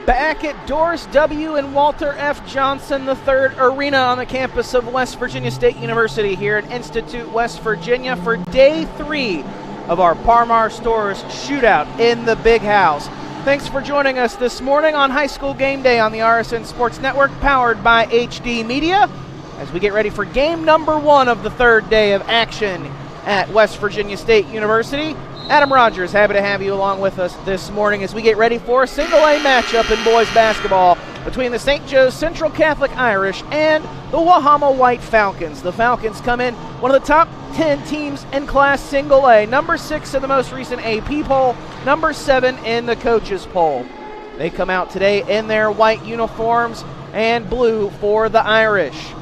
back at Doris W. and Walter F. Johnson III Arena on the campus of West Virginia State University here at Institute, West Virginia for Day 3 of our Parmar Stores Shootout in the Big House. Thanks for joining us this morning on High School Game Day on the RSN Sports Network, powered by HD Media, as we get ready for game number 1 of the third day of action at West Virginia State University. Adam Rogers, happy to have you along with us this morning as we get ready for a single-A matchup in boys basketball between the St. Joe's Central Catholic Irish and the Wahama White Falcons. The Falcons come in one of the top 10 teams in Class Single-A, number 6 in the most recent AP poll, number 7 in the coaches poll. They come out today in their white uniforms and blue for the Irish.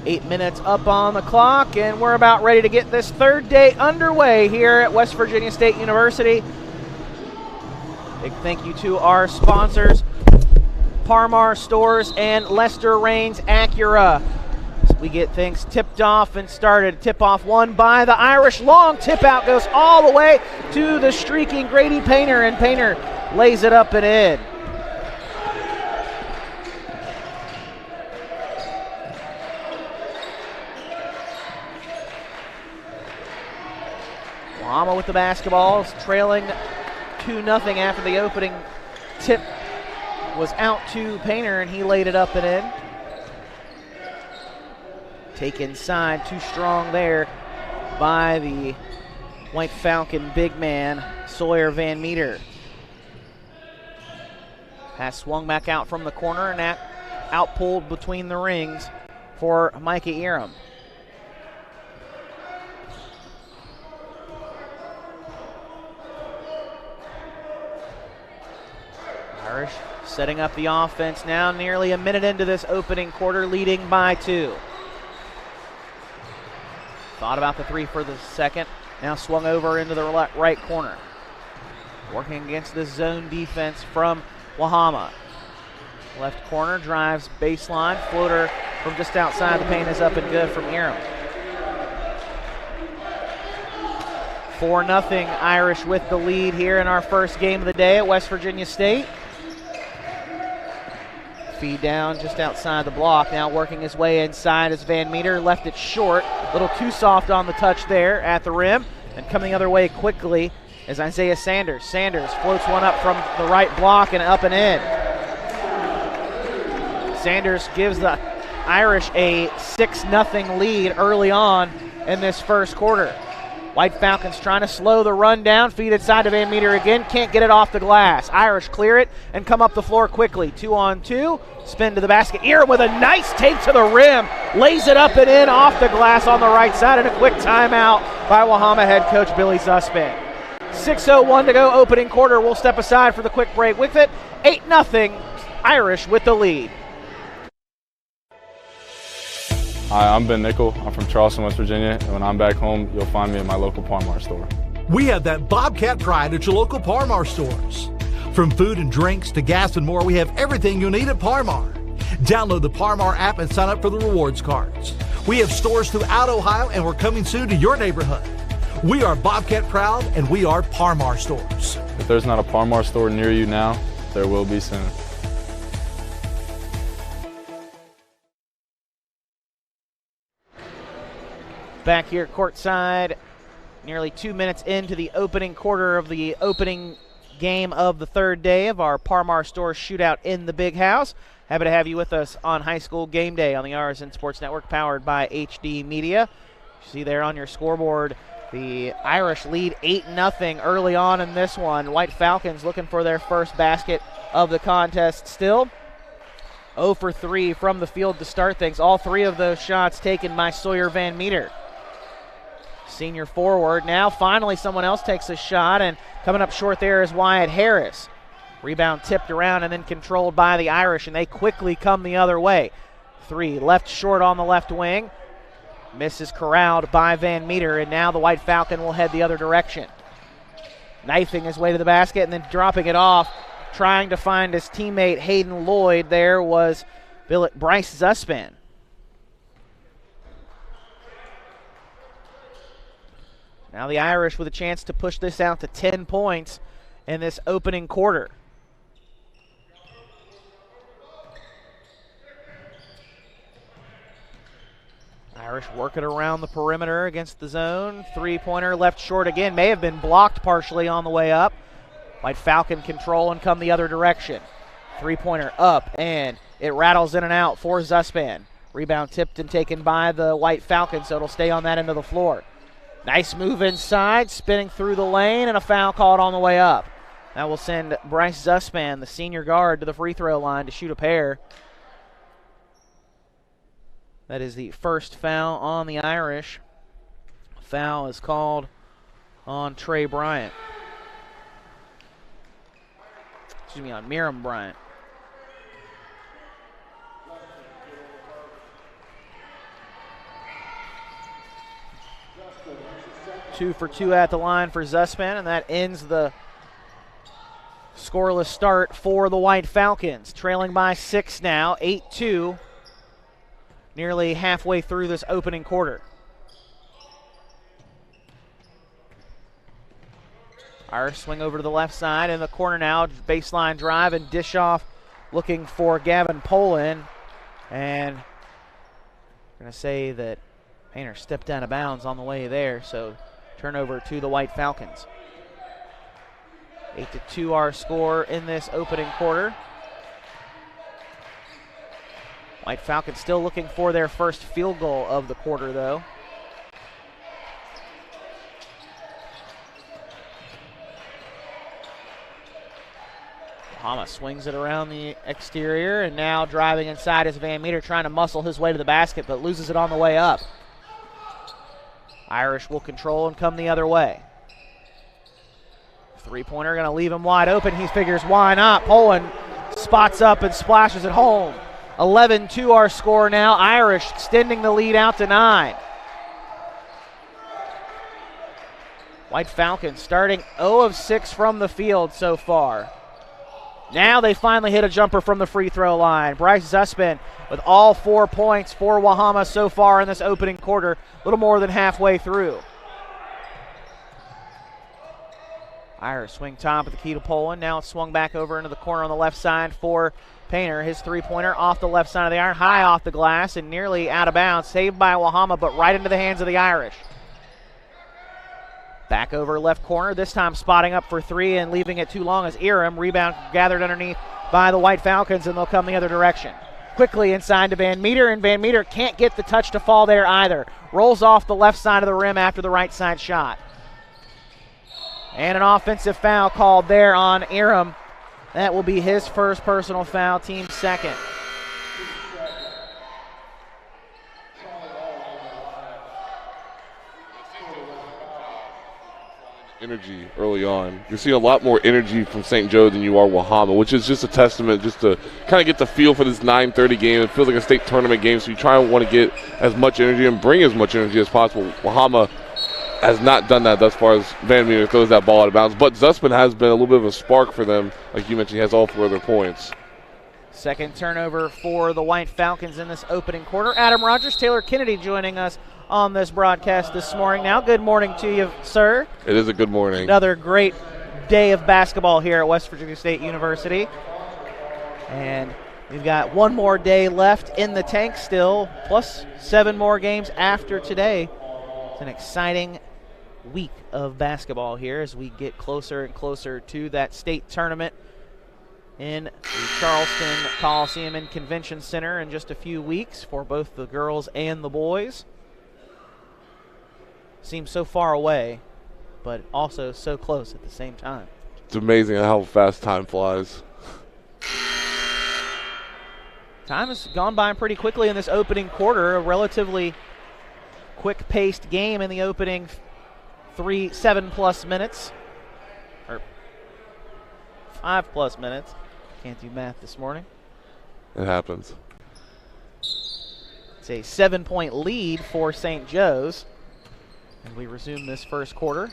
8 minutes up on the clock, and we're about ready to get this third day underway here at West Virginia State University. Big thank you to our sponsors, Parmar Stores and Lester Raines Acura. As we get things tipped off and started. Tip-off won by the Irish. Long tip-out goes all the way to the streaking Grady Painter, and Painter lays it up and in. Wahama with the basketball, trailing 2-0 after the opening tip was out to Painter, and he laid it up and in. Take inside, too strong there by the White Falcon big man, Sawyer Van Meter. Pass swung back out from the corner, and that out-pulled between the rings for Micah Eram. Irish setting up the offense now, nearly a minute into this opening quarter, leading by 2. Thought about the 3 for the second, now swung over into the right corner. Working against this zone defense from Wahama. Left corner, drives baseline, floater from just outside the paint is up and good from Eram. 4-0 Irish with the lead here in our first game of the day at West Virginia State. Feed down just outside the block, now working his way inside as Van Meter left it short. A little too soft on the touch there at the rim, and coming the other way quickly is Isaiah Sanders. Sanders floats one up from the right block and up and in. Sanders gives the Irish a 6-0 lead early on in this first quarter. White Falcons trying to slow the run down, feed inside to Van Meter again, can't get it off the glass. Irish clear it and come up the floor quickly. 2-on-2, spin to the basket. Eram with a nice take to the rim, lays it up and in off the glass on the right side, and a quick timeout by Wahama head coach Billy Sussman. 6:01 to go, opening quarter. We'll step aside for the quick break. With it, 8-0 Irish with the lead. Hi, I'm Ben Nickel. I'm from Charleston, West Virginia, and when I'm back home, you'll find me at my local Parmar store. We have that Bobcat pride at your local Parmar stores. From food and drinks to gas and more, we have everything you'll need at Parmar. Download the Parmar app and sign up for the rewards cards. We have stores throughout Ohio, and we're coming soon to your neighborhood. We are Bobcat proud, and we are Parmar stores. If there's not a Parmar store near you now, there will be soon. Back here courtside, nearly 2 minutes into the opening quarter of the opening game of the third day of our Parmar Stores Shootout in the Big House. Happy to have you with us on High School Game Day on the RSN Sports Network, powered by HD Media. You see there on your scoreboard, the Irish lead 8-0 early on in this one. White Falcons looking for their first basket of the contest still. 0 for 3 from the field to start things. All 3 of those shots taken by Sawyer Van Meter. Senior forward. Now finally someone else takes a shot, and coming up short there is Wyatt Harris. Rebound tipped around and then controlled by the Irish, and they quickly come the other way. 3 left short on the left wing. Misses corralled by Van Meter, and now the White Falcon will head the other direction. Knifing his way to the basket and then dropping it off. Trying to find his teammate Hayden Lloyd there was Bryce Zussman. Now the Irish with a chance to push this out to 10 points in this opening quarter. Irish working around the perimeter against the zone. Three-pointer left short again. May have been blocked partially on the way up. White Falcon control and come the other direction. Three-pointer up, and it rattles in and out for Zuspan. Rebound tipped and taken by the White Falcon, so it'll stay on that end of the floor. Nice move inside, spinning through the lane, and a foul called on the way up. That will send Bryce Zuspan, the senior guard, to the free throw line to shoot a pair. That is the first foul on the Irish. Foul is called on Trey Bryant. Excuse me, on Miriam Bryant. Two for two at the line for Zuspan, and that ends the scoreless start for the White Falcons. Trailing by 6 now, 8-2. Nearly halfway through this opening quarter. Irish swing over to the left side in the corner now. Baseline drive and dish off, looking for Gavin Poland. And I'm going to say that Painter stepped out of bounds on the way there, so turnover to the White Falcons. 8-2 our score in this opening quarter. White Falcons still looking for their first field goal of the quarter, though. Hama swings it around the exterior, and now driving inside is Van Meter, trying to muscle his way to the basket, but loses it on the way up. Irish will control and come the other way. Three-pointer going to leave him wide open. He figures, why not? Poland spots up and splashes it home. 11-2 our score now. Irish extending the lead out to 9. White Falcons starting 0 of 6 from the field so far. Now they finally hit a jumper from the free throw line. Bryce Zuspan with all 4 points for Wahama so far in this opening quarter, a little more than halfway through. Irish swing top at the key to Poland. Now it's swung back over into the corner on the left side for Painter. His three-pointer off the left side of the iron, high off the glass and nearly out of bounds. Saved by Wahama, but right into the hands of the Irish. Back over left corner, this time spotting up for 3 and leaving it too long as Iram. Rebound gathered underneath by the White Falcons, and they'll come the other direction. Quickly inside to Van Meter, and Van Meter can't get the touch to fall there either. Rolls off the left side of the rim after the right side shot. And an offensive foul called there on Iram. That will be his first personal foul, team second. Energy early on. You're seeing a lot more energy from St. Joe than you are Wahama, which is just a testament just to kind of get the feel for this 9:30 game. It feels like a state tournament game, so you try and want to get as much energy and bring as much energy as possible. Wahama has not done that thus far as Van Meter throws that ball out of bounds, but Zuspan has been a little bit of a spark for them. Like you mentioned, he has all 4 of their points. Second turnover for the White Falcons in this opening quarter. Adam Rogers, Taylor Kennedy joining us on this broadcast this morning. Now, good morning to you, sir. It is a good morning. Another great day of basketball here at West Virginia State University. And we've got one more day left in the tank still, plus 7 more games after today. It's an exciting week of basketball here as we get closer and closer to that state tournament in the Charleston Coliseum and Convention Center in just a few weeks for both the girls and the boys. Seems so far away, but also so close at the same time. It's amazing how fast time flies. Time has gone by pretty quickly in this opening quarter. A relatively quick-paced game in the opening 7+ minutes, or 5+ minutes. Can't do math this morning. It happens. It's a 7-point lead for St. Joe's. And we resume this first quarter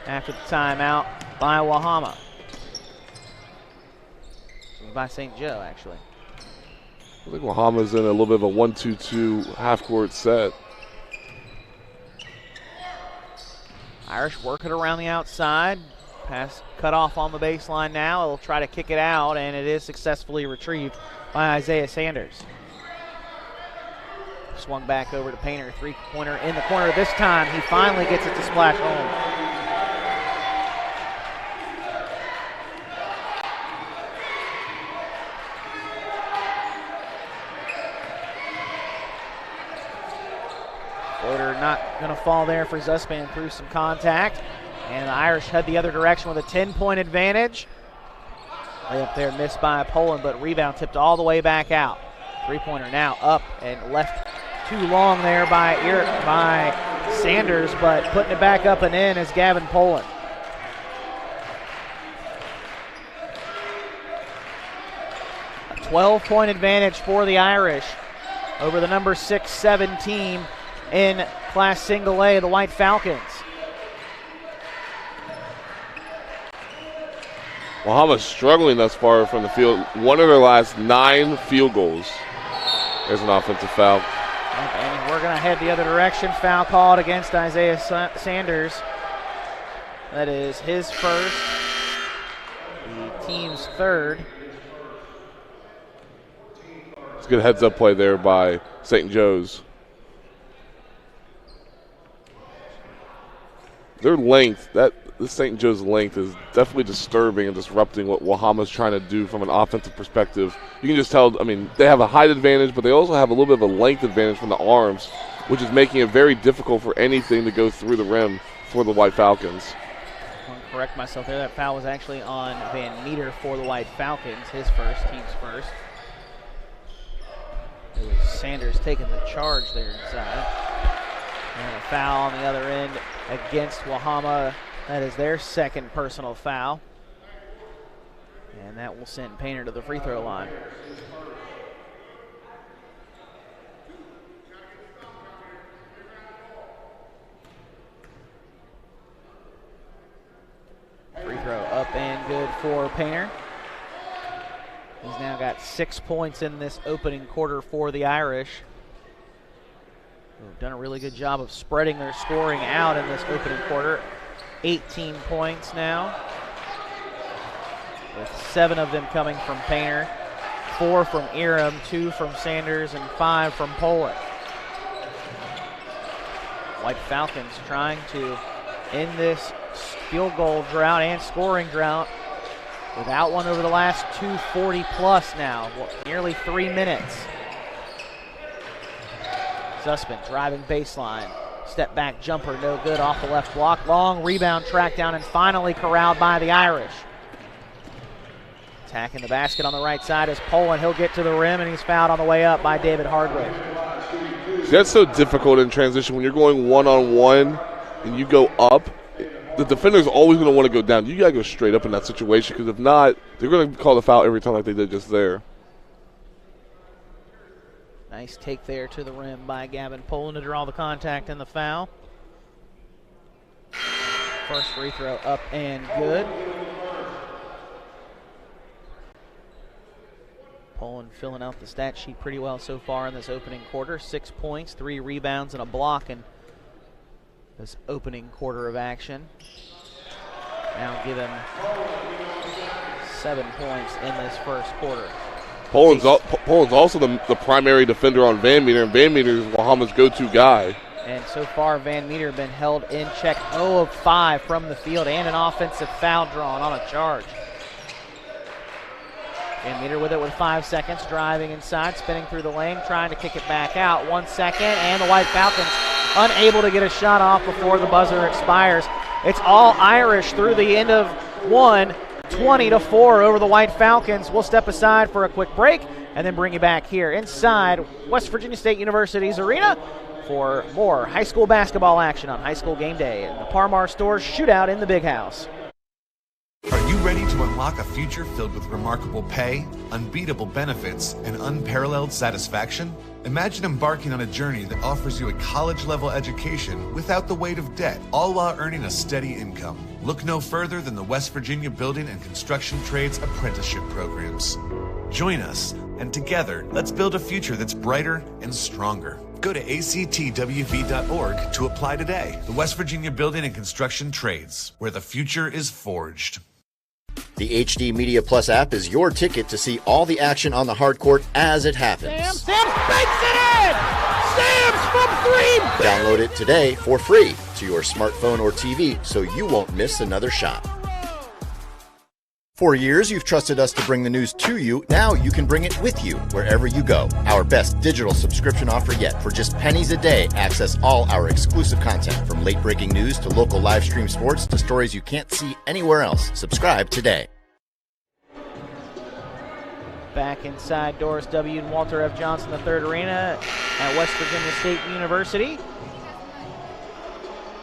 after the timeout by Wahama. By St. Joe, actually. I think Wahama's in a little bit of a 1-2-2 half-court set. Irish working around the outside. Pass cut off on the baseline now. It'll try to kick it out, and it is successfully retrieved by Isaiah Sanders. Swung back over to Painter. Three-pointer in the corner this time. He finally gets it to splash home. Floater not going to fall there for Zussman through some contact. And the Irish head the other direction with a 10-point advantage. Layup there missed by Poland, but rebound tipped all the way back out. Three-pointer now up and left too long there by Sanders, but putting it back up and in is Gavin Poland. A 12-point advantage for the Irish over the number 6-7 team in Class Single A, the White Falcons. Wahama's struggling thus far from the field. One of their last 9 field goals. There's an offensive foul. And we're going to head the other direction. Foul called against Isaiah Sanders. That is his first, the team's third. It's a good heads-up play there by St. Joe's. Their length, this St. Joe's length is definitely disturbing and disrupting what Wahama's trying to do from an offensive perspective. You can just tell, I mean, they have a height advantage, but they also have a little bit of a length advantage from the arms, which is making it very difficult for anything to go through the rim for the White Falcons. I want to correct myself there. That foul was actually on Van Meter for the White Falcons, his first, team's first. It was Sanders taking the charge there inside. And a foul on the other end against Wahama. That is their second personal foul. And that will send Painter to the free throw line. Free throw up and good for Painter. He's now got 6 points in this opening quarter for the Irish. They've done a really good job of spreading their scoring out in this opening quarter. 18 points now, with 7 of them coming from Painter, 4 from Eram, 2 from Sanders, and 5 from Poland. White Falcons trying to end this field goal drought and scoring drought without one over the last 2:40 plus now, nearly 3 minutes. Zussman driving baseline. Step back jumper, no good off the left block. Long rebound tracked down and finally corralled by the Irish. Attacking the basket on the right side is Poland. He'll get to the rim, and he's fouled on the way up by David Hardwick. That's so difficult in transition when you're going one-on-one and you go up. The defender's always going to want to go down. You got to go straight up in that situation, because if not, they're going to call the foul every time like they did just there. Nice take there to the rim by Gavin Poland to draw the contact and the foul. First free throw up and good. Poland filling out the stat sheet pretty well so far in this opening quarter. 6 points, 3 rebounds, and a block in this opening quarter of action. Now give him 7 points in this first quarter. Poland's also the primary defender on Van Meter, and Van Meter is Wahama's go-to guy. And so far, Van Meter been held in check 0 of 5 from the field, and an offensive foul drawn on a charge. Van Meter with it with 5 seconds, driving inside, spinning through the lane, trying to kick it back out. 1 second, and the White Falcons unable to get a shot off before the buzzer expires. It's all Irish through the end of one. 20-4 over the White Falcons. We'll step aside for a quick break and then bring you back here inside West Virginia State University's arena for more high school basketball action on High School Game Day and the Parmar Stores Shootout in the Big House. Are you ready to unlock a future filled with remarkable pay, unbeatable benefits, and unparalleled satisfaction? Imagine embarking on a journey that offers you a college-level education without the weight of debt, all while earning a steady income. Look no further than the West Virginia Building and Construction Trades Apprenticeship Programs. Join us, and together, let's build a future that's brighter and stronger. Go to actwv.org to apply today. The West Virginia Building and Construction Trades, where the future is forged. The HD Media Plus app is your ticket to see all the action on the hard court as it happens. Stamps banks it in! Stamps from 3! Download it today for free to your smartphone or TV so you won't miss another shot. For years, you've trusted us to bring the news to you. Now you can bring it with you wherever you go. Our best digital subscription offer yet. For just pennies a day, access all our exclusive content, from late-breaking news to local live stream sports to stories you can't see anywhere else. Subscribe today. Back inside Doris W. and Walter F. Johnson III Arena at West Virginia State University.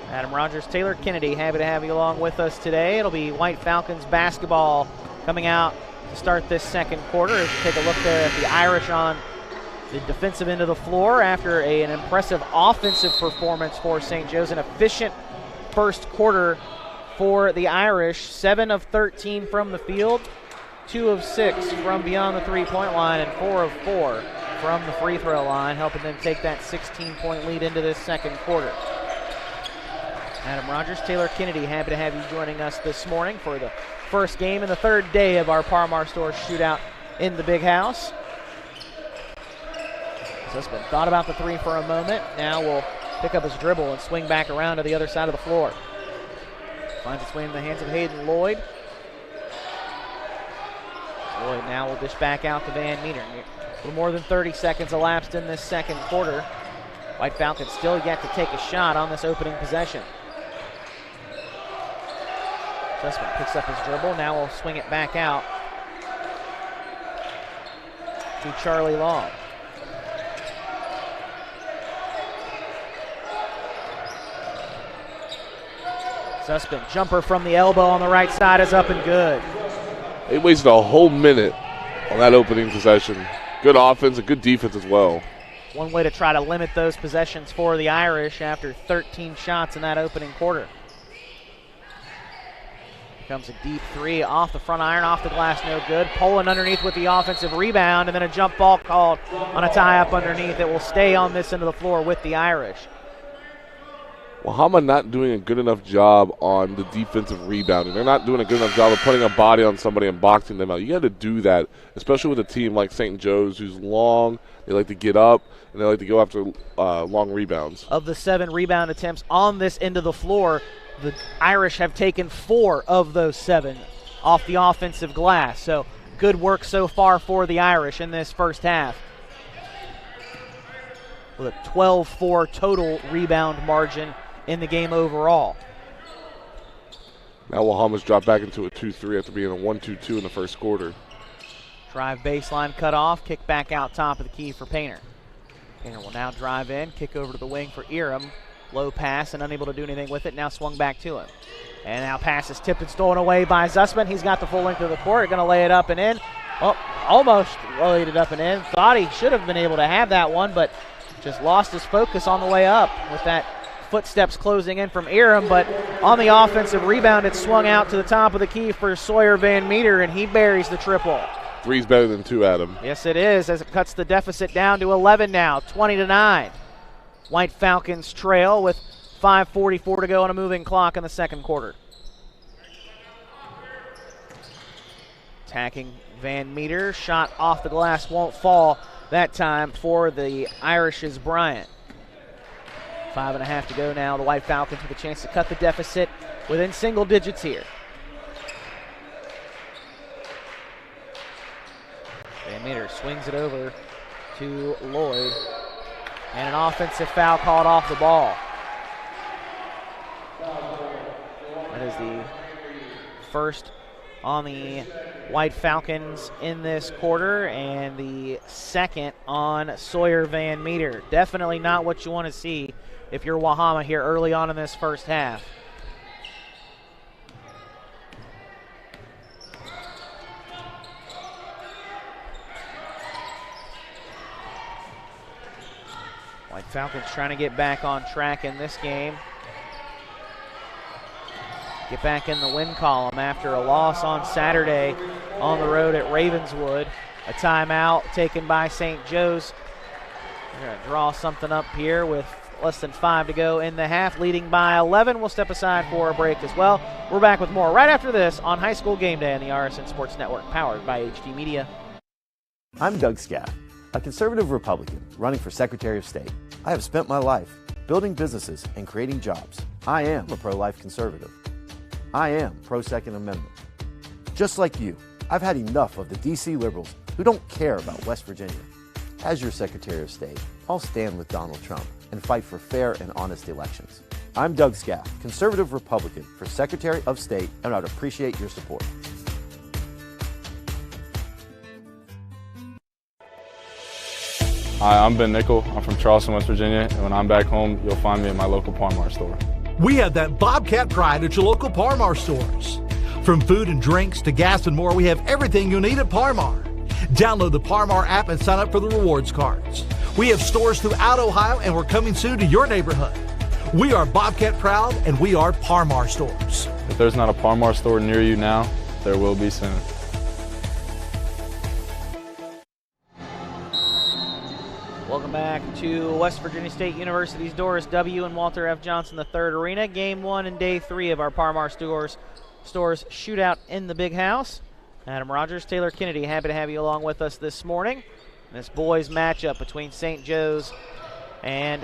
Adam Rogers, Taylor Kennedy, happy to have you along with us today. It'll be White Falcons basketball coming out to start this second quarter. As we take a look there at the Irish on the defensive end of the floor after an impressive offensive performance for St. Joe's. An efficient first quarter for the Irish. 7 of 13 from the field, 2 of 6 from beyond the three-point line, and 4 of 4 from the free throw line, helping them take that 16-point lead into this second quarter. Adam Rogers, Taylor Kennedy, happy to have you joining us this morning for the first game and the third day of our Par-Mar Stores Shootout in the Big House. Zussman thought about the three for a moment. Now will pick up his dribble and swing back around to the other side of the floor. Finds its way in the hands of Hayden Lloyd. Lloyd now will dish back out to Van Meter. A little more than 30 seconds elapsed in this second quarter. White Falcons still yet to take a shot on this opening possession. Zussman picks up his dribble. Now will swing it back out to Charlie Long. Zussman, jumper from the elbow on the right side is up and good. They wasted a whole minute on that opening possession. Good offense and good defense as well. One way to try to limit those possessions for the Irish after 13 shots in that opening quarter. Comes a deep three off the front iron, off the glass, no good. Poland underneath with the offensive rebound, and then a jump ball called on a tie-up underneath that will stay on this end of the floor with the Irish. Wahama not doing a good enough job on the defensive rebounding. They're not doing a good enough job of putting a body on somebody and boxing them out. You got to do that, especially with a team like St. Joe's, who's long. They like to get up, and they like to go after long rebounds. Of the 7 rebound attempts on this end of the floor, the Irish have taken 4 of those 7 off the offensive glass. So good work so far for the Irish in this first half, with a 12-4 total rebound margin in the game overall. Now Wahama's dropped back into a 2-3 after being a 1-2-2 in the first quarter. Drive baseline cut off, kick back out top of the key for Painter. Painter will now drive in, kick over to the wing for Eram. Low pass and unable to do anything with it. Now swung back to him. And now pass is tipped and stolen away by Zussman. He's got the full length of the court. Going to lay it up and in. Oh, almost laid it up and in. Thought he should have been able to have that one, but just lost his focus on the way up with that footsteps closing in from Eram. But on the offensive rebound, it swung out to the top of the key for Sawyer Van Meter, and he buries the triple. 3's better than 2, Adam. Yes, it is, as it cuts the deficit down to 11 now, 20-9. White Falcons trail with 5:44 to go on a moving clock in the second quarter. Attacking Van Meter, shot off the glass, won't fall that time for the Irish's Bryant. 5.5 to go now. The White Falcons with a chance to cut the deficit within single digits here. Van Meter swings it over to Lloyd. And an offensive foul called off the ball. That is the first on the White Falcons in this quarter, and the second on Sawyer Van Meter. Definitely not what you want to see if you're Wahama here early on in this first half. White Falcons trying to get back on track in this game. Get back in the win column after a loss on Saturday on the road at Ravenswood. A timeout taken by St. Joe's We're going to draw something up here with less than 5 to go in the half, leading by 11. We'll step aside for a break as well. We're back with more right after this on High School Game Day on the RSN Sports Network, powered by HD Media. I'm Doug Scaff, a conservative Republican running for Secretary of State. I have spent my life building businesses and creating jobs. I am a pro-life conservative. I am pro-Second Amendment. Just like you, I've had enough of the D.C. liberals who don't care about West Virginia. As your Secretary of State, I'll stand with Donald Trump and fight for fair and honest elections. I'm Doug Scaff, conservative Republican for Secretary of State, and I'd appreciate your support. Hi, I'm Ben Nickel. I'm from Charleston, West Virginia, and when I'm back home, you'll find me at my local Par-Mar store. We have that Bobcat pride at your local Par-Mar stores. From food and drinks to gas and more, we have everything you'll need at Par-Mar. Download the Par-Mar app and sign up for the rewards cards. We have stores throughout Ohio, and we're coming soon to your neighborhood. We are Bobcat proud, and we are Par-Mar stores. If there's not a Par-Mar store near you now, there will be soon. Welcome back to West Virginia State University's Doris W. and Walter F. Johnson III Arena. Game 1 and day 3 of our Par-Mar stores shootout in the Big House. Adam Rogers, Taylor Kennedy, happy to have you along with us this morning. This boys matchup between St. Joe's and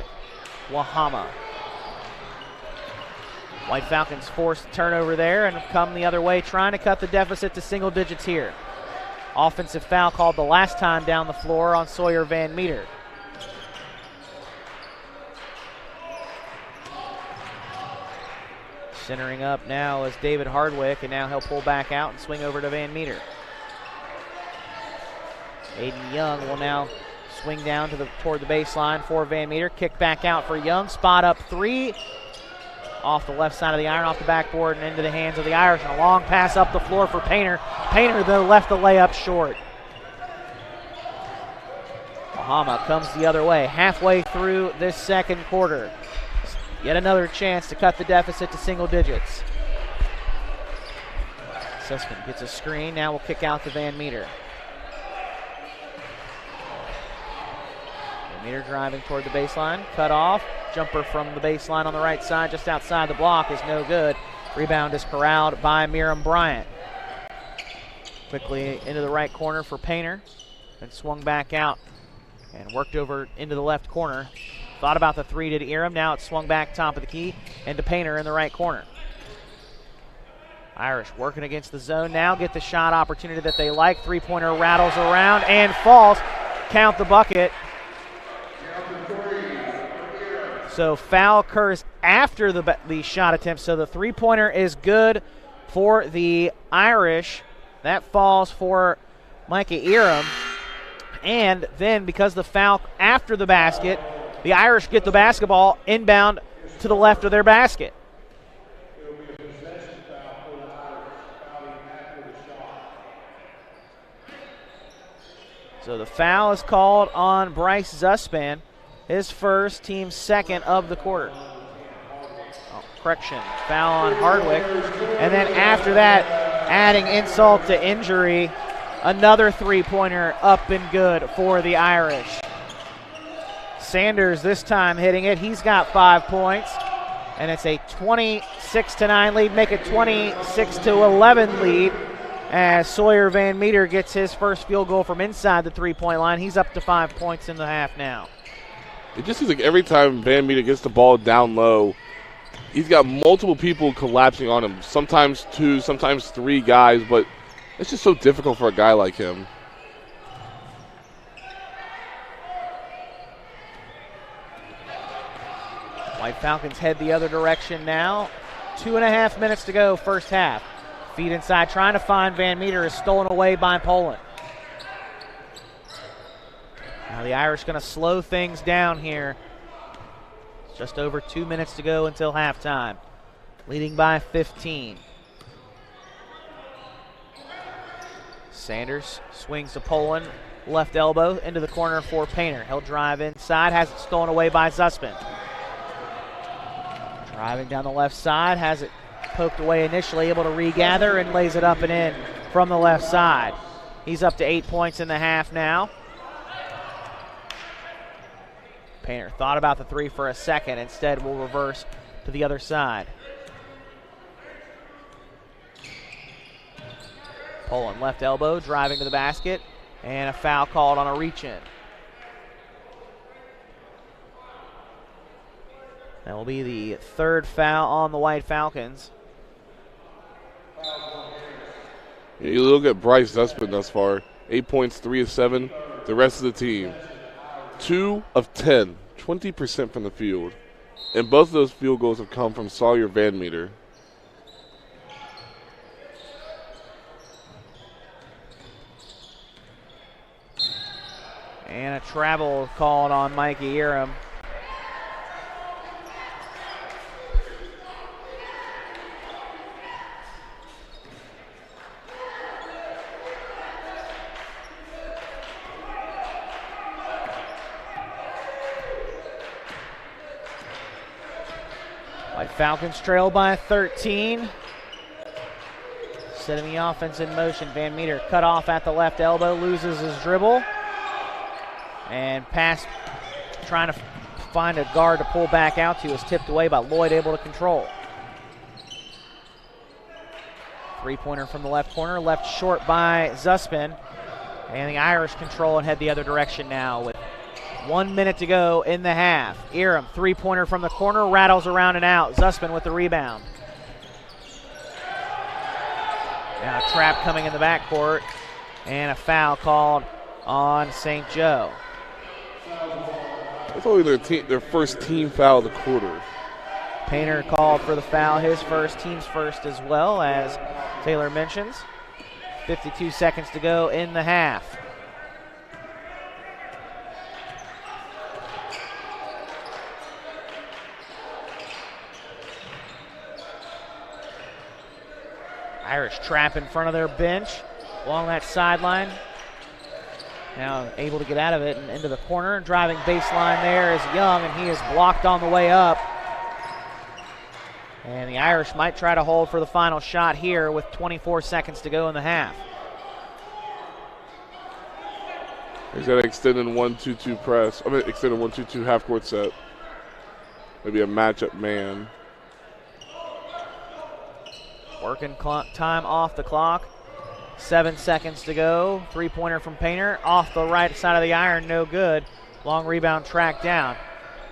Wahama. White Falcons forced a turnover there and come the other way, trying to cut the deficit to single digits here. Offensive foul called the last time down the floor on Sawyer Van Meter. Centering up now is David Hardwick, and now he'll pull back out and swing over to Van Meter. Aiden Young will now swing down toward the baseline for Van Meter. Kick back out for Young. Spot up 3. Off the left side of the iron, off the backboard, and into the hands of the Irish. And a long pass up the floor for Painter. Painter, though, left the layup short. Wahama comes the other way, halfway through this second quarter. Yet another chance to cut the deficit to single digits. Sussman gets a screen. Now we'll kick out to Van Meter. Van Meter driving toward the baseline. Cut off. Jumper from the baseline on the right side, just outside the block, is no good. Rebound is corralled by Miriam Bryant. Quickly into the right corner for Painter. And swung back out and worked over into the left corner. Thought about the 3, did Eram. Now it's swung back top of the key and to Painter in the right corner. Irish working against the zone now, get the shot opportunity that they like. Three-pointer rattles around and falls. Count the bucket. So foul occurs after the shot attempt. So the three-pointer is good for the Irish. That falls for Micah Eram. And then because the foul after the basket, the Irish get the basketball inbound to the left of their basket. So the foul is called on Bryce Zuspan, his first, team second of the quarter. Oh, correction, foul on Hardwick. And then after that, adding insult to injury, another three-pointer up and good for the Irish. Sanders this time hitting it. He's got 5 points, and it's a 26-9 lead, make it 26-11 lead as Sawyer Van Meter gets his first field goal from inside the three-point line. He's up to 5 points in the half now. It just seems like every time Van Meter gets the ball down low, he's got multiple people collapsing on him, sometimes 2, sometimes 3 guys, but it's just so difficult for a guy like him. White Falcons head the other direction now. 2.5 minutes to go, first half. Feed inside, trying to find Van Meter, is stolen away by Poland. Now the Irish going to slow things down here. Just over 2 minutes to go until halftime. Leading by 15. Sanders swings to Poland. Left elbow into the corner for Painter. He'll drive inside, has it stolen away by Zusman. Driving down the left side, has it poked away initially, able to regather and lays it up and in from the left side. He's up to 8 points in the half now. Painter thought about the three for a second. Instead, will reverse to the other side. Poland left elbow, driving to the basket, and a foul called on a reach-in. That will be the third foul on the White Falcons. You look at Bryce Zussman thus far, 8 points, 3 of 7. The rest of the team, 2 of 10, 20% from the field. And both of those field goals have come from Sawyer Van Meter. And a travel called on Mikey Iram. White Falcons trail by 13. Setting the offense in motion. Van Meter cut off at the left elbow, loses his dribble. And pass, trying to find a guard to pull back out to, is tipped away by Lloyd, able to control. Three-pointer from the left corner, left short by Zussman. And the Irish control and head the other direction now with 1 minute to go in the half. Iram, three-pointer from the corner, rattles around and out. Zussman with the rebound. Now a trap coming in the backcourt, and a foul called on St. Joe. That's only their first team foul of the quarter. Painter called for the foul, his first, team's first as well, as Taylor mentions. 52 seconds to go in the half. Irish trap in front of their bench along that sideline. Now able to get out of it and into the corner. Driving baseline there is Young, and he is blocked on the way up. And the Irish might try to hold for the final shot here with 24 seconds to go in the half. He's got an extended 1-2-2 press. Extended 1-2-2 half-court set. Maybe a matchup man. Working time off the clock. 7 seconds to go. Three-pointer from Painter. Off the right side of the iron, no good. Long rebound tracked down.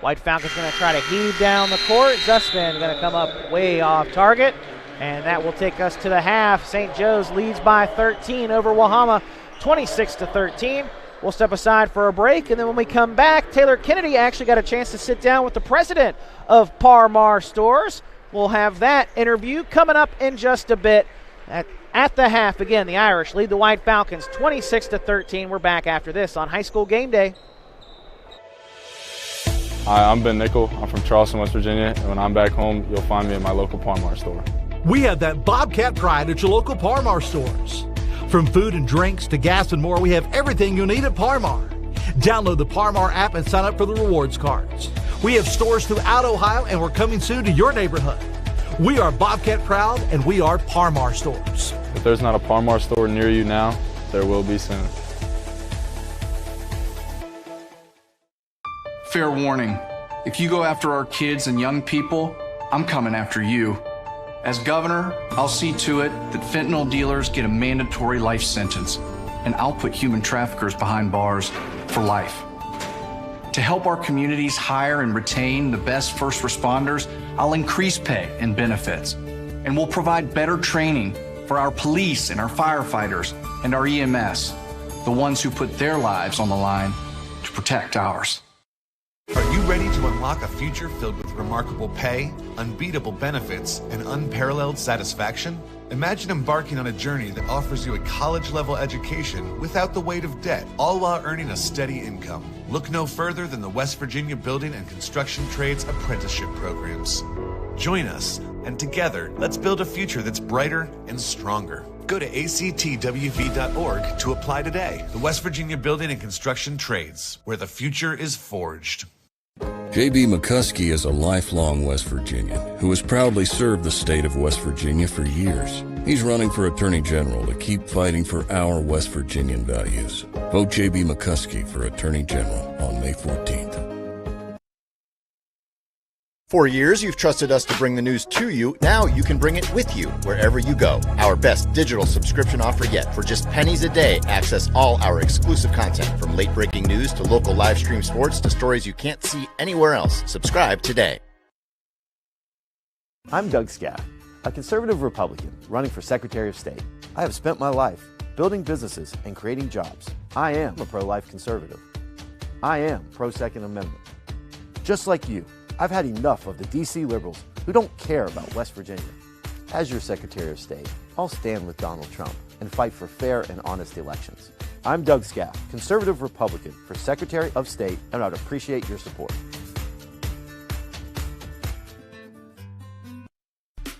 White Falcons going to try to heave down the court. Zussman going to come up way off target. And that will take us to the half. St. Joe's leads by 13 over Wahama, 26-13. We'll step aside for a break, and then when we come back, Taylor Kennedy actually got a chance to sit down with the president of Par-Mar Stores. We'll have that interview coming up in just a bit. At the half, again, the Irish lead the White Falcons 26-13. We're back after this on High School Game Day. Hi, I'm Ben Nickel. I'm from Charleston, West Virginia, and when I'm back home, you'll find me at my local Par-Mar store. We have that Bobcat pride at your local Par-Mar stores. From food and drinks to gas and more, we have everything you'll need at Par-Mar. Download the Par-Mar app and sign up for the rewards cards. We have stores throughout Ohio, and we're coming soon to your neighborhood. We are Bobcat proud, and we are Par-Mar stores. If there's not a Par-Mar store near you now, there will be soon. Fair warning, if you go after our kids and young people, I'm coming after you. As governor, I'll see to it that fentanyl dealers get a mandatory life sentence, and I'll put human traffickers behind bars for life. To help our communities hire and retain the best first responders, I'll increase pay and benefits, and we'll provide better training for our police and our firefighters and our EMS, the ones who put their lives on the line to protect ours. Are you ready to unlock a future filled with remarkable pay, unbeatable benefits, and unparalleled satisfaction? Imagine embarking on a journey that offers you a college-level education without the weight of debt, all while earning a steady income. Look no further than the West Virginia Building and Construction Trades Apprenticeship Programs. Join us, and together, let's build a future that's brighter and stronger. Go to actwv.org to apply today. The West Virginia Building and Construction Trades, where the future is forged. J.B. McCuskey is a lifelong West Virginian who has proudly served the state of West Virginia for years. He's running for Attorney General to keep fighting for our West Virginian values. Vote J.B. McCuskey for Attorney General on May 14th. For years, you've trusted us to bring the news to you. Now you can bring it with you wherever you go. Our best digital subscription offer yet. For just pennies a day, access all our exclusive content, from late-breaking news to local live stream sports to stories you can't see anywhere else. Subscribe today. I'm Doug Scaff, a conservative Republican running for Secretary of State. I have spent my life building businesses and creating jobs. I am a pro-life conservative. I am pro-Second Amendment. Just like you, I've had enough of the D.C. liberals who don't care about West Virginia. As your Secretary of State, I'll stand with Donald Trump and fight for fair and honest elections. I'm Doug Scaff, conservative Republican for Secretary of State, and I'd appreciate your support.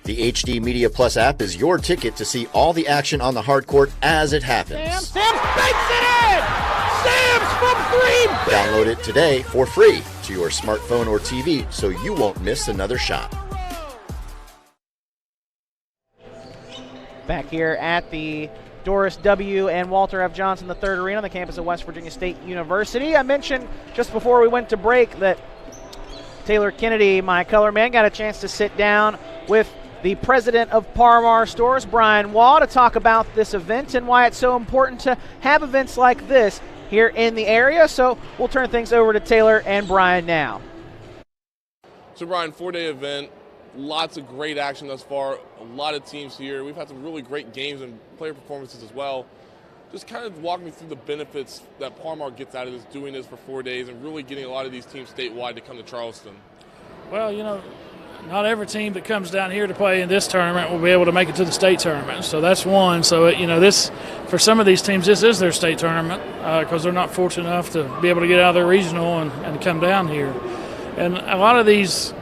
The HD Media Plus app is your ticket to see all the action on the hard court as it happens. Sam banks it in! Sam's from three! Download it today for free to your smartphone or TV so you won't miss another shot. Back here at the Doris W. and Walter F. Johnson III Arena on the campus of West Virginia State University. I mentioned just before we went to break that Taylor Kennedy, my color man, got a chance to sit down with the president of Par-Mar Stores, Brian Waugh, to talk about this event and why it's so important to have events like this here in the area. So we'll turn things over to Taylor and Brian now. So Brian, 4-day event, lots of great action thus far, a lot of teams here. We've had some really great games and player performances as well. Just kind of walk me through the benefits that Par-Mar gets out of this, doing this for 4 days and really getting a lot of these teams statewide to come to Charleston. Well, you know, not every team that comes down here to play in this tournament will be able to make it to the state tournament. So that's one. So, you know, this, for some of these teams, this is their state tournament because they're not fortunate enough to be able to get out of their regional and come down here. And a lot of these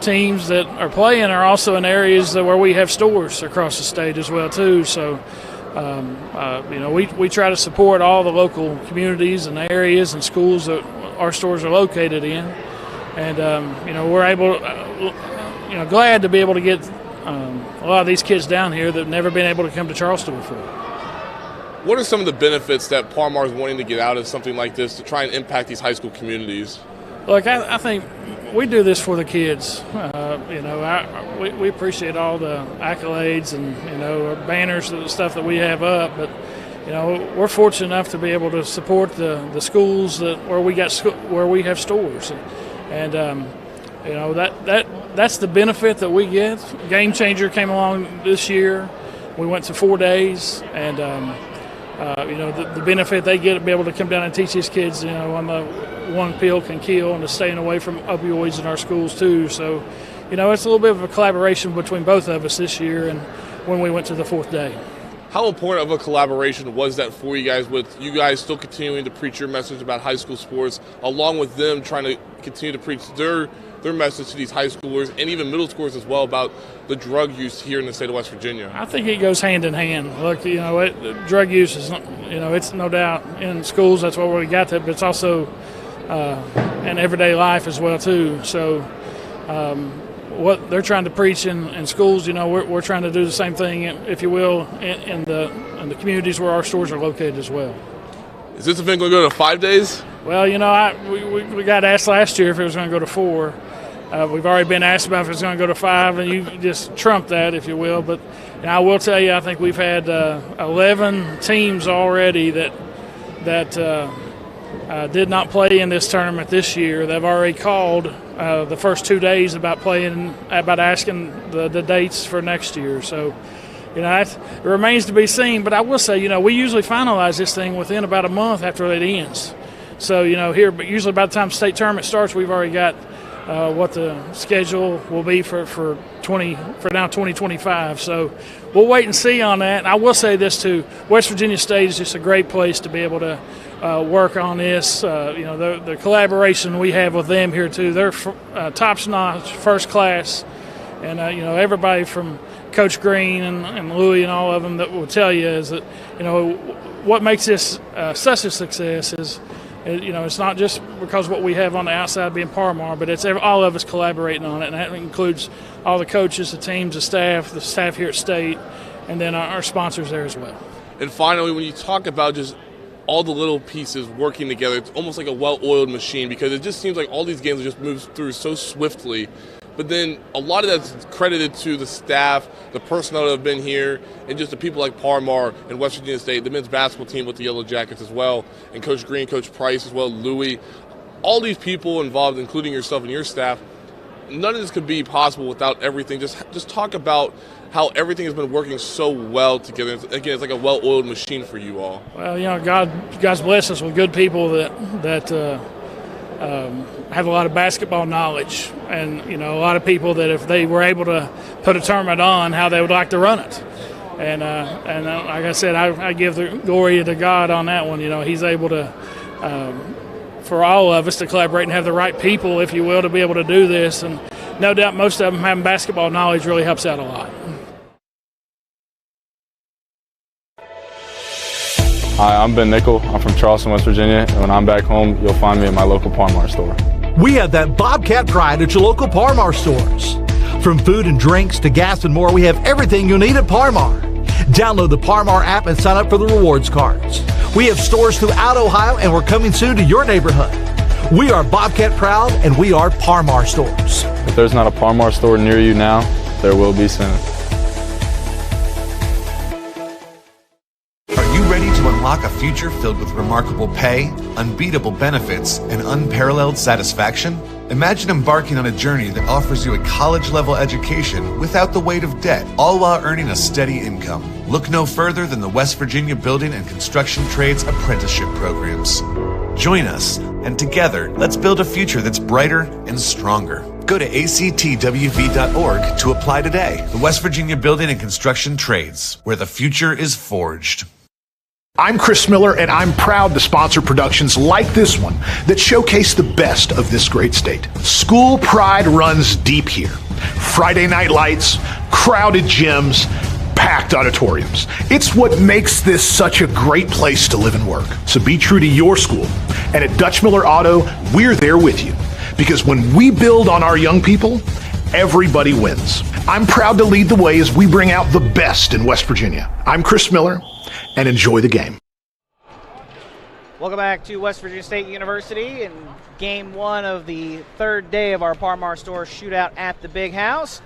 teams that are playing are also in areas where we have stores across the state as well, too. So, you know, we try to support all the local communities and areas and schools that our stores are located in. And, you know, we're able, you know, glad to be able to get a lot of these kids down here that have never been able to come to Charleston before. What are some of the benefits that Par-Mar is wanting to get out of something like this to try and impact these high school communities? Look, I think we do this for the kids. You know, we appreciate all the accolades and, you know, banners and stuff that we have up, but, you know, we're fortunate enough to be able to support the schools where we have stores. And, you know, that's the benefit that we get. Game Changer came along this year. We went to 4 days, and, you know, the benefit they get to be able to come down and teach these kids, you know, on the one pill can kill and to staying away from opioids in our schools too. So, you know, it's a little bit of a collaboration between both of us this year and when we went to the 4th day. How important of a collaboration was that for you guys, with you guys still continuing to preach your message about high school sports, along with them trying to continue to preach their message to these high schoolers and even middle schoolers as well about the drug use here in the state of West Virginia? I think it goes hand in hand. Look, you know, drug use is, you know, it's no doubt in schools, that's where we got that, but it's also in everyday life as well too. So what they're trying to preach in schools, you know, we're trying to do the same thing, if you will, in the communities where our stores are located as well. Is this event going to go to 5 days? Well, you know, we got asked last year if it was going to go to 4. We've already been asked about if it's going to go to 5, and you just trumped that, if you will. But I will tell you, I think we've had 11 teams already that did not play in this tournament this year. They've already called the first 2 days about asking the dates for next year. So, you know, it remains to be seen. But I will say, you know, we usually finalize this thing within about a month after it ends. So, you know, but usually by the time the state tournament starts, we've already got what the schedule will be for now 2025. So we'll wait and see on that. And I will say this too: West Virginia State is just a great place to be able to work on this. You know, the collaboration we have with them here too. They're top-notch, first class, and you know, everybody from Coach Green and Louie and all of them that will tell you is that, you know, what makes this such a success is, you know, it's not just because of what we have on the outside being Par-Mar, but it's all of us collaborating on it, and that includes all the coaches, the teams, the staff here at State, and then our sponsors there as well. And finally, when you talk about just all the little pieces working together. It's almost like a well-oiled machine because it just seems like all these games just move through so swiftly. But then a lot of that's credited to the staff, the personnel that have been here, and just the people like Parmar and West Virginia State, the men's basketball team with the Yellow Jackets as well, and Coach Green, Coach Price as well, Louie. All these people involved, including yourself and your staff, none of this could be possible without everything. Just talk about how everything has been working so well together. Again, it's like a well-oiled machine for you all. Well, God's blessed us with good people that have a lot of basketball knowledge, and a lot of people that if they were able to put a tournament on, how they would like to run it. And like I said, I give the glory to God on that one. He's able to, for all of us to collaborate and have the right people, if you will, to be able to do this. And no doubt most of them having basketball knowledge really helps out a lot. Hi, I'm Ben Nickel. I'm from Charleston, West Virginia, and when I'm back home, you'll find me at my local Parmar store. We have that Bobcat pride at your local Parmar stores. From food and drinks to gas and more, we have everything you'll need at Parmar. Download the Parmar app and sign up for the rewards cards. We have stores throughout Ohio, and we're coming soon to your neighborhood. We are Bobcat proud, and we are Parmar stores. If there's not a Parmar store near you now, there will be soon. Are you ready to unlock a future filled with remarkable pay, unbeatable benefits, and unparalleled satisfaction? Imagine embarking on a journey that offers you a college-level education without the weight of debt, all while earning a steady income. Look no further than the West Virginia Building and Construction Trades Apprenticeship Programs. Join us, and together, let's build a future that's brighter and stronger. Go to actwv.org to apply today. The West Virginia Building and Construction Trades, where the future is forged. I'm Chris Miller, and I'm proud to sponsor productions like this one that showcase the best of this great state. School pride runs deep here. Friday night lights, crowded gyms, packed auditoriums. It's what makes this such a great place to live and work. So be true to your school. And at Dutch Miller Auto, we're there with you. Because when we build on our young people, everybody wins. I'm proud to lead the way as we bring out the best in West Virginia. I'm Chris Miller, and enjoy the game. Welcome back to West Virginia State University in game one of the third day of our Parmar Store Shootout at the Big House.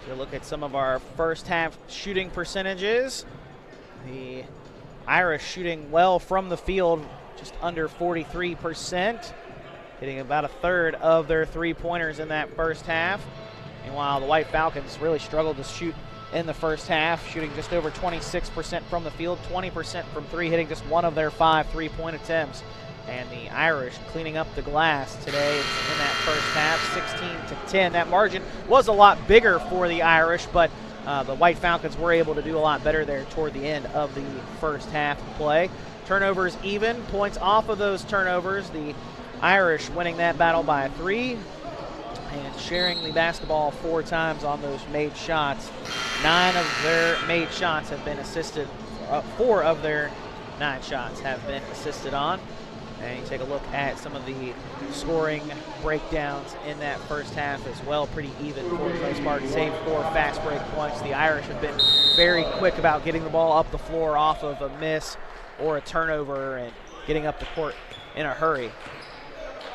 We'll look at some of our first half shooting percentages. The Irish shooting well from the field, just under 43%, hitting about a third of their three-pointers in that first half. Meanwhile, the White Falcons really struggled to shoot in the first half, shooting just over 26% from the field, 20% from three, hitting just one of their 5 three-point attempts. And the Irish cleaning up the glass today in that first half, 16-10. That margin was a lot bigger for the Irish, but the White Falcons were able to do a lot better there toward the end of the first half play. Turnovers even, points off of those turnovers. The Irish winning that battle by 3. And sharing the basketball 4 times on those made shots. 9 of their made shots have been assisted. 4 of their 9 shots have been assisted on. And you take a look at some of the scoring breakdowns in that first half as well. Pretty even for the most part, save 4 fast break points. The Irish have been very quick about getting the ball up the floor off of a miss or a turnover and getting up the court in a hurry.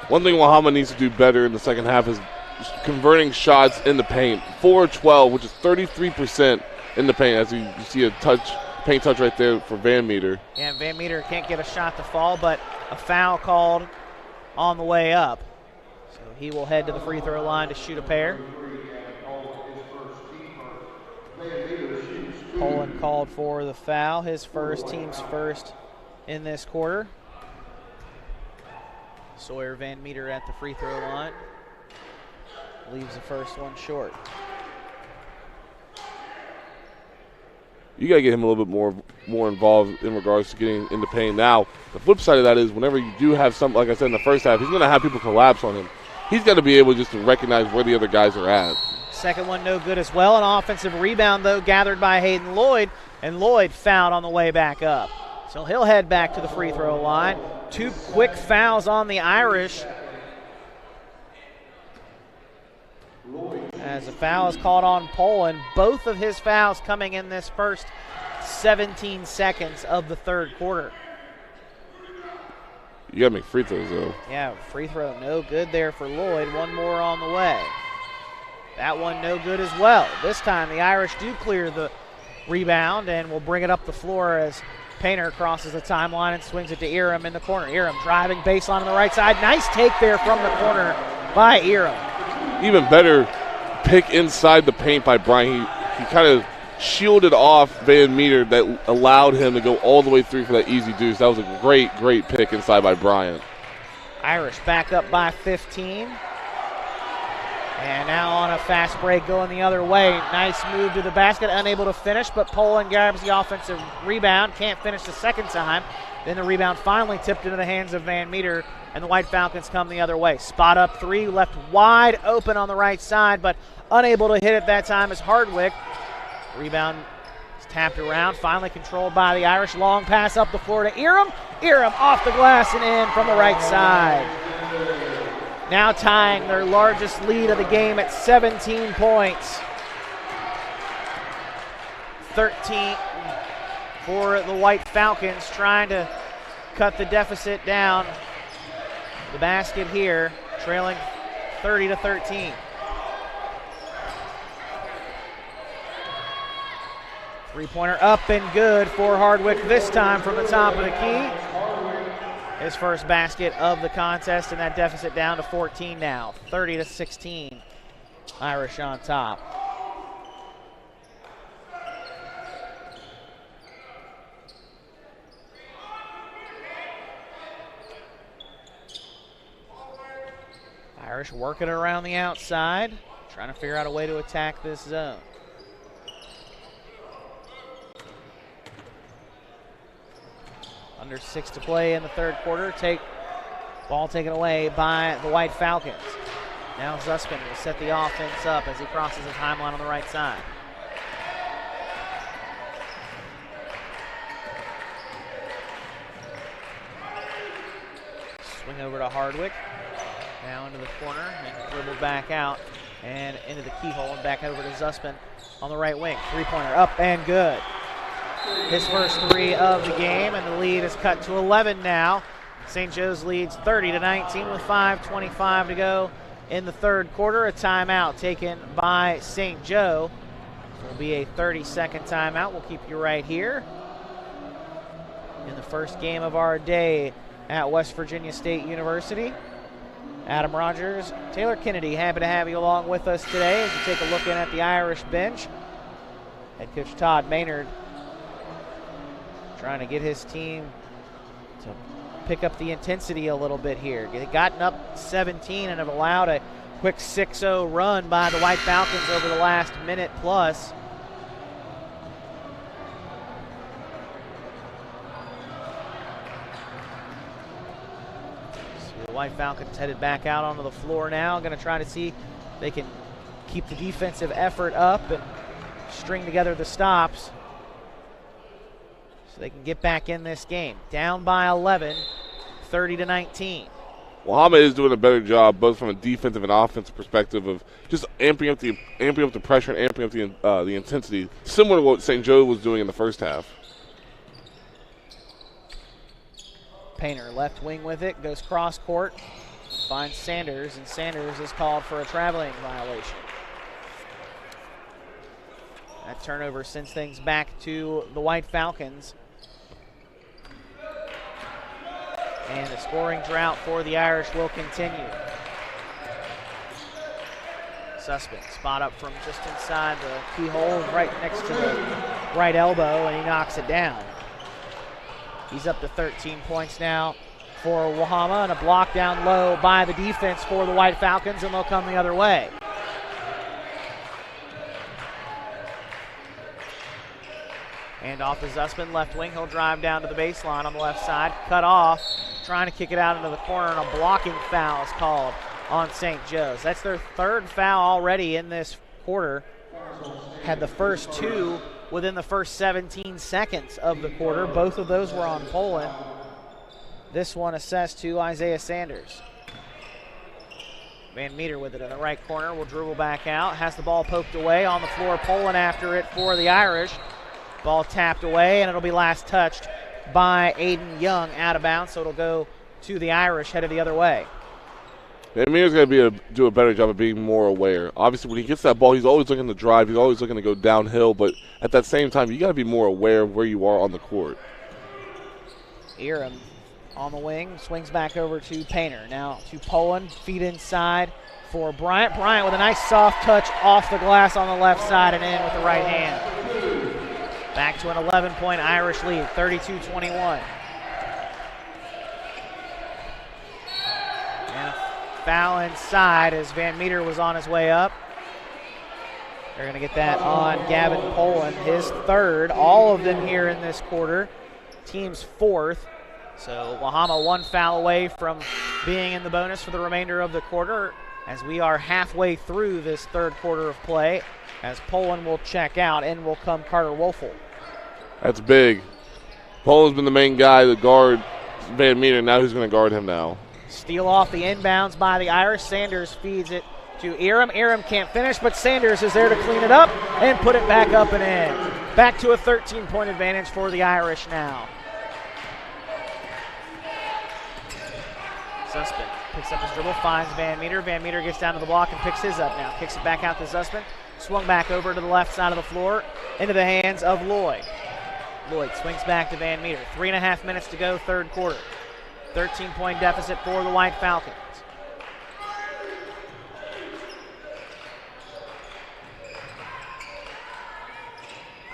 One thing Wahama needs to do better in the second half is converting shots in the paint. 4-12, which is 33% in the paint, as you see a paint touch right there for Van Meter. And Van Meter can't get a shot to fall, but a foul called on the way up. So he will head to the free throw line to shoot a pair. Poland called for the foul, his first, team's first in this quarter. Sawyer Van Meter at the free throw line. Leaves the first one short. You got to get him a little bit more involved in regards to getting in the paint. Now, the flip side of that is whenever you do have something, like I said in the first half, he's going to have people collapse on him. He's got to be able just to recognize where the other guys are at. Second one no good as well. An offensive rebound, though, gathered by Hayden Lloyd, and Lloyd fouled on the way back up. So he'll head back to the free throw line. 2 quick fouls on the Irish. As a foul is called on Poland, both of his fouls coming in this first 17 seconds of the third quarter. You got to make free throws, though. Yeah, free throw no good there for Lloyd. One more on the way. That one no good as well. This time the Irish do clear the rebound and will bring it up the floor as Painter crosses the timeline and swings it to Eram in the corner. Eram driving baseline on the right side. Nice take there from the corner by Eram. Even better pick inside the paint by Brian. He kind of shielded off Van Meter that allowed him to go all the way through for that easy deuce. That was a great, great pick inside by Bryant. Irish back up by 15. And now on a fast break going the other way. Nice move to the basket, unable to finish, but Poland grabs the offensive rebound. Can't finish the second time. Then the rebound finally tipped into the hands of Van Meter, and the White Falcons come the other way. Spot up three, left wide open on the right side, but unable to hit it that time as Hardwick. Rebound is tapped around, finally controlled by the Irish. Long pass up the floor to Eram. Eram off the glass and in from the right side. Now tying their largest lead of the game at 17 points. 13 for the White Falcons, trying to cut the deficit down. The basket here, trailing 30-13. Three-pointer up and good for Hardwick this time from the top of the key. His first basket of the contest, and that deficit down to 14 now. 30-16. Irish on top. Irish working around the outside, trying to figure out a way to attack this zone. Under 6 to play in the third quarter. Ball taken away by the White Falcons. Now Zussman will set the offense up as he crosses the timeline on the right side. Swing over to Hardwick. Now into the corner and dribbled back out and into the keyhole and back over to Zussman on the right wing. Three-pointer up and good. His first three of the game, and the lead is cut to 11 now. St. Joe's leads 30-19 with 5:25 to go in the third quarter. A timeout taken by St. Joe. It will be a 30-second timeout. We'll keep you right here in the first game of our day at West Virginia State University. Adam Rogers, Taylor Kennedy, happy to have you along with us today as you take a look in at the Irish bench. Head coach Todd Maynard trying to get his team to pick up the intensity a little bit here. They've gotten up 17 and have allowed a quick 6-0 run by the White Falcons over the last minute plus. So the White Falcons headed back out onto the floor now. Going to try to see if they can keep the defensive effort up and string together the stops so they can get back in this game. Down by 11, 30-19. Muhammad is doing a better job both from a defensive and offensive perspective of just amping up the pressure and amping up the intensity, similar to what St. Joe was doing in the first half. Painter left wing with it, goes cross court, finds Sanders, and Sanders is called for a traveling violation. That turnover sends things back to the White Falcons. And the scoring drought for the Irish will continue. Sussman spot up from just inside the keyhole, right next to the right elbow, and he knocks it down. He's up to 13 points now for Wahama, and a block down low by the defense for the White Falcons, and they'll come the other way. Hand off to Zussman, left wing. He'll drive down to the baseline on the left side. Cut off, trying to kick it out into the corner, and a blocking foul is called on St. Joe's. That's their third foul already in this quarter. Had the first two within the first 17 seconds of the quarter. Both of those were on Poland. This one assessed to Isaiah Sanders. Van Meter with it in the right corner. Will dribble back out. Has the ball poked away on the floor. Poland after it for the Irish. Ball tapped away, and it'll be last touched by Aiden Young out of bounds, so it'll go to the Irish headed the other way. Amir's got to do a better job of being more aware. Obviously, when he gets that ball, he's always looking to drive. He's always looking to go downhill. But at that same time, you got to be more aware of where you are on the court. Eram on the wing, swings back over to Painter. Now to Poland, feet inside for Bryant. Bryant with a nice soft touch off the glass on the left side and in with the right hand. Back to an 11-point Irish lead, 32-21. Foul inside as Van Meter was on his way up. They're going to get that on Gavin Poland, his third. All of them here in this quarter. Team's fourth. So Wahama one foul away from being in the bonus for the remainder of the quarter as we are halfway through this third quarter of play as Poland will check out and will come Carter Woelfel. That's big. Poland's been the main guy, the guard Van Meter. Now who's going to guard him now? Steal off the inbounds by the Irish. Sanders feeds it to Eram. Eram can't finish, but Sanders is there to clean it up and put it back up and in. Back to a 13-point advantage for the Irish now. Sussman picks up his dribble, finds Van Meter. Van Meter gets down to the block and picks his up now. Kicks it back out to Sussman. Swung back over to the left side of the floor into the hands of Lloyd. Lloyd swings back to Van Meter. 3.5 minutes to go, third quarter. 13-point deficit for the White Falcons.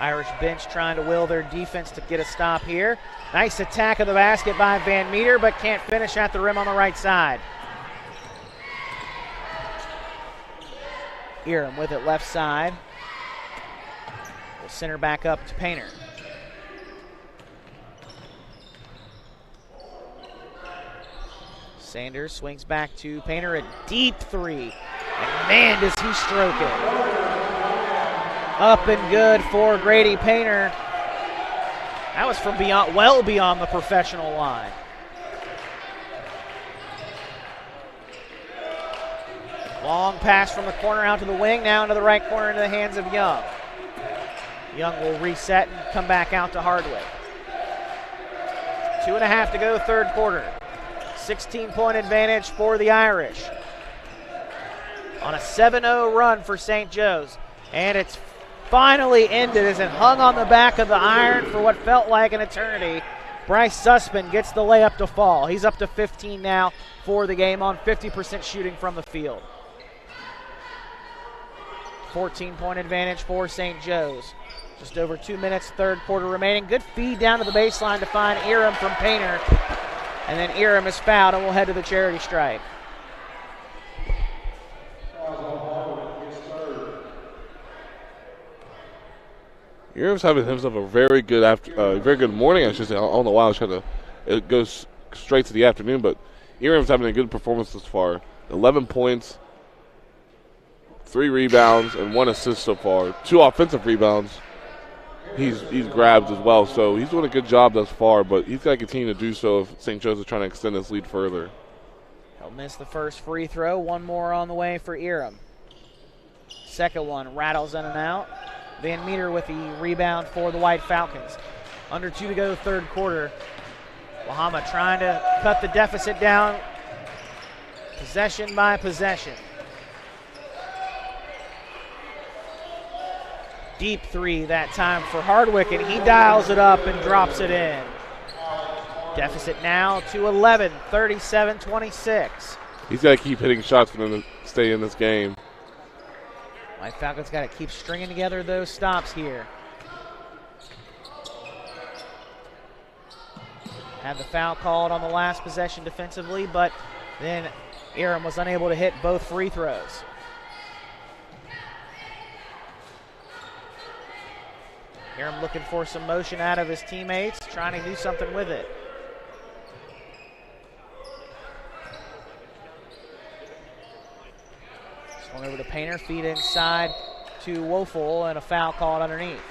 Irish bench trying to will their defense to get a stop here. Nice attack of the basket by Van Meter, but can't finish at the rim on the right side. Eram with it left side. We'll center back up to Painter. Sanders swings back to Painter, a deep three. And man, does he stroke it. Up and good for Grady Painter. That was from beyond, well beyond the professional line. Long pass from the corner out to the wing, now into the right corner into the hands of Young. Young will reset and come back out to Hardwick. 2.5 to go, third quarter. 16-point advantage for the Irish. On a 7-0 run for St. Joe's. And it's finally ended as it hung on the back of the iron for what felt like an eternity. Bryce Sussman gets the layup to fall. He's up to 15 now for the game on 50% shooting from the field. 14-point advantage for St. Joe's. Just over 2 minutes, third quarter remaining. Good feed down to the baseline to find Eram from Painter. And then Eram is fouled and we'll head to the charity stripe. Eram's having himself a very good morning, I should say. I don't know why I was trying to. It goes straight to the afternoon, but Eram's having a good performance thus far. 11 points, 3 rebounds, and 1 assist so far. 2 offensive rebounds. He's grabbed as well, so he's doing a good job thus far, but he's got to continue to do so if St. Joe's is trying to extend his lead further. He'll miss the first free throw. One more on the way for Eram. Second one rattles in and out. Van Meter with the rebound for the White Falcons. Under 2 to go, third quarter. Wahama trying to cut the deficit down, possession by possession. Deep three that time for Hardwick, and he dials it up and drops it in. Deficit now to 11, 37-26. He's got to keep hitting shots for them to stay in this game. White Falcons got to keep stringing together those stops here. Had the foul called on the last possession defensively, but then Eram was unable to hit both free throws. Eram looking for some motion out of his teammates, trying to do something with it. Swung over to Painter, feed inside to Woelfel, and a foul called underneath.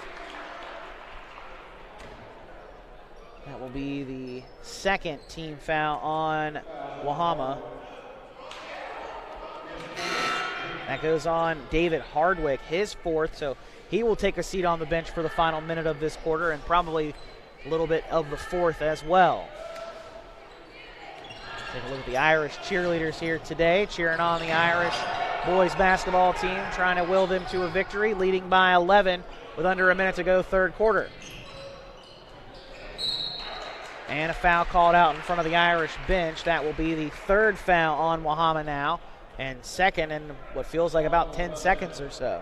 That will be the second team foul on Wahama. That goes on David Hardwick, his fourth, so he will take a seat on the bench for the final minute of this quarter and probably a little bit of the fourth as well. Take a look at the Irish cheerleaders here today, cheering on the Irish boys basketball team, trying to will them to a victory, leading by 11 with under a minute to go, third quarter. And a foul called out in front of the Irish bench. That will be the third foul on Wahama now, and second in what feels like about 10 seconds or so.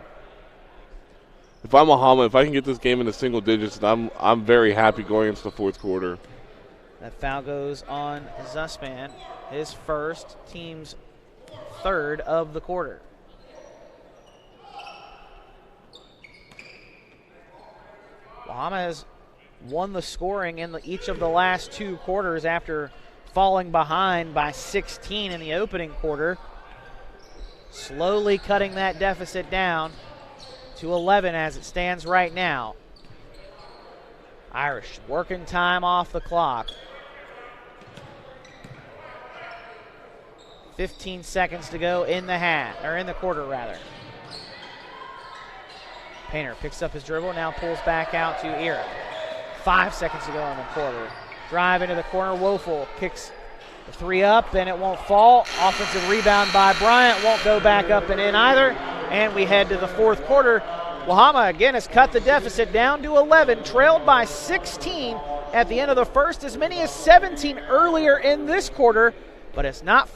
If I'm Wahama, if I can get this game into single digits, I'm very happy going into the fourth quarter. That foul goes on Zussman, his first, team's third of the quarter. Wahama has won the scoring in each of the last two quarters after falling behind by 16 in the opening quarter. Slowly cutting that deficit down to 11 as it stands right now. Irish working time off the clock. 15 seconds to go in the quarter rather. Painter picks up his dribble, now pulls back out to Eram. 5 seconds to go in the quarter. Drive into the corner, Woeful kicks the three up, and it won't fall. Offensive rebound by Bryant, won't go back up and in either. And we head to the fourth quarter. Wahama again has cut the deficit down to 11, trailed by 16 at the end of the first, as many as 17 earlier in this quarter, but it's not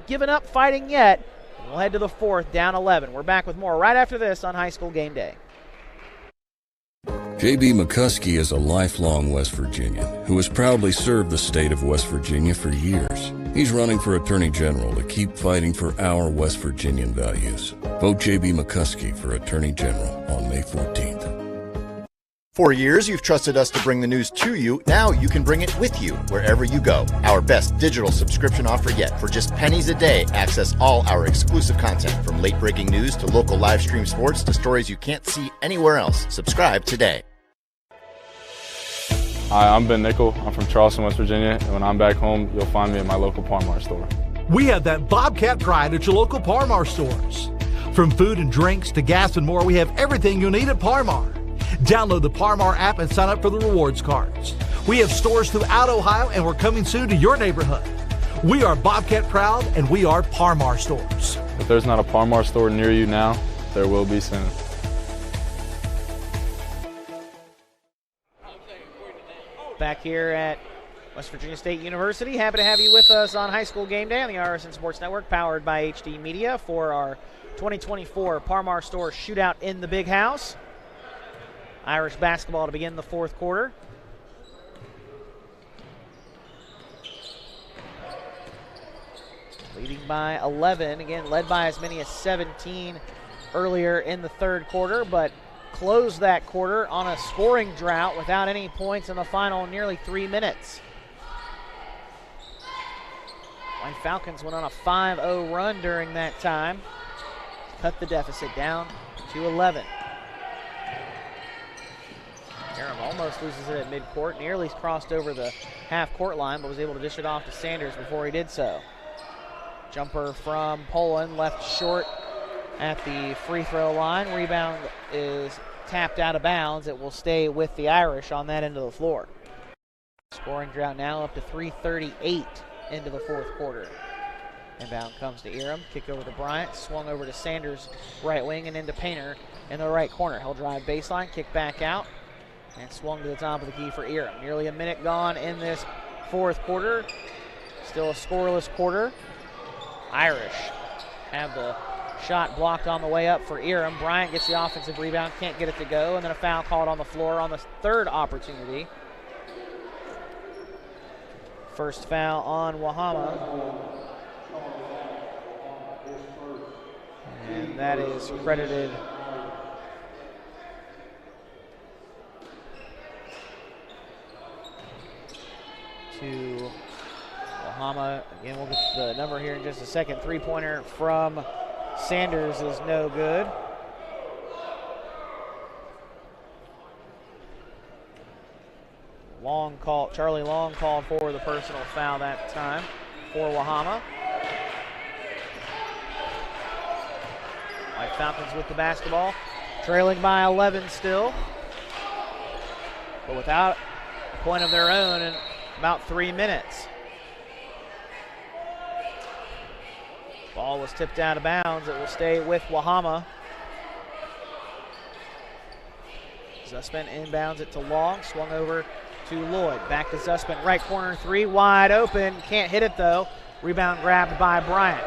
given up fighting yet. We'll head to the fourth, down 11. We're back with more right after this on High School Game Day. J.B. McCuskey is a lifelong West Virginian who has proudly served the state of West Virginia for years. He's running for Attorney General to keep fighting for our West Virginian values. Vote J.B. McCuskey for Attorney General on May 14th. For years, you've trusted us to bring the news to you. Now you can bring it with you wherever you go. Our best digital subscription offer yet. For just pennies a day, access all our exclusive content, from late-breaking news to local live stream sports to stories you can't see anywhere else. Subscribe today. Hi, I'm Ben Nickel. I'm from Charleston, West Virginia, and when I'm back home, you'll find me at my local Par-Mar store. We have that Bobcat pride at your local Par-Mar stores. From food and drinks to gas and more, we have everything you'll need at Par-Mar. Download the Par-Mar app and sign up for the rewards cards. We have stores throughout Ohio, and we're coming soon to your neighborhood. We are Bobcat proud, and we are Par-Mar stores. If there's not a Par-Mar store near you now, there will be soon. Back here at West Virginia State University. Happy to have you with us on High School Game Day on the RSN Sports Network, powered by HD Media, for our 2024 Par-Mar Store Shootout in the Big House. Irish basketball to begin the fourth quarter. Leading by 11, again led by as many as 17 earlier in the third quarter, but closed that quarter on a scoring drought without any points in the final nearly 3 minutes. White Falcons went on a 5-0 run during that time. Cut the deficit down to 11. Aram almost loses it at midcourt, nearly crossed over the half-court line, but was able to dish it off to Sanders before he did so. Jumper from Poland, left short at the free throw line. Rebound is tapped out of bounds. It will stay with the Irish on that end of the floor. Scoring drought now up to 3:38 into the fourth quarter. Inbound comes to Eram, kick over to Bryant, swung over to Sanders, right wing, and into Painter in the right corner. He'll drive baseline, kick back out, and swung to the top of the key for Eram. Nearly a minute gone in this fourth quarter. Still a scoreless quarter. Irish have the shot blocked on the way up for Eram. Bryant gets the offensive rebound, can't get it to go, and then a foul called on the floor on the third opportunity. First foul on Wahama. And that is credited to Wahama. Again, we'll get the number here in just a second. Three-pointer from Sanders is no good. Charlie Long called for the personal foul that time for Wahama. White Falcons with the basketball, trailing by 11 still, but without a point of their own in about 3 minutes. Ball was tipped out of bounds. It will stay with Wahama. Zuspin inbounds it to Long. Swung over to Lloyd. Back to Zuspin. Right corner three. Wide open. Can't hit it though. Rebound grabbed by Bryant.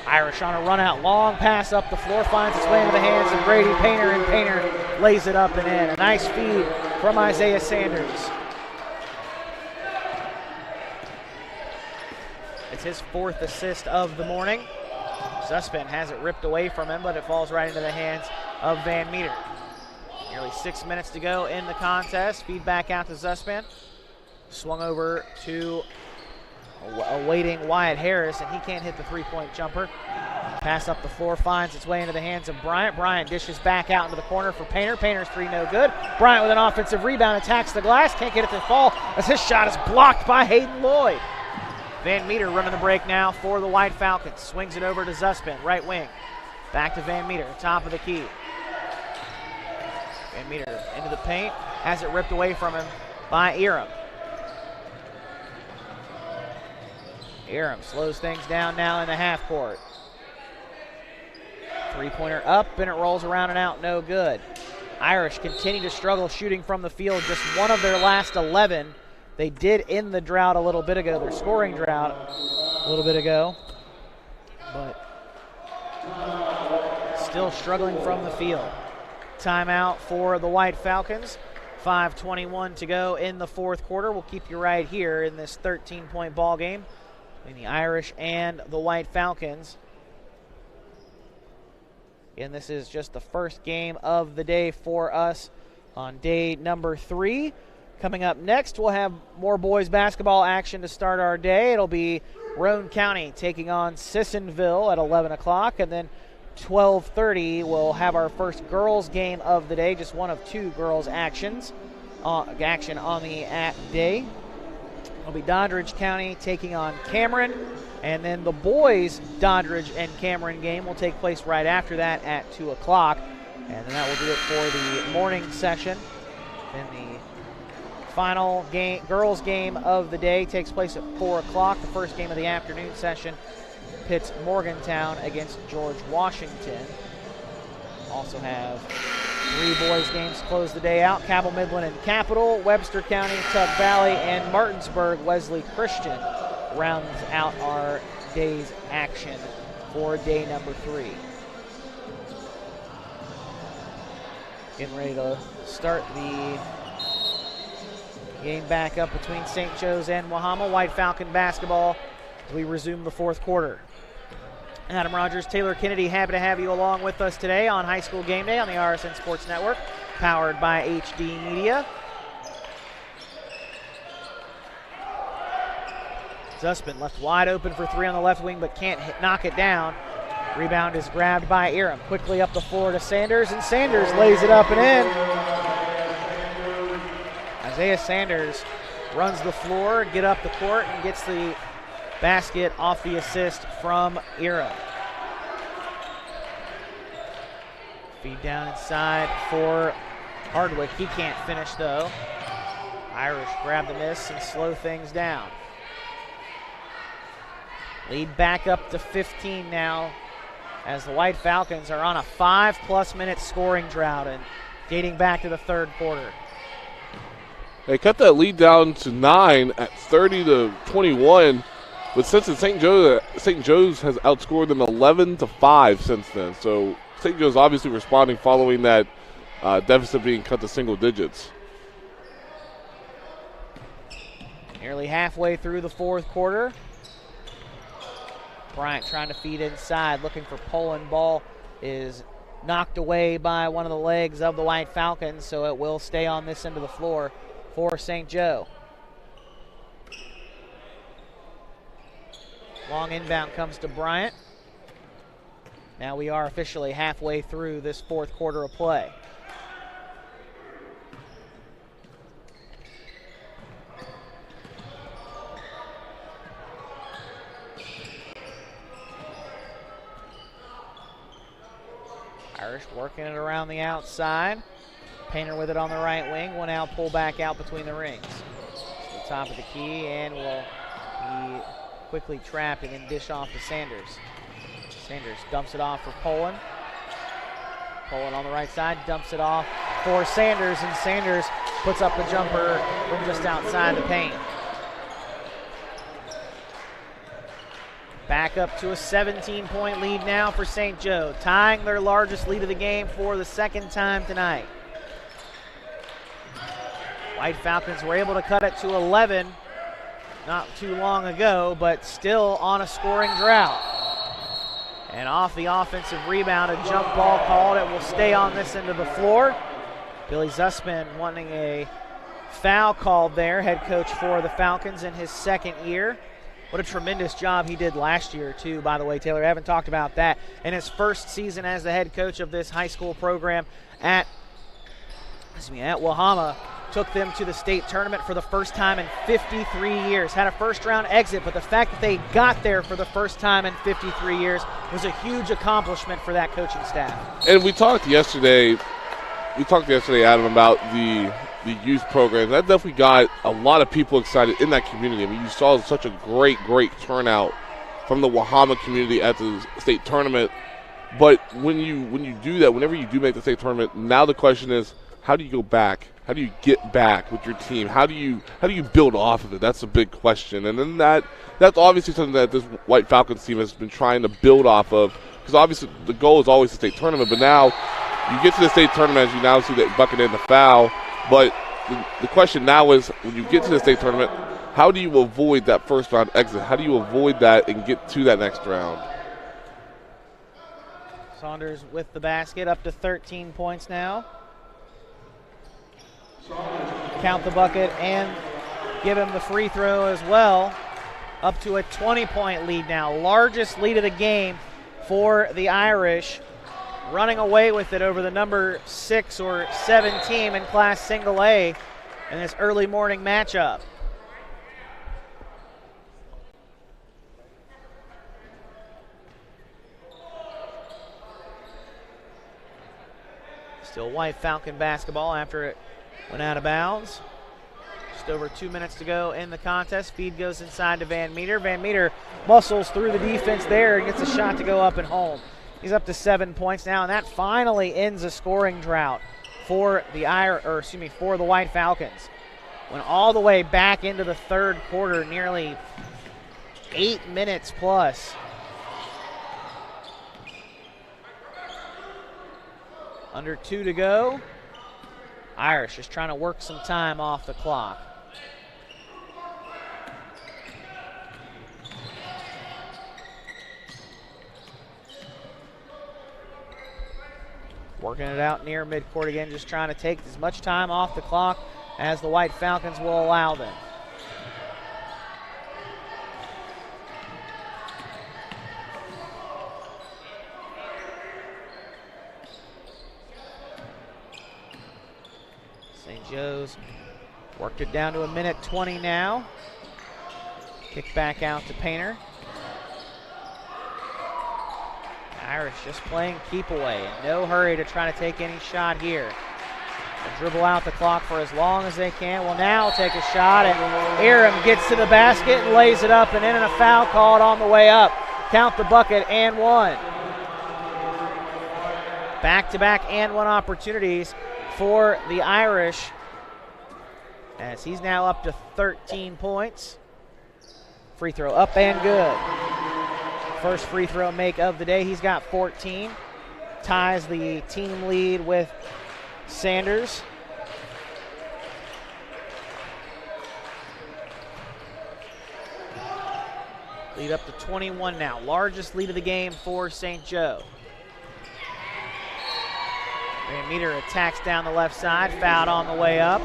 Irish on a run out. Long pass up the floor. Finds its way into the hands of Grady Painter. And Painter lays it up and in. A nice feed from Isaiah Sanders. It's his 4th assist of the morning. Zuspin has it ripped away from him, but it falls right into the hands of Van Meter. Nearly 6 minutes to go in the contest. Feed back out to Zuspin. Swung over to awaiting Wyatt Harris, and he can't hit the three-point jumper. Pass up the floor finds its way into the hands of Bryant. Bryant dishes back out into the corner for Painter. Painter's three no good. Bryant with an offensive rebound attacks the glass. Can't get it to fall as his shot is blocked by Hayden Lloyd. Van Meter running the break now for the White Falcons. Swings it over to Zuspin, right wing. Back to Van Meter, top of the key. Van Meter into the paint. Has it ripped away from him by Eram. Eram slows things down now in the half court. Three-pointer up, and it rolls around and out, no good. Irish continue to struggle shooting from the field, just one of their last 11. They did end the drought a little bit ago, their scoring drought a little bit ago, but still struggling from the field. Timeout for the White Falcons. 5:21 to go in the 4th quarter. We'll keep you right here in this 13-point ball game between the Irish and the White Falcons. And this is just the first game of the day for us on day number 3. Coming up next, we'll have more boys basketball action to start our day. It'll be Roane County taking on Sissonville at 11 o'clock, and then 12:30 we'll have our first girls game of the day, just one of 2 girls action on the day. It'll be Doddridge County taking on Cameron, and then the boys Doddridge and Cameron game will take place right after that at 2 o'clock, and then that will do it for the morning session. Then the final game, girls game of the day takes place at 4 o'clock. The first game of the afternoon session pits Morgantown against George Washington. Also have 3 boys games to close the day out. Cabell Midland and Capital, Webster County, Tug Valley, and Martinsburg Wesley Christian rounds out our day's action for day number 3. Getting ready to start the game back up between St. Joe's and Wahama. White Falcon basketball as we resume the 4th quarter. Adam Rogers, Taylor Kennedy, happy to have you along with us today on High School Game Day on the RSN Sports Network, powered by HD Media. Zuspin left wide open for 3 on the left wing, but can't knock it down. Rebound is grabbed by Eram. Quickly up the floor to Sanders, and Sanders lays it up and in. Isaiah Sanders runs the floor, get up the court, and gets the basket off the assist from Eram. Feed down inside for Hardwick. He can't finish though. Irish grab the miss and slow things down. Lead back up to 15 now as the White Falcons are on a 5+ minute scoring drought and dating back to the 3rd quarter. They cut that lead down to 9 at 30-21, but since St. Joe's has outscored them 11-5 since then. So St. Joe's obviously responding following that deficit being cut to single digits. Nearly halfway through the 4th quarter. Bryant trying to feed inside, looking for Poland. Ball is knocked away by one of the legs of the White Falcons, so it will stay on this end of the floor for St. Joe. Long inbound comes to Bryant. Now we are officially halfway through this 4th quarter of play. Irish working it around the outside. Painter with it on the right wing. One pull back out between the rings. To the top of the key, and will be quickly trapped and then dish off to Sanders. Sanders dumps it off for Poland. Poland on the right side dumps it off for Sanders, and Sanders puts up the jumper from just outside the paint. Back up to a 17-point lead now for St. Joe, tying their largest lead of the game for the second time tonight. White Falcons were able to cut it to 11 not too long ago, but still on a scoring drought. And off the offensive rebound, a jump ball called. It will stay on this end of the floor. Billy Zussman wanting a foul called there, head coach for the Falcons in his second year. What a tremendous job he did last year, too, by the way, Taylor. I haven't talked about that. In his first season as the head coach of this high school program at Wahama, took them to the state tournament for the first time in 53 years. Had a first-round exit, but the fact that they got there for the first time in 53 years was a huge accomplishment for that coaching staff. And we talked yesterday, Adam, about the youth program. That definitely got a lot of people excited in that community. I mean, you saw such a great turnout from the Wahama community at the state tournament. But when you do that, whenever you do make the state tournament, now the question is, how do you go back? How do you get back with your team? How do you build off of it? That's a big question. And then that's obviously something that this White Falcons team has been trying to build off of, because obviously the goal is always the state tournament, but now you get to the state tournament, as you now see that bucket in the foul. But the question now is, when you get to the state tournament, how do you avoid that first round exit? How do you avoid that and get to that next round? Saunders with the basket, up to 13 points now. Count the bucket and give him the free throw as well. Up to a 20-point lead now. Largest lead of the game for the Irish. Running away with it over the number 6 or 7 team in Class Single A in this early morning matchup. Still White Falcon basketball after it went out of bounds. Just over 2 minutes to go in the contest. Feed goes inside to Van Meter. Van Meter muscles through the defense there and gets a shot to go up and home. He's up to 7 points now, and that finally ends a scoring drought for the White Falcons. Went all the way back into the third quarter, nearly 8 minutes plus. Under 2 to go. Irish just trying to work some time off the clock. Working it out near midcourt again, just trying to take as much time off the clock as the White Falcons will allow them. St. Joe's worked it down to a minute 20 now. Kick back out to Painter. Irish just playing keep away. In no hurry to try to take any shot here. They'll dribble out the clock for as long as they can. Will now take a shot, and Aram gets to the basket and lays it up and in, and a foul called on the way up. Count the bucket and one. Back-to-back and one opportunities for the Irish, as he's now up to 13 points. Free throw up and good. First free throw make of the day. He's got 14. Ties the team lead with Sanders. Lead up to 21 now. Largest lead of the game for St. Joe. Van Meter attacks down the left side. Fouled on the way up.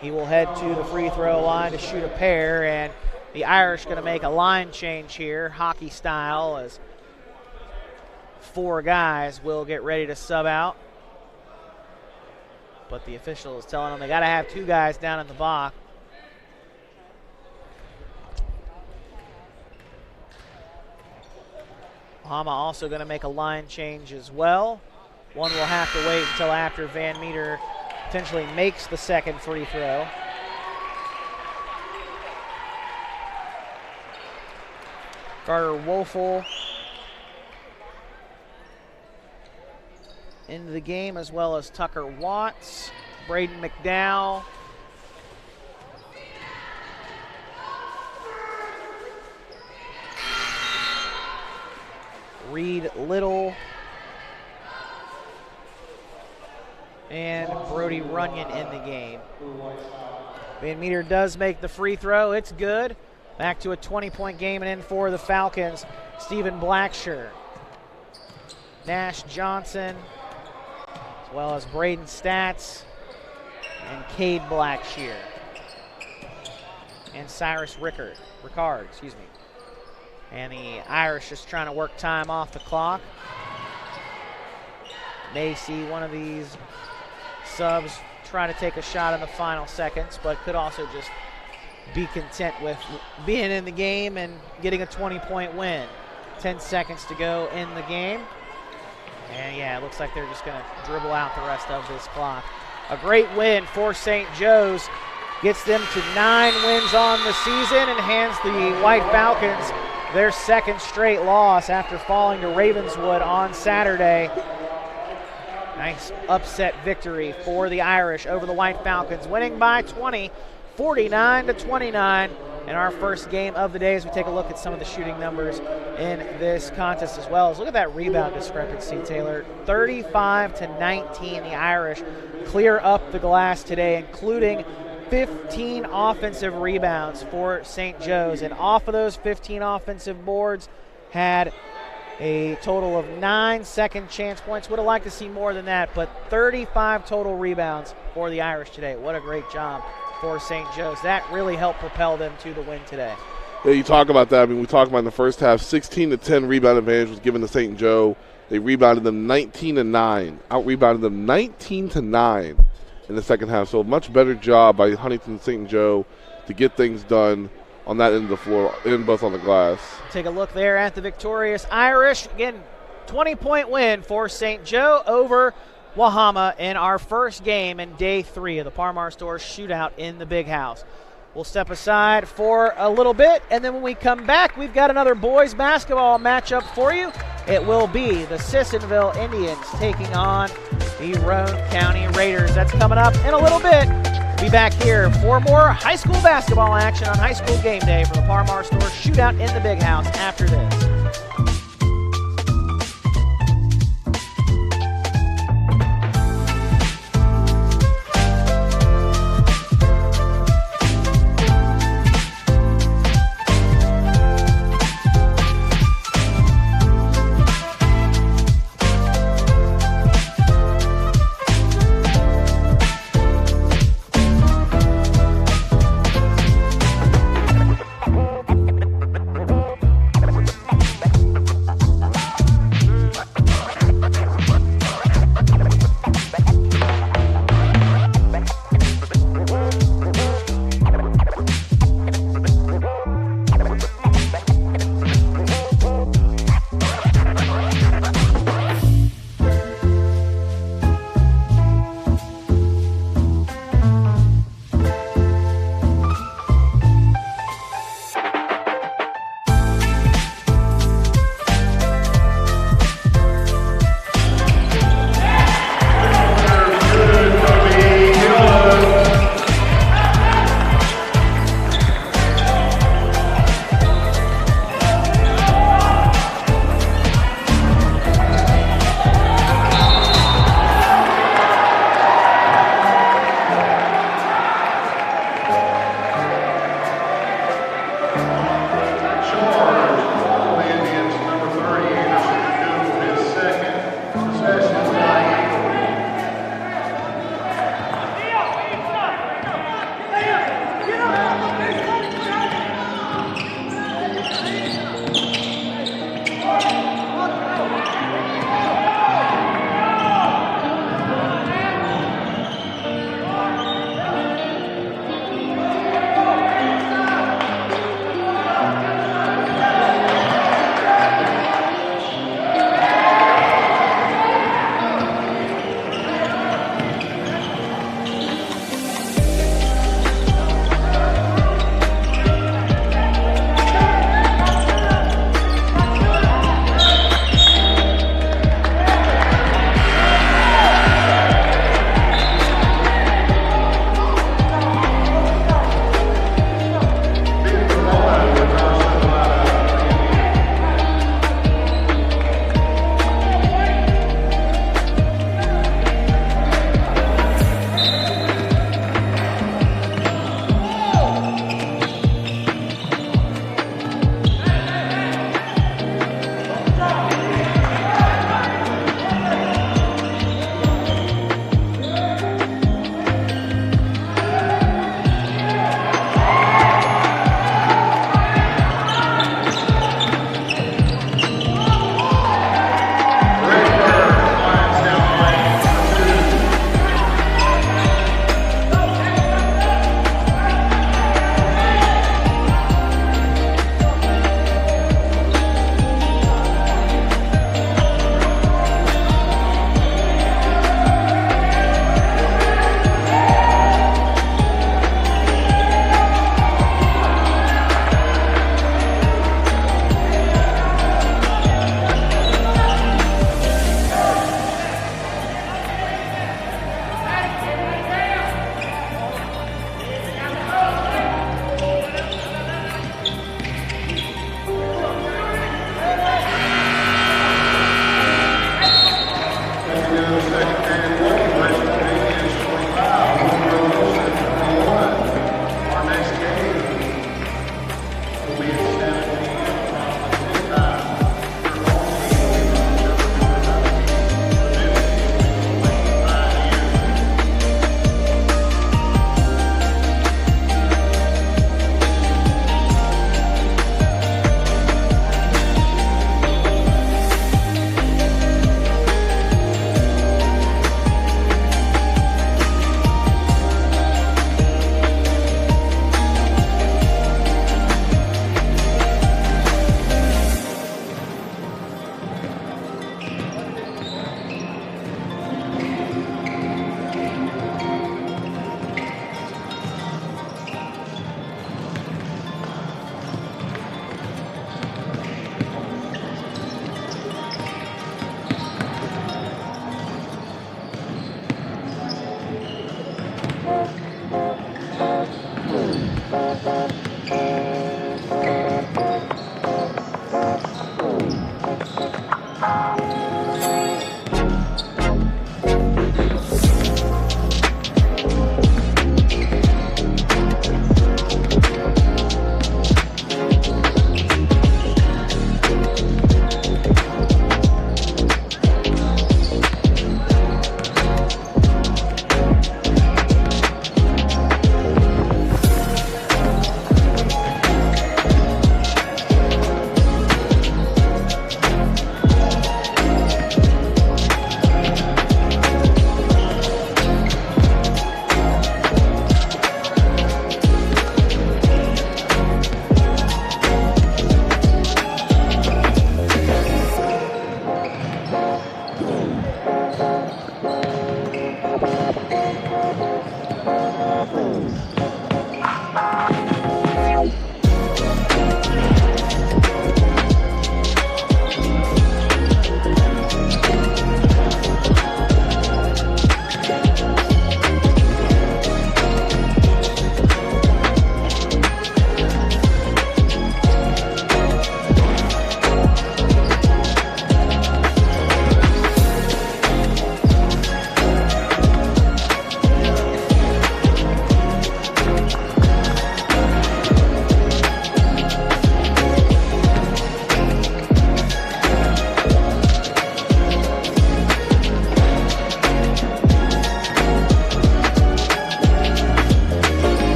He will head to the free throw line to shoot a pair, and the Irish going to make a line change here, hockey style, as 4 guys will get ready to sub out. But the official is telling them they got to have 2 guys down in the box. Bahama also going to make a line change as well. One will have to wait until after Van Meter potentially makes the second free throw. Carter Woelfel into the game, as well as Tucker Watts, Braden McDowell, Reed Little, and Brody Runyon in the game. Van Meter does make the free throw. It's good. Back to a 20-point game and in for the Falcons. Stephen Blacksher, Nash Johnson, as well as Braden Statz and Cade Blackshear. And Cyrus Ricard, And the Irish just trying to work time off the clock. May see one of these subs try to take a shot in the final seconds, but could also just be content with being in the game and getting a 20-point win. 10 seconds to go in the game. And yeah, it looks like they're just going to dribble out the rest of this clock. A great win for St. Joe's. Gets them to 9 wins on the season and hands the White Falcons their second straight loss after falling to Ravenswood on Saturday. Nice upset victory for the Irish over the White Falcons, winning by 20, 49-29 in our first game of the day, as we take a look at some of the shooting numbers in this contest as well. Look at that rebound discrepancy, Taylor. 35-19, the Irish clear up the glass today, including 15 offensive rebounds for St. Joe's. And off of those 15 offensive boards, had a total of 9 second chance points. Would have liked to see more than that, but 35 total rebounds for the Irish today. What a great job for St. Joe's. That really helped propel them to the win today. Yeah, you talk about that. I mean, we talked about in the first half, 16-10 rebound advantage was given to St. Joe. They rebounded them 19-9, out-rebounded them 19-9 in the second half. So much better job by Huntington St. Joe to get things done on that end of the floor, and both on the glass. Take a look there at the victorious Irish. Again, 20-point win for St. Joe over Wahama in our first game in day 3 of the Par-Mar Stores Shootout in the Big House. We'll step aside for a little bit, and then when we come back, we've got another boys basketball matchup for you. It will be the Sissonville Indians taking on the Roane County Raiders. That's coming up in a little bit. We'll be back here for more high school basketball action on High School Game Day for the Par-Mar Stores Shootout in the Big House after this.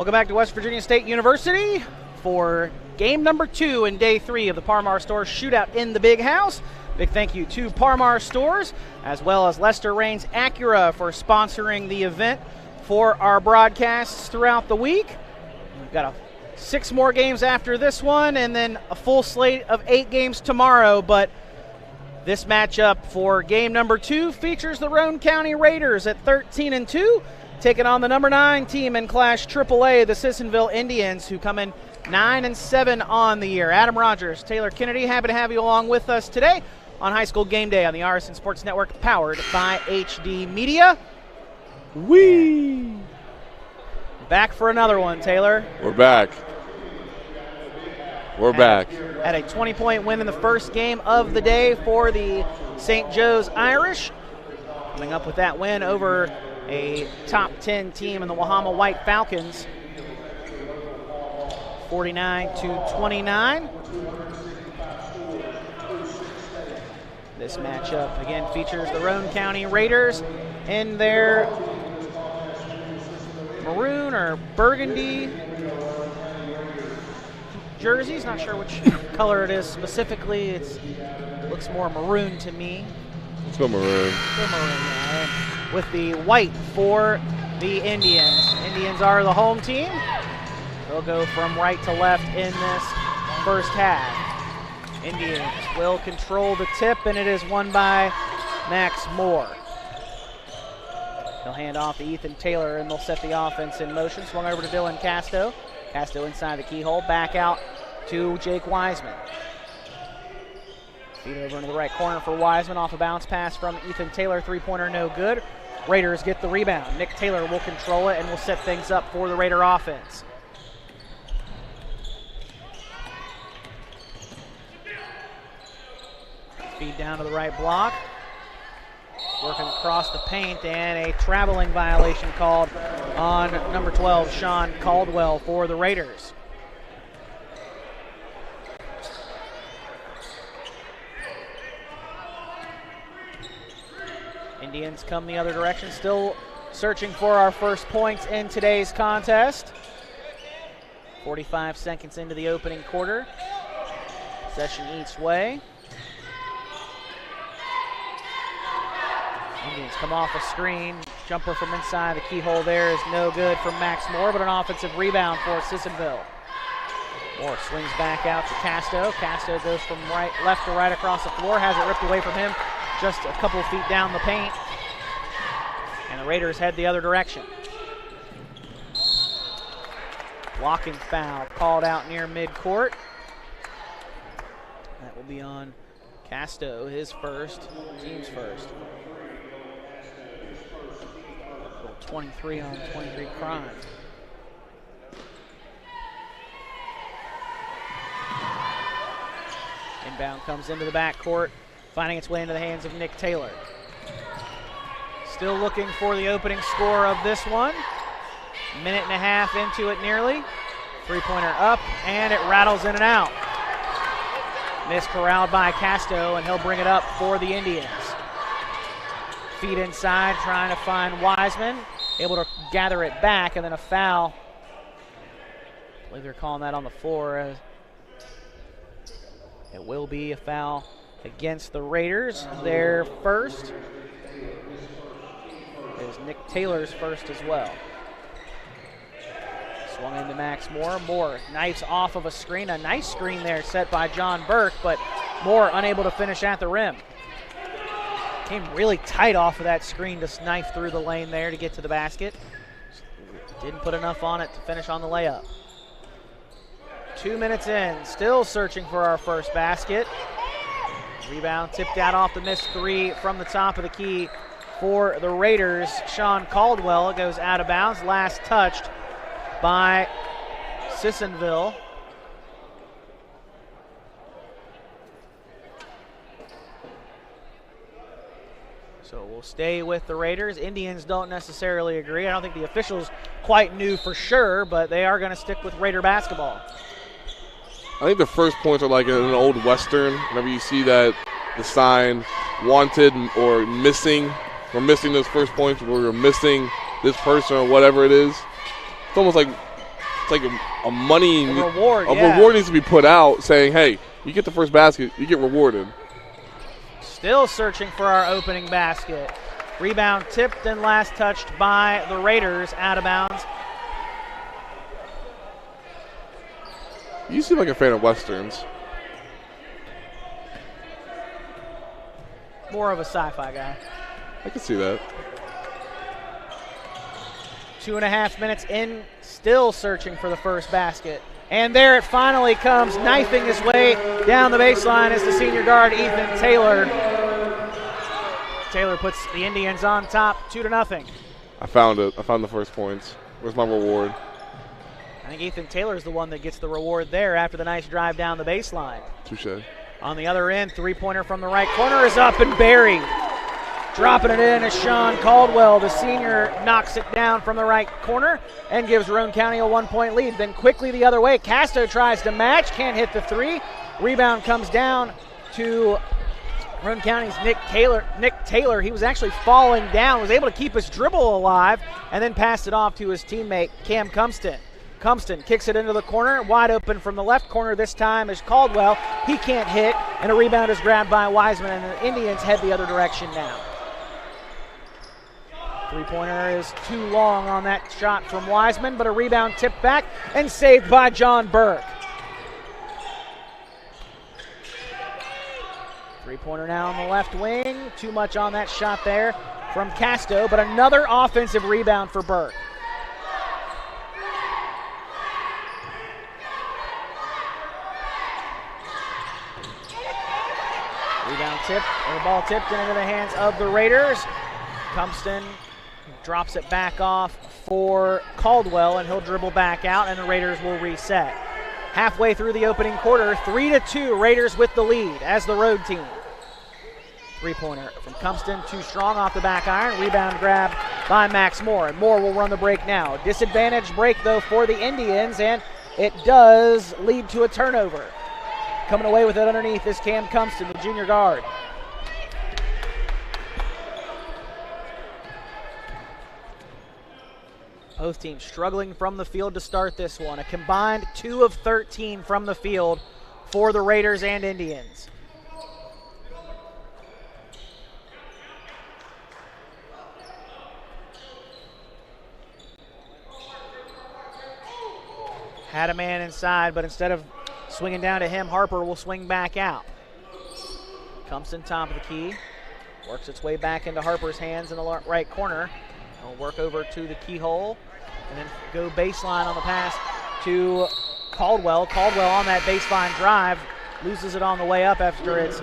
Welcome back to West Virginia State University for game number 2 in day 3 of the Par-Mar Stores Shootout in the Big House. Big thank you to Par-Mar Stores as well as Lester Raines Acura for sponsoring the event for our broadcasts throughout the week. We've got 6 more games after this one and then a full slate of 8 games tomorrow, but this matchup for game number 2 features the Roane County Raiders at 13-2, taking on the number 9 team in Class AAA, the Sissonville Indians, who come in 9-7 on the year. Adam Rogers, Taylor Kennedy, happy to have you along with us today on High School Game Day on the RSN Sports Network, powered by HD Media. Whee! Back for another one, Taylor. We're back. We're back. At a 20-point win in the first game of the day for the St. Joe's Irish. Coming up with that win over a top 10 team in the Wahama White Falcons. 49-29. This matchup again features the Roane County Raiders in their maroon or burgundy jerseys. Not sure which color it is specifically. It looks more maroon to me. Let's go maroon. Yeah. With the white for the Indians. Indians are the home team. They'll go from right to left in this first half. Indians will control the tip, and it is won by Max Moore. They'll hand off to Ethan Taylor, and they'll set the offense in motion. Swung over to Dylan Casto. Casto inside the keyhole. Back out to Jake Wiseman. Feed over into the right corner for Wiseman. Off a bounce pass from Ethan Taylor. Three-pointer no good. Raiders get the rebound. Nick Taylor will control it and will set things up for the Raider offense. Feed down to the right block. Working across the paint, and a traveling violation called on number 12, Sean Caldwell, for the Raiders. Indians come the other direction, still searching for our first points in today's contest. 45 seconds into the opening quarter. Possession each way. Indians come off a screen. Jumper from inside the keyhole there is no good from Max Moore, but an offensive rebound for Sissonville. Moore swings back out to Casto. Casto goes from left to right across the floor, has it ripped away from him just a couple of feet down the paint. And the Raiders head the other direction. Blocking foul called out near midcourt. That will be on Casto, his first, team's first. 23 on 23 crime. Inbound comes into the backcourt, finding its way into the hands of Nick Taylor. Still looking for the opening score of this one. Minute and a half into it nearly. Three-pointer up, and it rattles in and out. Miscorralled by Casto, and he'll bring it up for the Indians. Feet inside, trying to find Wiseman. Able to gather it back, and then a foul. I believe they're calling that on the floor. It will be a foul against the Raiders. Their first is Nick Taylor's first as well. Swung into Max Moore. Moore knifes off of a screen. A nice screen there set by John Burke, but Moore unable to finish at the rim. Came really tight off of that screen to knife through the lane there to get to the basket. Didn't put enough on it to finish on the layup. 2 minutes in, still searching for our first basket. Rebound tipped out off the missed three from the top of the key for the Raiders. Sean Caldwell goes out of bounds. Last touched by Sissonville. So we'll stay with the Raiders. Indians don't necessarily agree. I don't think the officials quite knew for sure, but they are going to stick with Raider basketball. I think the first points are like in an old Western. Whenever you see that, the sign, wanted or missing, we're missing those first points, we're missing this person or whatever it is. It's almost like like a money reward. Reward needs to be put out saying, hey, you get the first basket, you get rewarded. Still searching for our opening basket. Rebound tipped and last touched by the Raiders, out of bounds. You seem like a fan of Westerns. More of a sci-fi guy. I can see that. 2.5 minutes in, still searching for the first basket. And there it finally comes, knifing his way down the baseline is the senior guard, Ethan Taylor. Taylor puts the Indians on top, 2-0. I found it. I found the first points. Where's my reward? I think Ethan Taylor is the one that gets the reward there after the nice drive down the baseline. Touché. On the other end, three-pointer from the right corner is up and buried. Dropping it in is Sean Caldwell. The senior knocks it down from the right corner and gives Roane County a 1-point lead. Then quickly the other way, Casto tries to match, can't hit the three. Rebound comes down to Roane County's Nick Taylor. He was actually falling down, was able to keep his dribble alive, and then passed it off to his teammate, Cam Cumston. Cumston kicks it into the corner, wide open from the left corner this time is Caldwell. He can't hit, and a rebound is grabbed by Wiseman, and the Indians head the other direction now. Three-pointer is too long on that shot from Wiseman, but a rebound tipped back and saved by John Burke. Three-pointer now on the left wing. Too much on that shot there from Casto, but another offensive rebound for Burke. Rebound tipped, or the ball tipped into the hands of the Raiders. Cumston drops it back off for Caldwell, and he'll dribble back out, and the Raiders will reset. Halfway through the opening quarter, 3-2, Raiders with the lead as the road team. Three-pointer from Cumston, too strong off the back iron. Rebound grab by Max Moore, and Moore will run the break now. Disadvantage break, though, for the Indians, and it does lead to a turnover. Coming away with it underneath is Cam Cumston, the junior guard. Both teams struggling from the field to start this one. A combined 2 of 13 from the field for the Raiders and Indians. Had a man inside, but instead of swinging down to him, Harper will swing back out. Cumston top of the key. Works its way back into Harper's hands in the right corner. He'll work over to the keyhole and then go baseline on the pass to Caldwell. Caldwell on that baseline drive loses it on the way up after it's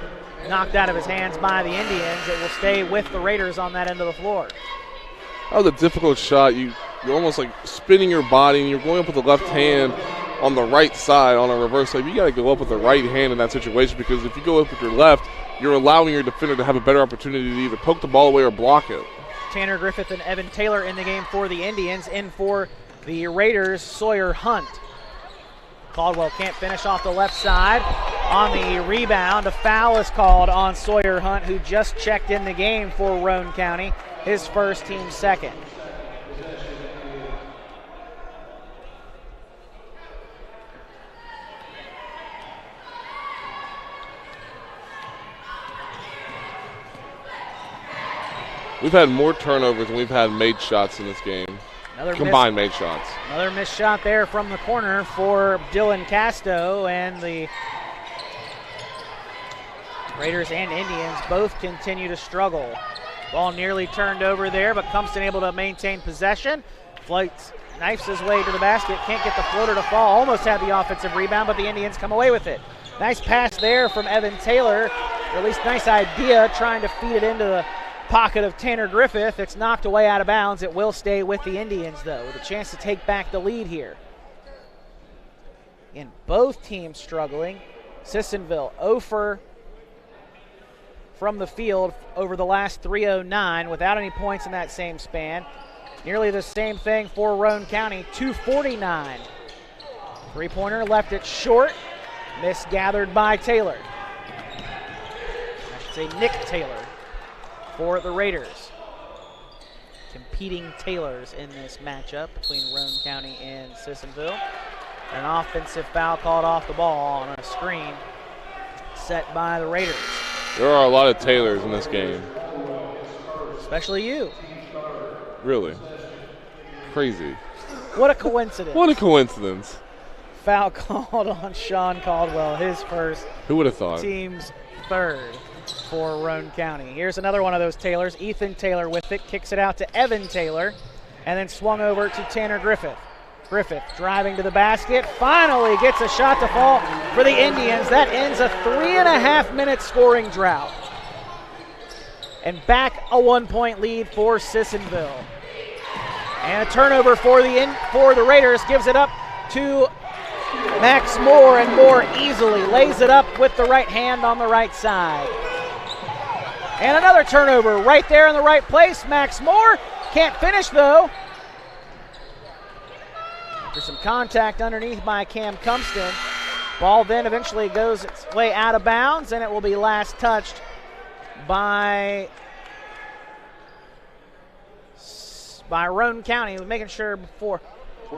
knocked out of his hands by the Indians. It will stay with the Raiders on that end of the floor. That was a difficult shot. You're almost like spinning your body, and you're going up with the left hand on the right side on a reverse side. You got to go up with the right hand in that situation, because if you go up with your left, you're allowing your defender to have a better opportunity to either poke the ball away or block it. Tanner Griffith and Evan Taylor in the game for the Indians. In for the Raiders, Sawyer Hunt. Caldwell can't finish off the left side. On the rebound, a foul is called on Sawyer Hunt, who just checked in the game for Roane County, his first, team second. We've had more turnovers than we've had made shots in this game. Combined made shots. Another missed shot there from the corner for Dylan Casto, and the Raiders and Indians both continue to struggle. Ball nearly turned over there, but Cumston able to maintain possession. Floats, knifes his way to the basket, can't get the floater to fall. Almost had the offensive rebound, but the Indians come away with it. Nice pass there from Evan Taylor, or at least nice idea, trying to feed it into the pocket of Tanner Griffith. It's knocked away out of bounds. It will stay with the Indians, though, with a chance to take back the lead here. And both teams struggling. Sissonville 0 from the field over the last 3:09 without any points in that same span. Nearly the same thing for Roane County, 2:49. Three-pointer left it short, misgathered by Taylor. I should say Nick Taylor for the Raiders. competing Taylors in this matchup between Roane County and Sissonville. An offensive foul called off the ball on a screen set by the Raiders. There are a lot of Taylors in this game. Especially you. Really? Crazy. What a coincidence. What a coincidence. Foul called on Sean Caldwell, his first. Who would have thought? Team's third for Roane County. Here's another one of those Taylors. Ethan Taylor with it, kicks it out to Evan Taylor, and then swung over to Tanner Griffith. Griffith driving to the basket, finally gets a shot to fall for the Indians. That ends a 3.5-minute scoring drought. And back a 1-point lead for Sissonville. And a turnover for the Raiders, gives it up to Max Moore, and Moore easily lays it up with the right hand on the right side. And another turnover right there in the right place. Max Moore can't finish though. After some contact underneath by Cam Cumston. Ball then eventually goes its way out of bounds, and it will be last touched by Roane County. Making sure before.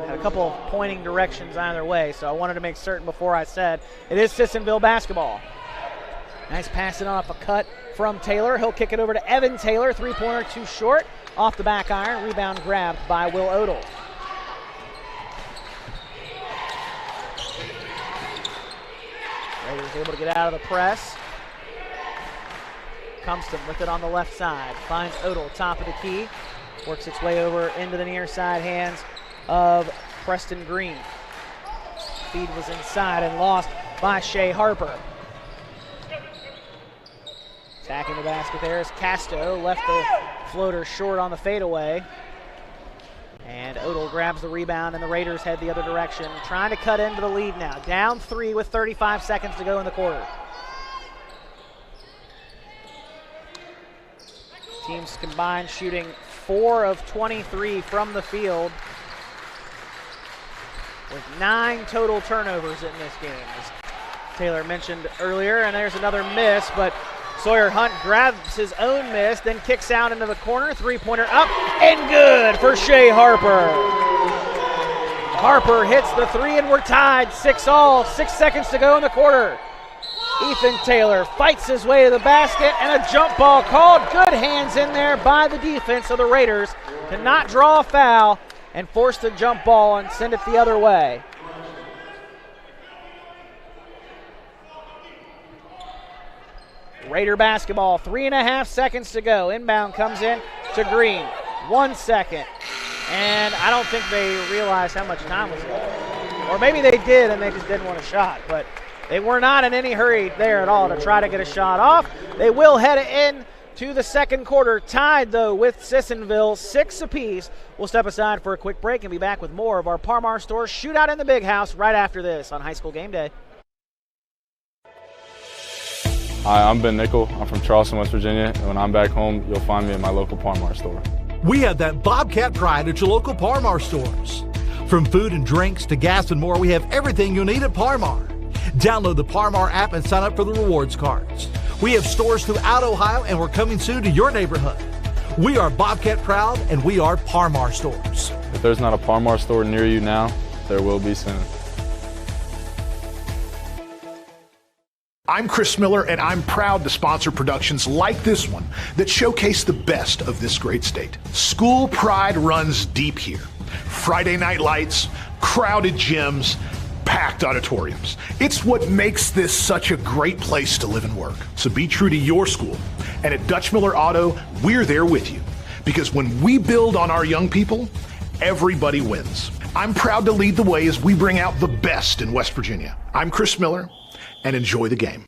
Had a couple of pointing directions either way, so I wanted to make certain before I said it is Sissonville basketball. Nice passing off a cut from Taylor. He'll kick it over to Evan Taylor. Three-pointer too short. Off the back iron. Rebound grabbed by Will Odell. Raiders able to get out of the press. Cumston with it on the left side. Finds Odell, top of the key. Works its way over into the near side hands of Preston Green. Feed was inside and lost by Shea Harper. Attacking the basket there is Casto. Left the floater short on the fadeaway. And Odell grabs the rebound, and the Raiders head the other direction, trying to cut into the lead now. Down 3 with 35 seconds to go in the quarter. Teams combined shooting 4 of 23 from the field, with 9 total turnovers in this game, as Taylor mentioned earlier. And there's another miss, but Sawyer Hunt grabs his own miss, then kicks out into the corner. Three-pointer up and good for Shea Harper. Harper hits the 3, and we're tied 6-all. 6 seconds to go in the quarter. Ethan Taylor fights his way to the basket, and a jump ball called. Good hands in there by the defense of the Raiders to not draw a foul and force the jump ball and send it the other way. Raider basketball, 3.5 seconds to go. Inbound comes in to Green. 1 second. And I don't think they realized how much time was left. Or maybe they did and they just didn't want a shot. But they were not in any hurry there at all to try to get a shot off. They will head in to the second quarter, tied though with Sissonville, 6 apiece. We'll step aside for a quick break and be back with more of our Par-Mar Stores Shootout in the Big House right after this on High School Game Day. Hi, I'm Ben Nickel. I'm from Charleston, West Virginia, and when I'm back home, you'll find me in my local Par-Mar store. We have that Bobcat pride at your local Par-Mar stores. From food and drinks to gas and more, we have everything you'll need at Par-Mar. Download the Par-Mar app and sign up for the rewards cards. We have stores throughout Ohio, and we're coming soon to your neighborhood. We are Bobcat proud, and we are Par-Mar stores. If there's not a Par-Mar store near you now, there will be soon. I'm Chris Miller, and I'm proud to sponsor productions like this one that showcase the best of this great state. School pride runs deep here. Friday night lights, crowded gyms, packed auditoriums. It's what makes this such a great place to live and work. So be true to your school. And at Dutch Miller Auto, we're there with you. Because when we build on our young people, everybody wins. I'm proud to lead the way as we bring out the best in West Virginia. I'm Chris Miller, and enjoy the game.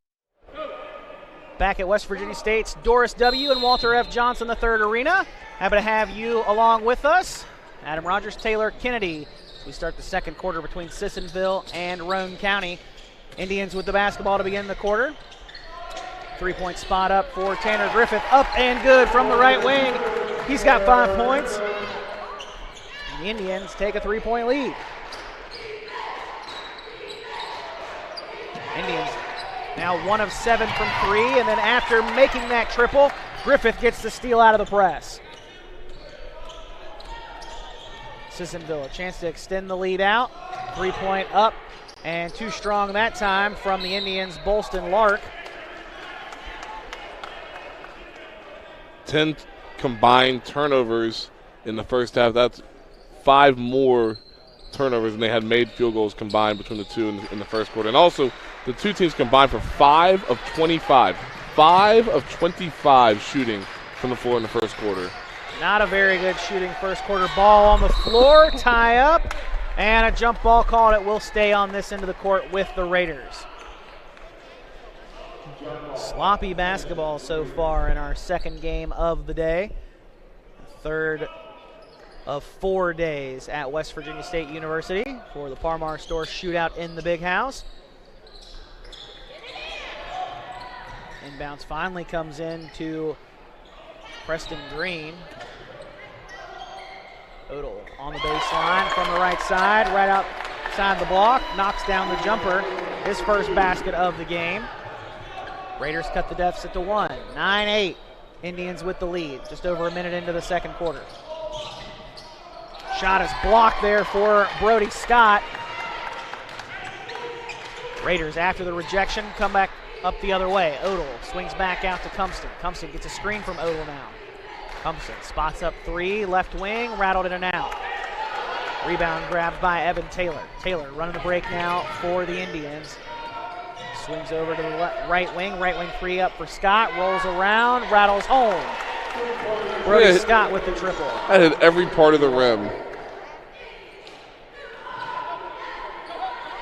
Back at West Virginia State's Doris W. and Walter F. Johnson III Arena. Happy to have you along with us. Adam Rogers, Taylor Kennedy. We start the second quarter between Sissonville and Roane County. Indians with the basketball to begin the quarter. 3-point spot up for Tanner Griffith. Up and good from the right wing. He's got 5 points. And the Indians take a 3-point lead. Indians now 1 of 7 from 3, and then after making that triple, Griffith gets the steal out of the press. Sissonville, a chance to extend the lead out. 3-point up and too strong that time from the Indians, Bolston Lark. 10 combined turnovers in the first half. That's 5 more turnovers than they had made field goals combined between the two in the first quarter. And also, the two teams combined for 5 of 25. 5 of 25 shooting from the floor in the first quarter. Not a very good shooting first quarter. Ball on the floor, tie up, and a jump ball called. It will stay on this end of the court with the Raiders. Sloppy basketball so far in our second game of the day. Third of 4 days at West Virginia State University for the Parmar Store Shootout in the Big House. Inbounds finally comes in to Preston Green. Odell on the baseline from the right side, right outside the block, knocks down the jumper. His first basket of the game. Raiders cut the deficit to 1. 9-8. Indians with the lead, just over a minute into the second quarter. Shot is blocked there for Brody Scott. Raiders, after the rejection, come back up the other way. Odell swings back out to Cumpston. Cumpston gets a screen from Odell now. Cumpston spots up 3, left wing, rattled in and out. Rebound grabbed by Evan Taylor. Taylor running the break now for the Indians. Swings over to the right wing free up for Scott, rolls around, rattles home. Brody Scott with the triple. That hit every part of the rim.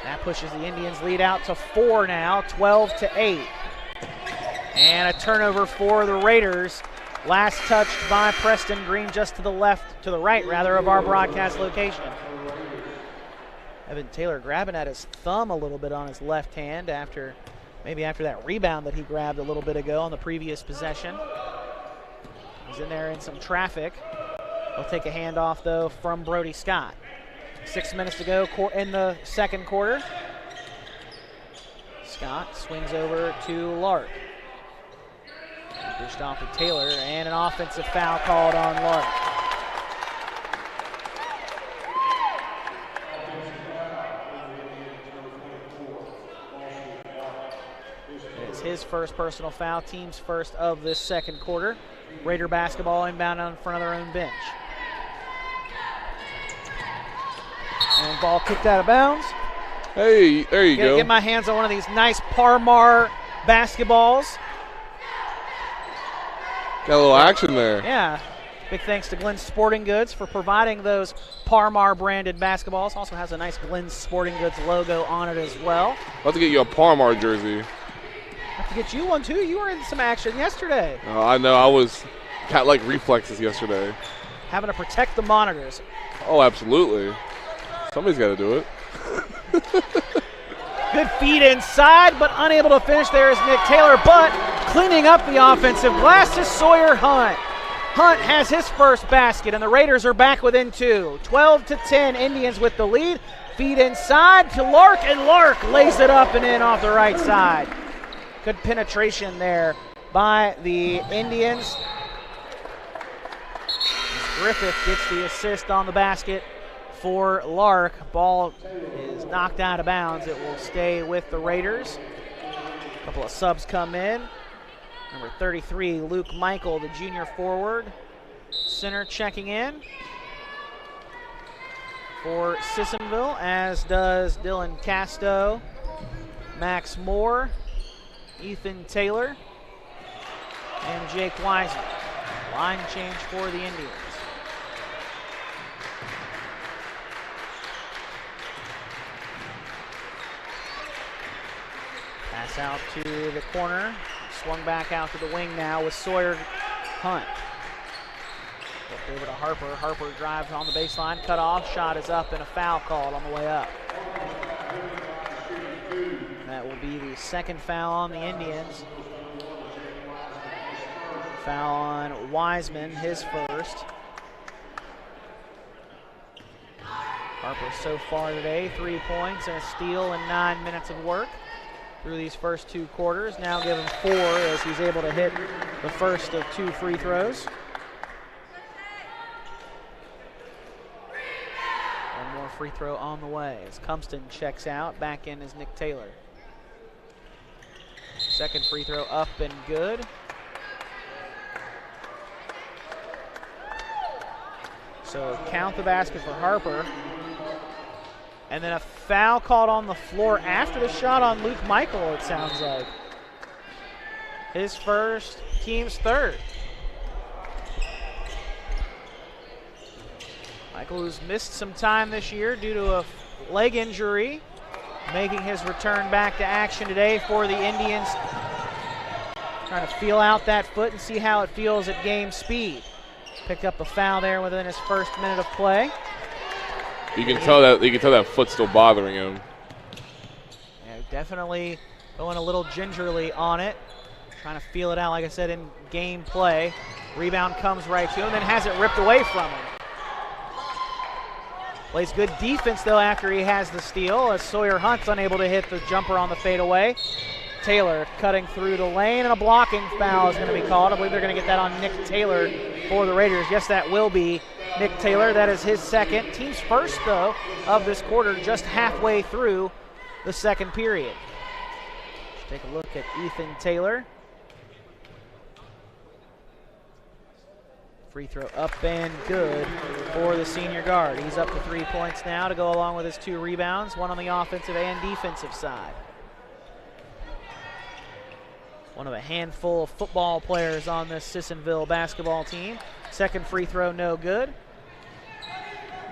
That pushes the Indians lead out to 4 now, 12-8. And a turnover for the Raiders. Last touched by Preston Green just to the right of our broadcast location. Evan Taylor grabbing at his thumb a little bit on his left hand after that rebound that he grabbed a little bit ago on the previous possession. He's in there in some traffic. He'll take a handoff, though, from Brody Scott. 6 minutes to go in the second quarter. Scott swings over to Lark. Pushed off to Taylor, and an offensive foul called on Lark. It's his first personal foul, team's first of this second quarter. Raider basketball inbound in front of their own bench. And ball kicked out of bounds. Hey, there you go. Get my hands on one of these nice Parmar basketballs. Got a little action there. Yeah. Big thanks to Glenn's Sporting Goods for providing those Parmar branded basketballs. Also has a nice Glenn's Sporting Goods logo on it as well. I'll have to get you a Parmar jersey. Have to get you one too. You were in some action yesterday. I know. I was cat-like reflexes yesterday. Having to protect the monitors. Oh, absolutely. Somebody's got to do it. Good feed inside, but unable to finish there is Nick Taylor. But cleaning up the offensive glass is Sawyer Hunt. Hunt has his first basket, and the Raiders are back within 2. 12-10, Indians with the lead. Feed inside to Lark, and Lark lays it up and in off the right side. Good penetration there by the Indians. Griffith gets the assist on the basket for Lark. Ball is knocked out of bounds. It will stay with the Raiders. A couple of subs come in. Number 33, Luke Michael, the junior forward. Center checking in for Sissonville, as does Dylan Casto, Max Moore, Ethan Taylor, and Jake Wiseman. Line change for the Indians. Pass out to the corner. Swung back out to the wing now with Sawyer Hunt. Flipped over to Harper. Harper drives on the baseline. Cut off. Shot is up and a foul called on the way up. That will be the second foul on the Indians. Foul on Wiseman, his first. Harper so far today, 3 points and a steal in 9 minutes of work through these first 2 quarters. Now give him 4 as he's able to hit the first of 2 free throws. free throw on the way as Cumston checks out. Back in is Nick Taylor. Second free throw up and good. So count the basket for Harper. And then a foul called on the floor after the shot on Luke Michael, it sounds like. His first, team's third. Michael, who's missed some time this year due to a leg injury, making his return back to action today for the Indians. Trying to feel out that foot and see how it feels at game speed. Picked up a foul there within his first minute of play. You can tell that foot's still bothering him. Yeah, definitely going a little gingerly on it. Trying to feel it out, like I said, in game play. Rebound comes right to him, then has it ripped away from him. Plays good defense, though, after he has the steal, as Sawyer Hunt's unable to hit the jumper on the fadeaway. Taylor cutting through the lane, and a blocking foul is going to be called. I believe they're going to get that on Nick Taylor for the Raiders. Yes, that will be Nick Taylor. That is his second. Team's first, though, of this quarter, just halfway through the second period. Let's take a look at Ethan Taylor. Free throw up and good for the senior guard. He's up to 3 points now to go along with his 2 rebounds, one on the offensive and defensive side. One of a handful of football players on this Sissonville basketball team. Second free throw, no good.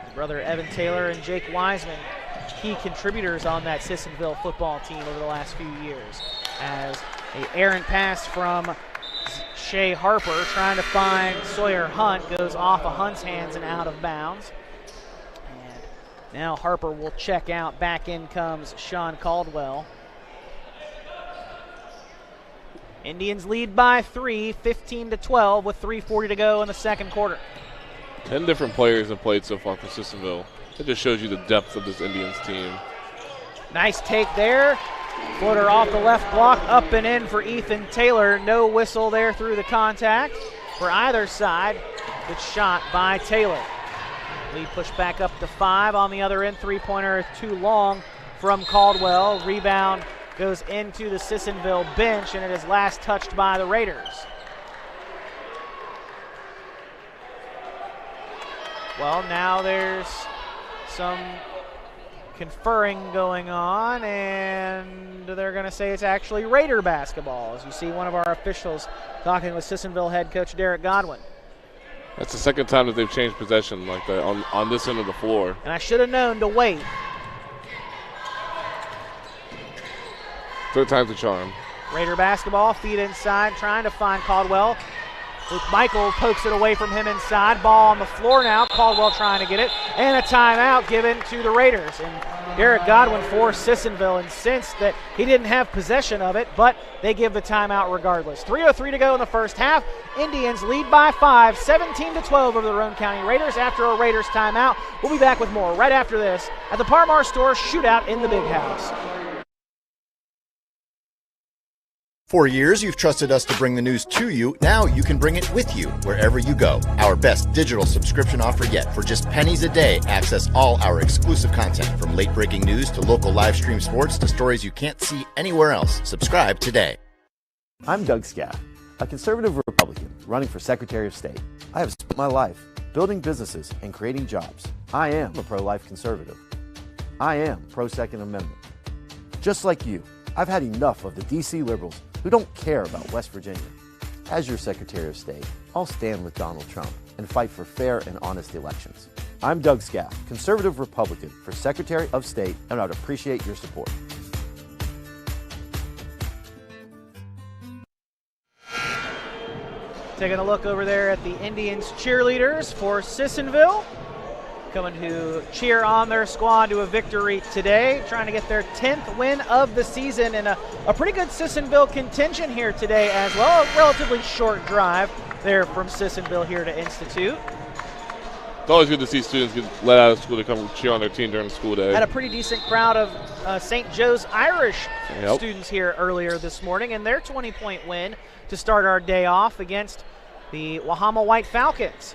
His brother Evan Taylor and Jake Wiseman, key contributors on that Sissonville football team over the last few years. As an errant pass from Shea Harper trying to find Sawyer Hunt goes off of Hunt's hands and out of bounds. And now Harper will check out. Back in comes Sean Caldwell. Indians lead by 3, 15-12 with 3:40 to go in the second quarter. 10 different players have played so far for Sissonville. It just shows you the depth of this Indians team. Nice take there. Floater off the left block, up and in for Ethan Taylor. No whistle there through the contact for either side. Good shot by Taylor. Lead pushed back up to 5 on the other end. Three-pointer is too long from Caldwell. Rebound goes into the Sissonville bench, and it is last touched by the Raiders. Well, now there's some conferring going on, and they're going to say it's actually Raider basketball, as you see one of our officials talking with Sissonville head coach Derek Godwin. That's the second time that they've changed possession like that on this end of the floor. And I should have known to wait. Third time's the charm. Raider basketball, feet inside, trying to find Caldwell. Luke Michael pokes it away from him inside. Ball on the floor now. Caldwell trying to get it. And a timeout given to the Raiders. And Derek Godwin for Sissonville insisted that he didn't have possession of it, but they give the timeout regardless. 3:03 to go in the first half. Indians lead by 5, 17-12 over the Roane County Raiders after a Raiders timeout. We'll be back with more right after this at the Parmar Store Shootout in the Big House. For years, you've trusted us to bring the news to you. Now you can bring it with you wherever you go. Our best digital subscription offer yet. For just pennies a day, access all our exclusive content, from late-breaking news to local live stream sports to stories you can't see anywhere else. Subscribe today. I'm Doug Scaff, a conservative Republican running for Secretary of State. I have spent my life building businesses and creating jobs. I am a pro-life conservative. I am pro-Second Amendment. Just like you, I've had enough of the D.C. liberals who don't care about West Virginia. As your Secretary of State, I'll stand with Donald Trump and fight for fair and honest elections. I'm Doug Scaff, conservative Republican for Secretary of State, and I'd appreciate your support. Taking a look over there at the Indians cheerleaders for Sissonville, coming to cheer on their squad to a victory today, trying to get their 10th win of the season, and a pretty good Sissonville contingent here today as well. A relatively short drive there from Sissonville here to Institute. It's always good to see students get let out of school to come cheer on their team during the school day. Had a pretty decent crowd of St. Joe's Irish students here earlier this morning, and their 20-point win to start our day off against the Wahama White Falcons.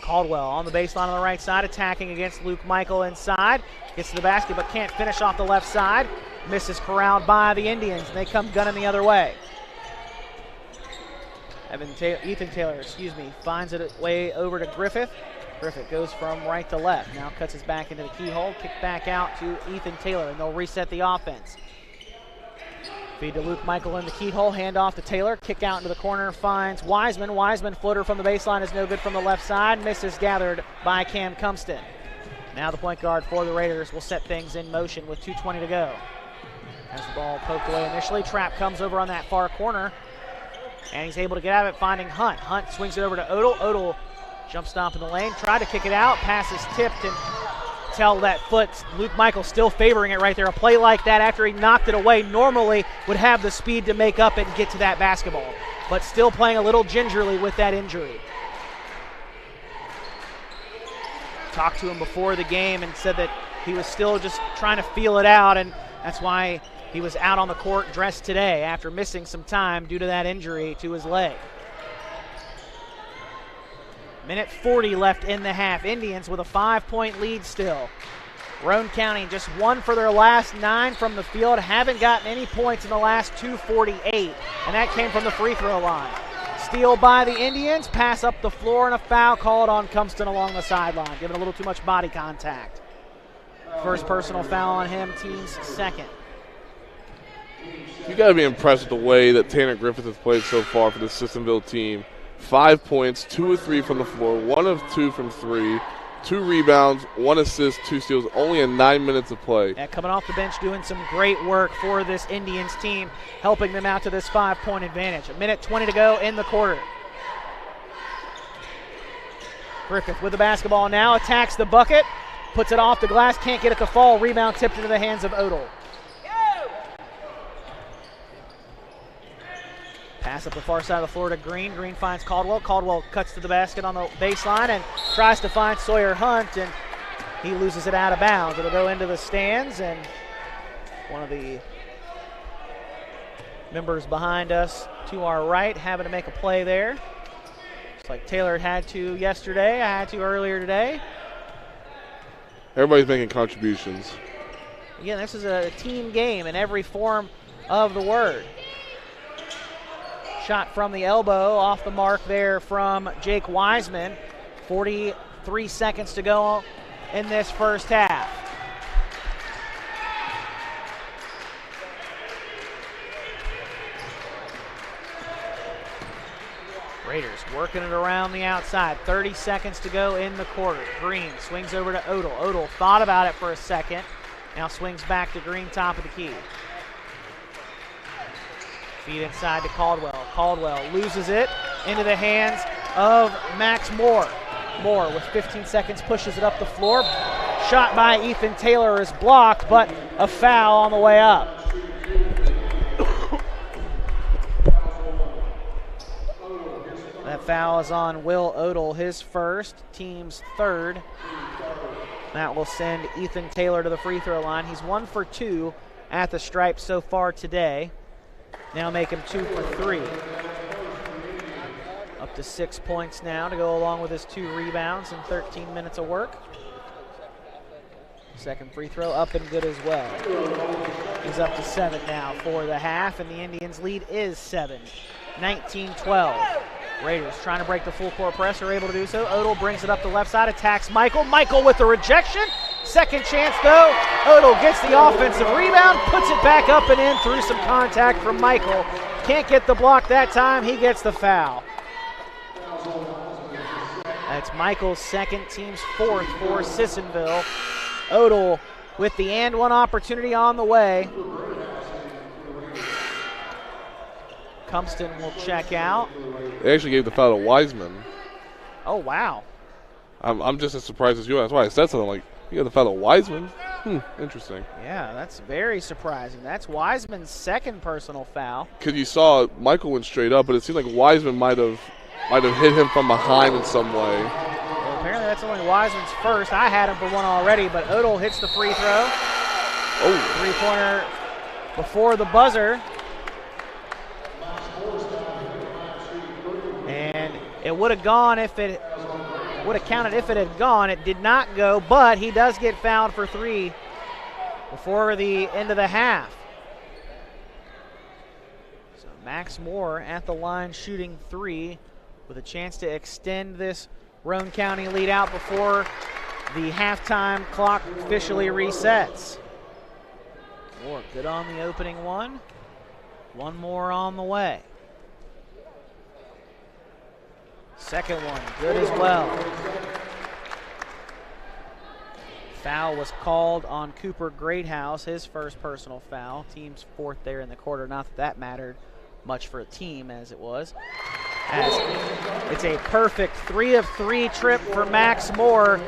Caldwell on the baseline on the right side, attacking against Luke Michael inside. Gets to the basket, but can't finish off the left side. Misses, corralled by the Indians, and they come gunning the other way. Ethan Taylor, finds it way over to Griffith. Griffith goes from right to left. Now cuts his back into the keyhole. Kick back out to Ethan Taylor, and they'll reset the offense. Feed to Luke Michael in the keyhole. Hand off to Taylor. Kick out into the corner. Finds Wiseman. Wiseman floater from the baseline is no good from the left side. Misses, gathered by Cam Cumston. Now the point guard for the Raiders will set things in motion with 2:20 to go. As the ball poked away initially, Trapp comes over on that far corner, and he's able to get out of it, finding Hunt. Hunt swings it over to Odell. Odell jump stop in the lane, tried to kick it out. Pass is tipped, and tell that foot. Luke Michael still favoring it right there. A play like that after he knocked it away normally would have the speed to make up and get to that basketball, but still playing a little gingerly with that injury. Talked to him before the game and said that he was still just trying to feel it out, and that's why he was out on the court dressed today after missing some time due to that injury to his leg. Minute 40 left in the half. Indians with a 5-point lead still. Roane County just 1 for their last 9 from the field. Haven't gotten any points in the last 2:48, and that came from the free throw line. Steal by the Indians, pass up the floor, and a foul called on Cumston along the sideline, giving a little too much body contact. First personal foul on him, team's second. You got to be impressed with the way that Tanner Griffith has played so far for the Sissonville team. 5 points, 2 of 3 from the floor, 1 of 2 from 3, 2 rebounds, 1 assist, 2 steals, only in 9 minutes of play. Yeah, coming off the bench, doing some great work for this Indians team, helping them out to this 5-point advantage. A minute 20 to go in the quarter. Griffith with the basketball now, attacks the bucket, puts it off the glass, can't get it to fall. Rebound tipped into the hands of Odell. Pass up the far side of the floor to Green. Green finds Caldwell. Caldwell cuts to the basket on the baseline and tries to find Sawyer Hunt, and he loses it out of bounds. It'll go into the stands, and one of the members behind us to our right having to make a play there. It's like Taylor had to yesterday. I had to earlier today. Everybody's making contributions. Again, this is a team game in every form of the word. Shot from the elbow, off the mark there from Jake Wiseman. 43 seconds to go in this first half. Raiders working it around the outside. 30 seconds to go in the quarter. Green swings over to Odell. Odell thought about it for a second. Now swings back to Green, top of the key. Feed inside to Caldwell. Caldwell loses it into the hands of Max Moore. Moore with 15 seconds pushes it up the floor. Shot by Ethan Taylor is blocked, but a foul on the way up. That foul is on Will Odell, his first, team's third. That will send Ethan Taylor to the free throw line. He's 1 for 2 at the stripe so far today. Now make him 2 for 3. Up to 6 points now to go along with his 2 rebounds and 13 minutes of work. Second free throw up and good as well. He's up to 7 now for the half, and the Indians' lead is 7. 19-12. Raiders trying to break the full court press, are able to do so. Odell brings it up the left side, attacks Michael. Michael with the rejection. Second chance though. Odell gets the offensive rebound, puts it back up and in through some contact from Michael. Can't get the block that time, he gets the foul. That's Michael's second, team's 4th for Sissonville. Odell with the and one opportunity on the way. Cumston will check out. They actually gave the foul to Wiseman. Oh, wow. I'm just as surprised as you are. That's why I said something like, you got the foul to Wiseman? Interesting. Yeah, that's very surprising. That's Wiseman's second personal foul. Because you saw Michael went straight up, but it seemed like Wiseman might have hit him from behind in some way. Well, apparently that's only Wiseman's first. I had him for one already, but Odell hits the free throw. Oh. Three-pointer before the buzzer. And it would have gone if it would have counted if it had gone. It did not go, but he does get fouled for 3 before the end of the half. So Max Moore at the line shooting 3 with a chance to extend this Roane County lead out before the halftime clock officially resets. Moore good on the opening one. One more on the way. Second one, good as well. Foul was called on Cooper Greathouse, his first personal foul. Team's 4th there in the quarter. Not that that mattered much for a team as it was. As it's a perfect 3 of 3 trip for Max Moore.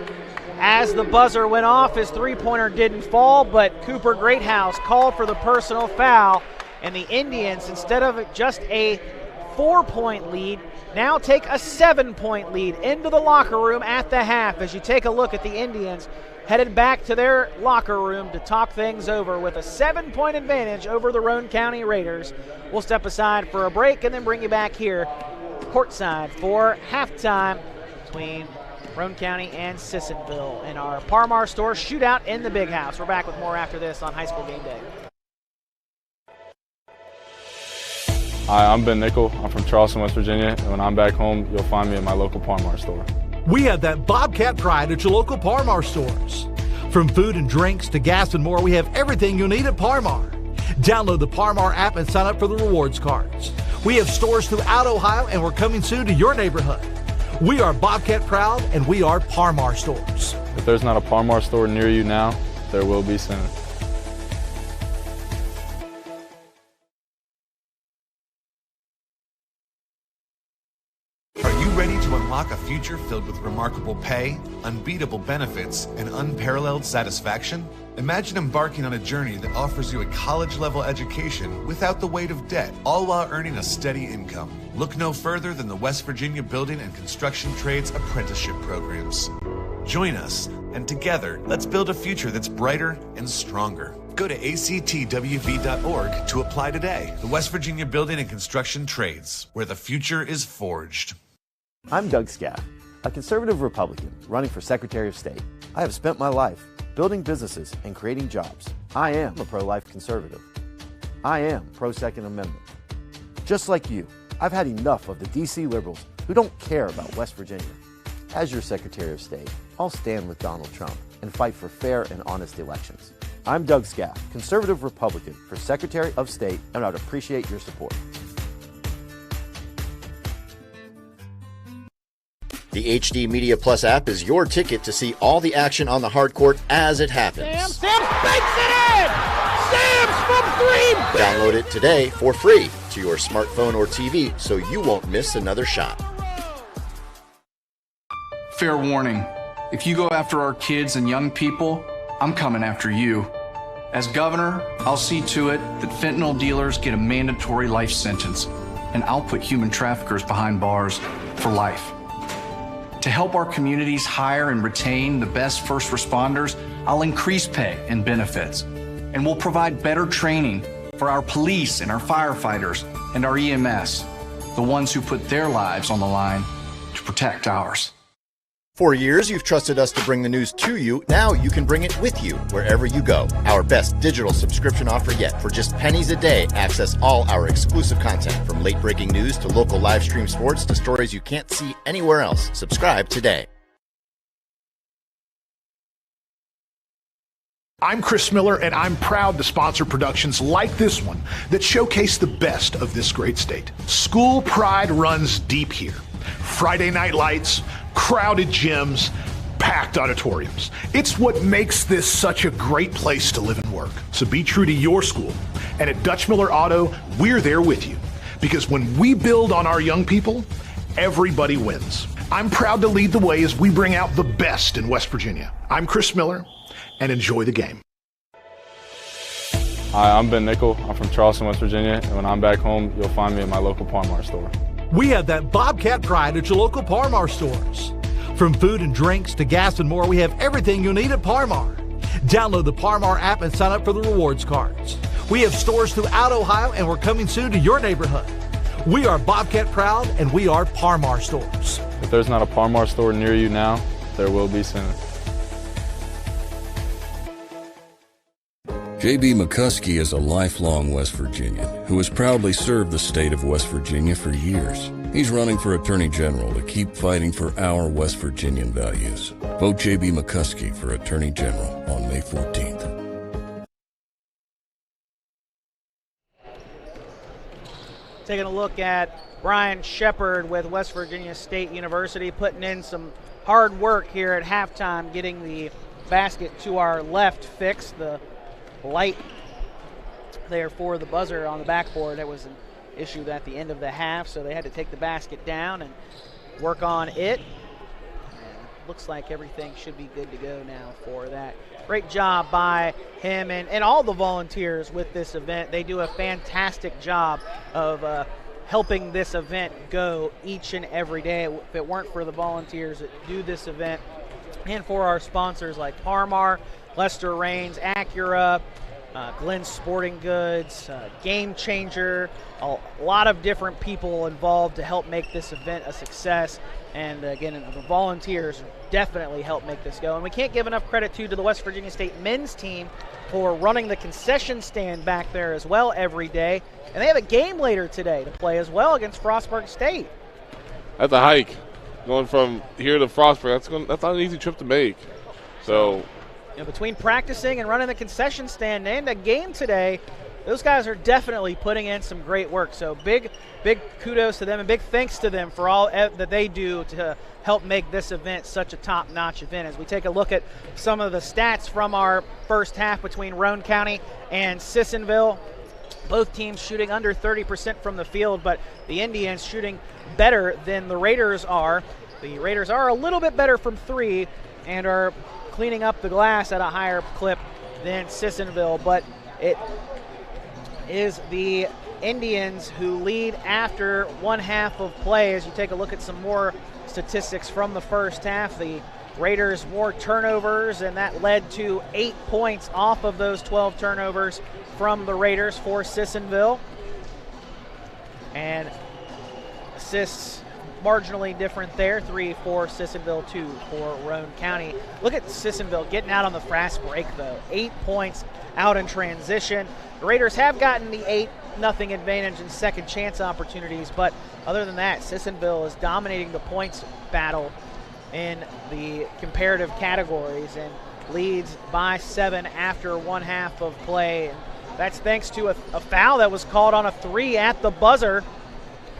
As the buzzer went off, his three-pointer didn't fall, but Cooper Greathouse called for the personal foul, and the Indians, instead of just a 4-point lead, now take a 7-point lead into the locker room at the half. As you take a look at the Indians headed back to their locker room to talk things over with a 7-point advantage over the Roane County Raiders. We'll step aside for a break and then bring you back here courtside for halftime between Roane County and Sissonville in our Parmar Store Shootout in the Big House. We're back with more after this on High School Game Day. Hi, I'm Ben Nickel. I'm from Charleston, West Virginia, and when I'm back home, you'll find me at my local Parmar store. We have that Bobcat pride at your local Parmar stores. From food and drinks to gas and more, we have everything you'll need at Parmar. Download the Parmar app and sign up for the rewards cards. We have stores throughout Ohio, and we're coming soon to your neighborhood. We are Bobcat proud, and we are Parmar stores. If there's not a Parmar store near you now, there will be soon. Are you ready to unlock a future filled with remarkable pay, unbeatable benefits, and unparalleled satisfaction? Imagine embarking on a journey that offers you a college-level education without the weight of debt, all while earning a steady income. Look no further than the West Virginia Building and Construction Trades Apprenticeship Programs. Join us, and together, let's build a future that's brighter and stronger. Go to actwv.org to apply today. The West Virginia Building and Construction Trades, where the future is forged. I'm Doug Scaff, a conservative Republican running for Secretary of State. I have spent my life building businesses and creating jobs. I am a pro-life conservative. I am pro-Second Amendment. Just like you, I've had enough of the D.C. liberals who don't care about West Virginia. As your Secretary of State, I'll stand with Donald Trump and fight for fair and honest elections. I'm Doug Scaff, conservative Republican for Secretary of State, and I'd appreciate your support. The HD Media Plus app is your ticket to see all the action on the hard court as it happens. Sam banks it in! Sam's from 3! Download it today for free to your smartphone or TV so you won't miss another shot. Fair warning, if you go after our kids and young people, I'm coming after you. As governor, I'll see to it that fentanyl dealers get a mandatory life sentence, and I'll put human traffickers behind bars for life. To help our communities hire and retain the best first responders, I'll increase pay and benefits. And we'll provide better training for our police and our firefighters and our EMS, the ones who put their lives on the line to protect ours. For years, you've trusted us to bring the news to you. Now you can bring it with you wherever you go. Our best digital subscription offer yet. For just pennies a day, access all our exclusive content, from late breaking news to local live stream sports to stories you can't see anywhere else. Subscribe today. I'm Chris Miller, and I'm proud to sponsor productions like this one that showcase the best of this great state. School pride runs deep here. Friday night lights, crowded gyms, packed auditoriums. It's what makes this such a great place to live and work. So be true to your school. And at Dutch Miller Auto, we're there with you. Because when we build on our young people, everybody wins. I'm proud to lead the way as we bring out the best in West Virginia. I'm Chris Miller, and enjoy the game. Hi, I'm Ben Nickel. I'm from Charleston, West Virginia, and when I'm back home, you'll find me at my local Parmar store. We have that Bobcat pride at your local Parmar stores. From food and drinks to gas and more, we have everything you'll need at Parmar. Download the Parmar app and sign up for the rewards cards. We have stores throughout Ohio, and we're coming soon to your neighborhood. We are Bobcat proud, and we are Parmar stores. If there's not a Par-Mar store near you now, there will be soon. J.B. McCuskey is a lifelong West Virginian who has proudly served the state of West Virginia for years. He's running for Attorney General to keep fighting for our West Virginian values. Vote J.B. McCuskey for Attorney General on May 14th. Taking a look at Brian Shepard with West Virginia State University, putting in some hard work here at halftime, getting the basket to our left fixed. The light there for the buzzer on the backboard, that was an issue at the end of the half, so they had to take the basket down and work on it. And looks like everything should be good to go now for that. Great job by him and all the volunteers with this event. They do a fantastic job of helping this event go each and every day. If it weren't for the volunteers that do this event, and for our sponsors like Par-Mar, Lester Raines, Acura, Glenn Sporting Goods, Game Changer, a lot of different people involved to help make this event a success. And again, the volunteers definitely help make this go. And we can't give enough credit to the West Virginia State men's team for running the concession stand back there as well every day. And they have a game later today to play as well against Frostburg State. That's a hike. Going from here to Frostburg, that's not an easy trip to make. So, between practicing and running the concession stand and the game today, those guys are definitely putting in some great work. So big kudos to them and big thanks to them for all that they do to help make this event such a top-notch event. As we take a look at some of the stats from our first half between Roane County and Sissonville, both teams shooting under 30% from the field, but the Indians shooting better than the Raiders are. The Raiders are a little bit better from three and are cleaning up the glass at a higher clip than Sissonville, but it is the Indians who lead after one half of play. As you take a look at some more statistics from the first half, the Raiders more turnovers, and that led to 8 points off of those 12 turnovers from the Raiders for Sissonville. And assists marginally different there, 3 for Sissonville, 2 for Roane County. Look at Sissonville getting out on the fast break, though. 8 points out in transition. The Raiders have gotten the 8-0 advantage in second chance opportunities, but other than that, Sissonville is dominating the points battle in the comparative categories and leads by 7 after one half of play. And that's thanks to a foul that was called on a 3 at the buzzer,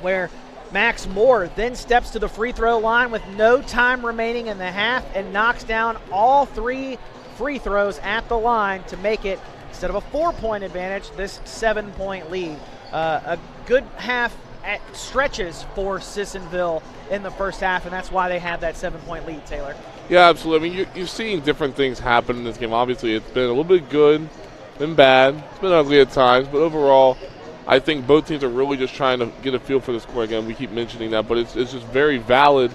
where Max Moore then steps to the free throw line with no time remaining in the half and knocks down all 3 free throws at the line to make it, instead of a 4-point advantage, this 7-point lead. A good half at stretches for Sissonville in the first half, and that's why they have that 7-point lead, Taylor. Yeah, absolutely. I mean, you're seeing different things happen in this game. Obviously, it's been a little bit good, been bad, it's been ugly at times, but overall, I think both teams are really just trying to get a feel for the score. Again, we keep mentioning that, but it's just very valid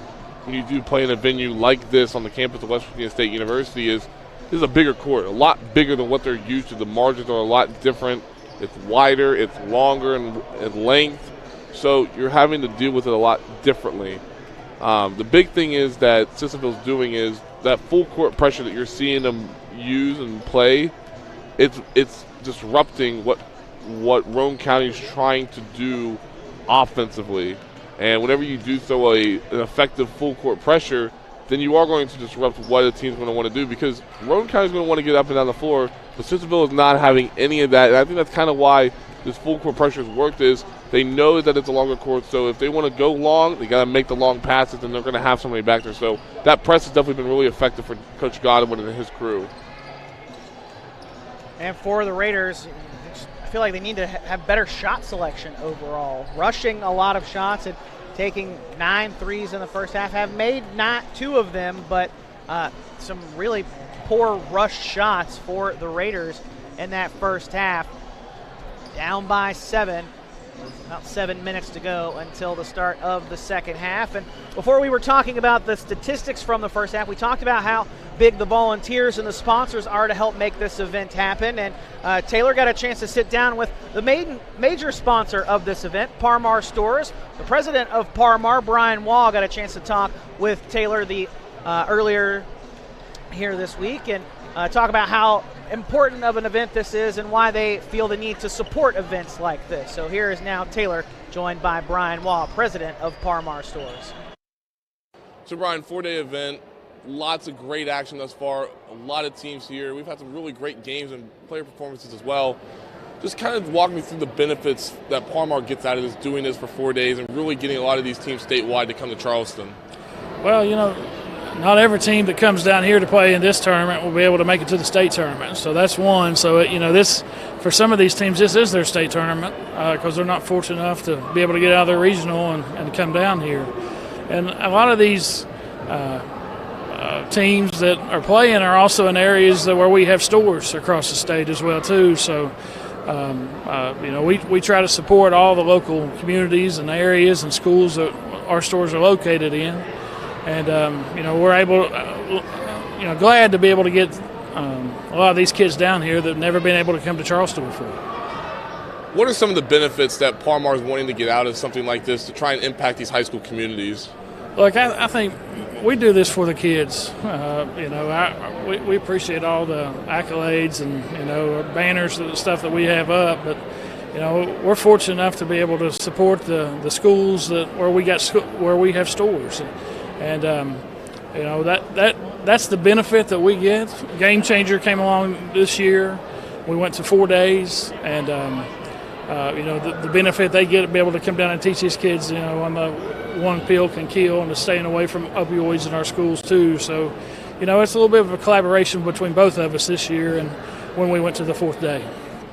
when you do play in a venue like this on the campus of West Virginia State University. This is a bigger court, a lot bigger than what they're used to. The margins are a lot different. It's wider, it's longer in length, so you're having to deal with it a lot differently. The big thing is that Sissonville's doing is that full court pressure that you're seeing them use and play, it's disrupting what Roane County is trying to do offensively. And whenever you do throw an effective full court pressure, then you are going to disrupt what a team's going to want to do, because Roane County is going to want to get up and down the floor, but Sissonville is not having any of that. And I think that's kind of why this full court pressure has worked, is they know that it's a longer court, so if they want to go long, they got to make the long passes, and they're going to have somebody back there. So that press has definitely been really effective for Coach Godwin and his crew. And for the Raiders, I feel like they need to have better shot selection overall. Rushing a lot of shots and taking 9 threes in the first half. Have made not 2 of them, but some really poor rush shots for the Raiders in that first half. Down by 7. About 7 minutes to go until the start of the second half. And before we were talking about the statistics from the first half, we talked about how big the volunteers and the sponsors are to help make this event happen. And Taylor got a chance to sit down with the major sponsor of this event, Par-Mar Stores. The president of Par-Mar, Brian Wall, got a chance to talk with Taylor earlier here this week and talk about how important of an event this is and why they feel the need to support events like this. So here is now Taylor, joined by Brian Wall, president of Par-Mar Stores. So Brian, 4-day event, lots of great action thus far, a lot of teams here. We've had some really great games and player performances as well. Just kind of walk me through the benefits that Par-Mar gets out of this, doing this for 4 days and really getting a lot of these teams statewide to come to Charleston. Well, not every team that comes down here to play in this tournament will be able to make it to the state tournament. So that's one. So, this, for some of these teams, this is their state tournament because they're not fortunate enough to be able to get out of their regional and come down here. And a lot of these teams that are playing are also in areas where we have stores across the state as well, too. So, we try to support all the local communities and areas and schools that our stores are located in. And, we're able, glad to be able to get a lot of these kids down here that have never been able to come to Charleston before. What are some of the benefits that Par-Mar is wanting to get out of something like this to try and impact these high school communities? Look, I think we do this for the kids. We appreciate all the accolades and, banners and stuff that we have up, but we're fortunate enough to be able to support the schools where we have stores. And, that's the benefit that we get. Game Changer came along this year. We went to 4 days, and, the benefit they get to be able to come down and teach these kids, on the one pill can kill and to staying away from opioids in our schools, too. So, it's a little bit of a collaboration between both of us this year and when we went to the 4th day.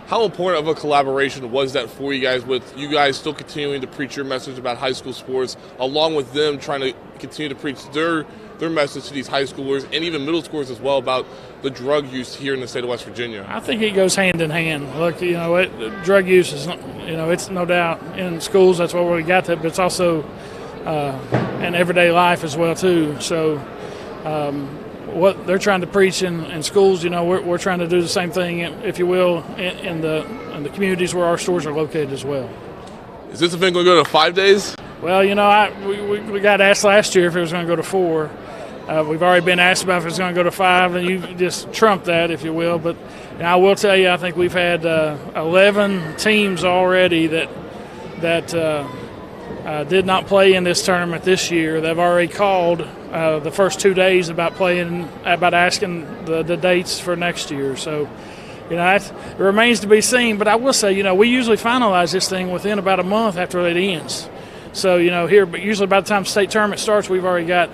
How important of a collaboration was that for you guys, with you guys still continuing to preach your message about high school sports, along with them trying to continue to preach their message to these high schoolers and even middle schoolers as well about the drug use here in the state of West Virginia? I think it goes hand in hand. Look, drug use is, it's no doubt in schools, that's where we got that, but it's also in everyday life as well, too. So what they're trying to preach in schools, we're trying to do the same thing, if you will, in the communities where our stores are located as well. Is this event going to go to 5 days? Well, we got asked last year if it was going to go to 4. We've already been asked about if it's going to go to 5, and you just trumped that, if you will. But I will tell you, I think we've had 11 teams already that did not play in this tournament this year. They've already called the first 2 days about asking the dates for next year. So, it remains to be seen. But I will say, we usually finalize this thing within about a month after it ends. So, but usually by the time the state tournament starts, we've already got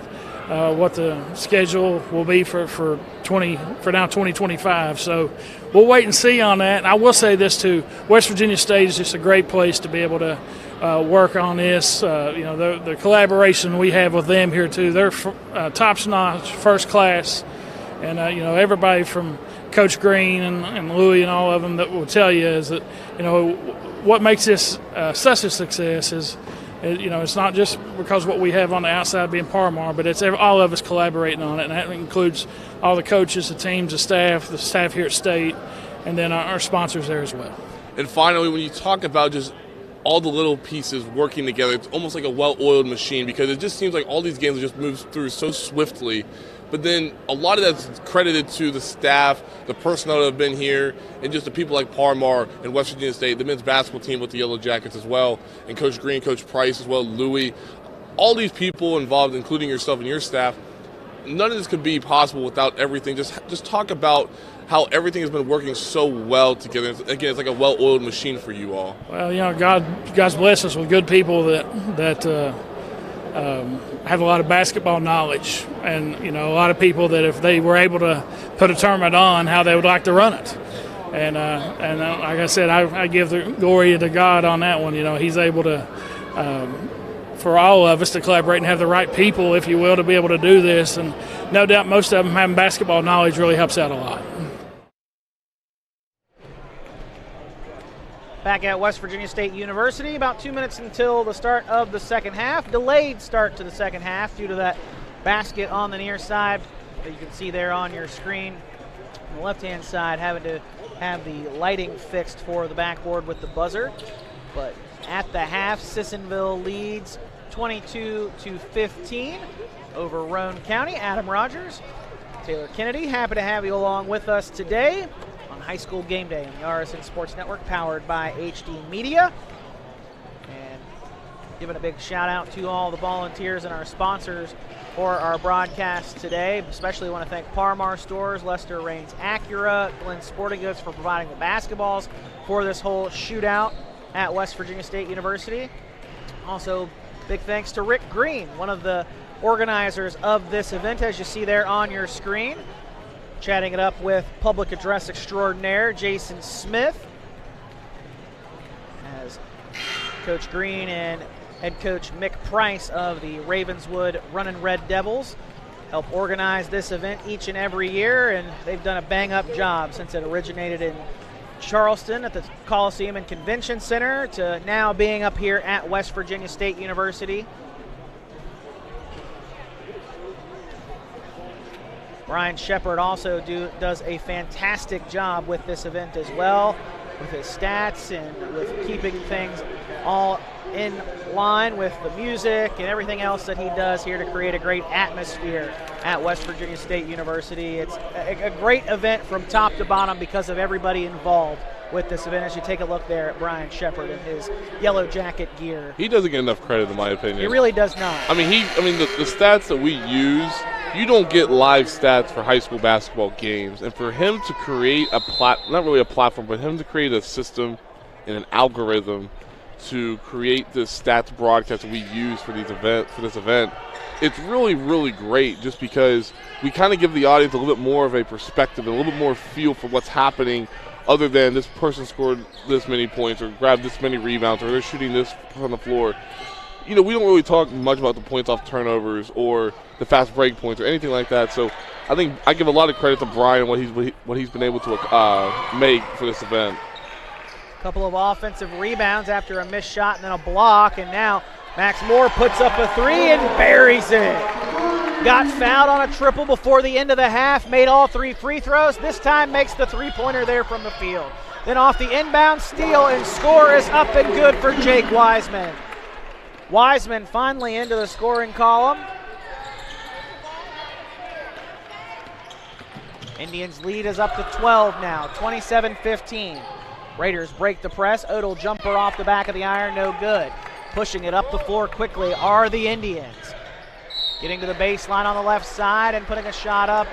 what the schedule will be for now 2025. So we'll wait and see on that. And I will say this too: West Virginia State is just a great place to be able to work on this. The collaboration we have with them here too. They're top-notch, first class, and everybody from Coach Green and Louie and all of them that will tell you is that what makes this such a success is. It's not just because what we have on the outside being Par-Mar, but it's all of us collaborating on it, and that includes all the coaches, the teams, the staff here at State, and then our sponsors there as well. And finally, when you talk about just all the little pieces working together, it's almost like a well-oiled machine, because it just seems like all these games just move through so swiftly. But then a lot of that's credited to the staff, the personnel that have been here, and just the people like Par-Mar and West Virginia State, the men's basketball team with the Yellow Jackets as well, and Coach Green, Coach Price as well, Louie. All these people involved, including yourself and your staff, none of this could be possible without everything. Just talk about how everything has been working so well together. Again, it's like a well-oiled machine for you all. Well, God's blessed us with good people that have a lot of basketball knowledge, and a lot of people that if they were able to put a tournament on, how they would like to run it. And like I said, I give the glory to God on that one. He's able to, for all of us to collaborate and have the right people, if you will, to be able to do this. And no doubt most of them having basketball knowledge really helps out a lot. Back at West Virginia State University, about 2 minutes until the start of the second half. Delayed start to the second half due to that basket on the near side that you can see there on your screen. On the left-hand side, having to have the lighting fixed for the backboard with the buzzer. But at the half, Sissonville leads 22-15 over Roane County. Adam Rogers, Taylor Kennedy, happy to have you along with us today on High School Game Day on the RSN Sports Network, powered by HD Media. And giving a big shout out to all the volunteers and our sponsors for our broadcast today. Especially want to thank Parmar Stores, Lester Raines Acura, Glenn Sporting Goods for providing the basketballs for this whole shootout at West Virginia State University. Also, big thanks to Rick Green, one of the organizers of this event, as you see there on your screen. Chatting it up with public address extraordinaire Jason Smith, as Coach Green and head coach Mick Price of the Ravenswood Runnin' Red Devils help organize this event each and every year, and they've done a bang-up job since it originated in Charleston at the Coliseum and Convention Center to now being up here at West Virginia State University. Brian Shepard also does a fantastic job with this event as well, with his stats and with keeping things all in line with the music and everything else that he does here to create a great atmosphere at West Virginia State University. It's a great event from top to bottom because of everybody involved with this event. As you take a look there at Brian Shepard in his yellow jacket gear, He doesn't get enough credit, in my opinion. he really does not. I mean, the stats that we use, you don't get live stats for high school basketball games. And for him to create not really a platform, but him to create a system and an algorithm to create this stats broadcast that we use for this event, it's really, really great, just because we kind of give the audience a little bit more of a perspective and a little bit more feel for what's happening, other than this person scored this many points or grabbed this many rebounds or they're shooting this on the floor. We don't really talk much about the points off turnovers or the fast break points or anything like that. So I think I give a lot of credit to Brian, what he's been able to make for this event. Couple of offensive rebounds after a missed shot and then a block, and now Max Moore puts up a three and buries it. Got fouled on a triple before the end of the half, made all 3 free throws. This time makes the three-pointer there from the field. Then off the inbound steal, and score is up and good for Jake Wiseman. Wiseman finally into the scoring column. Indians lead is up to 12 now, 27-15. Raiders break the press. Odell jumper off the back of the iron, no good. Pushing it up the floor quickly are the Indians. Getting to the baseline on the left side and putting a shot up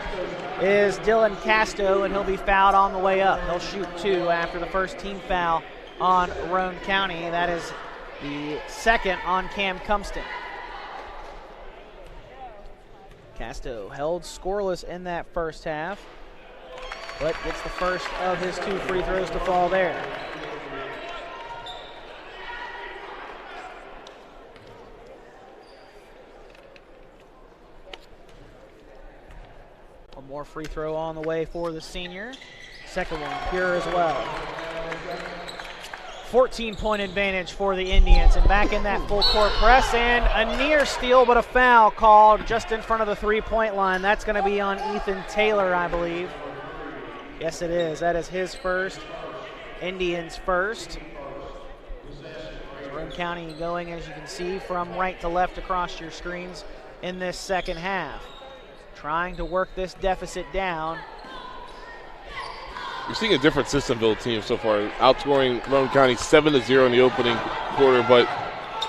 is Dylan Casto, and he'll be fouled on the way up. He'll shoot 2 after the first team foul on Roane County. That is the second on Cam Cumston. Casto held scoreless in that first half, but gets the first of his 2 free throws to fall there. One more free throw on the way for the senior. Second one pure as well. 14-point advantage for the Indians, and back in that full court press, and a near steal, but a foul called just in front of the 3-point line. That's going to be on Ethan Taylor, I believe. Yes, it is. That is his first. Indians first. Roane County going, as you can see, from right to left across your screens in this second half. Trying to work this deficit down. You're seeing a different Sissonville team so far, outscoring Roane County 7-0 in the opening quarter, but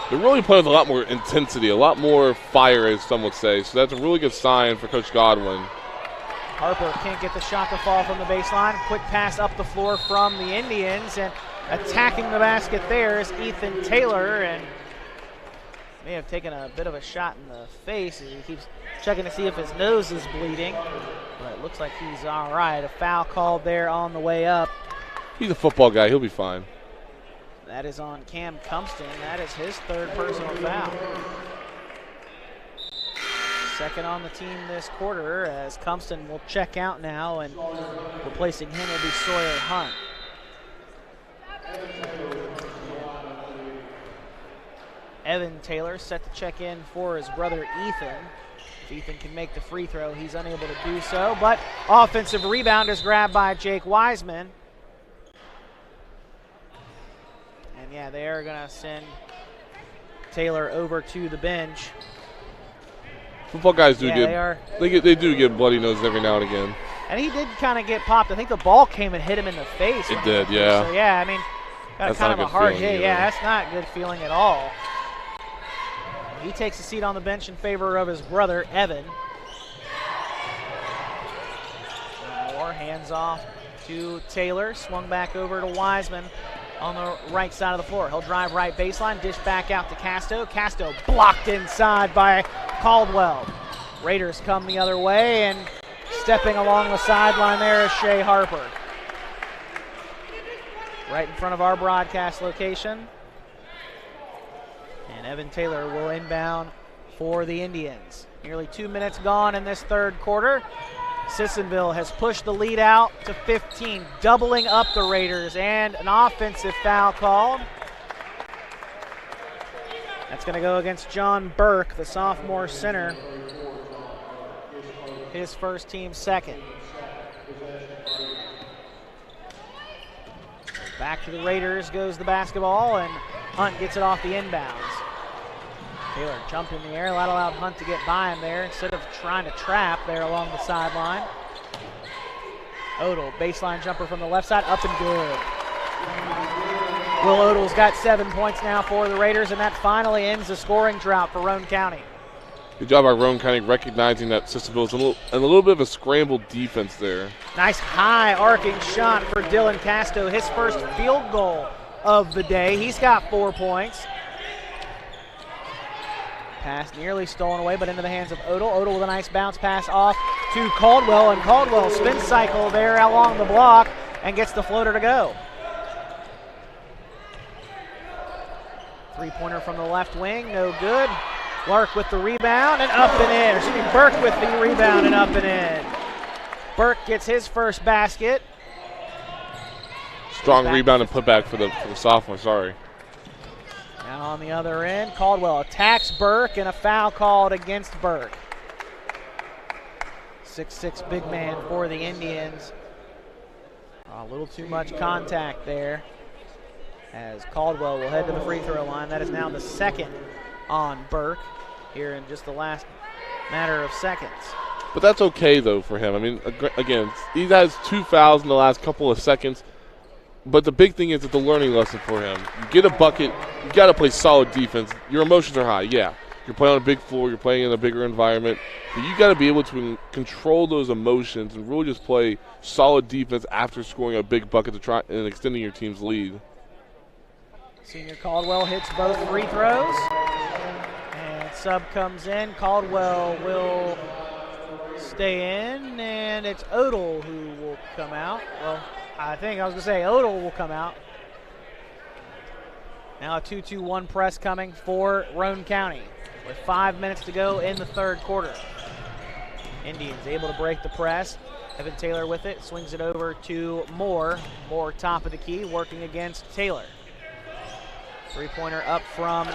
they're really playing with a lot more intensity, a lot more fire, as some would say. So that's a really good sign for Coach Godwin. Harper can't get the shot to fall from the baseline. Quick pass up the floor from the Indians, and attacking the basket there is Ethan Taylor, and may have taken a bit of a shot in the face as he keeps checking to see if his nose is bleeding, but it looks like he's all right. A foul called there on the way up. He's a football guy. He'll be fine. That is on Cam Cumston. That is his 3rd personal foul. Second on the team this quarter, as Cumston will check out now, and replacing him will be Sawyer Hunt. Evan Taylor set to check in for his brother Ethan. If Ethan can make the free throw, he's unable to do so. But offensive rebound is grabbed by Jake Wiseman. And yeah, they are going to send Taylor over to the bench. Football guys do they do get bloody noses every now and again. And he did kind of get popped. I think the ball came and hit him in the face. It did, yeah. So, yeah, I mean, got kind of a hard hit. Either. Yeah, that's not a good feeling at all. He takes a seat on the bench in favor of his brother, Evan. More hands off to Taylor. Swung back over to Wiseman on the right side of the floor. He'll drive right baseline, dish back out to Casto. Casto blocked inside by Caldwell. Raiders come the other way, and stepping along the sideline there is Shea Harper. Right in front of our broadcast location. And Evan Taylor will inbound for the Indians. Nearly 2 minutes gone in this third quarter. Sissonville has pushed the lead out to 15, doubling up the Raiders, and an offensive foul called. That's going to go against John Burke, the sophomore center. His first, team second. Back to the Raiders goes the basketball, and Hunt gets it off the inbounds. Taylor jumped in the air, that allowed Hunt to get by him there instead of trying to trap there along the sideline. Odell, baseline jumper from the left side, up and good. Will Odell's got 7 points now for the Raiders, and that finally ends the scoring drought for Roane County. Good job by Roane County recognizing that Sissonville is a little bit of a scrambled defense there. Nice high arcing shot for Dylan Casto, his first field goal of the day. He's got 4 points. Pass nearly stolen away, but into the hands of Odell. Odell with a nice bounce pass off to Caldwell, and Caldwell spin cycle there along the block and gets the floater to go. Three-pointer from the left wing, no good. Lark with the rebound and up and in. Excuse me, Burke with the rebound and up and in. Burke gets his first basket. Strong rebound and putback for the sophomore, sorry. Now on the other end, Caldwell attacks Burke, and a foul called against Burke. 6'6" big man for the Indians. A little too much contact there as Caldwell will head to the free throw line. That is now the second on Burke here in just the last matter of seconds. But that's okay, though, for him. I mean, again, he has 2 fouls in the last couple of seconds. But the big thing is it's a learning lesson for him. You get a bucket, you got to play solid defense. Your emotions are high, yeah. You're playing on a big floor, you're playing in a bigger environment. But you got to be able to control those emotions and really just play solid defense after scoring a big bucket to try and extending your team's lead. Senior Caldwell hits both free throws. And sub comes in. Caldwell will stay in, and it's Odell who will come out. Well, I was going to say Odell will come out. Now a 2-2-1 press coming for Roane County with 5 minutes to go in the third quarter. Indians able to break the press. Evan Taylor with it, swings it over to Moore. Moore top of the key, working against Taylor. Three-pointer up from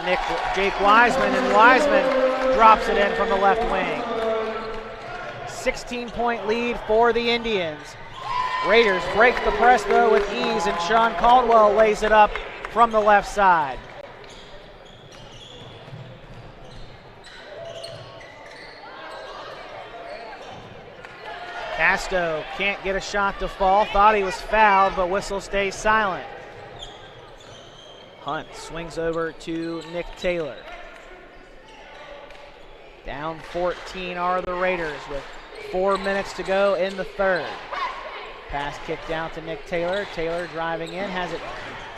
Jake Wiseman, and Wiseman drops it in from the left wing. 16-point lead for the Indians. Raiders break the press, though, with ease, and Sean Caldwell lays it up from the left side. Casto can't get a shot to fall. Thought he was fouled, but whistle stays silent. Hunt swings over to Nick Taylor. Down 14 are the Raiders with 4 minutes to go in the third. Pass kicked out to Nick Taylor. Taylor driving in, has it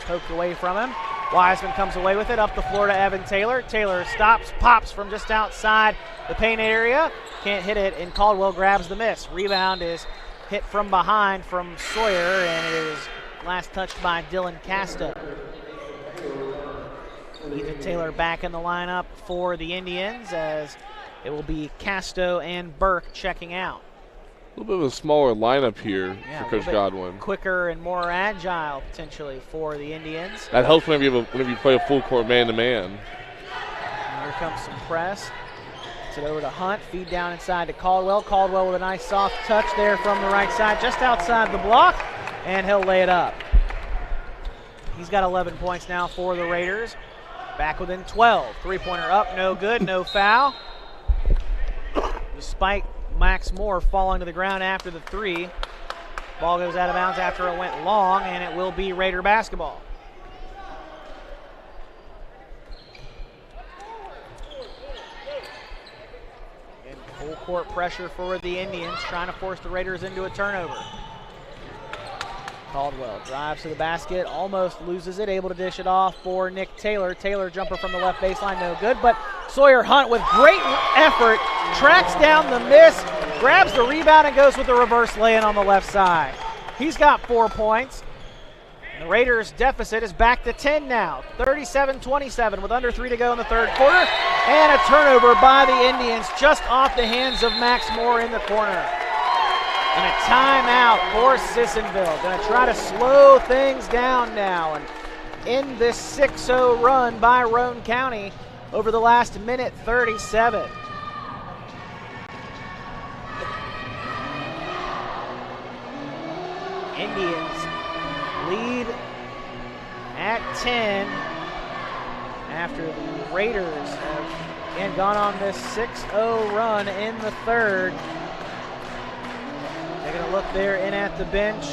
poked away from him. Wiseman comes away with it, up the floor to Evan Taylor. Taylor stops, pops from just outside the paint area. Can't hit it, and Caldwell grabs the miss. Rebound is hit from behind from Sawyer, and it is last touched by Dylan Casto. Ethan Taylor back in the lineup for the Indians as it will be Casto and Burke checking out. A little bit of a smaller lineup here for Coach Godwin. Quicker and more agile potentially for the Indians. That helps whenever you play a full court man-to-man. Here comes some press. Gets it over to Hunt, feed down inside to Caldwell. Caldwell with a nice soft touch there from the right side, just outside the block, and he'll lay it up. He's got 11 points now for the Raiders. Back within 12. Three-pointer up, no good, no foul. Despite Max Moore falling to the ground after the three. Ball goes out of bounds after it went long, and it will be Raider basketball. And full court pressure for the Indians, trying to force the Raiders into a turnover. Caldwell drives to the basket, almost loses it, able to dish it off for Nick Taylor. Taylor jumper from the left baseline, no good, but Sawyer Hunt with great effort tracks down the miss, grabs the rebound, and goes with the reverse lay-in on the left side. He's got 4 points. The Raiders' deficit is back to 10 now, 37-27 with under 3 to go in the third quarter, and a turnover by the Indians just off the hands of Max Moore in the corner. And a timeout for Sissonville. Going to try to slow things down now and end this 6-0 run by Roane County over the last minute 37. Indians lead at 10 after the Raiders have again gone on this 6-0 run in the third. Taking a look there in at the bench.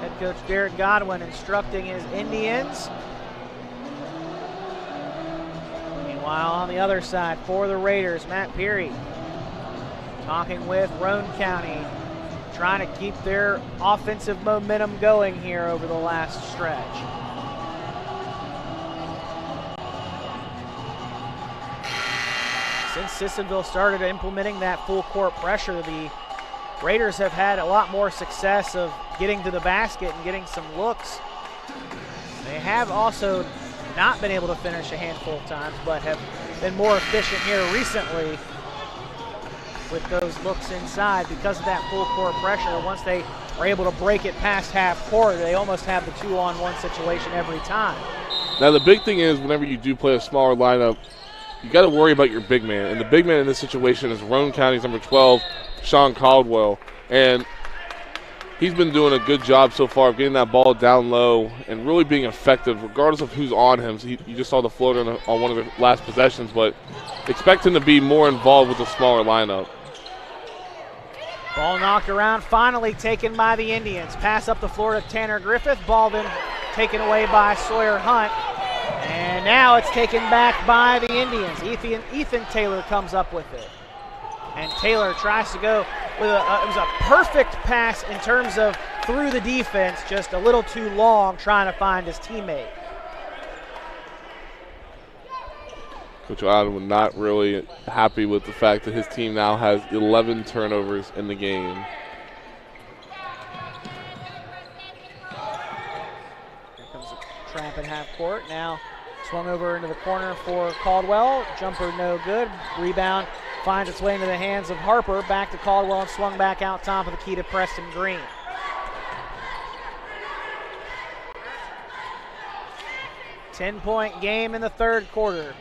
Head coach Derek Godwin instructing his Indians. Meanwhile, on the other side for the Raiders, Matt Peary talking with Roane County, trying to keep their offensive momentum going here over the last stretch. Since Sissonville started implementing that full court pressure, the Raiders have had a lot more success of getting to the basket and getting some looks. They have also not been able to finish a handful of times, but have been more efficient here recently with those looks inside because of that full court pressure. Once they are able to break it past half court, they almost have the 2-on-1 situation every time. Now the big thing is whenever you do play a smaller lineup, you got to worry about your big man. And the big man in this situation is Roane County's number 12, Sean Caldwell. And he's been doing a good job so far of getting that ball down low and really being effective regardless of who's on him. So you just saw the floater on one of the last possessions, but expect him to be more involved with the smaller lineup. Ball knocked around, finally taken by the Indians. Pass up the floor to Tanner Griffith. Ball then taken away by Sawyer Hunt. And now it's taken back by the Indians. Ethan Taylor comes up with it. And Taylor tries to go with it was a perfect pass in terms of through the defense, just a little too long trying to find his teammate. Coach Adam was not really happy with the fact that his team now has 11 turnovers in the game. Here comes a trap at half court. Now swung over into the corner for Caldwell. Jumper no good. Rebound finds its way into the hands of Harper. Back to Caldwell and swung back out top of the key to Preston Green. Ten-point game in the third quarter.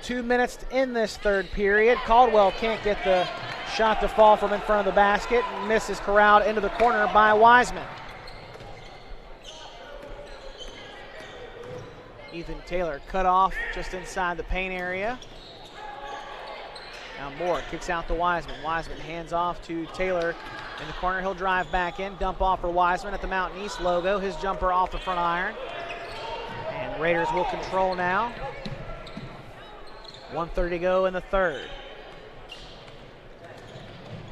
2 minutes in this third period. Caldwell can't get the shot to fall from in front of the basket. Misses corralled into the corner by Wiseman. Ethan Taylor cut off just inside the paint area. Now Moore kicks out to Wiseman. Wiseman hands off to Taylor in the corner. He'll drive back in. Dump off for Wiseman at the Mountain East logo. His jumper off the front iron. And Raiders will control now. 1:30 to go in the third.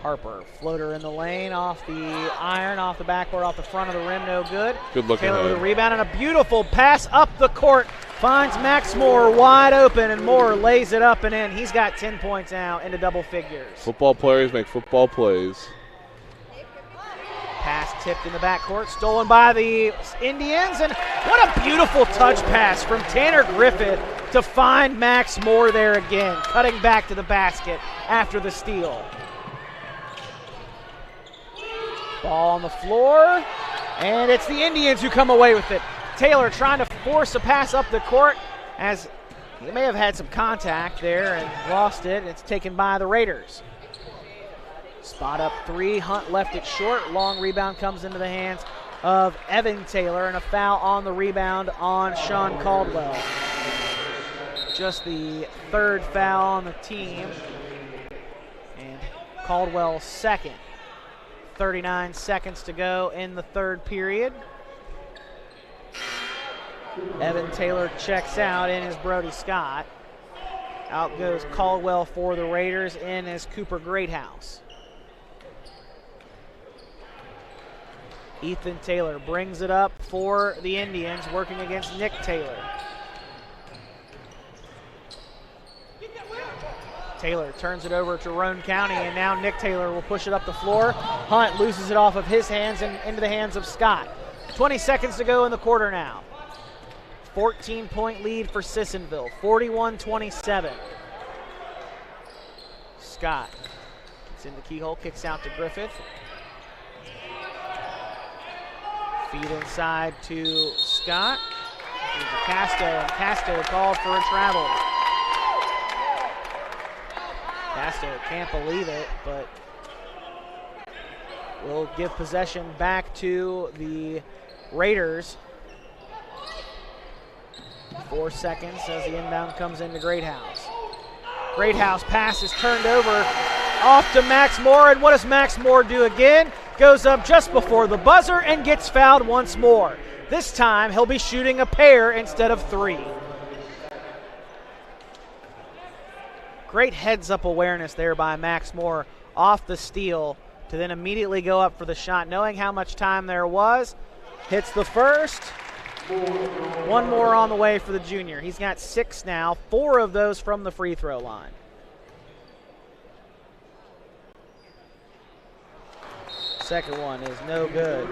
Harper, floater in the lane, off the iron, off the backboard, off the front of the rim, no good. Good look Taylor ahead. with a rebound and a beautiful pass up the court. Finds Max Moore wide open, and Moore lays it up and in. He's got 10 points now into double figures. Football players make football plays. Pass tipped in the backcourt, stolen by the Indians, and what a beautiful touch pass from Tanner Griffith to find Max Moore there again, cutting back to the basket after the steal. Ball on the floor, and it's the Indians who come away with it. Taylor trying to force a pass up the court as He may have had some contact there and lost it. It's taken by the Raiders. Spot up three. Hunt left it short. Long rebound comes into the hands of Evan Taylor, and a foul on the rebound on Sean Caldwell. Just the third foul on the team, and Caldwell's second. 39 seconds to go in the third period. Evan Taylor checks out, in is Brody Scott. Out goes Caldwell for the Raiders, in is Cooper Greathouse. Ethan Taylor brings it up for the Indians, working against Nick Taylor. Taylor turns it over to Roane County, and now Nick Taylor will push it up the floor. Hunt loses it off of his hands and into the hands of Scott. 20 seconds to go in the quarter now. 14-point lead for Sissonville, 41-27. Scott gets in the keyhole, kicks out to Griffith. Feed inside to Scott. To Casto, and Casto called for a travel. Casto can't believe it, but will give possession back to the Raiders. 4 seconds as the inbound comes into Greathouse. Greathouse pass is turned over off to Max Moore, and what does Max Moore do again? Goes up just before the buzzer and gets fouled once more. This time he'll be shooting a pair instead of three. Great heads-up awareness there by Max Moore off the steal to then immediately go up for the shot, knowing how much time there was. Hits the first. One more on the way for the junior. He's got 6 now, 4 of those from the free throw line. Second one is no good.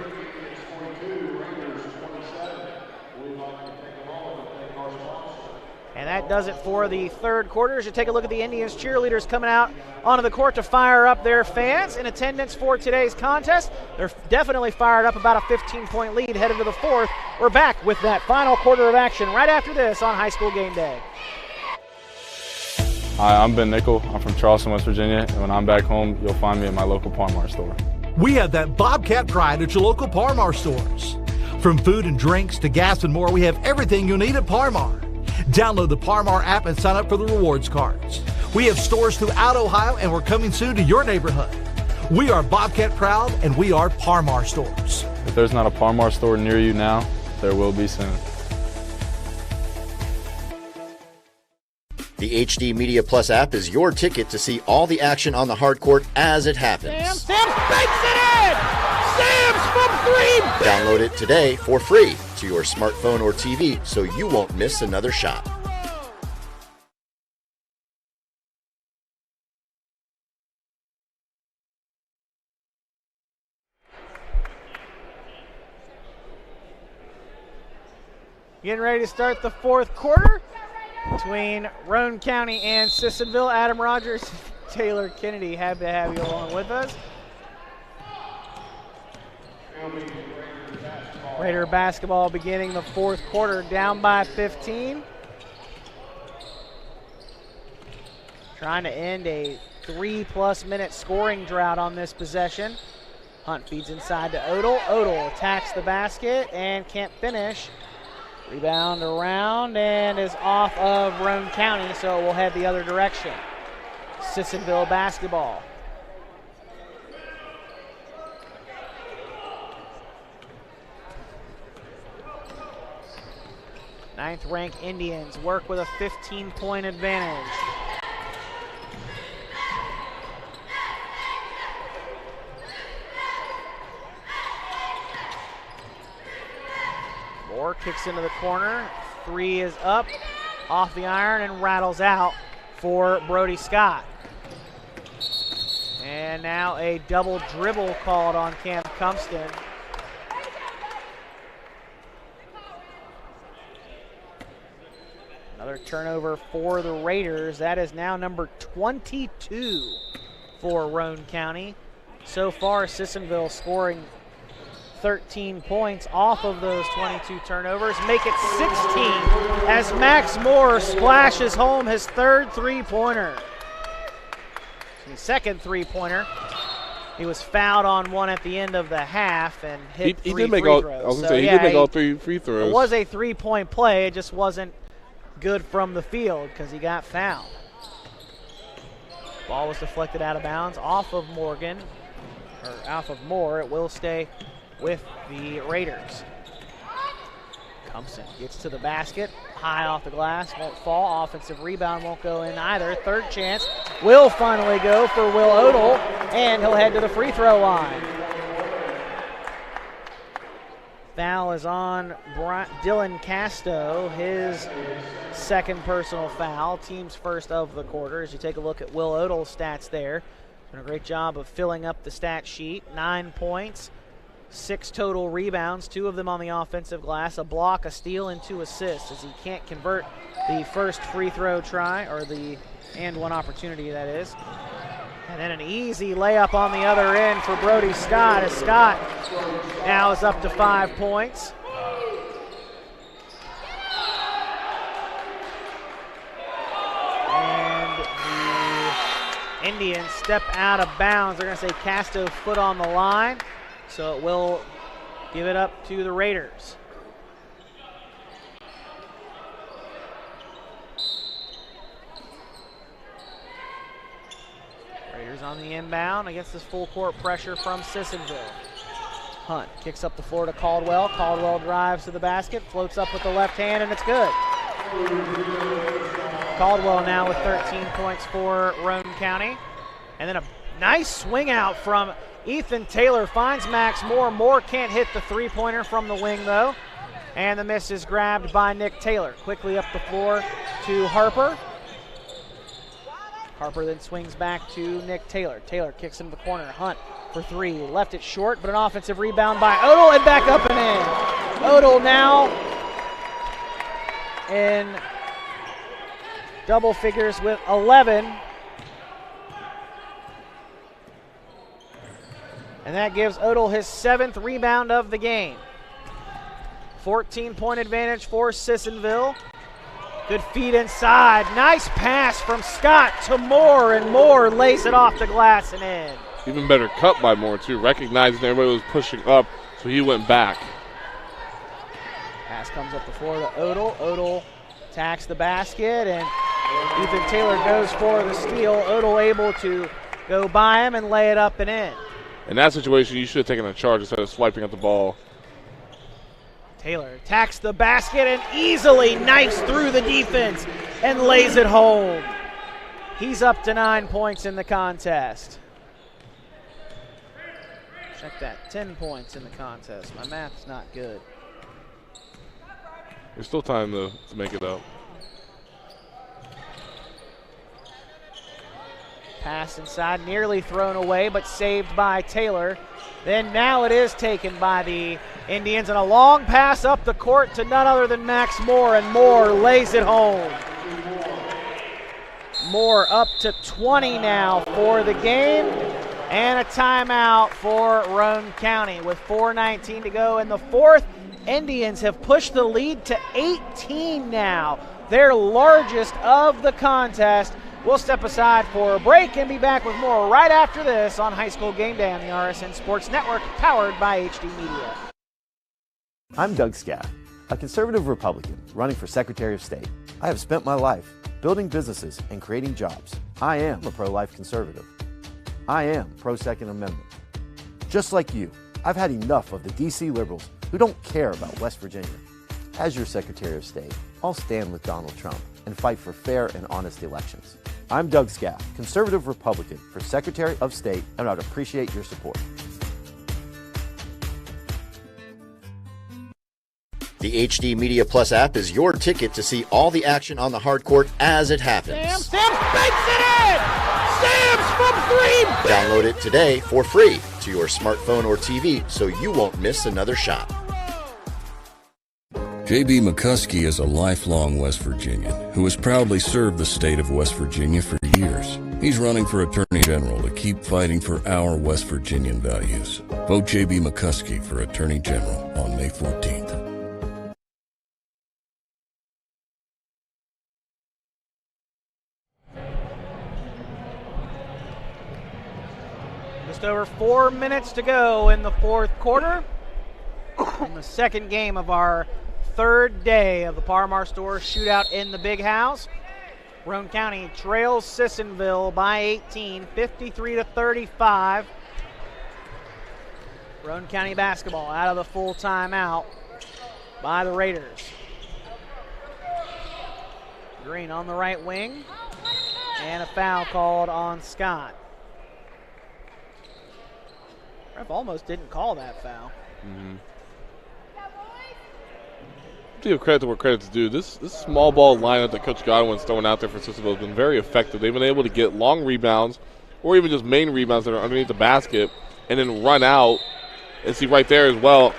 And that does it for the third quarter. As you take a look at the Indians cheerleaders coming out onto the court to fire up their fans in attendance for today's contest. They're definitely fired up, about a 15-point lead headed to the fourth. We're back with that final quarter of action right after this on High School Game Day. Hi, I'm Ben Nickel. I'm from Charleston, West Virginia, and when I'm back home, you'll find me at my local Par-Mar store. We have that Bobcat pride at your local Par-Mar stores. From food and drinks to gas and more, we have everything you'll need at Par-Mar. Download the Par-Mar app and sign up for the rewards cards. We have stores throughout Ohio, and we're coming soon to your neighborhood. We are Bobcat proud, and we are Par-Mar stores. If there's not a Par-Mar store near you now, there will be soon. The HD Media Plus app is your ticket to see all the action on the hard court as it happens. Sam banks it in! Sam's from 3! Download it today for free to your smartphone or TV so you won't miss another shot. Getting ready to start the fourth quarter between Roane County and Sissonville. Adam Rogers, Taylor Kennedy, happy to have you along with us. Raider basketball beginning the fourth quarter, down by 15. Trying to end a 3+ minute scoring drought on this possession. Hunt feeds inside to Odell. Odell attacks the basket and can't finish. Rebound around and is off of Roane County, so it will head the other direction. Sissonville basketball. Ninth-ranked Indians work with a 15-point advantage. Moore kicks into the corner. 3 is up, off the iron, and rattles out for Brody Scott. And now a double dribble called on Cam Cumston. Another turnover for the Raiders. That is now number 22 for Roane County. So far, Sissonville scoring 13 points off of those 22 turnovers, make it 16 as Max Moore splashes home his third three-pointer. His second three-pointer. He was fouled on one at the end of the half and hit he three did make free all, throws. I was going to say, he did make all 3 free throws. It was a three-point play. It just wasn't good from the field because he got fouled. Ball was deflected out of bounds off of Morgan, or off of Moore. It will stay with the Raiders. Compson gets to the basket, high off the glass, won't fall. Offensive rebound won't go in either. Third chance will finally go for Will Odell, and he'll head to the free throw line. Foul is on Dylan Casto, his second personal foul, team's first of the quarter. As you take a look at Will Odell's stats there, doing a great job of filling up the stat sheet. 9 points, 6 total rebounds, 2 of them on the offensive glass, a block, a steal, and 2 assists, as he can't convert the first free throw try, or the and one opportunity, that is. And then an easy layup on the other end for Brody Scott, as Scott now is up to 5 points. And the Indians step out of bounds. They're going to say Casto's foot on the line, so it will give it up to the Raiders. Raiders on the inbound against this full court pressure from Sissonville. Hunt kicks up the floor to Caldwell. Caldwell drives to the basket, floats up with the left hand, and it's good. Caldwell now with 13 points for Roane County. And then a nice swing out from Ethan Taylor, finds Max Moore. Moore can't hit the three-pointer from the wing, though. And the miss is grabbed by Nick Taylor. Quickly up the floor to Harper. Harper then swings back to Nick Taylor. Taylor kicks into the corner. Hunt for 3. Left it short, but an offensive rebound by Odell, and back up and in. Odell now in double figures with 11. And that gives Odell his 7th rebound of the game. 14-point advantage for Sissonville. Good feed inside. Nice pass from Scott to Moore, and Moore lays it off the glass and in. Even better cut by Moore, too, recognizing everybody was pushing up, so he went back. Pass comes up the floor to Odell. Odell attacks the basket, and Ethan Taylor goes for the steal. Odell able to go by him and lay it up and in. In that situation, you should have taken a charge instead of swiping at the ball. Taylor attacks the basket and easily knifes through the defense and lays it home. He's up to 9 points in the contest. Check that, 10 points in the contest. My math's not good. There's still time to make it up. Pass inside, nearly thrown away, but saved by Taylor. Then now it is taken by the Indians, and a long pass up the court to none other than Max Moore, and Moore lays it home. Moore up to 20 now for the game, and a timeout for Roane County with 4:19 to go in the fourth. Indians have pushed the lead to 18 now, their largest of the contest. We'll step aside for a break and be back with more right after this on High School Game Day on the RSN Sports Network, powered by HD Media. I'm Doug Scaff, a conservative Republican running for Secretary of State. I have spent my life building businesses and creating jobs. I am a pro-life conservative. I am pro-Second Amendment. Just like you, I've had enough of the D.C. liberals who don't care about West Virginia. As your Secretary of State, I'll stand with Donald Trump and fight for fair and honest elections. I'm Doug Scaff, conservative Republican for Secretary of State, and I'd appreciate your support. The HD Media Plus app is your ticket to see all the action on the hard court as it happens. Sims banks it in! Sims from 3! Download it today for free to your smartphone or TV so you won't miss another shot. J.B. McCuskey is a lifelong West Virginian who has proudly served the state of West Virginia for years. He's running for Attorney General to keep fighting for our West Virginian values. Vote J.B. McCuskey for Attorney General on May 14th. Just over 4 minutes to go in the fourth quarter. In the second game of our third day of the Parmar Store Shootout in the Big House. Roane County trails Sissonville by 18, 53-35. Roane County basketball out of the full timeout by the Raiders. Green on the right wing, and a foul called on Scott. Ref almost didn't call that foul. To give credit to where credit's due, this small ball lineup that Coach Godwin's throwing out there for Sissonville has been very effective. They've been able to get long rebounds or even just main rebounds that are underneath the basket and then run out. And see right there as well,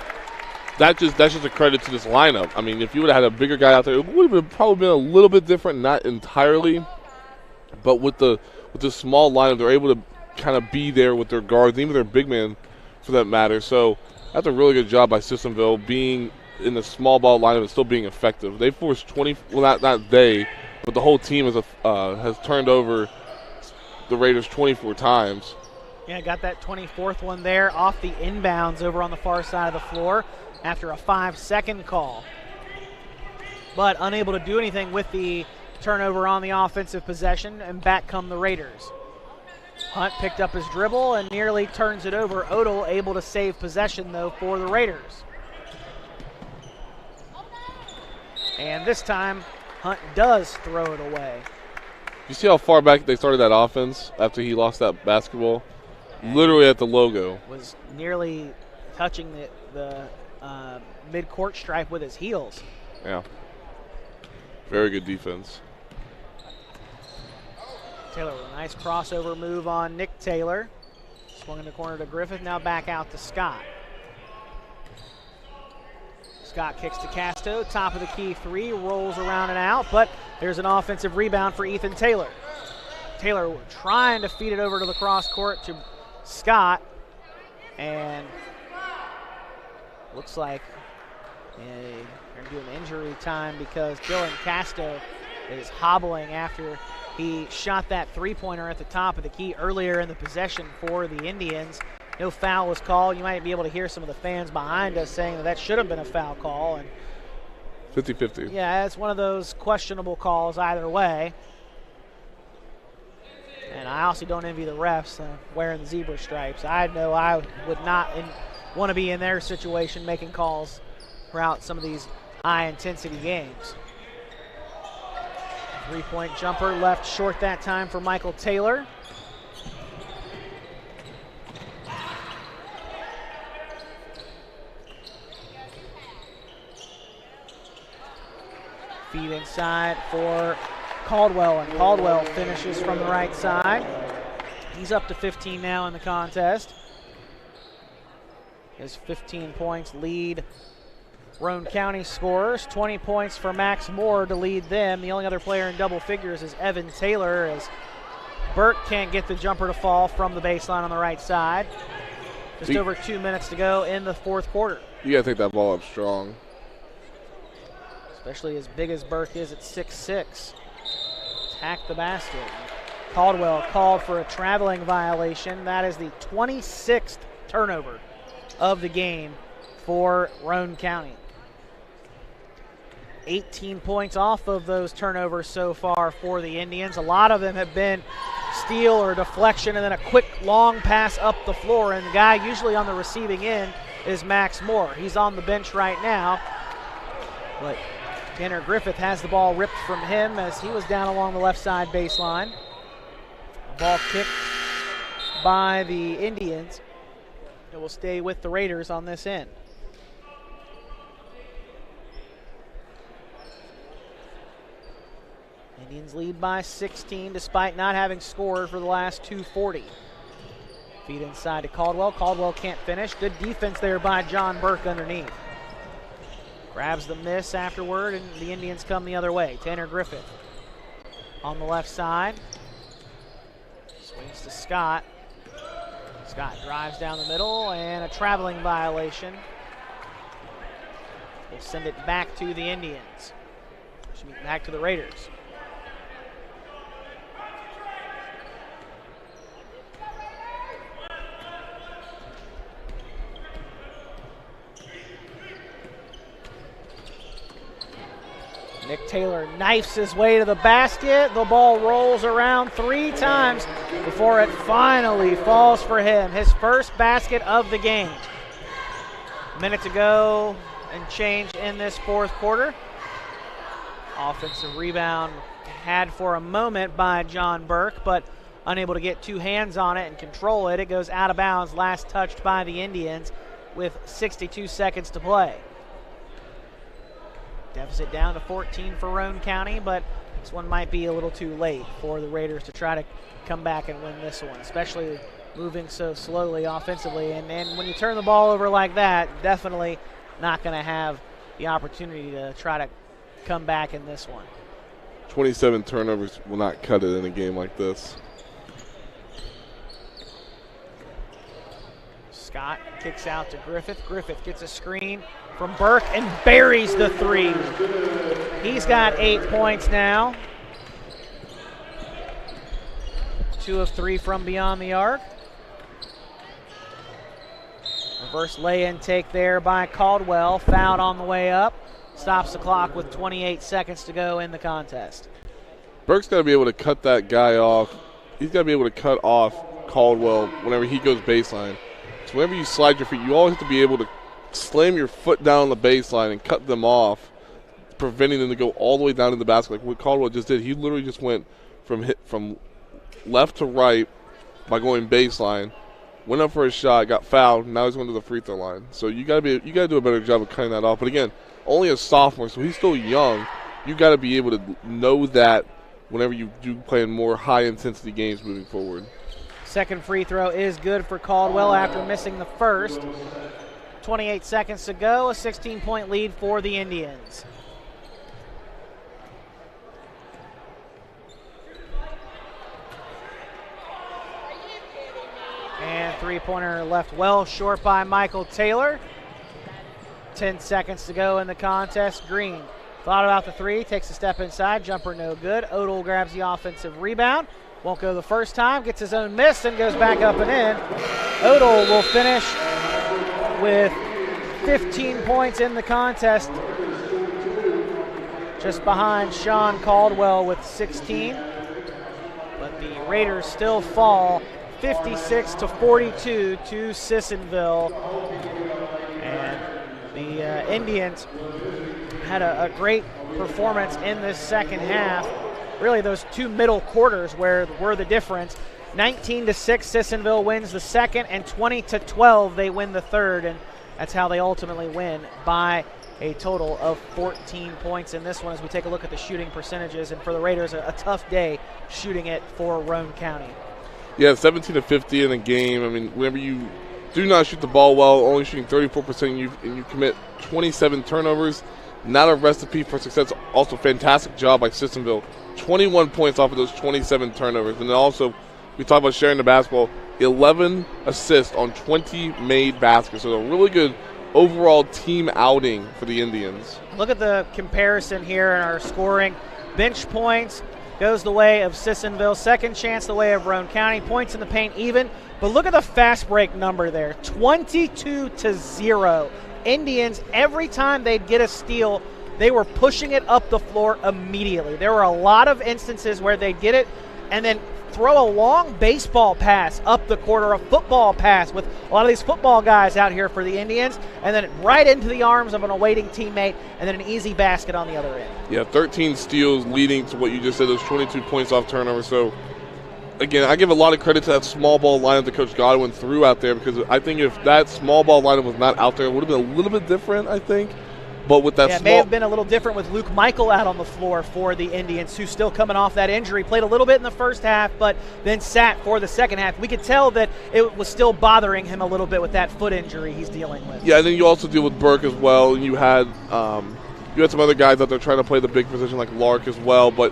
that's just a credit to this lineup. I mean, if you would have had a bigger guy out there, it would have probably been a little bit different, not entirely. But with the small lineup, they're able to kind of be there with their guards, even their big man for that matter. So that's a really good job by Sissonville being in the small ball lineup and still being effective. They forced 20, well not they, but the whole team has turned over the Raiders 24 times. Yeah, got that 24th one there off the inbounds over on the far side of the floor after a 5-second call. But unable to do anything with the turnover on the offensive possession, and back come the Raiders. Hunt picked up his dribble and nearly turns it over. Odell able to save possession, though, for the Raiders. And this time, Hunt does throw it away. You see how far back they started that offense after he lost that basketball? And literally at the logo. Was nearly touching the mid-court stripe with his heels. Yeah. Very good defense. Taylor with a nice crossover move on Nick Taylor. Swung in the corner to Griffith, now back out to Scott. Scott kicks to Casto, top of the key three, rolls around and out, but there's an offensive rebound for Ethan Taylor. Taylor trying to feed it over to the cross court to Scott, and looks like they're doing injury time because Dylan Casto is hobbling after he shot that three-pointer at the top of the key earlier in the possession for the Indians. No foul was called. You might be able to hear some of the fans behind us saying that should have been a foul call. And 50-50. yeah, it's one of those questionable calls either way. And I also don't envy the refs wearing the zebra stripes. I know I would not want to be in their situation making calls throughout some of these high-intensity games. Three-point jumper left short that time for Michael Taylor. Feed inside for Caldwell, and Caldwell finishes from the right side. He's up to 15 now in the contest. His 15 points lead Roane County scorers. 20 points for Max Moore to lead them. The only other player in double figures is Evan Taylor, as Burke can't get the jumper to fall from the baseline on the right side. Just over 2 minutes to go in the fourth quarter. You got to take that ball up strong. Especially as big as Burke is at 6'6". Attack the basket. Caldwell called for a traveling violation. That is the 26th turnover of the game for Roane County. 18 points off of those turnovers so far for the Indians. A lot of them have been steal or deflection and then a quick long pass up the floor, and the guy usually on the receiving end is Max Moore. He's on the bench right now, but Tanner Griffith has the ball ripped from him as he was down along the left side baseline. Ball kicked by the Indians. It will stay with the Raiders on this end. Indians lead by 16 despite not having scored for the last 2:40. Feed inside to Caldwell. Caldwell can't finish. Good defense there by John Burke underneath. Grabs the miss afterward, and the Indians come the other way. Tanner Griffith on the left side. Swings to Scott. Scott drives down the middle, and a traveling violation. We'll send it back to the Indians. Back to the Raiders. Nick Taylor knifes his way to the basket. The ball rolls around 3 times before it finally falls for him. His first basket of the game. A minute to go and change in this fourth quarter. Offensive rebound had for a moment by John Burke, but unable to get 2 hands on it and control it. It goes out of bounds, last touched by the Indians with 62 seconds to play. Deficit down to 14 for Roane County, but this one might be a little too late for the Raiders to try to come back and win this one, especially moving so slowly offensively. And when you turn the ball over like that, definitely not going to have the opportunity to try to come back in this one. 27 turnovers will not cut it in a game like this. Scott kicks out to Griffith. Griffith gets a screen from Burke and buries the 3. He's got 8 points now. 2 of 3 from beyond the arc. Reverse lay-in take there by Caldwell. Fouled on the way up. Stops the clock with 28 seconds to go in the contest. Burke's got to be able to cut that guy off. He's got to be able to cut off Caldwell whenever he goes baseline. So whenever you slide your feet, you always have to be able to slam your foot down the baseline and cut them off, preventing them to go all the way down to the basket. Like what Caldwell just did, he literally just went from left to right by going baseline, went up for a shot, got fouled, now he's going to the free throw line. So you got to do a better job of cutting that off. But again, only a sophomore, so he's still young. You got to be able to know that whenever you do play in more high-intensity games moving forward. Second free throw is good for Caldwell after missing the first. 28 seconds to go, a 16-point lead for the Indians. And three-pointer left well short by Michael Taylor. 10 seconds to go in the contest. Green thought about the 3, takes a step inside, jumper no good. Odell grabs the offensive rebound. Won't go the first time, gets his own miss and goes back up and in. Odell will finish with 15 points in the contest, just behind Sean Caldwell with 16. But the Raiders still fall 56-42 to Sissonville. And the Indians had a great performance in this second half. Really, those 2 middle quarters were the difference. 19-6, Sissonville wins the second, and 20-12, they win the third, and that's how they ultimately win by a total of 14 points in this one as we take a look at the shooting percentages. And for the Raiders, a tough day shooting it for Roane County. Yeah, 17-50 in a game. I mean, whenever you do not shoot the ball well, only shooting 34%, and you commit 27 turnovers, not a recipe for success. Also, fantastic job by Sissonville. 21 points off of those 27 turnovers. And then also, we talk about sharing the basketball, 11 assists on 20 made baskets. So a really good overall team outing for the Indians. Look at the comparison here in our scoring. Bench points goes the way of Sissonville. Second chance the way of Roane County. Points in the paint even. But look at the fast break number there, 22-0. Indians, every time they'd get a steal, they were pushing it up the floor immediately. There were a lot of instances where they'd get it and then throw a long baseball pass up the court or a football pass with a lot of these football guys out here for the Indians, and then right into the arms of an awaiting teammate, and then an easy basket on the other end. Yeah, 13 steals leading to what you just said, those 22 points off turnover. So, again, I give a lot of credit to that small ball lineup that Coach Godwin threw out there, because I think if that small ball lineup was not out there, it would have been a little bit different, I think. But with that it may have been a little different with Luke Michael out on the floor for the Indians, who's still coming off that injury. Played a little bit in the first half, but then sat for the second half. We could tell that it was still bothering him a little bit with that foot injury he's dealing with. Yeah, and then you also deal with Burke as well. You had some other guys out there trying to play the big position like Lark as well. But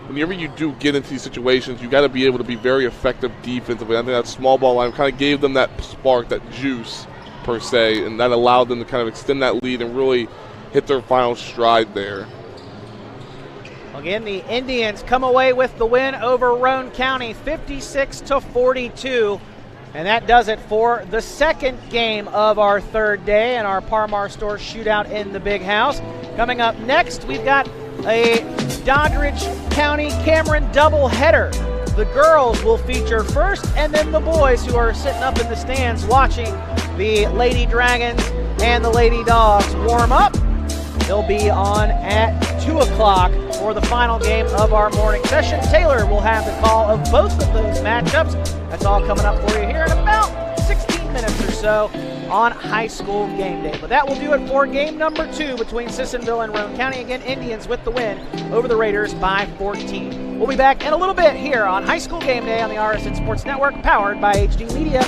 whenever you do get into these situations, you got to be able to be very effective defensively. I think that small ball line kind of gave them that spark, that juice per se, and that allowed them to kind of extend that lead and really hit their final stride there. Again, the Indians come away with the win over Roane County, 56-42. And that does it for the second game of our third day and our Parmar Store Shootout in the Big House. Coming up next, we've got a Doddridge County Cameron doubleheader. The girls will feature first, and then the boys, who are sitting up in the stands watching the Lady Dragons and the Lady Dogs warm up. They'll be on at 2 o'clock for the final game of our morning session. Taylor will have the call of both of those matchups. That's all coming up for you here in about 16 minutes or so on High School Game Day. But that will do it for game number 2 between Sissonville and Roane County. Again, Indians with the win over the Raiders by 14. We'll be back in a little bit here on High School Game Day on the RSN Sports Network, powered by HD Media.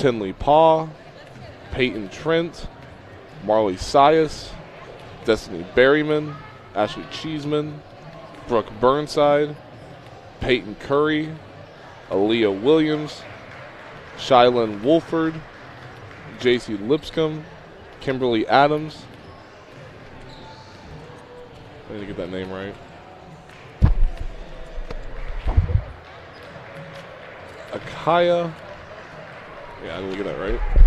Tinley Paw, Peyton Trent, Marley Sias, Destiny Berryman, Ashley Cheeseman, Brooke Burnside, Peyton Curry, Aaliyah Williams, Shylin Wolford, JC Lipscomb, Kimberly Adams. I need to get that name right. Akaya. Yeah, I didn't get that right.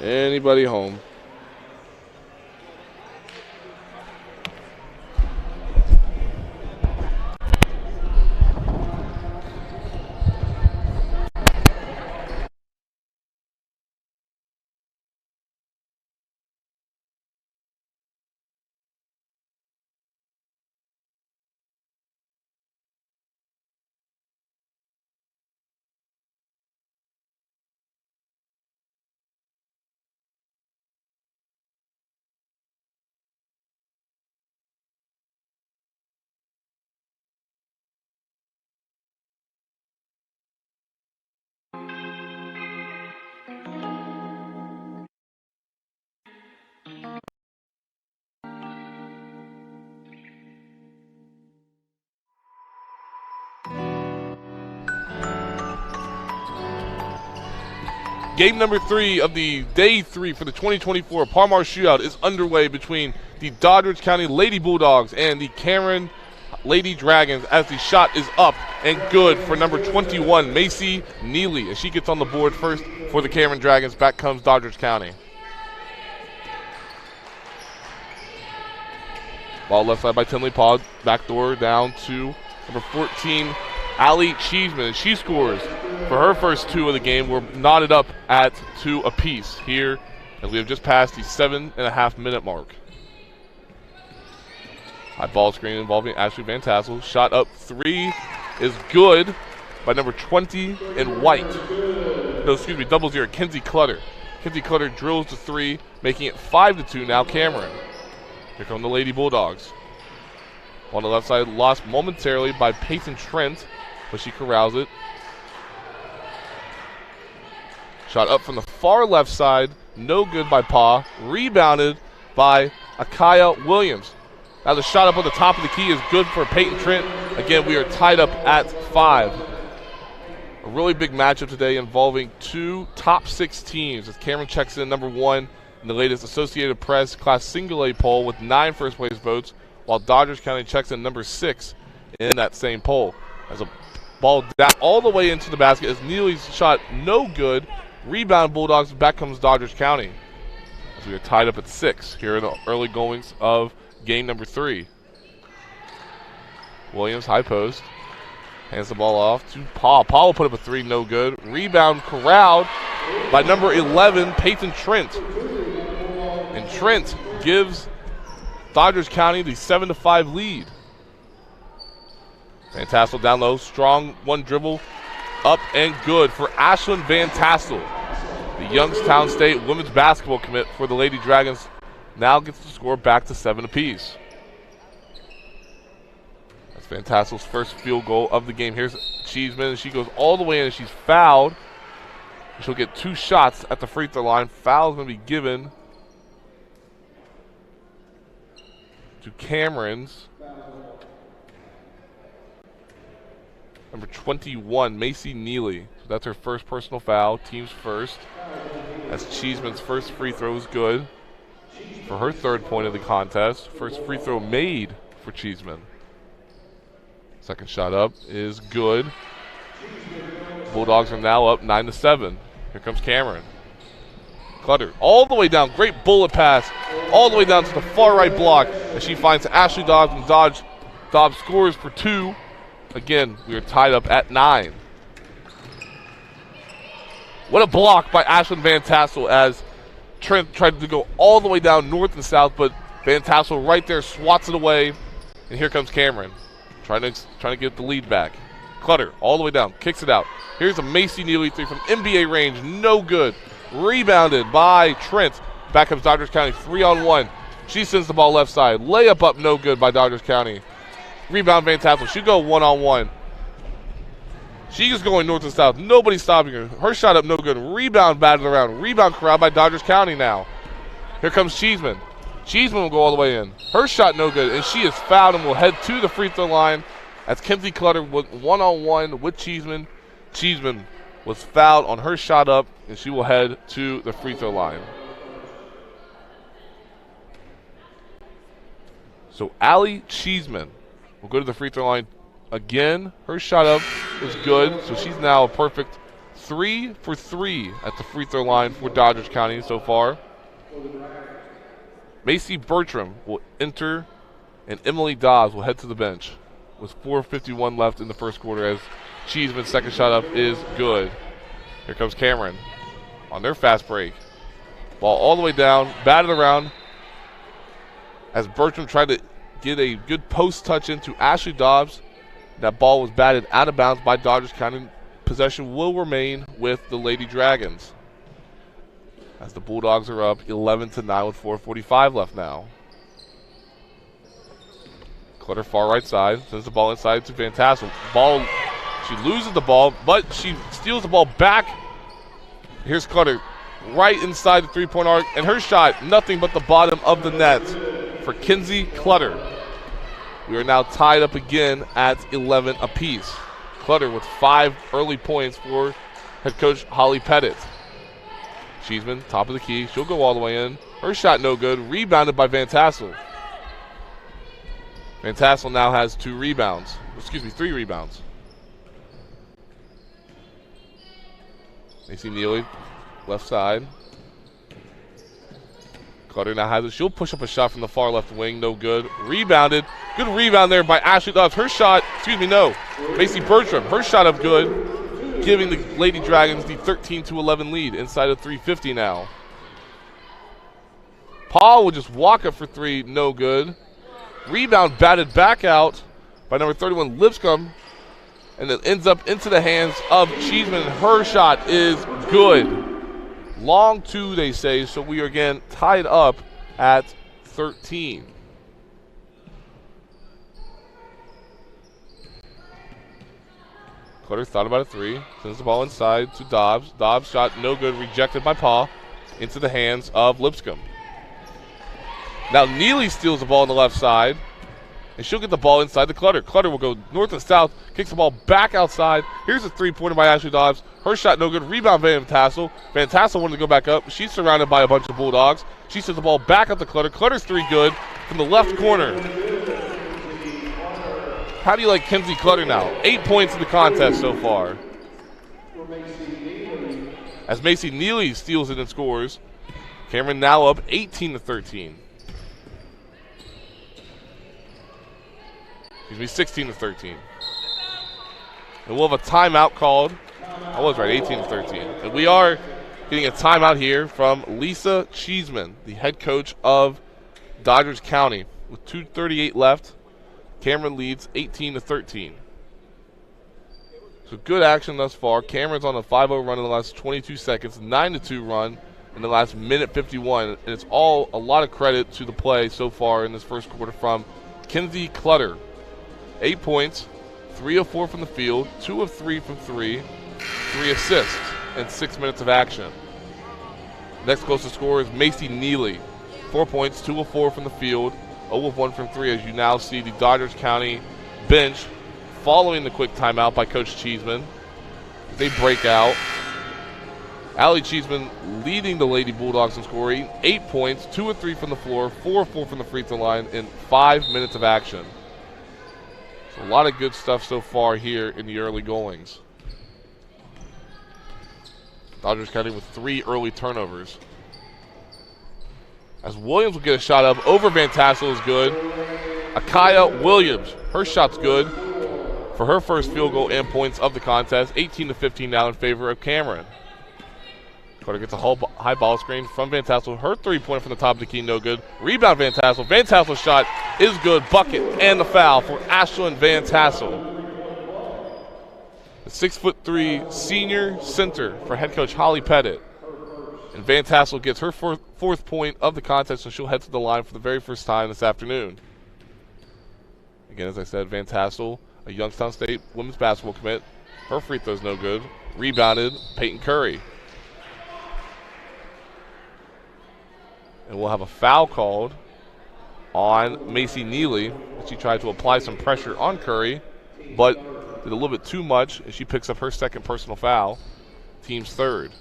Anybody home? Game number 3 of the day 3 for the 2024 Par-Mar Shootout is underway between the Doddridge County Lady Bulldogs and the Cameron Lady Dragons, as the shot is up and good for number 21, Macy Neely, as she gets on the board first for the Cameron Dragons. Back comes Doddridge County. Ball left side by Tinley Paul, backdoor down to number 14, Allie Cheeseman. She scores for her first 2 of the game. We're knotted up at 2 apiece here as we have just passed the 7.5-minute mark. High ball screen involving Ashley Van Tassel. Shot up 3 is good by number 20 in white. No, excuse me, 00, Kinsey Clutter. Kinsey Clutter drills the 3, making it 5-2 now Cameron. Here come the Lady Bulldogs. On the left side, lost momentarily by Peyton Trent, but she corrals it. Shot up from the far left side, no good by Pa. Rebounded by Akaya Williams. Now the shot up on the top of the key is good for Peyton Trent. Again, we are tied up at 5. A really big matchup today involving 2 top 6 teams as Cameron checks in number 1 in the latest Associated Press Class Single A poll with 9 first place votes, while Doddridge County checks in number 6 in that same poll. As a ball down all the way into the basket as Neely's shot no good. Rebound Bulldogs, back comes Doddridge County. As we are tied up at 6 here in the early goings of game number 3. Williams, high post. Hands the ball off to Paul. Paul will put up a 3, no good. Rebound corralled by number 11, Peyton Trent. And Trent gives Doddridge County the 7-5 lead. Van Tassel down low, strong 1 dribble, up and good for Ashlyn Van Tassel. The Youngstown State women's basketball commit for the Lady Dragons now gets the score back to 7 apiece. That's Van Tassel's first field goal of the game. Here's Cheeseman, and she goes all the way in, and she's fouled. She'll get 2 shots at the free throw line. Foul's going to be given to Cameron's number 21, Macy Neely. So that's her first personal foul, team's first. As Cheeseman's first free throw is good for her 3rd point of the contest. First free throw made for Cheeseman. Second shot up is good. Bulldogs are now up 9-7. Here comes Cameron. Clutter all the way down. Great bullet pass all the way down to the far right block as she finds Ashley Dobbs, and Dobbs scores for 2. Again, we are tied up at 9. What a block by Ashlyn Van Tassel as Trent tried to go all the way down north and south, but Van Tassel right there swats it away. And here comes Cameron trying to get the lead back. Clutter all the way down, kicks it out. Here's a Macy Neely 3 from NBA range, no good. Rebounded by Trent. Back comes Doddridge County, 3-on-1. She sends the ball left side. Layup up, no good by Doddridge County. Rebound Van Tassel. She go 1-on-1. She is going north and south. Nobody's stopping her. Her shot up, no good. Rebound batted around. Rebound corralled by Doddridge County now. Here comes Cheeseman. Cheeseman will go all the way in. Her shot no good, and she is fouled and will head to the free throw line as Kinsey Clutter went 1-on-1 with Cheeseman. Cheeseman was fouled on her shot up, and she will head to the free throw line. So Allie Cheeseman will go to the free throw line again. Her shot up is good, so she's now a perfect 3 for 3 at the free throw line for Doddridge County so far. Macy Bertram will enter, and Emily Dobbs will head to the bench with 4:51 left in the first quarter as Cheeseman's second shot up is good. Here comes Cameron on their fast break. Ball all the way down, batted around as Bertram tried to get a good post touch into Ashley Dobbs. That ball was batted out of bounds by Doddridge County. Possession will remain with the Lady Dragons as the Bulldogs are up 11-9 with 4:45 left now. Clutter far right side, sends the ball inside to Van Tassel. She loses the ball, but she steals the ball back. Here's Clutter right inside the three-point arc, and her shot, nothing but the bottom of the net for Kinsey Clutter. We are now tied up again at 11 apiece. Clutter with 5 early points for head coach Holly Pettit. Cheeseman, top of the key. She'll go all the way in. Her shot no good. Rebounded by Van Tassel. Van Tassel now has 3 rebounds. Macy Neely, left side. Clutter now has it. She'll push up a shot from the far left wing. No good. Rebounded. Good rebound there by Ashley Dobbs. Her shot, Macy Bertram. Her shot up good, giving the Lady Dragons the 13-11 lead inside of 3:50 now. Paul will just walk up for 3. No good. Rebound batted back out by number 31, Lipscomb, and it ends up into the hands of Cheeseman. Her shot is good. Long 2, they say, so we are again tied up at 13. Clutter thought about a 3. Sends the ball inside to Dobbs. Dobbs shot no good, rejected by Paul. Into the hands of Lipscomb. Now Neely steals the ball on the left side, and she'll get the ball inside the Clutter. Clutter will go north and south, kicks the ball back outside. Here's a 3-pointer by Ashley Dobbs. Her shot no good. Rebound Van Tassel. Van Tassel wanted to go back up. She's surrounded by a bunch of Bulldogs. She sends the ball back up to Clutter. Clutter's 3 good from the left corner. How do you like Kenzie Clutter now? 8 points in the contest so far. As Macy Neely steals it and scores. Cameron now up 18-13. 16-13. And we'll have a timeout called. I was right, 18-13. And we are getting a timeout here from Lisa Cheeseman, the head coach of Dodgers County. With 2:38 left, Cameron leads 18-13. So good action thus far. Cameron's on a 5-0 run in the last 22 seconds, 9-2 run in the last minute 51. And it's all a lot of credit to the play so far in this first quarter from Kenzie Clutter. 8 points, 3 of 4 from the field, 2 of 3 from 3, 3 assists, and 6 minutes of action. Next closest scorer is Macy Neely. 4 points, 2 of 4 from the field, 0 of 1 from 3, as you now see the Dodgers County bench following the quick timeout by Coach Cheeseman. They break out. Allie Cheeseman leading the Lady Bulldogs in scoring. 8 points, 2 of 3 from the floor, 4 of 4 from the free throw line in 5 minutes of action. A lot of good stuff so far here in the early goings. Dodgers County with 3 early turnovers. As Williams will get a shot up over Van Tassel is good. Akaya Williams, her shot's good for her first field goal and points of the contest. 18-15 now in favor of Cameron. Carter gets a high ball screen from Van Tassel. Her 3-pointer from the top of the key, no good. Rebound Van Tassel. Van Tassel's shot is good. Bucket and the foul for Ashlyn Van Tassel. The 6'3" senior center for head coach Holly Pettit. And Van Tassel gets her fourth point of the contest, and she'll head to the line for the very first time this afternoon. Again, as I said, Van Tassel, a Youngstown State women's basketball commit. Her free throw's no good. Rebounded Peyton Curry. And we'll have a foul called on Macy Neely. She tried to apply some pressure on Curry, but did a little bit too much, and she picks up her second personal foul, team's third.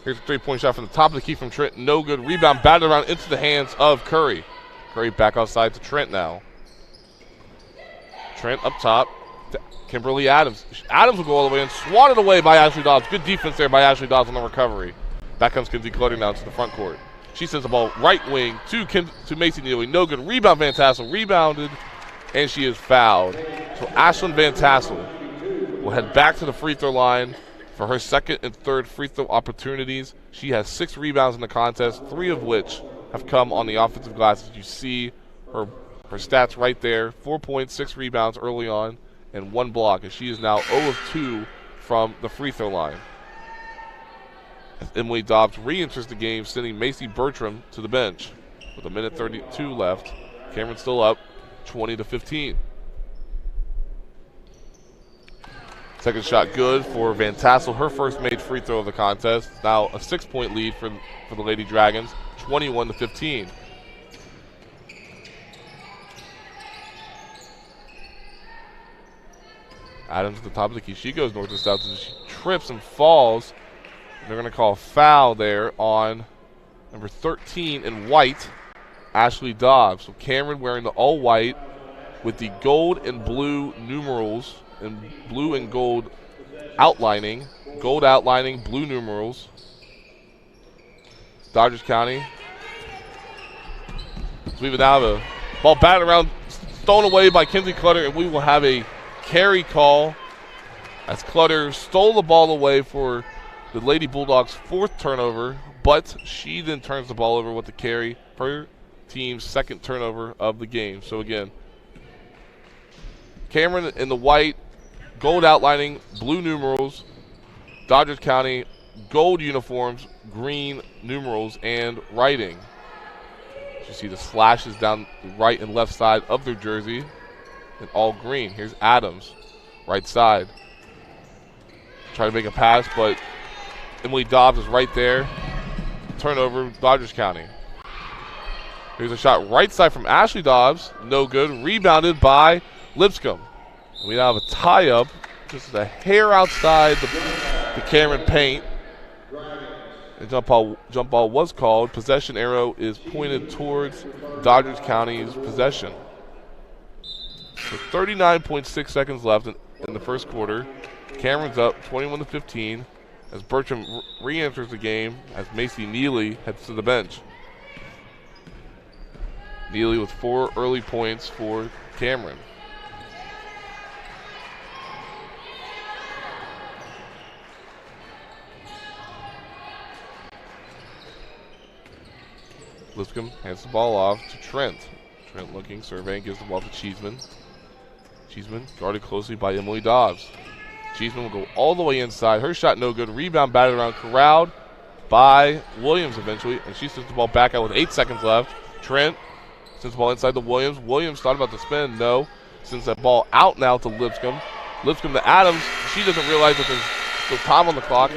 Here's a 3-point shot from the top of the key from Trent. No good. Rebound batted around into the hands of Curry. Curry back outside to Trent now. Trent up top to Kimberly Adams. Adams will go all the way in, swatted away by Ashley Dobbs. Good defense there by Ashley Dobbs on the recovery. Back comes Kinsey Clutter now to the front court. She sends the ball right wing to Macy Neely. No good. Rebound Van Tassel. Rebounded, and she is fouled. So Ashlyn Van Tassel will head back to the free throw line for her second and third free throw opportunities. She has 6 rebounds in the contest, 3 of which have come on the offensive glass. As you see her stats right there, 4 points, 6 rebounds early on, and 1 block, and she is now 0 of 2 from the free throw line. As Emily Dobbs re-enters the game, sending Macy Bertram to the bench. With 1:32 left, Cameron's still up, 20-15. Second shot good for Van Tassel, her first made free throw of the contest. Now a 6-point lead for the Lady Dragons, 21-15. Adams at the top of the key. She goes north and south. She trips and falls. They're going to call a foul there on number 13 in white, Ashley Dobbs. So Cameron wearing the all white with the gold and blue numerals and blue and gold outlining. Gold outlining, blue numerals. Dodgers County. We would now have a ball batted around, stolen away by Kinsey Clutter, and we will have a carry call as Clutter stole the ball away for the Lady Bulldogs' 4th turnover, but she then turns the ball over with the carry, her team's 2nd turnover of the game. So again, Cameron in the white, gold outlining, blue numerals, Dodgers County, gold uniforms, green numerals, and writing. You see the slashes down the right and left side of their jersey, and all green. Here's Adams, right side. Try to make a pass, but Emily Dobbs is right there. Turnover, Dodgers County. Here's a shot right side from Ashley Dobbs. No good. Rebounded by Lipscomb. And we now have a tie-up, just a hair outside the Cameron paint. The jump ball was called. Possession arrow is pointed towards Dodgers County's possession. So 39.6 seconds left in the first quarter. Cameron's up 21-15 as Bertram re-enters the game as Macy Neely heads to the bench. Neely with 4 early points for Cameron. Lipscomb hands the ball off to Trent. Trent looking, surveying, gives the ball to Cheeseman. Cheeseman guarded closely by Emily Dobbs. Cheeseman will go all the way inside. Her shot no good. Rebound batted around, corralled by Williams eventually, and she sends the ball back out with 8 seconds left. Trent sends the ball inside to Williams. Williams thought about the spin, no. Sends that ball out now to Lipscomb. Lipscomb to Adams. She doesn't realize that there's still time on the clock,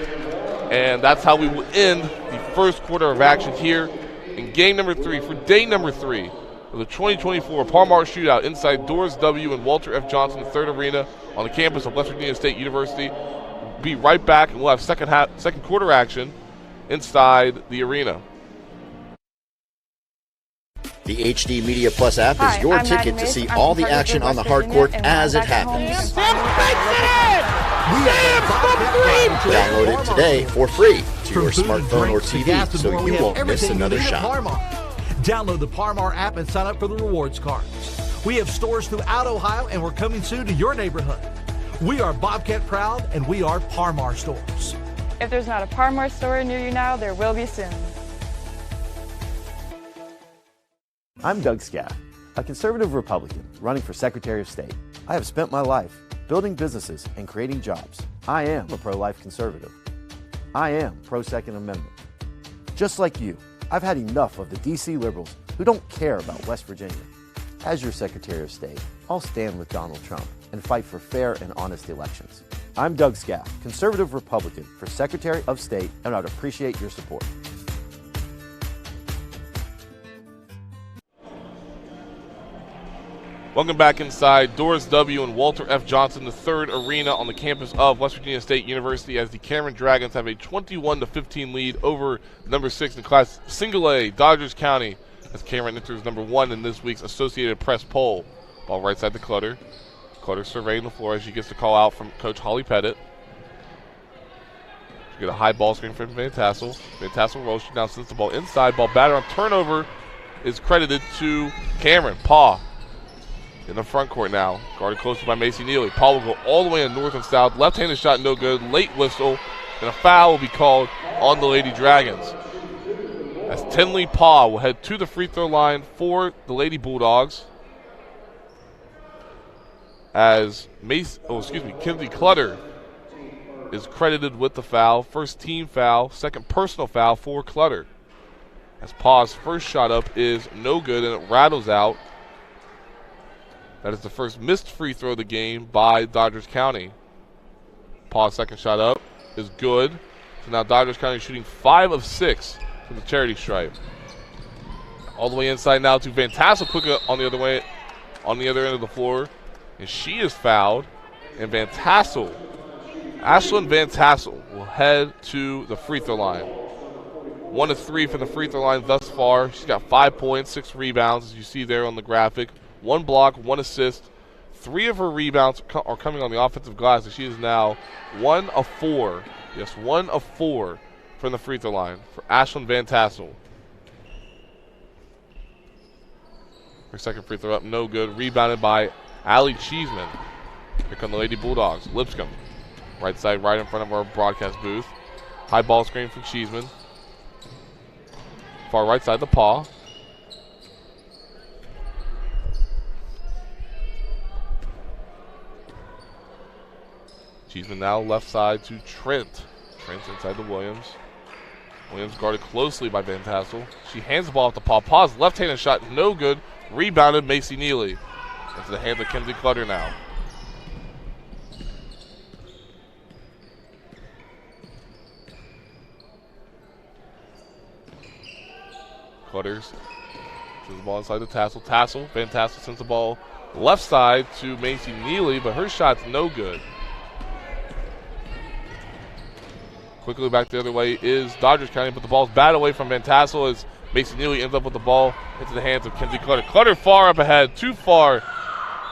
and that's how we will end the first quarter of action here in game number 3 for day number 3 of the 2024 Par-Mar Shootout inside Doris W. and Walter F. Johnson III Arena on the campus of West Virginia State University. We'll be right back, and we'll have second quarter action inside the arena. The HD Media Plus app is your ticket to see all the action on the hard court as it happens. Download it today for free to your smartphone or TV so you won't miss another shot. Download the Par-Mar app and sign up for the rewards cards. We have stores throughout Ohio, and we're coming soon to your neighborhood. We are Bobcat proud, and we are Par-Mar stores. If there's not a Par-Mar store near you now, there will be soon. I'm Doug Scaff, a conservative Republican running for Secretary of State. I have spent my life building businesses and creating jobs. I am a pro-life conservative. I am pro-Second Amendment. Just like you, I've had enough of the D.C. liberals who don't care about West Virginia. As your Secretary of State, I'll stand with Donald Trump and fight for fair and honest elections. I'm Doug Scaff, conservative Republican for Secretary of State, and I'd appreciate your support. Welcome back inside Doris W. and Walter F. Johnson III Arena on the campus of West Virginia State University as the Cameron Dragons have a 21-15 lead over number 6 in Class Single A, Dodgers County, as Cameron enters number 1 in this week's Associated Press poll. Ball right side to Clutter. Clutter surveying the floor as she gets the call out from Coach Holly Pettit. She get a high ball screen from Van Tassel. Van Tassel rolls, she now sends the ball inside. Ball batted on turnover is credited to Cameron. Paw in the front court now, guarded closely by Macy Neely. Paul will go all the way in north and south. Left-handed shot, no good. Late whistle, and a foul will be called on the Lady Dragons. As Tinley Paw will head to the free throw line for the Lady Bulldogs. As Kinsey Clutter is credited with the foul. First team foul, second personal foul for Clutter. As Paw's first shot up is no good, and it rattles out. That is the first missed free throw of the game by Dodgers County. Paw's second shot up is good. So now Dodgers County shooting 5 of 6 from the charity stripe. All the way inside now to Van Tassel, quick on the other end of the floor, and she is fouled. And Ashlyn Van Tassel will head to the free throw line. 1 of 3 from the free throw line thus far. She's got 5 points, 6 rebounds, as you see there on the graphic. 1 block, 1 assist. 3 of her rebounds are coming on the offensive glass, and she is now 1 of 4. Yes, 1 of 4 from the free throw line for Ashlyn Van Tassel. Her second free throw up, no good. Rebounded by Allie Cheeseman. Here come the Lady Bulldogs. Lipscomb, right side, right in front of our broadcast booth. High ball screen from Cheeseman. Far right side, the paw. Cheeseman now left side to Trent. Trent inside to Williams. Williams guarded closely by Van Tassel. She hands the ball off to Paw. Paw's left-handed shot, no good. Rebounded Macy Neely. Into the hands of Kenzie Clutter now. Clutters sends the ball inside to Tassel. Van Tassel sends the ball left side to Macy Neely, but her shot's no good. Quickly back the other way is Dodgers County, but the ball's batted away from Van Tassel as Macy Neely ends up with the ball into the hands of Kenzie Clutter. Clutter far up ahead, too far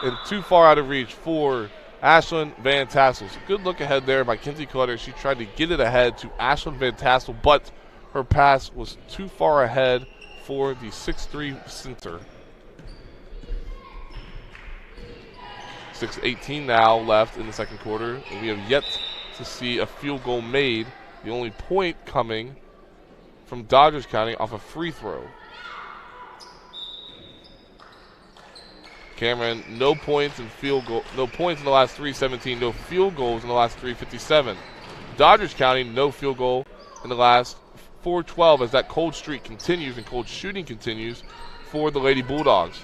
and too far out of reach for Ashlyn Van Tassel. So good look ahead there by Kenzie Clutter. She tried to get it ahead to Ashlyn Van Tassel, but her pass was too far ahead for the 6'3" center. 6:18 now left in the second quarter, and we have yet to see a field goal made. The only point coming from Dodgers County off a free throw. Cameron, no points in field goal, no points in the last 3:17, no field goals in the last 3:57. Dodgers County, no field goal in the last 4:12 as that cold streak continues and cold shooting continues for the Lady Bulldogs.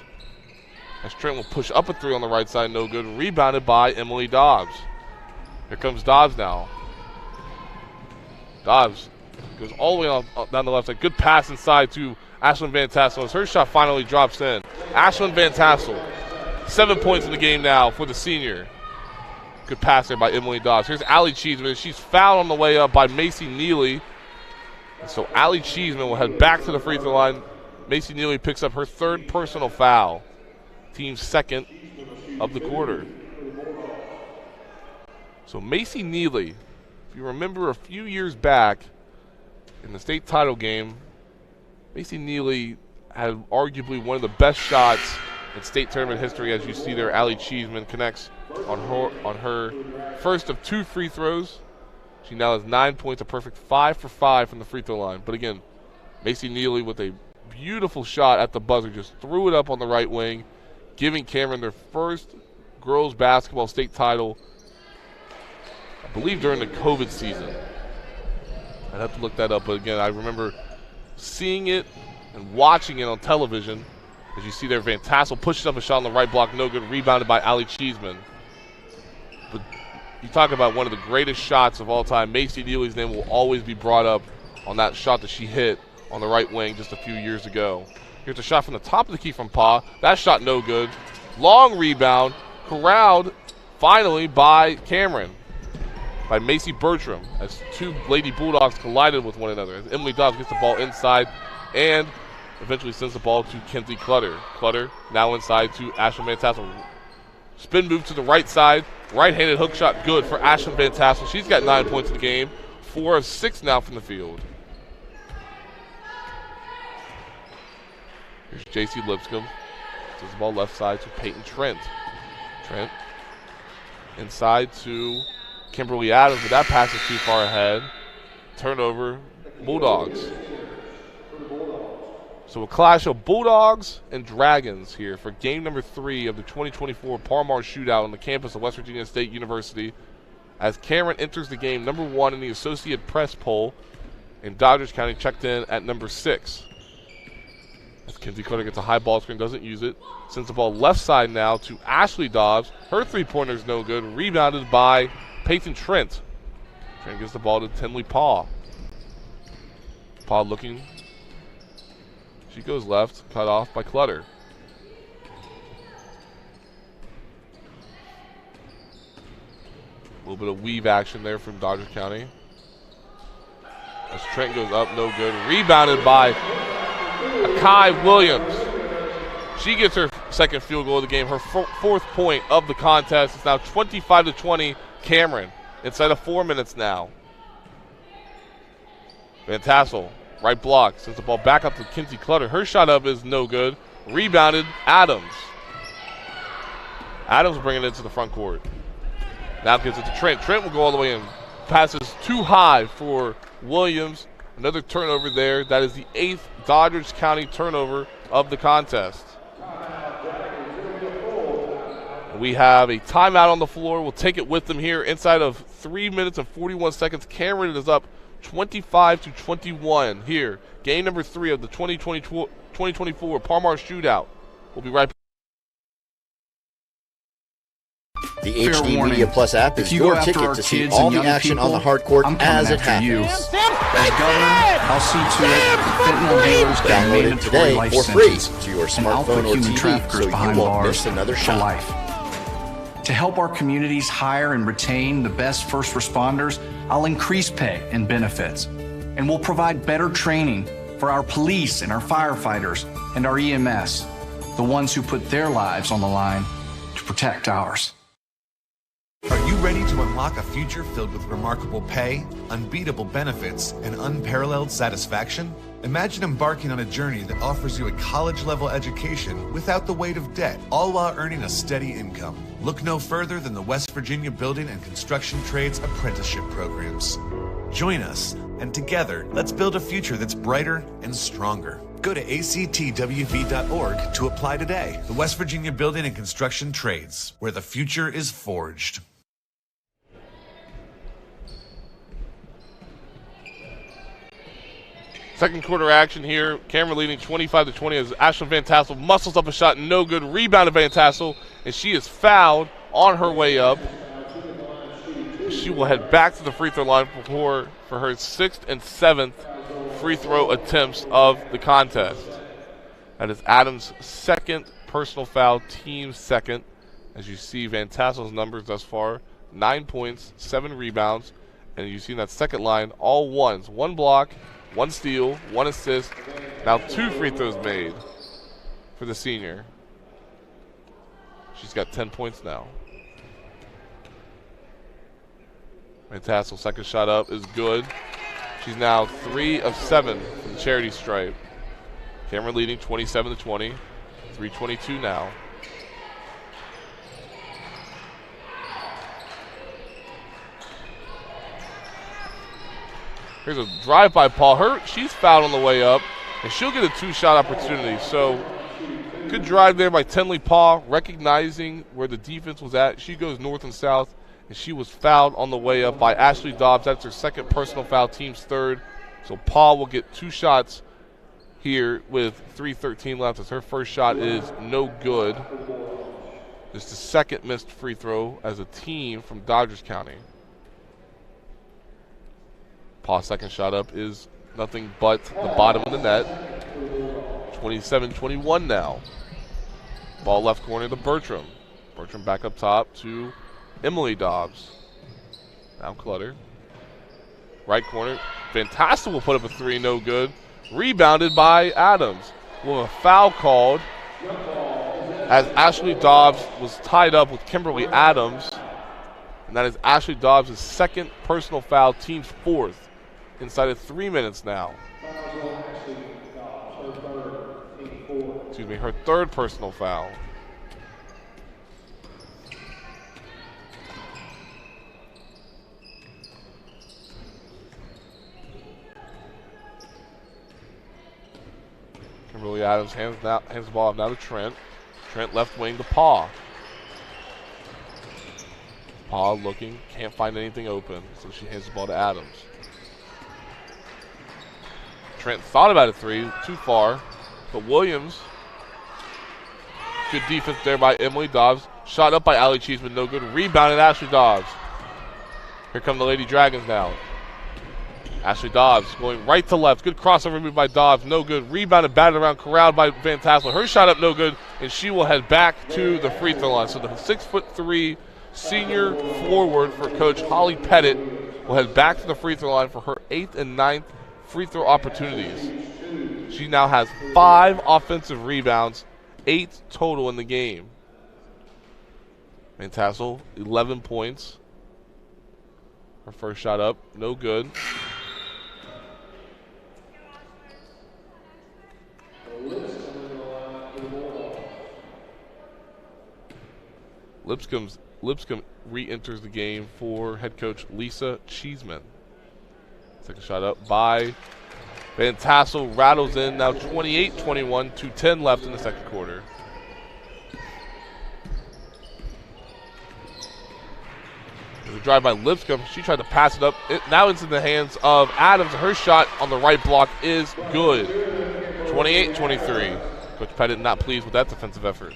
As Trent will push up a 3 on the right side, no good. Rebounded by Emily Dobbs. Here comes Dobbs now. Dobbs goes all the way down the left side. Good pass inside to Ashlyn Van Tassel as her shot finally drops in. Ashlyn Van Tassel, 7 points in the game now for the senior. Good pass there by Emily Dobbs. Here's Allie Cheeseman. She's fouled on the way up by Macy Neely. And so Allie Cheeseman will head back to the free throw line. Macy Neely picks up her 3rd personal foul. Team's 2nd of the quarter. So Macy Neely, if you remember a few years back in the state title game, Macy Neely had arguably one of the best shots in state tournament history. As you see there, Allie Cheeseman connects on her first of 2 free throws. She now has 9 points, a perfect 5 for 5 from the free throw line. But again, Macy Neely with a beautiful shot at the buzzer, just threw it up on the right wing, giving Cameron their first girls basketball state title, I believe during the COVID season. I'd have to look that up, but again, I remember seeing it and watching it on television. As you see there, Van Tassel pushes up a shot on the right block, no good, rebounded by Allie Cheeseman. But you talk about one of the greatest shots of all time. Macy Neely's name will always be brought up on that shot that she hit on the right wing just a few years ago. Here's a shot from the top of the key from Pa. That shot no good. Long rebound, corralled finally by Cameron, by Macy Bertram, as 2 Lady Bulldogs collided with one another. As Emily Dobbs gets the ball inside and eventually sends the ball to Kenzie Clutter. Clutter now inside to Ashlyn Van Tassel. Spin move to the right side. Right-handed hook shot good for Ashlyn Van Tassel. She's got 9 points in the game. 4 of 6 now from the field. Here's J.C. Lipscomb. Sends the ball left side to Peyton Trent. Trent inside to Kimberly Adams, but that pass is too far ahead. Turnover, Bulldogs. So a clash of Bulldogs and Dragons here for game number 3 of the 2024 Parmar Shootout on the campus of West Virginia State University, as Cameron enters the game number 1 in the Associated Press poll, and Dodgers County checked in at number 6. As Kenzie Clutter gets a high ball screen, doesn't use it. Sends the ball left side now to Ashley Dobbs. Her 3-pointer is no good. Rebounded by Peyton Trent. Trent gives the ball to Tinley Paw. Paw looking. She goes left, cut off by Clutter. little bit of weave action there from Dodger County. As Trent goes up, no good. Rebounded by Akai Williams. She gets her second field goal of the game, her fourth point of the contest. It's now 25-20 Cameron inside of 4 minutes now. Van Tassel, right block, sends the ball back up to Kinsey Clutter. Her shot up is no good. Rebounded Adams. Adams will bring it into the front court. Now gives it to Trent. Trent will go all the way in. Passes too high for Williams. Another turnover there. That is the 8th Dodgers County turnover of the contest. We have a timeout on the floor. We'll take it with them here inside of 3 minutes and 41 seconds. Cameron is up 25-21 here. Game number 3 of the 2024 Parmar Shootout. We'll be right back. The HD Media Plus app is your ticket to see all the action on the hard court as it happens. As governor, I'll see to it fentanyl dealers get Download it mandatory today life for free sentences, to your and I'll smartphone put or human TV traffickers so you behind won't bars miss another for shot. life. To help our communities hire and retain the best first responders, I'll increase pay and benefits, and we'll provide better training for our police and our firefighters and our EMS, the ones who put their lives on the line to protect ours. Are you ready to unlock a future filled with remarkable pay, unbeatable benefits, and unparalleled satisfaction? Imagine embarking on a journey that offers you a college-level education without the weight of debt, all while earning a steady income. Look no further than the West Virginia Building and Construction Trades Apprenticeship Programs. Join us, and together, let's build a future that's brighter and stronger. Go to actwv.org to apply today. The West Virginia Building and Construction Trades, where the future is forged. Second quarter action here. Cameron leading 25-20 as Ashlyn Van Tassel muscles up a shot, no good. Rebounded Van Tassel, and she is fouled on her way up. She will head back to the free throw line for her 6th and 7th free throw attempts of the contest. That is Adams' second personal foul, team second. As you see Van Tassel's numbers thus far, 9 points, 7 rebounds, and you see in that second line, all ones. 1 block, 1 steal, 1 assist, now 2 free throws made for the senior. She's got 10 points now. Van Tassel, second shot up is good. She's now 3 of 7 from the charity stripe. Cameron leading 27-20, 3:22 now. Here's a drive by Paul. She's fouled on the way up, and she'll get a 2-shot opportunity. So good drive there by Tenley Paul, recognizing where the defense was at. She goes north and south, and she was fouled on the way up by Ashley Dobbs. That's her second personal foul, team's third. So Paul will get 2 shots here with 3:13 left, as her first shot is no good. Just the second missed free throw as a team from Dodgers County. Paul's second shot up is nothing but the bottom of the net. 27-21 now. Ball left corner to Bertram. Bertram back up top to Emily Dobbs. Now Clutter. Right corner. Fantastic will put up a 3, no good. Rebounded by Adams. With a foul called as Ashley Dobbs was tied up with Kimberly Adams. And that is Ashley Dobbs' second personal foul, team's 4th. Inside of 3 minutes now. Excuse me, her 3rd personal foul. Kimberly Adams hands the ball off now to Trent. Trent left wing to Paul. Paul looking, can't find anything open, so she hands the ball to Adams. Trent thought about a 3, too far, but Williams, good defense there by Emily Dobbs. Shot up by Allie Cheeseman, no good. Rebounded Ashley Dobbs. Here come the Lady Dragons now. Ashley Dobbs going right to left. Good crossover move by Dobbs, no good. Rebounded, batted around, corralled by Van Tassel. Her shot up, no good, and she will head back to the free throw line. So the 6'3" senior forward for Coach Holly Pettit, will head back to the free throw line for her 8th and 9th free throw opportunities. She now has 5 offensive rebounds, 8 total in the game. Van Tassel, 11 points. Her first shot up, no good. Lipscomb re-enters the game for head coach Lisa Cheeseman. Second shot up by Van Tassel, rattles in, now 28-21, 2:10 left in the second quarter. There's a drive by Lipscomb. She tried to pass it up. Now it's in the hands of Adams. Her shot on the right block is good. 28-23. Coach Pettit not pleased with that defensive effort.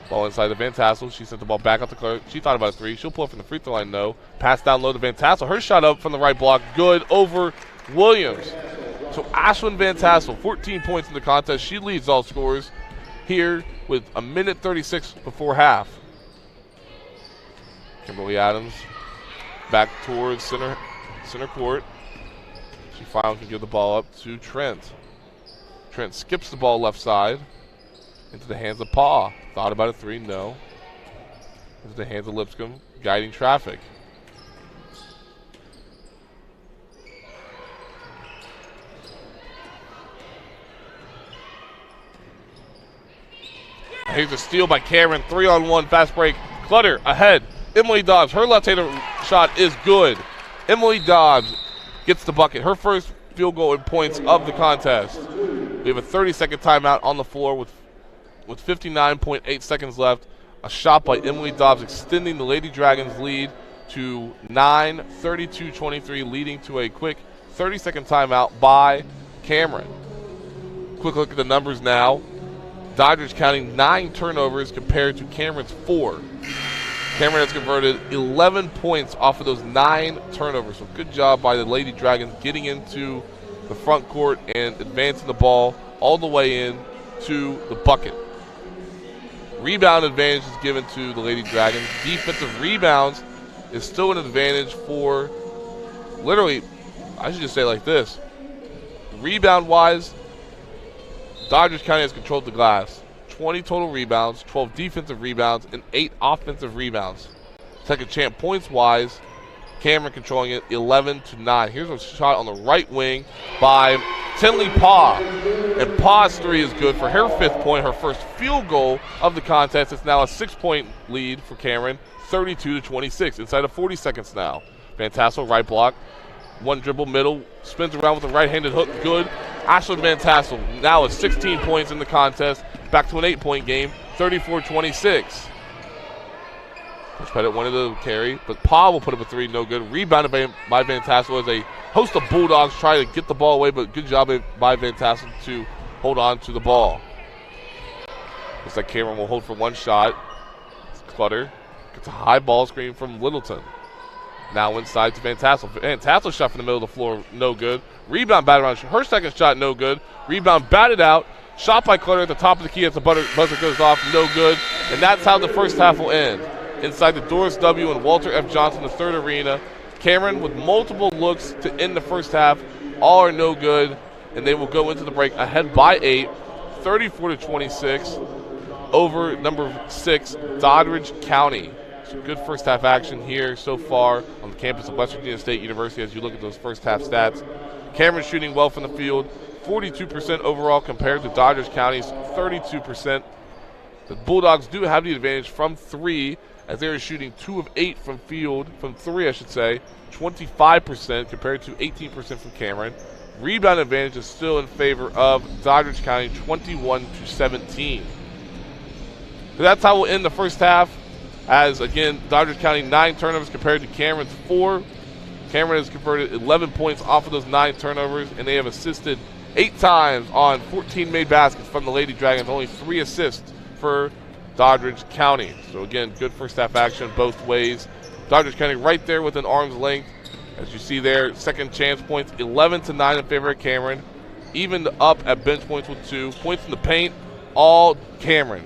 Ball inside to Van Tassel. She sent the ball back out to Clark. She thought about a 3. She'll pull up from the free throw line, no. Pass down low to Van Tassel. Her shot up from the right block, good over Williams. So Ashlyn Van Tassel, 14 points in the contest. She leads all scorers here with a minute 36 before half. Kimberly Adams back towards center court. She finally can give the ball up to Trent. Trent skips the ball left side into the hands of Paw. Thought about a 3, no. Into the hands of Lipscomb, guiding traffic. Here's a steal by Cameron, 3-on-1, fast break. Clutter ahead. Emily Dobbs, her left-handed shot is good. Emily Dobbs gets the bucket. Her first field goal and points of the contest. We have a 30-second timeout on the floor with 59.8 seconds left. A shot by Emily Dobbs extending the Lady Dragons lead to 9, 32-23, leading to a quick 30-second timeout by Cameron. Quick look at the numbers now. Doddridge County 9 turnovers compared to Cameron's 4. Cameron has converted 11 points off of those 9 turnovers. So good job by the Lady Dragons getting into the front court and advancing the ball all the way in to the bucket. Rebound advantage is given to the Lady Dragons. Defensive rebounds is still an advantage for, literally, I should just say it like this. Rebound-wise, Doddridge County has controlled the glass. 20 total rebounds, 12 defensive rebounds, and 8 offensive rebounds. Second champ points-wise, Cameron controlling it 11-9. Here's a shot on the right wing by Tinley Paw. And Paw's 3 is good for her 5th point, her first field goal of the contest. It's now a 6-point lead for Cameron, 32-26, inside of 40 seconds now. Van Tassel, right block. One dribble, middle, spins around with a right-handed hook, good. Ashlyn Van Tassel now with 16 points in the contest, back to an 8-point game, 34-26. Coach Pettit wanted to carry, but Paul will put up a 3, no good. Rebounded by Van Tassel as a host of Bulldogs try to get the ball away, but good job by Van Tassel to hold on to the ball. Looks like Cameron will hold for one shot. It's Clutter. Gets a high ball screen from Littleton. Now inside to Van Tassel. Van Tassel shot from the middle of the floor, no good. Rebound batted around. Her second shot, no good. Rebound batted out. Shot by Clutter at the top of the key as the buzzer goes off, no good. And that's how the first half will end. Inside the Doris W. and Walter F. Johnson, the third arena. Cameron with multiple looks to end the first half. All are no good. And they will go into the break ahead by 8, 34-26 over number 6, Doddridge County. So good first half action here so far on the campus of West Virginia State University as you look at those first half stats. Cameron shooting well from the field, 42% overall compared to Doddridge County's 32%. The Bulldogs do have the advantage from 3 as they are shooting 2 of 8 from field, from 3 I should say, 25% compared to 18% from Cameron. Rebound advantage is still in favor of Doddridge County, 21-17. So that's how we'll end the first half. As, again, Doddridge County 9 turnovers compared to Cameron's 4. Cameron has converted 11 points off of those 9 turnovers, and they have assisted 8 times on 14 made baskets from the Lady Dragons. Only 3 assists for Doddridge County. So, again, good first half action both ways. Doddridge County right there within arm's length. As you see there, second chance points, 11-9 in favor of Cameron. Evened up at bench points with 2. Points in the paint, all Cameron.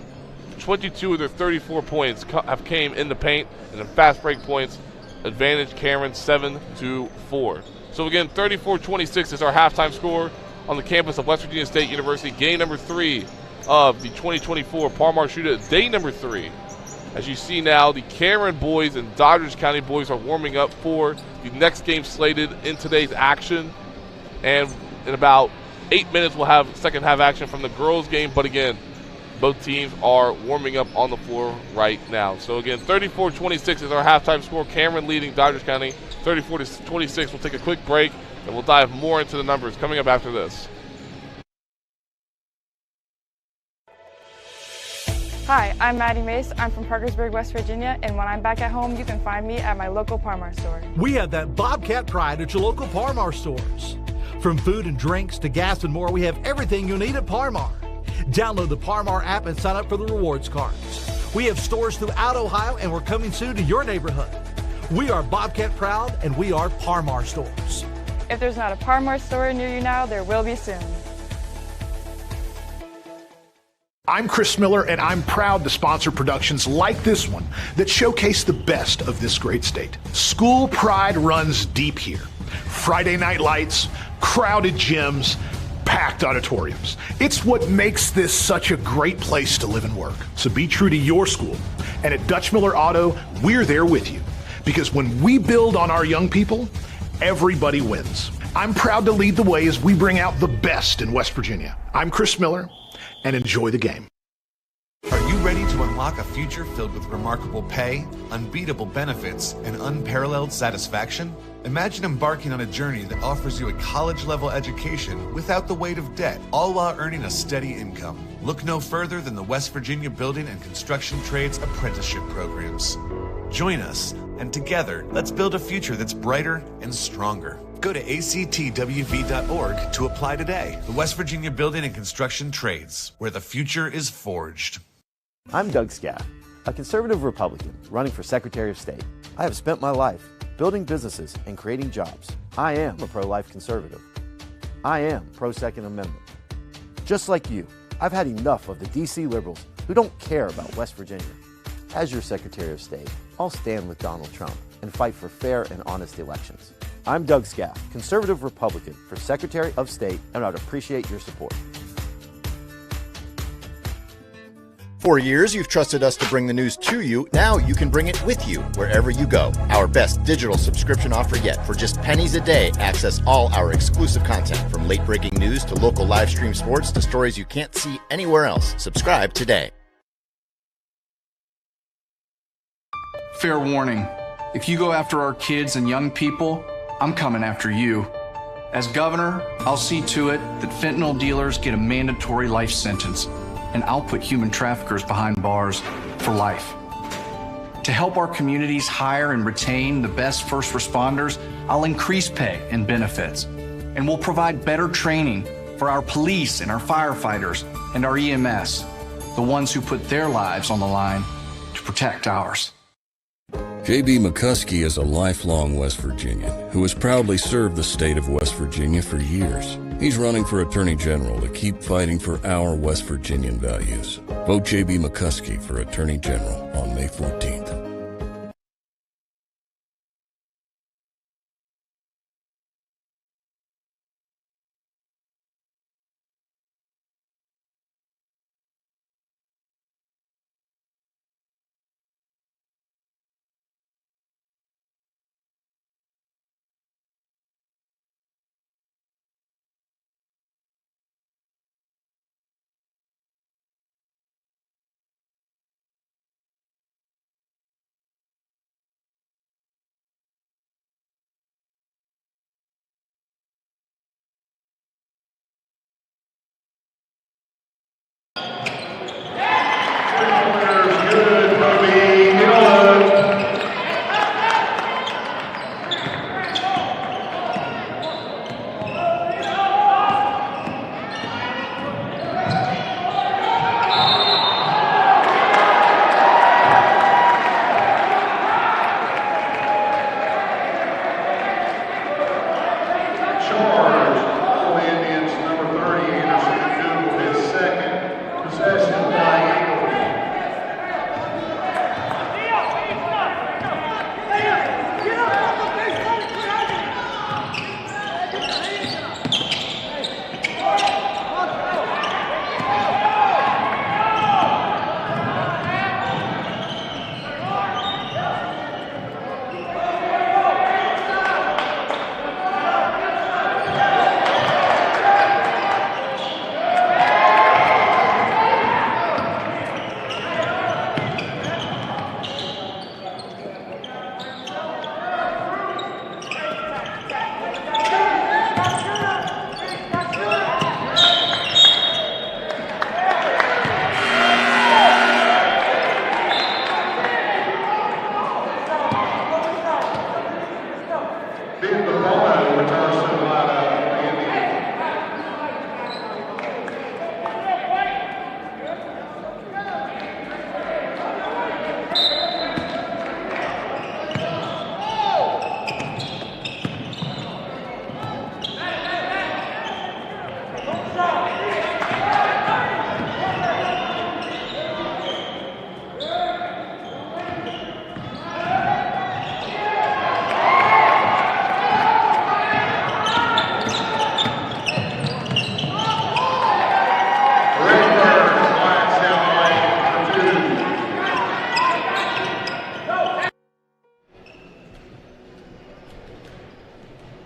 22 of their 34 points have came in the paint, and in fast break points, advantage Cameron 7-4. So again, 34-26 is our halftime score on the campus of West Virginia State University. Game number 3 of the 2024 Par-Mar Shootout, day number 3. As you see now, the Cameron boys and Doddridge County boys are warming up for the next game slated in today's action. And in about 8 minutes, we'll have second half action from the girls game. But again, both teams are warming up on the floor right now. So again, 34-26 is our halftime score. Cameron leading Doddridge County 34-26. We'll take a quick break, and we'll dive more into the numbers coming up after this. Hi, I'm Maddie Mace. I'm from Parkersburg, West Virginia, and when I'm back at home, you can find me at my local Par-Mar store. We have that Bobcat pride at your local Par-Mar stores. From food and drinks to gas and more, we have everything you'll need at Par-Mar. Download the Par-Mar app and sign up for the rewards cards. We have stores throughout Ohio, and we're coming soon to your neighborhood. We are Bobcat proud, and we are Par-Mar stores. If there's not a Par-Mar store near you now, there will be soon. I'm Chris Miller, and I'm proud to sponsor productions like this one that showcase the best of this great state. School pride runs deep here. Friday night lights, crowded gyms, packed auditoriums. It's what makes this such a great place to live and work. So be true to your school. And at Dutch Miller Auto, we're there with you. Because when we build on our young people, everybody wins. I'm proud to lead the way as we bring out the best in West Virginia. I'm Chris Miller, and enjoy the game. Are you ready to unlock a future filled with remarkable pay, unbeatable benefits, and unparalleled satisfaction? Imagine embarking on a journey that offers you a college-level education without the weight of debt, all while earning a steady income. Look no further than the West Virginia Building and Construction Trades Apprenticeship Programs. Join us, and together, let's build a future that's brighter and stronger. Go to actwv.org to apply today. The West Virginia Building and Construction Trades, where the future is forged. I'm Doug Scaff, a conservative Republican running for Secretary of State. I have spent my life building businesses and creating jobs. I am a pro-life conservative. I am pro-Second Amendment. Just like you, I've had enough of the D.C. liberals who don't care about West Virginia. As your Secretary of State, I'll stand with Donald Trump and fight for fair and honest elections. I'm Doug Scaff, conservative Republican for Secretary of State, and I'd appreciate your support. For years, you've trusted us to bring the news to you. Now you can bring it with you wherever you go. Our best digital subscription offer yet. For just pennies a day, access all our exclusive content, from late-breaking news to local live stream sports to stories you can't see anywhere else. Subscribe today. Fair warning, if you go after our kids and young people, I'm coming after you. As governor, I'll see to it that fentanyl dealers get a mandatory life sentence, and I'll put human traffickers behind bars for life. To help our communities hire and retain the best first responders, I'll increase pay and benefits, and we'll provide better training for our police and our firefighters and our EMS, the ones who put their lives on the line to protect ours. J.B. McCuskey is a lifelong West Virginian who has proudly served the state of West Virginia for years. He's running for Attorney General to keep fighting for our West Virginian values. Vote J.B. McCuskey for Attorney General on May 14th.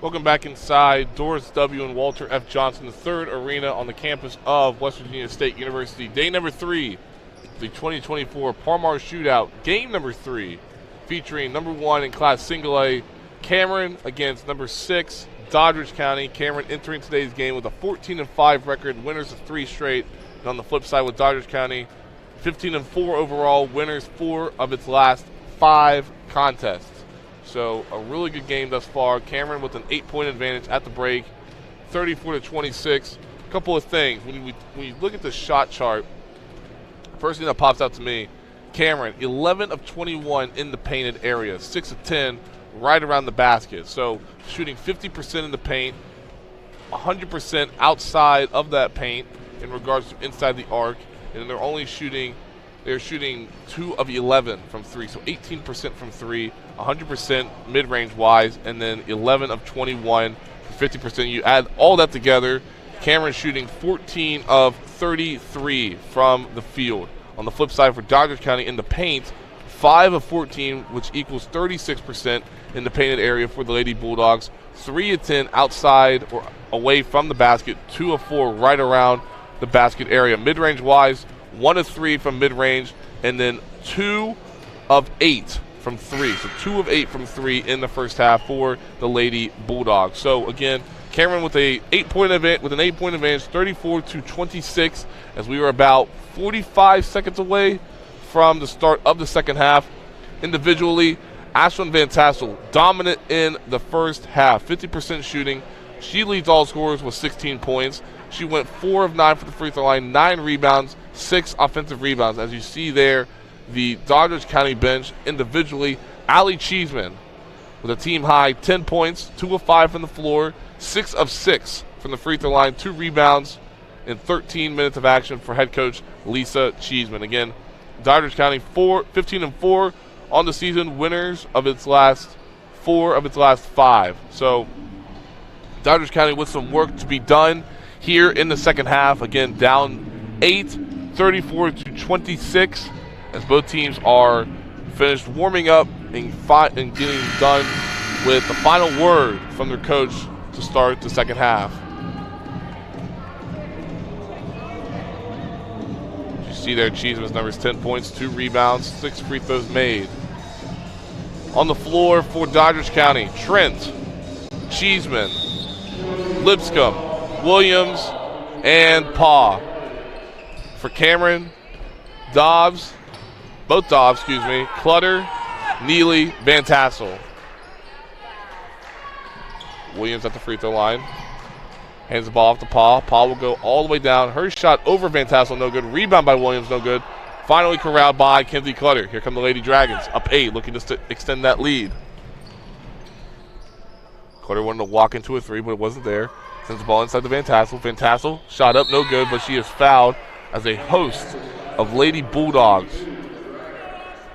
Welcome back inside Doris W. and Walter F. Johnson, the third arena on the campus of West Virginia State University. Day number 3, the 2024 Parmar Shootout. Game number 3, featuring number 1 in Class Single A, Cameron against number 6, Doddridge County. Cameron entering today's game with a 14-5 record, winners of 3 straight. And on the flip side with Doddridge County, 15-4 overall, winners 4 of its last 5 contests. So a really good game thus far. Cameron with an 8-point advantage at the break, 34-26. A couple of things. When you look at the shot chart, first thing that pops out to me, Cameron, 11 of 21 in the painted area, 6 of 10 right around the basket. So shooting 50% in the paint, 100% outside of that paint in regards to inside the arc, and they're shooting 2 of 11 from 3, so 18% from 3, 100% mid-range wise, and then 11 of 21 for 50%. You add all that together, Cameron shooting 14 of 33 from the field. On the flip side for Doddridge County in the paint, 5 of 14, which equals 36% in the painted area for the Lady Bulldogs, 3 of 10 outside or away from the basket, 2 of 4 right around the basket area. Mid-range wise, 1 of 3 from mid-range, and then 2 of 8 from 3. So 2 of 8 from 3 in the first half for the Lady Bulldogs. So again, Cameron with an 8-point advantage, 34-26, as we were about 45 seconds away from the start of the second half. Individually, Ashlyn Van Tassel dominant in the first half, 50% shooting. She leads all scorers with 16 points. She went 4 of 9 for the free throw line, 9 rebounds, 6 offensive rebounds. As you see there, the Doddridge County bench individually, Allie Cheeseman with a team high 10 points, 2 of 5 from the floor, 6 of 6 from the free throw line, 2 rebounds in 13 minutes of action for head coach Lisa Cheeseman. Again, Doddridge County 15-4 on the season, winners of its last 4 of its last 5. So Doddridge County with some work to be done here in the second half. Again, down 8, 34-26, as both teams are finished warming up and getting done with the final word from their coach to start the second half. You see there, Cheeseman's numbers, 10 points, 2 rebounds, 6 free throws made. On the floor for Doddridge County, Trent, Cheeseman, Lipscomb, Williams, and Paw. For Cameron, Clutter, Neely, Van Tassel. Williams at the free throw line. Hands the ball off to Paw. Paw will go all the way down. Her shot over Van Tassel, no good. Rebound by Williams, no good. Finally corralled by Kenzie Clutter. Here come the Lady Dragons, up 8, looking just to extend that lead. Clutter wanted to walk into a 3, but it wasn't there. Sends the ball inside to Van Tassel. Van Tassel, shot up, no good, but she is fouled as a host of Lady Bulldogs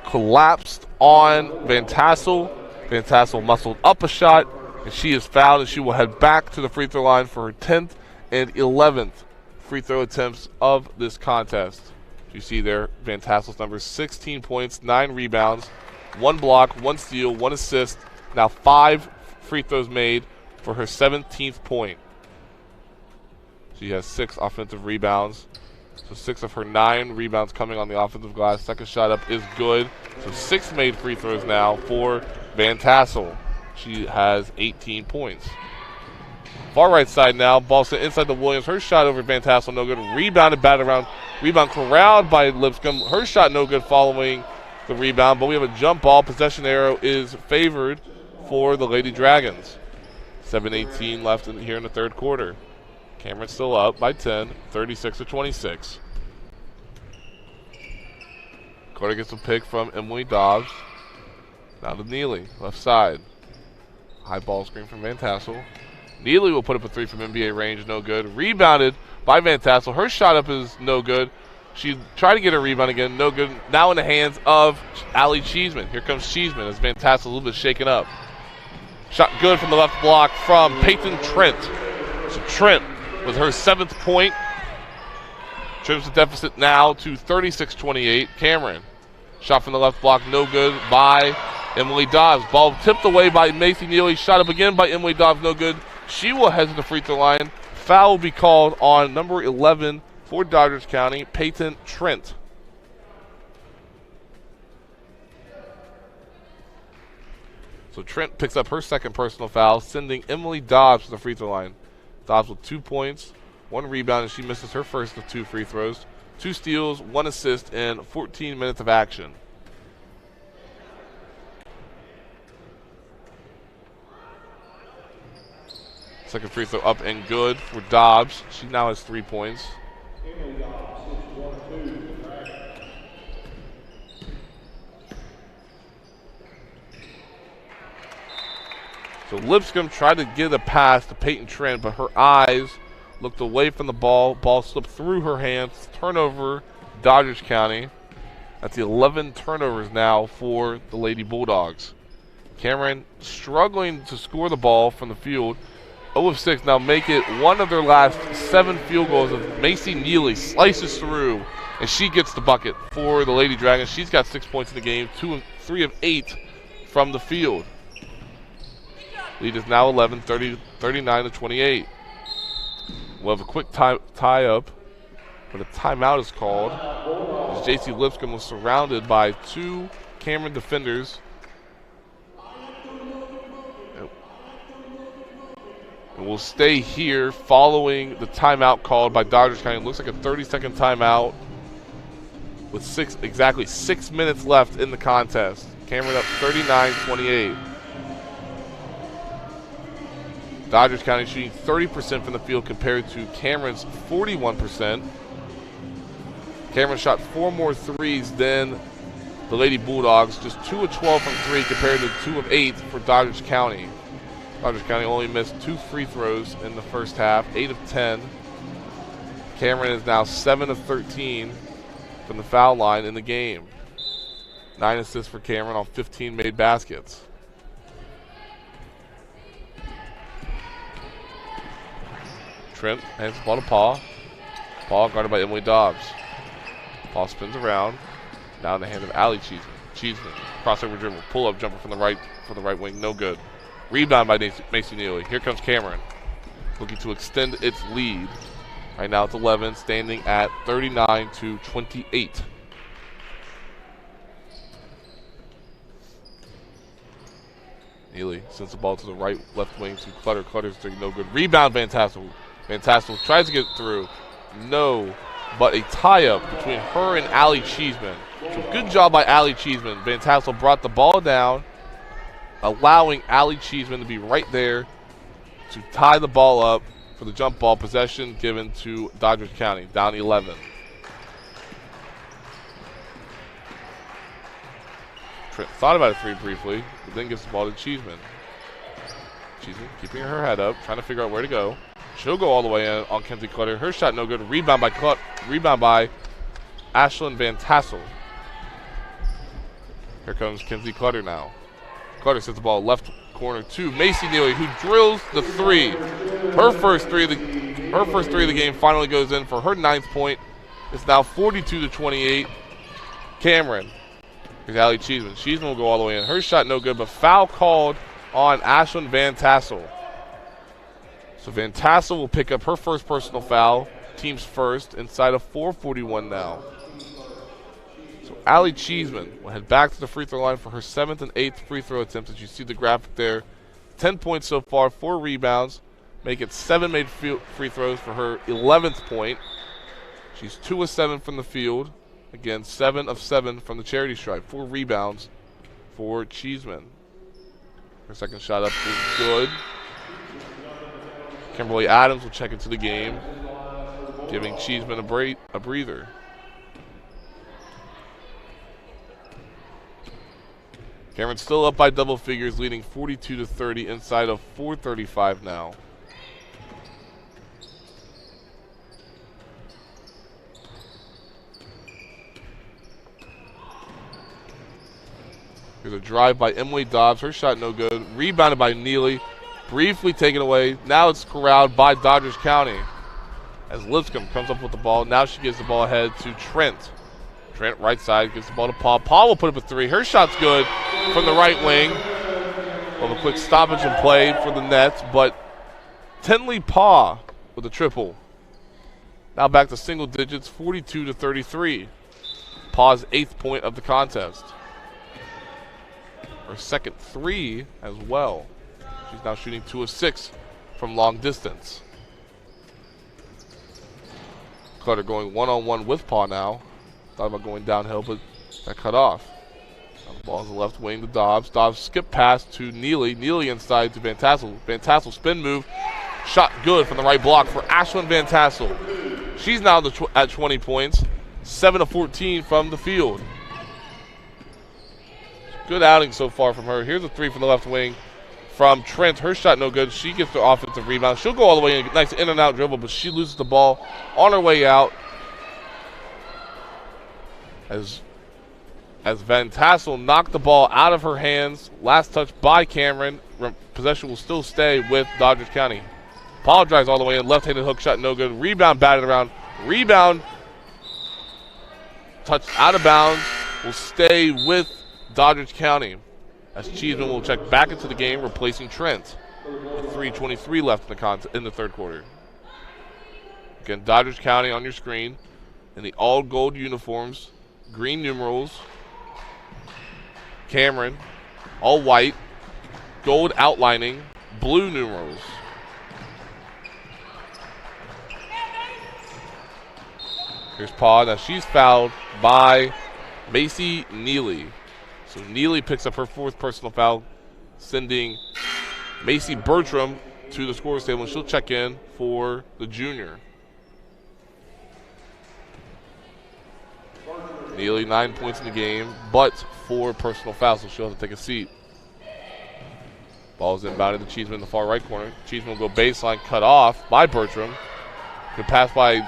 collapsed on Van Tassel. Van Tassel muscled up a shot, and she is fouled, and she will head back to the free throw line for her 10th and 11th free throw attempts of this contest. You see there, Van Tassel's numbers, 16 points, 9 rebounds, 1 block, 1 steal, 1 assist, now 5 free throws made for her 17th point. She has 6 offensive rebounds. So 6 of her 9 rebounds coming on the offensive glass. Second shot up is good. So 6 made free throws now for Van Tassel. She has 18 points. Far right side now. Ball sent inside to Williams. Her shot over Van Tassel, no good. Rebounded, batted around. Rebound corralled by Lipscomb. Her shot no good following the rebound. But we have a jump ball. Possession arrow is favored for the Lady Dragons. 7:18 left here in the third quarter. Cameron's still up by 10, 36-26. Carter gets a pick from Emily Dobbs. Now to Neely, left side. High ball screen from Van Tassel. Neely will put up a 3 from NBA range, no good. Rebounded by Van Tassel. Her shot up is no good. She tried to get a rebound again, no good. Now in the hands of Allie Cheeseman. Here comes Cheeseman as Van Tassel a little bit shaken up. Shot good from the left block from Peyton Trent. So Trent with her 7th point. Trims the deficit now to 36-28. Cameron. Shot from the left block, no good by Emily Dobbs, ball tipped away by Macy Neely, shot up again by Emily Dobbs, no good. She will head to the free throw line. Foul will be called on number 11 for Doddridge County, Peyton Trent. So Trent picks up her second personal foul, sending Emily Dobbs to the free throw line. Dobbs with 2 points, 1 rebound, and she misses her first of 2 free throws. 2 steals, 1 assist, and 14 minutes of action. Second free throw up and good for Dobbs. She now has 3 points. So Lipscomb tried to get a pass to Peyton Trent, but her eyes looked away from the ball. Ball slipped through her hands. Turnover, Doddridge County. That's the 11 turnovers now for the Lady Bulldogs. Cameron struggling to score the ball from the field. 0 of 6 now make it one of their last 7 field goals of Macy Neely slices through, and she gets the bucket for the Lady Dragons. She's got 6 points in the game, 3 of 8 from the field. Lead is now 11, 39 to 28. We'll have a quick tie up, but a timeout is called as JC Lipscomb was surrounded by 2 Cameron defenders. And we'll stay here following the timeout called by Doddridge County. It looks like a 30-second timeout with exactly 6 minutes left in the contest. Cameron up 39-28. Doddridge County shooting 30% from the field compared to Cameron's 41%. Cameron shot 4 more threes than the Lady Bulldogs, just 2 of 12 from 3 compared to 2 of 8 for Doddridge County. Doddridge County only missed 2 free throws in the first half, 8 of 10. Cameron is now 7 of 13 from the foul line in the game. 9 assists for Cameron on 15 made baskets. Trent hands the ball to Paul. Paul guarded by Emily Dobbs. Paul spins around. Now in the hand of Allie Cheeseman. Cheeseman, crossover dribble, pull-up jumper from the right wing, no good. Rebound by Macy Neely. Here comes Cameron, looking to extend its lead. Right now it's 11, standing at 39-28. Neely sends the ball to the left wing to Clutter. Clutter's doing no good. Rebound, Van Tassel. Van Tassel tries to get through. No, but a tie-up between her and Allie Cheeseman. So good job by Allie Cheeseman. Van Tassel brought the ball down, allowing Allie Cheeseman to be right there to tie the ball up for the jump ball possession given to Doddridge County, down 11. Trent thought about a 3 briefly, but then gives the ball to Cheeseman. Cheeseman keeping her head up, trying to figure out where to go. She'll go all the way in on Kenzie Clutter. Her shot no good. Rebound by Ashlyn Van Tassel. Here comes Kenzie Clutter now. Clutter sets the ball left corner to Macy Neely, who drills the 3. Her first three of the game finally goes in for her 9th point. It's now 42-28. Cameron. Here's Allie Cheeseman. Cheeseman will go all the way in. Her shot no good, but foul called on Ashlyn Van Tassel. So Van Tassel will pick up her first personal foul, team's first, inside of 4:41 now. So Allie Cheeseman will head back to the free throw line for her 7th and 8th free throw attempts. As you see the graphic there, 10 points so far, 4 rebounds, make it 7 made free throws for her 11th point. She's 2 of 7 from the field. Again, 7 of 7 from the charity stripe. 4 rebounds for Cheeseman. Her second shot up is good. Kimberly Adams will check into the game, giving Cheeseman a breather. Cameron's still up by double figures, leading 42-30 inside of 4:35 now. Here's a drive by Emily Dobbs. Her shot no good. Rebounded by Neely. Briefly taken away. Now it's corralled by Doddridge County as Lipscomb comes up with the ball. Now she gives the ball ahead to Trent. Trent, right side, gives the ball to Paul. Paul will put up a three. Her shot's good from the right wing. Well, a quick stoppage and play for the Nets, but Tenley Paw with a triple. Now back to single digits, 42-33. Paw's 8th point of the contest. Her second three as well. She's now shooting 2 of 6 from long distance. Clutter going one-on-one with Paw now. Thought about going downhill, but got cut off. Now the ball is the left wing to Dobbs. Dobbs skip pass to Neely. Neely inside to Van Tassel. Van Tassel spin move. Shot good from the right block for Ashlyn Van Tassel. She's now at 20 points. 7 of 14 from the field. Good outing so far from her. Here's a three from the left wing from Trent. Her shot no good. She gets the offensive rebound. She'll go all the way in. Nice in and out dribble, but she loses the ball on her way out. As Van Tassel knocked the ball out of her hands. Last touch by Cameron. Possession will still stay with Doddridge County. Paul drives all the way in. Left-handed hook shot no good. Rebound batted around. Rebound touched out of bounds. Will stay with Doddridge County. As Cheeseman will check back into the game, replacing Trent. 3:23 left in the third quarter. Again, Doddridge County on your screen in the all-gold uniforms, green numerals. Cameron, all white, gold outlining, blue numerals. Here's Paw. Now she's fouled by Macy Neely. So Neely picks up her 4th personal foul, sending Macy Bertram to the scorer's table, and she'll check in for the junior. Neely 9 points in the game, but 4 personal fouls, so she'll have to take a seat. Ball's inbounded to Cheeseman in the far right corner. Cheeseman will go baseline, cut off by Bertram. Good pass by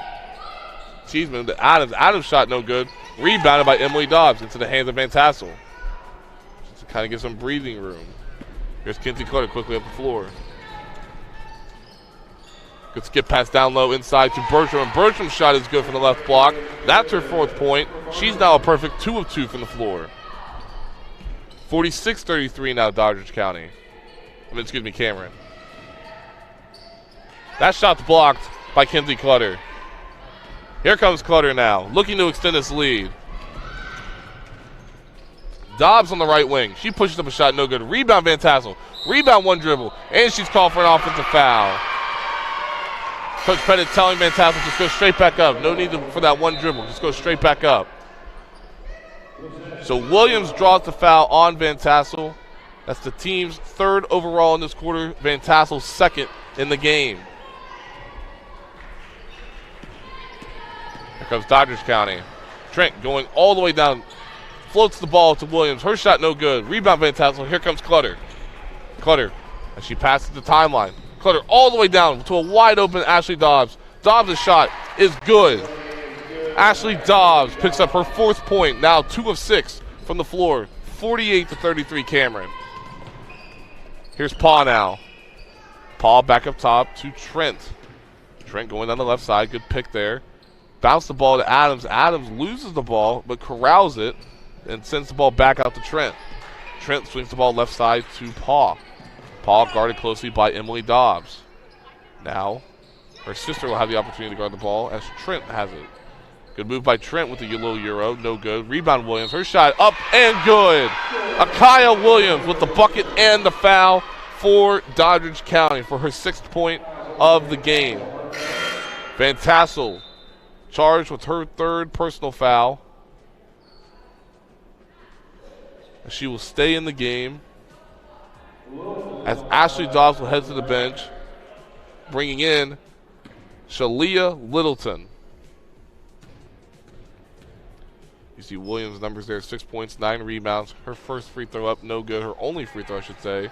Cheeseman to Adams. Adams shot no good. Rebounded by Emily Dobbs into the hands of Van Tassel. Just to kind of give some breathing room. Here's Kinsey Clutter quickly up the floor. Good skip pass down low inside to Bertram. Bertram's shot is good from the left block. That's her 4th point. She's now a perfect 2 of 2 from the floor. 46-33 now, Doddridge County. Cameron. That shot's blocked by Kinsey Clutter. Here comes Clutter now, looking to extend this lead. Dobbs on the right wing. She pushes up a shot, no good. Rebound Van Tassel. Rebound one dribble, and she's called for an offensive foul. Coach Pettit telling Van Tassel, just go straight back up. No need for that one dribble. Just go straight back up. So Williams draws the foul on Van Tassel. That's the team's 3rd overall in this quarter. Van Tassel's 2nd in the game. Here comes Doddridge County. Trent going all the way down. Floats the ball to Williams. Her shot no good. Rebound Van Tassel. Here comes Clutter. Clutter as she passes the timeline. Clutter all the way down to a wide open Ashley Dobbs. Dobbs' shot is good. Ashley Dobbs picks up her 4th point. Now 2 of 6 from the floor. 48-33 Cameron. Here's Paw now. Paw back up top to Trent. Trent going down the left side. Good pick there. Bounce the ball to Adams. Adams loses the ball but corrals it and sends the ball back out to Trent. Trent swings the ball left side to Paw. Paw guarded closely by Emily Dobbs. Now her sister will have the opportunity to guard the ball as Trent has it. Good move by Trent with the little euro. No good. Rebound Williams. Her shot up and good. Akaya Williams with the bucket and the foul for Doddridge County for her 6th point of the game. Van Tassel charged with her 3rd personal foul. She will stay in the game as Ashley Dobbs will head to the bench, bringing in Shalia Littleton. You see Williams' numbers there, 6 points, 9 rebounds. Her first free throw up, no good. Her only free throw, I should say,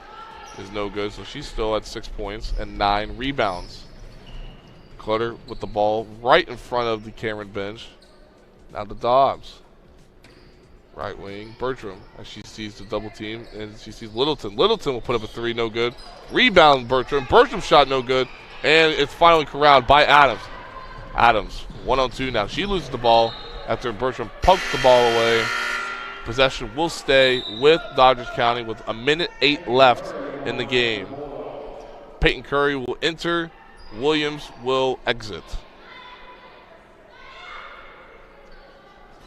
is no good. So she's still at 6 points and 9 rebounds. Clutter with the ball right in front of the Cameron bench. Now to Dobbs. Right wing, Bertram, as she sees the double team, and she sees Littleton. Littleton will put up a 3, no good. Rebound Bertram. Bertram shot no good. And it's finally corralled by Adams. Adams, 1-on-2 now. She loses the ball after Bertram poked the ball away. Possession will stay with Dodgers County with 1:08 left in the game. Peyton Curry will enter. Williams will exit.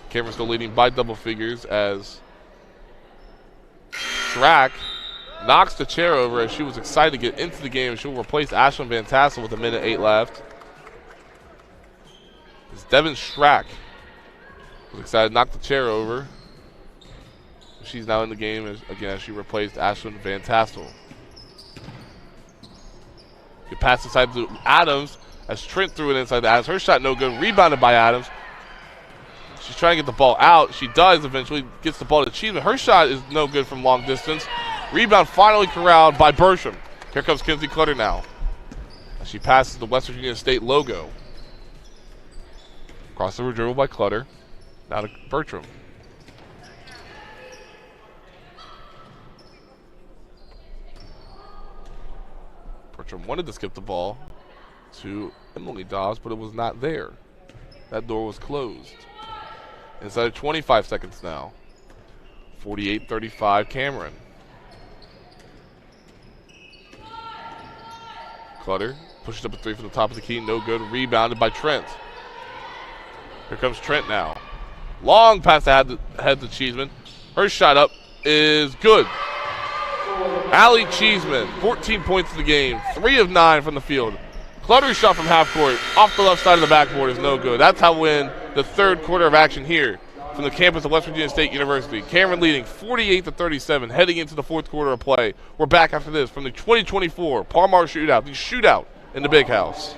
Cameron still leading by double figures as Schrack knocks the chair over as she was excited to get into the game. She'll replace Ashlyn Van Tassel with 1:08 left. It's Devin Schrack was excited to knock the chair over. She's now in the game as she replaced Ashlyn Van Tassel. Good pass inside to Adams as Trent threw it inside to Adams. Her shot no good. Rebounded by Adams. She's trying to get the ball out. She does eventually. Gets the ball to Cheeseman. Her shot is no good from long distance. Rebound finally corralled by Bertram. Here comes Kinsey Clutter now. As she passes the West Virginia State logo. Crossover dribble by Clutter. Now to Bertram. Bertram wanted to skip the ball to Emily Dobbs, but it was not there. That door was closed. Inside of 25 seconds now. 48-35 Cameron. Clutter pushes up a three from the top of the key. No good. Rebounded by Trent. Here comes Trent now. Long pass ahead to Cheeseman. Her shot up is good. Allie Cheeseman, 14 points in the game. 3 of 9 from the field. Clutter's shot from half court off the left side of the backboard is no good. That's how we win the third quarter of action here from the campus of West Virginia State University. Cameron leading 48-37 heading into the fourth quarter of play. We're back after this from the 2024 Palmar Shootout, the Shootout in the Big House.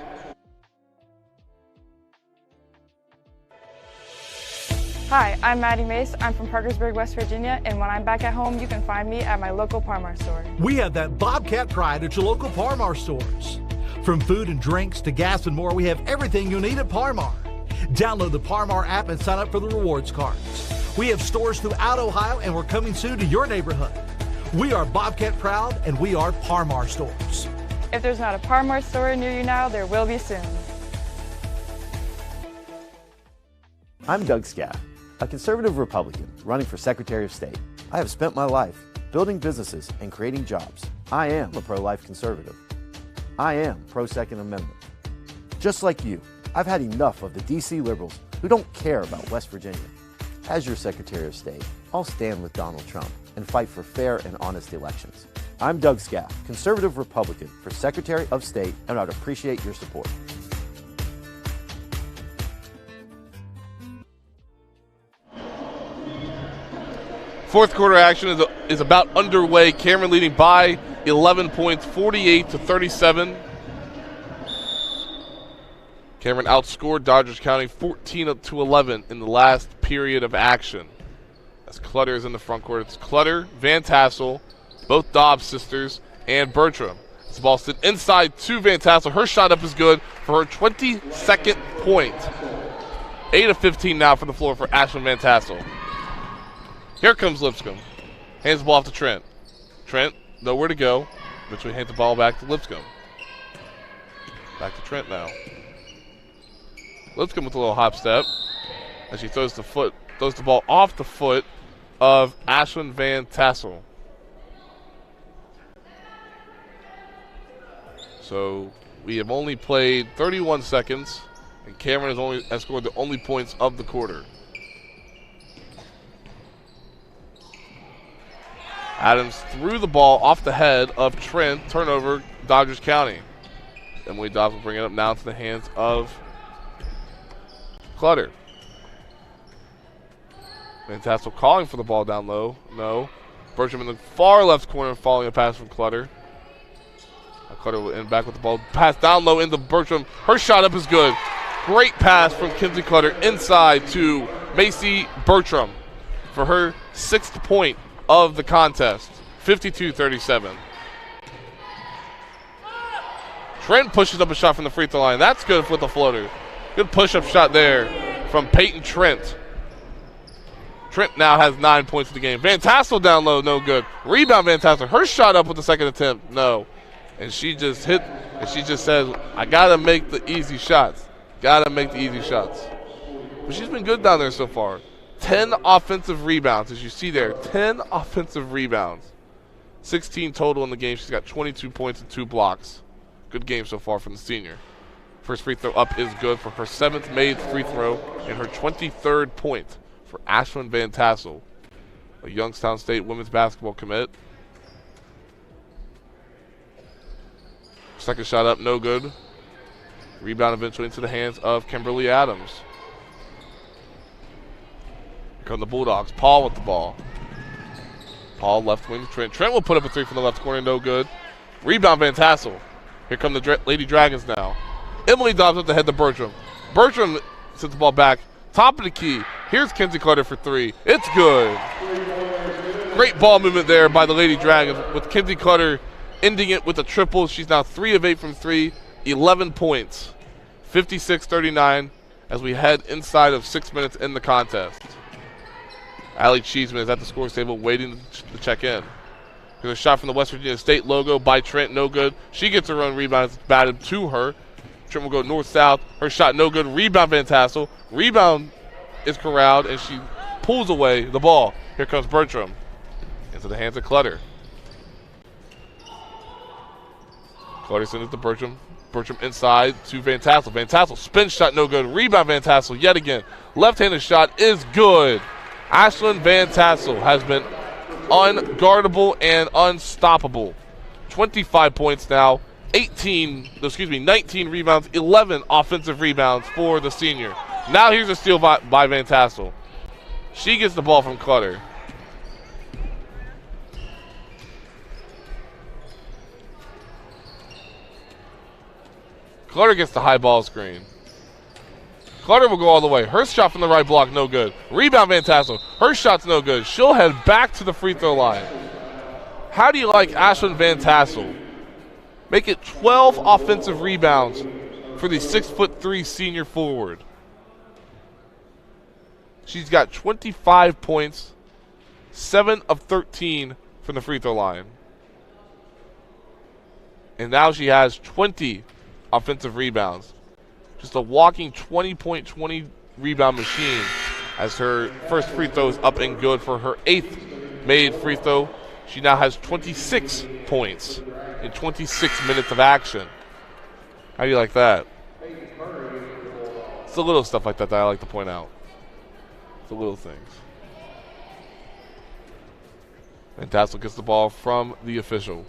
Hi, I'm Maddie Mace. I'm from Parkersburg, West Virginia, and when I'm back at home, you can find me at my local Parmar store. We have that Bobcat pride at your local Parmar stores. From food and drinks to gas and more, we have everything you'll need at Parmar. Download the Parmar app and sign up for the rewards cards. We have stores throughout Ohio, and we're coming soon to your neighborhood. We are Bobcat proud, and we are Parmar stores. If there's not a Parmar store near you now, there will be soon. I'm Doug Scaff, a conservative Republican running for Secretary of State. I have spent my life building businesses and creating jobs. I am a pro-life conservative. I am pro-Second Amendment. Just like you, I've had enough of the D.C. liberals who don't care about West Virginia. As your Secretary of State, I'll stand with Donald Trump and fight for fair and honest elections. I'm Doug Scaff, conservative Republican for Secretary of State, and I'd appreciate your support. Fourth quarter action is about underway. Cameron leading by 11 points, 48-37. Cameron outscored Dodgers County 14-11 in the last period of action. As Clutter is in the front court, it's Clutter, Van Tassel, both Dobbs sisters, and Bertram. This ball sent inside to Van Tassel. Her shot up is good for her 22nd point. 8 of 15 now from the floor for Ashlyn Van Tassel. Here comes Lipscomb. Hands the ball off to Trent. Trent, nowhere to go. Eventually hands the ball back to Lipscomb. Back to Trent now. Lipscomb with a little hop step as she throws the ball off the foot of Ashlyn Van Tassel. So we have only played 31 seconds, and Cameron has scored the only points of the quarter. Adams threw the ball off the head of Trent. Turnover, Dodgers County. Emily Dobbs will bring it up now to the hands of Clutter. Van Tassel calling for the ball down low. No. Bertram in the far left corner following a pass from Clutter. Clutter will end back with the ball. Pass down low into Bertram. Her shot up is good. Great pass from Kinsey Clutter inside to Macy Bertram for her 6th point of the contest. 52-37. Trent pushes up a shot from the free throw line. That's good with the floater. Good push-up shot there from Peyton Trent. Trent now has 9 points in the game. Van Tassel down low, no good. Rebound Van Tassel. Her shot up with the second attempt, no. And she just hit, and she just says, I got to make the easy shots. Got to make the easy shots. But she's been good down there so far. 10 offensive rebounds, as you see there. 10 offensive rebounds. 16 total in the game. She's got 22 points and 2 blocks. Good game so far from the senior. First free throw up is good for her 7th made free throw and her 23rd point for Ashlyn Van Tassel, a Youngstown State women's basketball commit. Second shot up, no good. Rebound eventually into the hands of Kimberly Adams. Here come the Bulldogs. Paul with the ball. Paul left wing to Trent. Trent will put up a 3 from the left corner, no good. Rebound Van Tassel. Here come the Lady Dragons now. Emily Dobbs up the head to Bertram. Bertram sends the ball back. Top of the key. Here's Kenzie Carter for 3. It's good. Great ball movement there by the Lady Dragons with Kenzie Carter ending it with a triple. She's now 3 of 8 from 3. 11 points. 56-39 as we head inside of 6 minutes in the contest. Allie Cheeseman is at the scores table waiting to check in. Here's a shot from the West Virginia State logo by Trent, no good. She gets her own rebound, it's batted to her. Trent will go north-south. Her shot no good. Rebound Van Tassel. Rebound is corralled, and she pulls away the ball. Here comes Bertram into the hands of Clutter. Clutter sends it to Bertram. Bertram inside to Van Tassel. Van Tassel spin shot no good. Rebound Van Tassel yet again. Left-handed shot is good. Ashlyn Van Tassel has been unguardable and unstoppable. 25 points now. 19 rebounds, 11 offensive rebounds for the senior. Now here's a steal by Van Tassel. She gets the ball from Clutter. Clutter gets the high ball screen. Clutter will go all the way. Her shot from the right block, no good. Rebound Van Tassel. Her shot's no good. She'll head back to the free throw line. How do you like Ashlyn Van Tassel? Make it 12 offensive rebounds for the 6'3" senior forward. She's got 25 points, 7 of 13 from the free throw line. And now she has 20 offensive rebounds. Just a walking 20-point, 20 rebound machine as her first free throw is up and good for her 8th made free throw. She now has 26 points in 26 minutes of action. How do you like that? It's the little stuff like that I like to point out. It's the little things. And Tassel gets the ball from the official.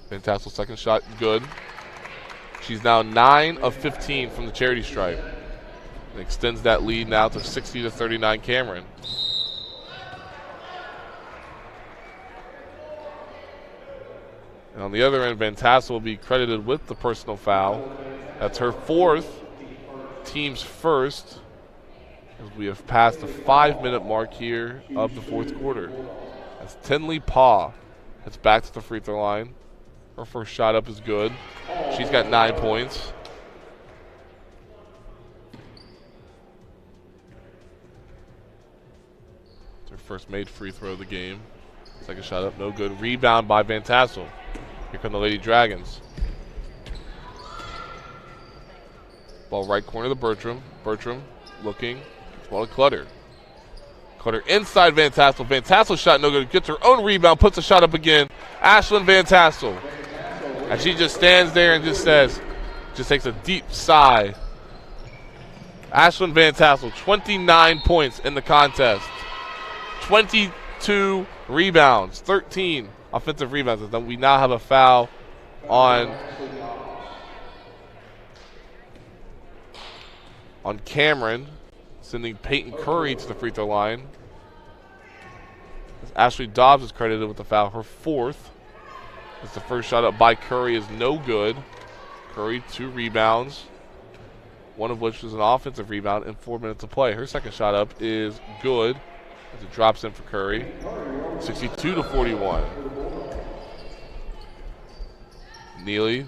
Van Tassel's second shot, good. She's now 9 of 15 from the charity stripe. And extends that lead now to 60-39 Cameron. And on the other end, Van Tassel will be credited with the personal foul. That's her 4th, team's first, as we have passed the 5-minute mark here of the 4th quarter. As Tinley Paw heads back to the free throw line. Her first shot up is good. She's got 9 points. It's her first made free throw of the game. Second shot up, no good. Rebound by Van Tassel. Here come the Lady Dragons. Ball right corner to Bertram. Bertram looking. Ball to Clutter. Clutter inside Van Tassel. Van Tassel shot no good. Gets her own rebound. Puts a shot up again. Ashlyn Van Tassel. And she just stands there and just says, just takes a deep sigh. Ashlyn Van Tassel, 29 points in the contest. 22 rebounds, 13 offensive rebounds. And then we now have a foul on Cameron, sending Peyton Curry to the free throw line. Ashley Dobbs is credited with the foul, her 4th. As the first shot up by Curry is no good. Curry 2 rebounds, one of which was an offensive rebound in 4 minutes of play. Her second shot up is good as it drops in for Curry. 62-41. Neely,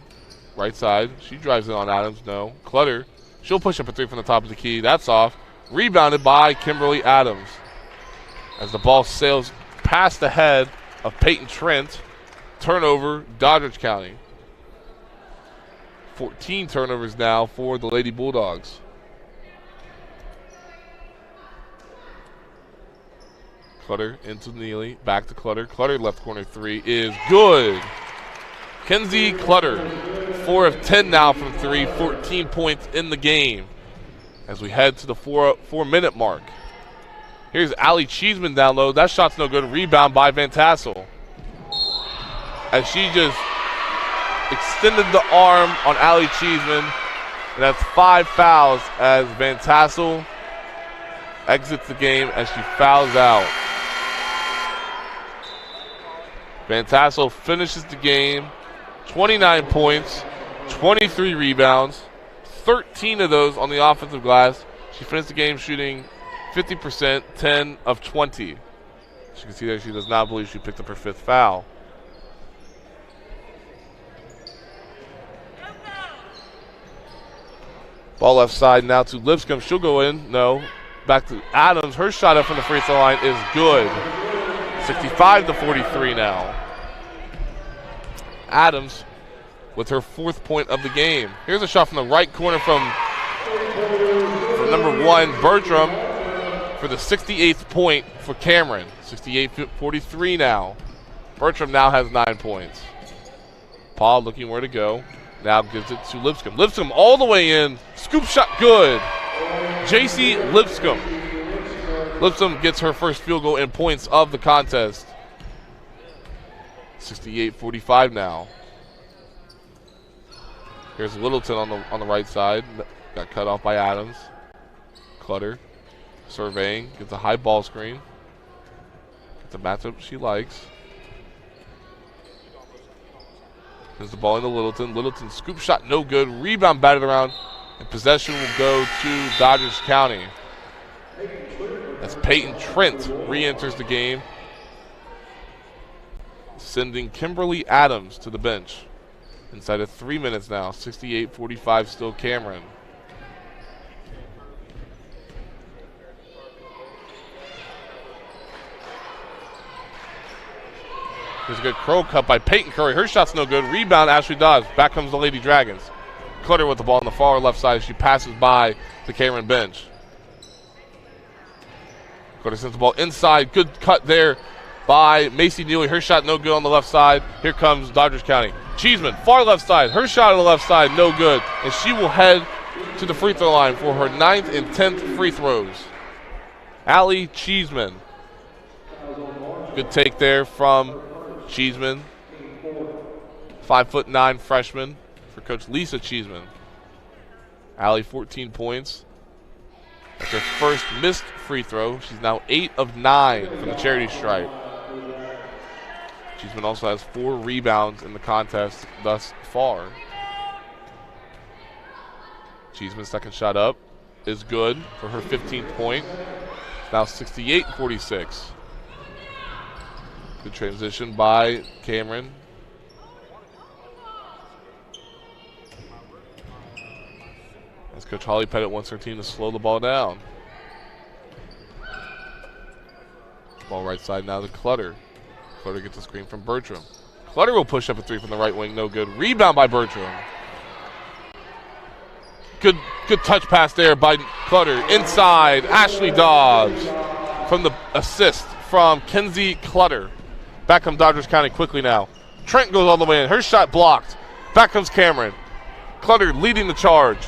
right side. She drives in on Adams. No. Clutter. She'll push up a 3 from the top of the key. That's off. Rebounded by Kimberly Adams. As the ball sails past the head of Peyton Trent. Turnover, Doddridge County. 14 turnovers now for the Lady Bulldogs. Clutter into Neely, back to Clutter. Clutter left corner three is good. Kenzie Clutter, 4 of 10 now from three, 14 points in the game as we head to the 4-minute mark. Here's Allie Cheeseman down low. That shot's no good. Rebound by Van Tassel. As she just extended the arm on Allie Cheeseman. And that's 5 fouls as Van Tassel exits the game as she fouls out. Van Tassel finishes the game, 29 points, 23 rebounds, 13 of those on the offensive glass. She finished the game shooting 50%, 10 of 20. As you can see there, she does not believe she picked up her 5th foul. Ball left side now to Lipscomb. She'll go in. No. Back to Adams. Her shot up from the free throw line is good. 65-43 now. Adams with her 4th point of the game. Here's a shot from the right corner from number 1, Bertram, for the 68th point for Cameron. 68-43 now. Bertram now has 9 points. Paul looking where to go. Now gives it to Lipscomb. Lipscomb all the way in. Scoop shot good. JC Lipscomb. Lipscomb gets her first field goal and points of the contest. 68-45 now. Here's Littleton on the right side. Got cut off by Adams. Clutter. Surveying. Gets a high ball screen. Gets a matchup she likes. There's the ball into Littleton. Littleton scoop shot no good. Rebound batted around. And possession will go to Dodgers County. As Peyton Trent re-enters the game, sending Kimberly Adams to the bench. Inside of 3 minutes now. 68-45 still Cameron. There's a good curl cut by Peyton Curry. Her shot's no good. Rebound, Ashley Dodds. Back comes the Lady Dragons. Clutter with the ball on the far left side. She passes by the Cameron bench. Clutter sends the ball inside. Good cut there by Macy Neely. Her shot no good on the left side. Here comes Dodgers County. Cheeseman, far left side. Her shot on the left side, no good. And she will head to the free throw line for her 9th and 10th free throws. Allie Cheeseman. Good take there from Cheeseman. 5'9" freshman for Coach Lisa Cheeseman. Allie 14 points. That's her first missed free throw. She's now 8 of 9 from the charity stripe. Cheeseman also has 4 rebounds in the contest thus far. Cheeseman's second shot up is good for her 15th point. Now 68-46. Good transition by Cameron. As Coach Holly Pettit wants her team to slow the ball down. Ball right side now to Clutter. Clutter gets a screen from Bertram. Clutter will push up a 3 from the right wing, no good. Rebound by Bertram. Good touch pass there by Clutter. Inside, Ashley Dobbs from the assist from Kenzie Clutter. Back comes Dodgers County quickly now. Trent goes all the way in. Her shot blocked. Back comes Cameron. Clutter leading the charge.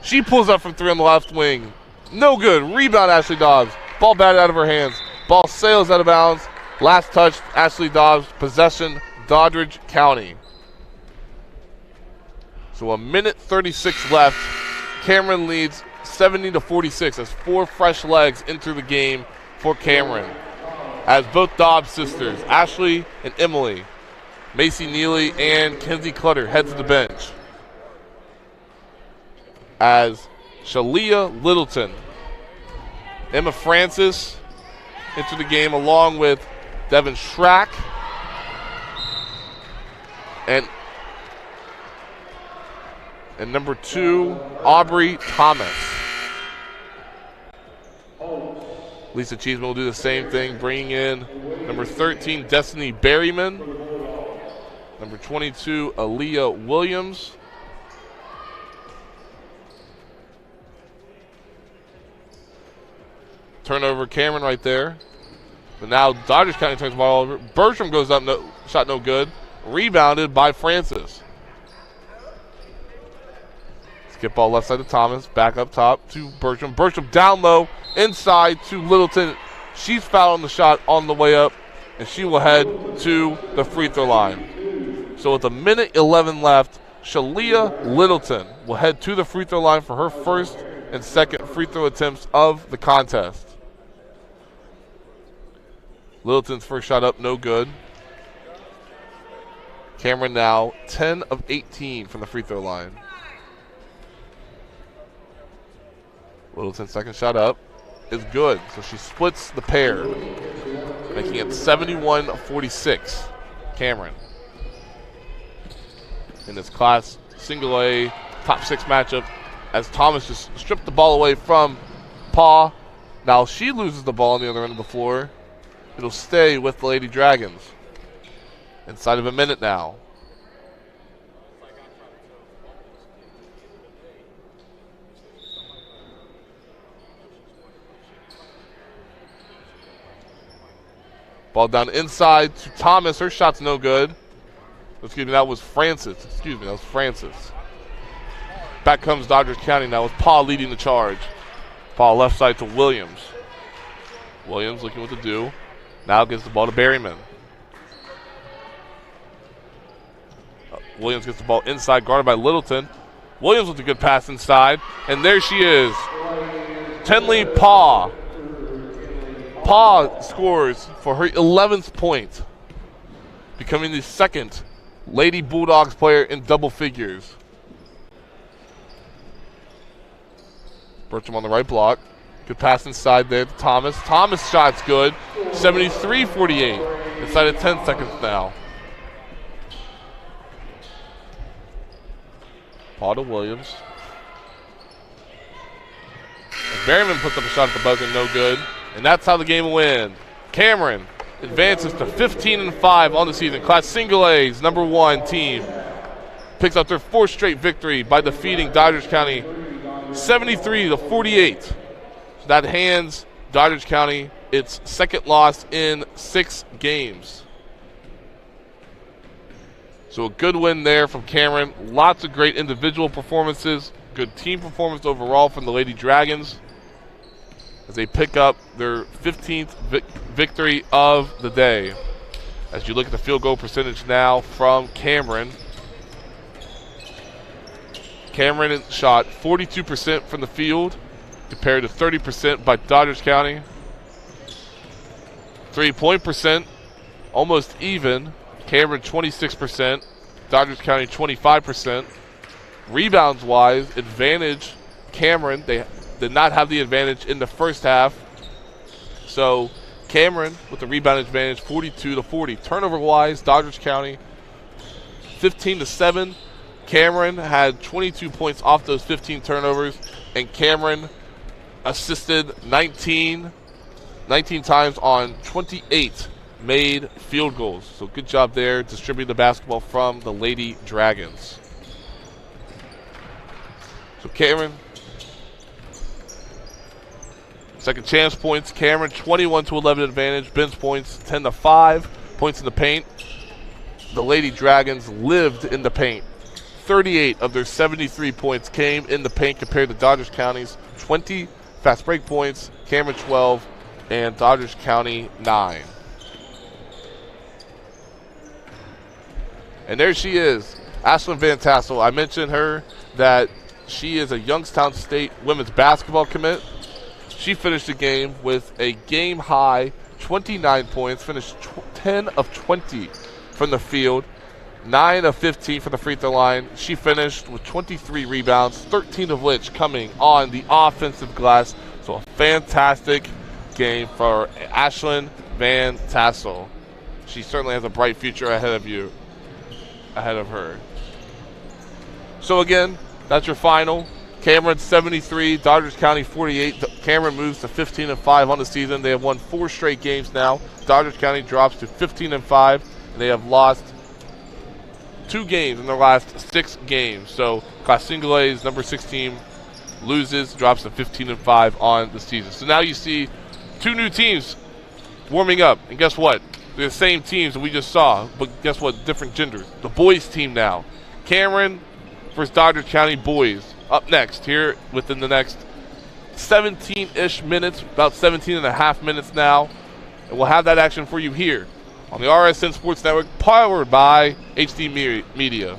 She pulls up from 3 on the left wing. No good. Rebound, Ashley Dobbs. Ball batted out of her hands. Ball sails out of bounds. Last touch, Ashley Dobbs. Possession, Doddridge County. So a minute 36 left. Cameron leads 70-46 as 4 fresh legs enter the game for Cameron. As both Dobbs sisters, Ashley and Emily, Macy Neely and Kenzie Clutter head to the bench. As Shalia Littleton, Emma Francis enter the game along with Devin Schrack and number 2, Aubrey Thomas. Lisa Cheeseman will do the same thing, bringing in number 13, Destiny Berryman. Number 22, Aaliyah Williams. Turnover, Cameron right there. But now Dodgers County turns the ball over. Bertram goes up, shot no good. Rebounded by Francis. Skip ball left side to Thomas. Back up top to Bertram. Bertram down low, inside to Littleton. She's fouled on the shot on the way up, and she will head to the free throw line. So with 1:11 left, Shalia Littleton will head to the free throw line for her first and second free throw attempts of the contest. Littleton's first shot up, no good. Cameron now 10 of 18 from the free throw line. Littleton's second shot up is good, so she splits the pair, making it 71-46. Cameron. In this class single A top 6 matchup, as Thomas just stripped the ball away from Paw. Now she loses the ball on the other end of the floor. It'll stay with the Lady Dragons. Inside of a minute now. Ball down inside to Thomas. Her shot's no good. Excuse me, that was Francis. Back comes Dodgers County now with Paul leading the charge. Paul left side to Williams. Williams looking what to do. Now gives the ball to Berryman. Williams gets the ball inside, guarded by Littleton. Williams with a good pass inside. And there she is. Tenley Paw. Paw scores for her 11th point, becoming the second Lady Bulldogs player in double figures. Bertram on the right block. Good pass inside there to Thomas. Thomas' shot's good. 73-48. Inside of 10 seconds now. Paul to Williams. And Berryman puts up a shot at the buzzer, no good. And that's how the game will win. Cameron advances to 15-5 on the season. Class Single A's #1 team picks up their 4th straight victory by defeating Dodgers County 73-48. That hands Dodgers County its second loss in 6 games. So a good win there from Cameron. Lots of great individual performances. Good team performance overall from the Lady Dragons as they pick up their 15th victory of the day. As you look at the field goal percentage now from Cameron. Cameron shot 42% from the field, compared to 30% by Dodgers County. 3-point percent, almost even. Cameron 26%, Dodgers County 25%. Rebounds-wise, advantage Cameron. They did not have the advantage in the first half. So Cameron with the rebound advantage, 42-40. Turnover-wise, Dodgers County 15-7. Cameron had 22 points off those 15 turnovers, and Cameron assisted 19 times on 28 made field goals. So good job there, distributing the basketball from the Lady Dragons. So Cameron, second chance points. Cameron 21-11 advantage. Ben's points 10-5. Points in the paint. The Lady Dragons lived in the paint. 38 of their 73 points came in the paint compared to Dodgers County's 20 fast break points, Cameron 12, and Dodgers County 9. And there she is, Ashlyn Van Tassel. I mentioned her that she is a Youngstown State women's basketball commit. She finished the game with a game-high 29 points, finished 10 of 20 from the field, 9 of 15 from the free throw line. She finished with 23 rebounds, 13 of which coming on the offensive glass. So a fantastic game for Ashlyn Van Tassel. She certainly has a bright future ahead of her. So again, that's your final. Cameron 73, Dodgers County 48. Cameron moves to 15-5 on the season. They have won 4 straight games now. Dodgers County drops to 15-5, and they have lost 2 games in their last 6 games. So Class Single A's number 6 team loses, drops to 15-5 on the season. So now you see 2 new teams warming up, and guess what? They're the same teams that we just saw, but guess what? Different genders. The boys team now. Cameron versus Dodger County boys up next here within the next 17-ish minutes, about 17 and a half minutes now. And we'll have that action for you here on the RSN Sports Network, powered by HD Media.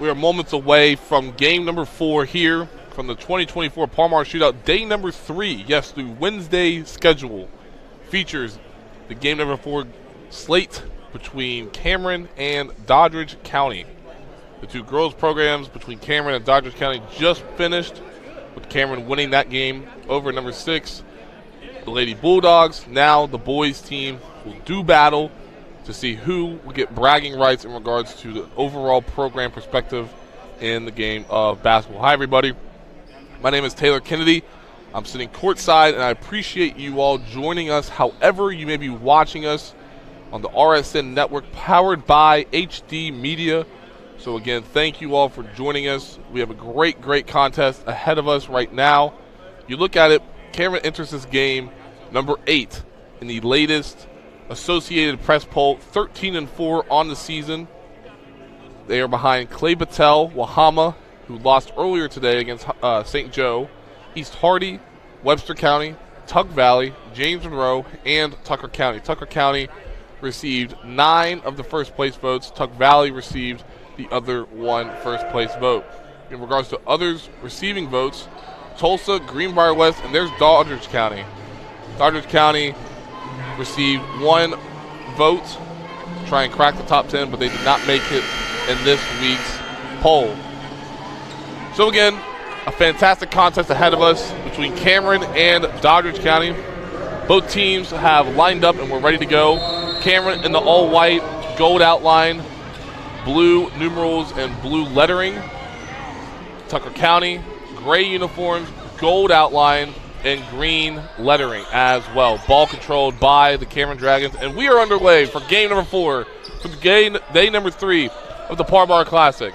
We are moments away from game number 4 here from the 2024 Palmar Shootout. Day number 3, yes, the Wednesday schedule features the game number 4 slate between Cameron and Doddridge County. The two girls programs between Cameron and Doddridge County just finished, with Cameron winning that game over number 6, the Lady Bulldogs. Now the boys team will do battle to see who will get bragging rights in regards to the overall program perspective in the game of basketball. Hi, everybody. My name is Taylor Kennedy. I'm sitting courtside, and I appreciate you all joining us however you may be watching us on the RSN network powered by HD Media. So again, thank you all for joining us. We have a great contest ahead of us right now. You look at it, Cameron enters this game number 8 in the latest Associated Press poll, 13-4 on the season. They are behind Clay Battelle, Wahama, who lost earlier today against St. Joe, East Hardy, Webster County, Tug Valley, James Monroe, and Tucker County. Tucker County received 9 of the first place votes. Tug Valley received the other 1 first place vote. In regards to others receiving votes, Tulsa, Greenbrier West, and there's Doddridge County. Doddridge County received 1 vote to try and crack the top 10, but they did not make it in this week's poll. So again, a fantastic contest ahead of us between Cameron and Doddridge County. Both teams have lined up and we're ready to go. Cameron in the all-white, gold outline, blue numerals and blue lettering. Tucker County, gray uniforms, gold outline, and green lettering as well. Ball controlled by the Cameron Dragons. And we are underway for game number 4, for day number 3 of the Palmar Classic.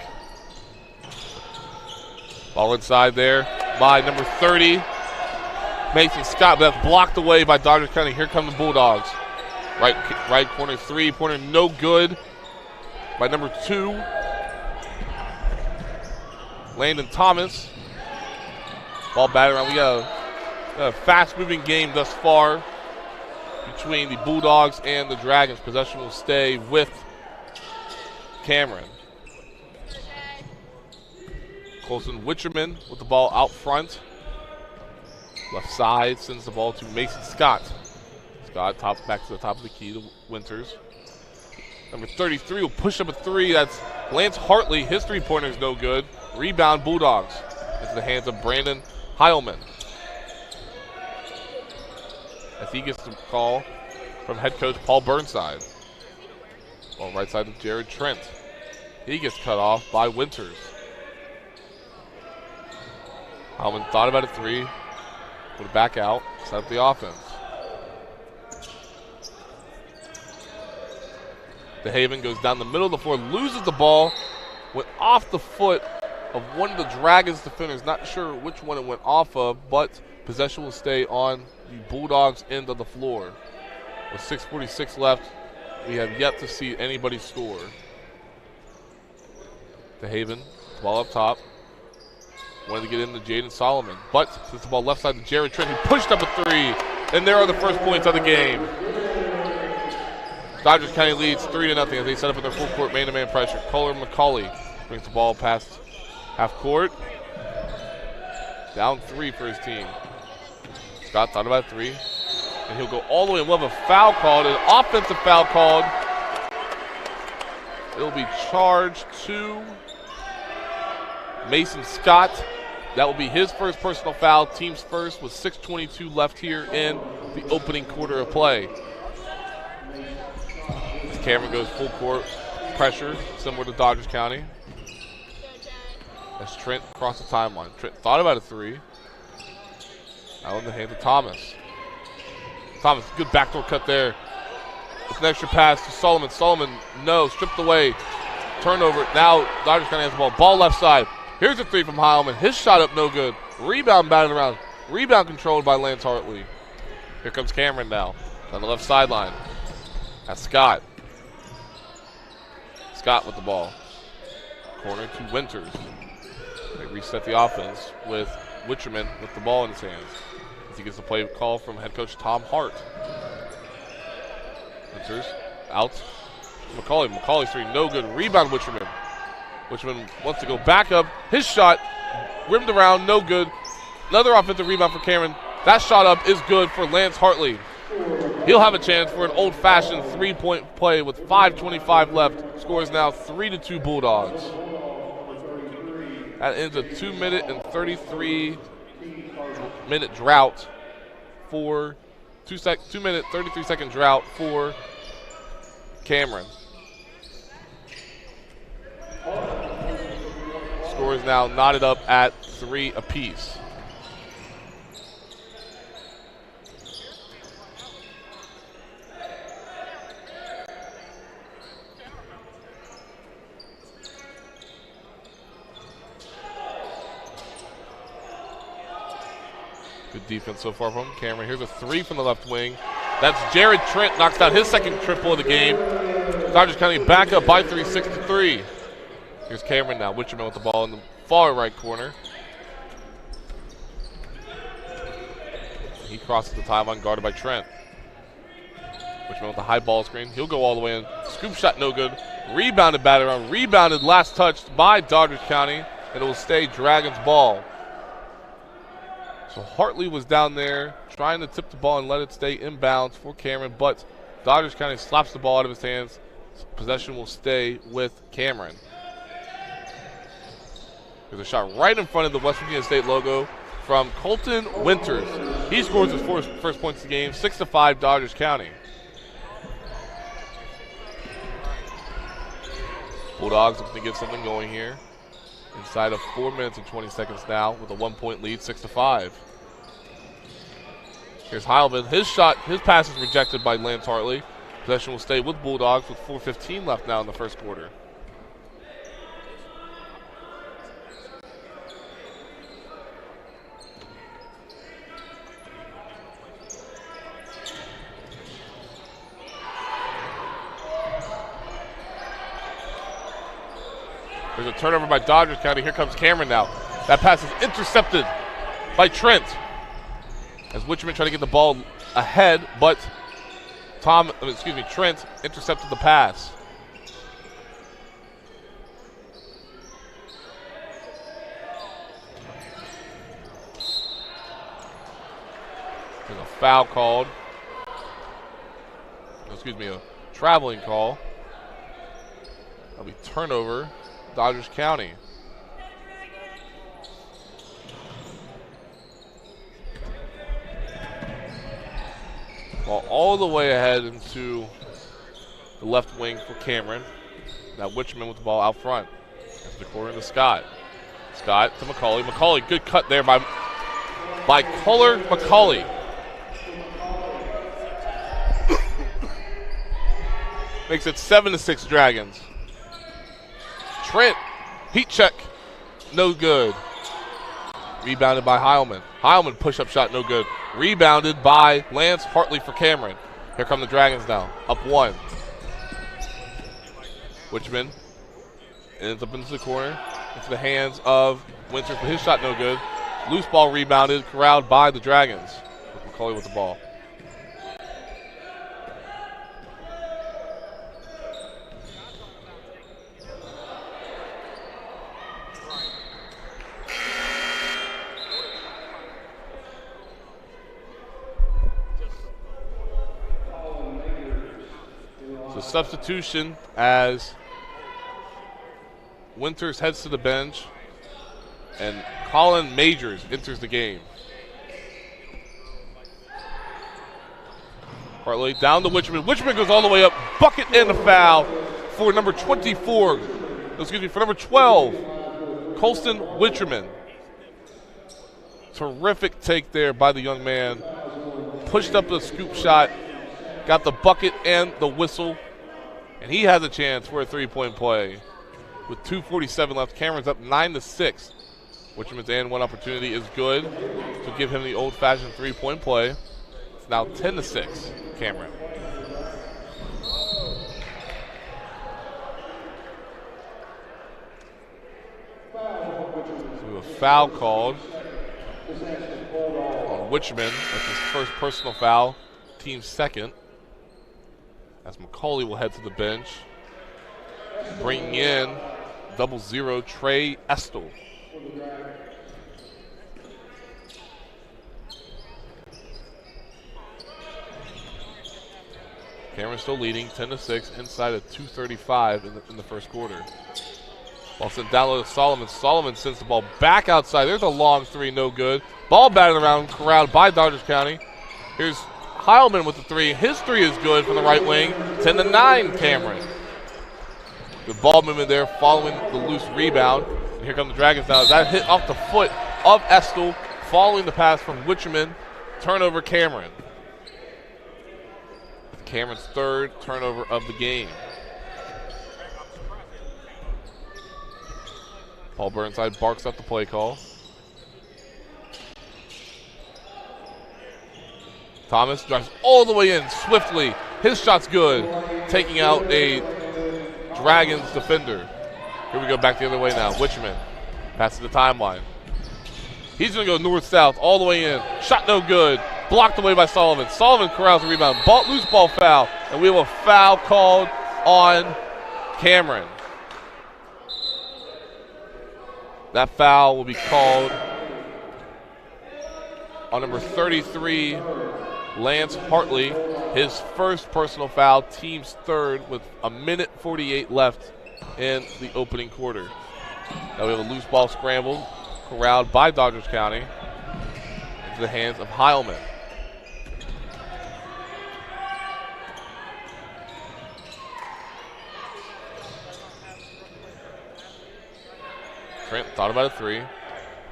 Ball inside there by number 30, Mason Scott, but that's blocked away by Doddridge County. Here come the Bulldogs. Right corner 3-pointer, no good by number 2, Landon Thomas. Ball batted around. We got a fast-moving game thus far between the Bulldogs and the Dragons. Possession will stay with Cameron. Colson Witcherman with the ball out front. Left side sends the ball to Mason Scott. Scott back to the top of the key to Winters. Number 33 will push up a 3. That's Lance Hartley. His 3-pointer is no good. Rebound Bulldogs into the hands of Brandon Heilman, as he gets the call from head coach Paul Burnside. Ball right side of Jared Trent. He gets cut off by Winters. Heilman thought about a 3. Put it back out. Set up the offense. DeHaven goes down the middle of the floor, loses the ball, went off the foot of one of the Dragons defenders. Not sure which one it went off of, but possession will stay on the Bulldogs' end of the floor. With 6:46 left, we have yet to see anybody score. DeHaven, ball up top. Wanted to get into Jaden Solomon, but since the ball left side to Jared Trent, who pushed up a 3, and there are the first points of the game. Doddridge County leads 3-0 as they set up with their full court man-to-man pressure. Kohler McCauley brings the ball past half court. Down 3 for his team. Scott thought about 3, and he'll go all the way. We'll have a foul called, an offensive foul called. It'll be charged to Mason Scott. That will be his first personal foul, team's first, with 6:22 left here in the opening quarter of play. As Cameron goes full court pressure, similar to Doddridge County. As Trent across the timeline. Trent thought about a 3. Now in the hands of Thomas. Thomas, good backdoor cut there. With an extra pass to Solomon. Solomon, no, stripped away. Turnover. Now Doddridge County has the ball. Ball left side. Here's a 3 from Heilman. His shot up, no good. Rebound batted around. Rebound controlled by Lance Hartley. Here comes Cameron now on the left sideline. That's Scott. Scott with the ball. Corner to Winters. They reset the offense with Witcherman with the ball in his hands as he gets a play call from head coach Tom Hart. Winters out. McCauley. McCauley's 3, no good. Rebound Witcherman. Wichman wants to go back up. His shot rimmed around, no good. Another offensive rebound for Cameron. That shot up is good for Lance Hartley. He'll have a chance for an old-fashioned three-point play with 5:25 left. Score is now 3-2 Bulldogs. That ends a 2-minute and 33-minute drought for 2-minute 33-second drought for Cameron. Score is now knotted up at 3 apiece. Good defense so far from Cameron. Here's a 3 from the left wing. That's Jared Trent, knocks down his second triple of the game. Dodgers County back up by 3, 6-3. Here's Cameron now. Wicherman with the ball in the far right corner. He crosses the timeline, guarded by Trent. Wicherman with the high ball screen. He'll go all the way in. Scoop shot, no good. Rebounded, batted around. Rebounded, last touched by Dodgers County. And it will stay Dragons ball. So Hartley was down there trying to tip the ball and let it stay inbounds for Cameron, but Dodgers County slaps the ball out of his hands. Possession will stay with Cameron. There's a shot right in front of the West Virginia State logo from Colton Winters. He scores his first points of the game, 6-5 Dodgers County. Bulldogs looking to get something going here. Inside of 4 minutes and 20 seconds now with a 1-point lead, 6-5. Here's Heilman. His shot, his pass is rejected by Lance Hartley. Possession will stay with Bulldogs with 4:15 left now in the first quarter. There's a turnover by Dodgers County. Here comes Cameron now. That pass is intercepted by Trent. As Wicherman trying to get the ball ahead, but Trent intercepted the pass. There's a foul called. A traveling call. That'll be turnover. Dodgers County. Ball all the way ahead into the left wing for Cameron. Now Wicherman with the ball out front. That's the corner to Scott. Scott to McCauley. McCauley, good cut there by Culler McCauley. Makes it 7-6 Dragons. Trent, heat check, no good. Rebounded by Heilman. Heilman push-up shot, no good. Rebounded by Lance Hartley for Cameron. Here come the Dragons now, up 1. Wicherman ends up into the corner, into the hands of Winters, but his shot no good. Loose ball rebounded, corralled by the Dragons. With McCauley with the ball. Substitution as Winters heads to the bench and Colin Majors enters the game. Hartley down to Wicherman. Wicherman goes all the way up. Bucket and a foul for number 24. For number 12, Colston Wicherman. Terrific take there by the young man. Pushed up the scoop shot. Got the bucket and the whistle. And he has a chance for a three-point play. With 2:47 left, Cameron's up 9-6. Wicherman's and one opportunity is good to give him the old-fashioned three-point play. It's now 10-6, Cameron. So a foul called on Wicherman. That's his first personal foul, team's second. As McCauley will head to the bench. Bringing in 0-0, Trey Estel. Cameron still leading 10-6 inside of 2:35 in the first quarter. Ball sent down low to Solomon. Solomon sends the ball back outside. There's a long three, no good. Ball batted around, corralled by Doddridge County. Here's Heilman with the three. His three is good from the right wing. 10-9, Cameron. Good ball movement there following the loose rebound. And here come the Dragons now. That hit off the foot of Estel following the pass from Witcherman. Turnover, Cameron. Cameron's third turnover of the game. Paul Burnside barks up the play call. Thomas drives all the way in swiftly. His shot's good, taking out a Dragons defender. Here we go back the other way now. Witcherman passes the timeline. He's going to go north-south all the way in. Shot no good. Blocked away by Sullivan. Sullivan corrals the rebound. Loose ball foul. And we have a foul called on Cameron. That foul will be called on number 33, Lance Hartley. His first personal foul, team's third, with 1:48 left in the opening quarter. Now we have a loose ball scramble, corralled by Doddridge County into the hands of Heilman. Trent thought about a three.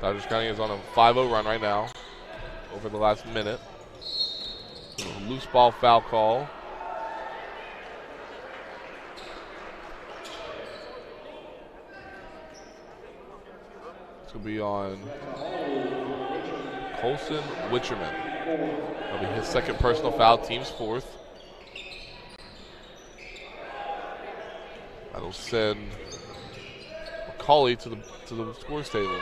Doddridge County is on a 5-0 run right now over the last minute. Loose ball foul call. This will be on Colson Witcherman. That'll be his second personal foul, team's fourth. That'll send McCauley to the scores table.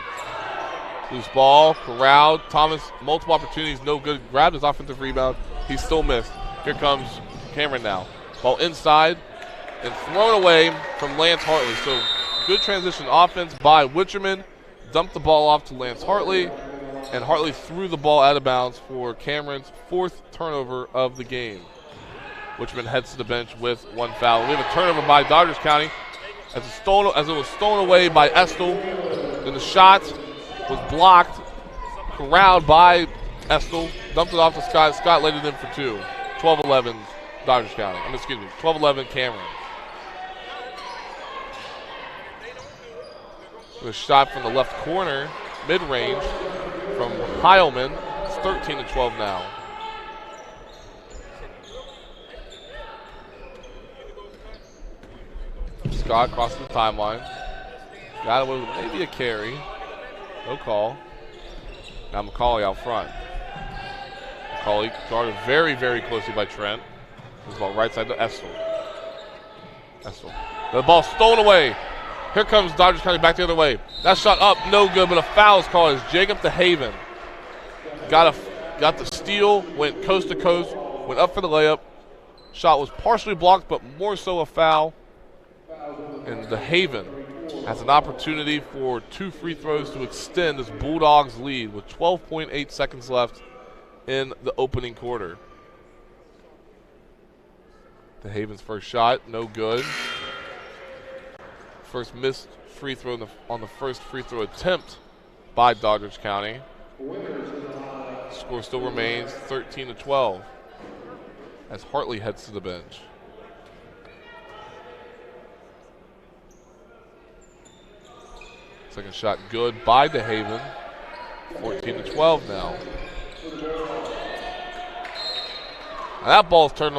Loose ball, corralled. Thomas, multiple opportunities, no good. Grabbed his offensive rebound. He still missed. Here comes Cameron now. Ball inside and thrown away from Lance Hartley. So good transition offense by Witcherman. Dumped the ball off to Lance Hartley, and Hartley threw the ball out of bounds for Cameron's fourth turnover of the game. Witcherman heads to the bench with one foul. We have a turnover by Doddridge County as it was stolen away by Estel. Then the shot was blocked, corralled by Estel, dumped it off to Scott. Scott laid it in for two. 12-11 Doddridge County. 12-11 Cameron. A shot from the left corner, mid-range from Heilman. It's 13-12 now. Scott crosses the timeline. Got it with maybe a carry. No call. Now McCauley out front. McCauley guarded very, very closely by Trent. This ball right side to Estel. The ball stolen away. Here comes Doddridge County back the other way. That shot up, no good, but a foul is called as Jacob DeHaven got the steal, went coast to coast, went up for the layup. Shot was partially blocked, but more so a foul. And DeHaven has an opportunity for 2 free throws to extend this Bulldogs lead with 12.8 seconds left in the opening quarter. DeHaven's first shot, no good. First missed free throw on the first free throw attempt by Doddridge County. Score still remains 13-12 as Hartley heads to the bench. Second shot good by DeHaven. 14-12 now. And that ball is turned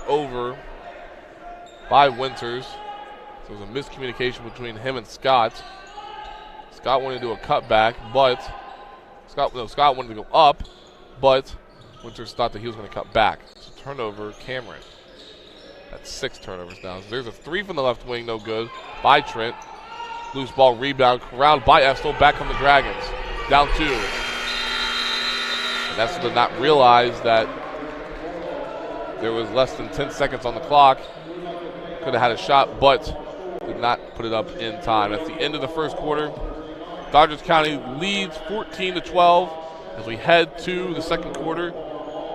over by Winters. So it was a miscommunication between him and Scott. Scott wanted to do a cutback, but Scott wanted to go up, but Winters thought that he was going to cut back. So turnover, Cameron. That's 6 turnovers now. So there's a 3 from the left wing, no good, by Trent. Loose ball rebound, corralled by Estel, back on the Dragons. Down 2. And Estel did not realize that there was less than 10 seconds on the clock. Could have had a shot, but did not put it up in time. At the end of the first quarter, Doddridge County leads 14-12 as we head to the second quarter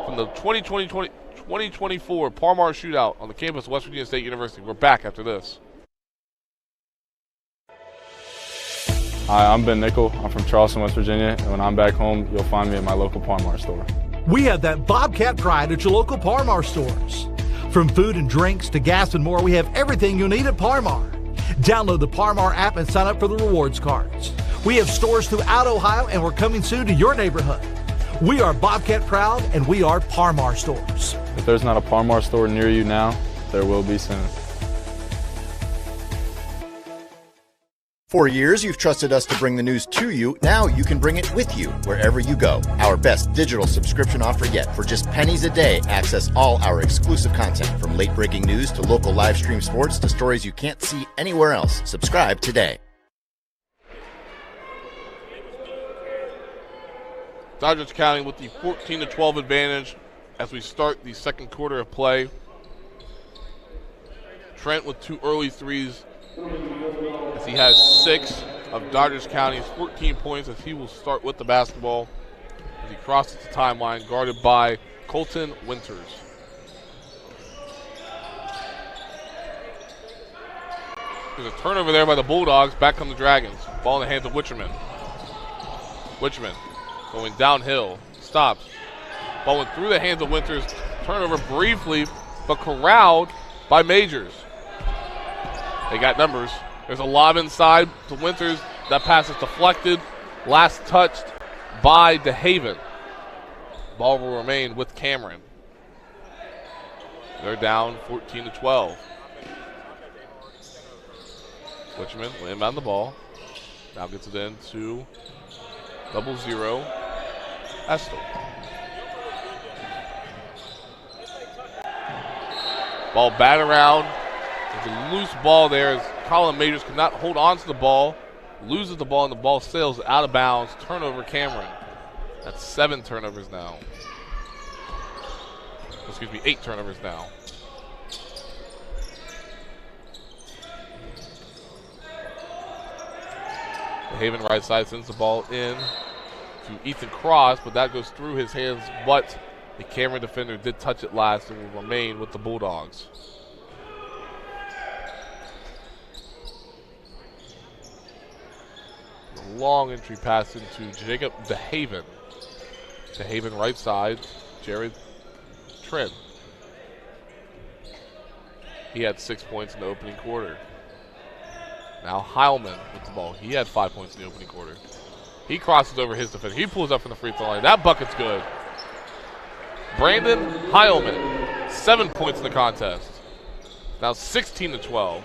from the 2024 Parmar Shootout on the campus of West Virginia State University. We're back after this. Hi, I'm Ben Nickel. I'm from Charleston, West Virginia, and when I'm back home, you'll find me at my local Parmar store. We have that Bobcat pride at your local Parmar stores. From food and drinks to gas and more, we have everything you'll need at Parmar. Download the Parmar app and sign up for the rewards cards. We have stores throughout Ohio, and we're coming soon to your neighborhood. We are Bobcat proud, and we are Parmar stores. If there's not a Parmar store near you now, there will be soon. For years, you've trusted us to bring the news to you. Now you can bring it with you wherever you go. Our best digital subscription offer yet. For just pennies a day, access all our exclusive content, from late-breaking news to local live stream sports to stories you can't see anywhere else. Subscribe today. Doddridge County with the 14-12 advantage as we start the second quarter of play. Trent with 2 early threes as he has 6 of Doddridge County's 14 points, as he will start with the basketball as he crosses the timeline, guarded by Colton Winters. There's a turnover there by the Bulldogs. Back come the Dragons. Ball in the hands of Witcherman. Witcherman going downhill. Stops. Ball went through the hands of Winters. Turnover briefly, but corralled by Majors. They got numbers. There's a lob inside to Winters. That pass is deflected. Last touched by DeHaven. Ball will remain with Cameron. They're down 14-12. Witcherman will inbound the ball. Now gets it in to 0-0 Estill. Ball bat around. There's a loose ball there as Colin Majors could not hold on to the ball. Loses the ball and the ball sails out of bounds. Turnover Cameron. That's 7 turnovers now. Excuse me, 8 turnovers now. The Haven right side sends the ball in to Ethan Cross, but that goes through his hands. But the Cameron defender did touch it last and will remain with the Bulldogs. Long entry pass into Jacob DeHaven. DeHaven right side, Jared Trent. He had 6 points in the opening quarter. Now Heilman with the ball. He had 5 points in the opening quarter. He crosses over his defender. He pulls up from the free throw line. That bucket's good. Brandon Heilman, 7 points in the contest. Now 16-12.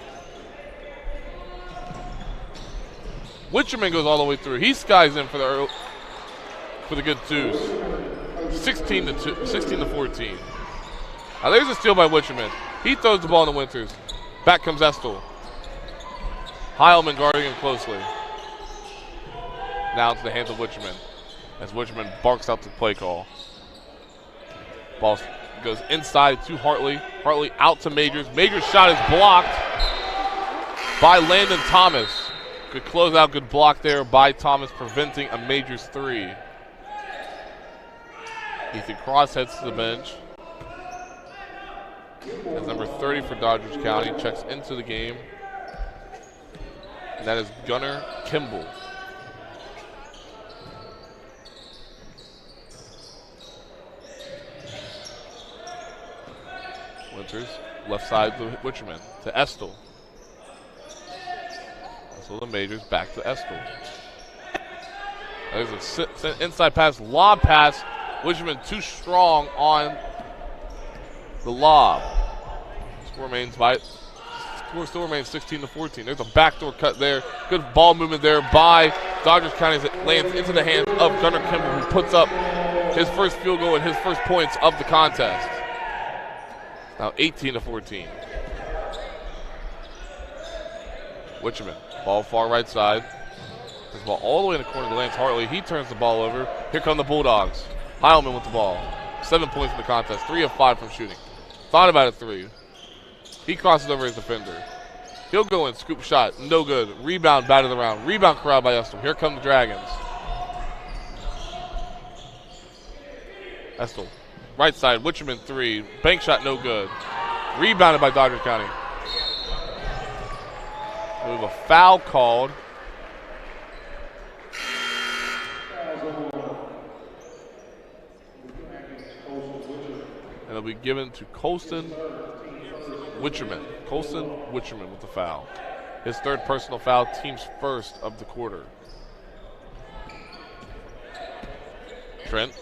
Witcherman goes all the way through. He skies in for the good twos. 16-14. Now there's a steal by Witcherman. He throws the ball into Winters. Back comes Estill. Heilman guarding him closely. Now into the hands of Witcherman as Witcherman barks out the play call. Ball goes inside to Hartley. Hartley out to Majors. Majors' shot is blocked by Landon Thomas. Good closeout, good block there by Thomas, preventing a Majors 3. Ethan Cross heads to the bench. As number 30 for Doddridge County checks into the game. And that is Gunnar Kimball. Winters, left side to Witcherman, to Estill. So the Majors back to Estill. There's an inside pass, lob pass. Witcherman too strong on the lob. Score still remains 16-14. There's a backdoor cut there. Good ball movement there by Doddridge County as it lands into the hands of Gunnar Kimball, who puts up his first field goal and his first points of the contest. Now 18-14. Witcherman, ball far right side. This ball all the way in the corner to Lance Hartley. He turns the ball over. Here come the Bulldogs. Heilman with the ball. 7 points in the contest. 3 of 5 from shooting. Thought about a 3. He crosses over his defender. He'll go in, scoop shot, no good. Rebound, bat of the round. Rebound corralled by Estel. Here come the Dragons. Estel, right side, Witcherman 3. Bank shot, no good. Rebounded by Dodger County. We have a foul called. And it'll be given to Colston Witcherman. Colston Witcherman with the foul. His third personal foul, team's first of the quarter. Trent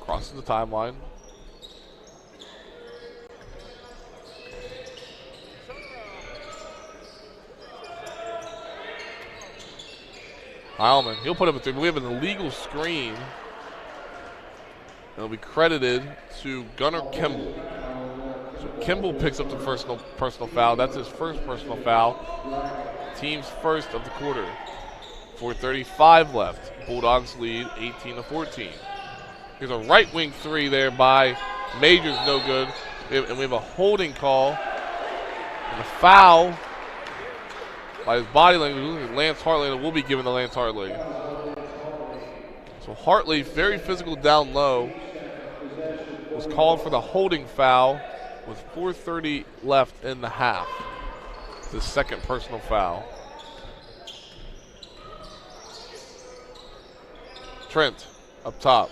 crosses the timeline. Heilman, he'll put up a three, but we have an illegal screen. It'll be credited to Gunnar Kimball. So Kimball picks up the personal foul. That's his first personal foul. Team's first of the quarter. 4:35 left. Bulldogs lead 18-14. Here's a right wing three there by Majors, no good. And we have a holding call. And a foul by his body language, Lance Hartley, and it will be given to Lance Hartley. So Hartley, very physical down low, was called for the holding foul with 4:30 left in the half. It's his second personal foul. Trent up top.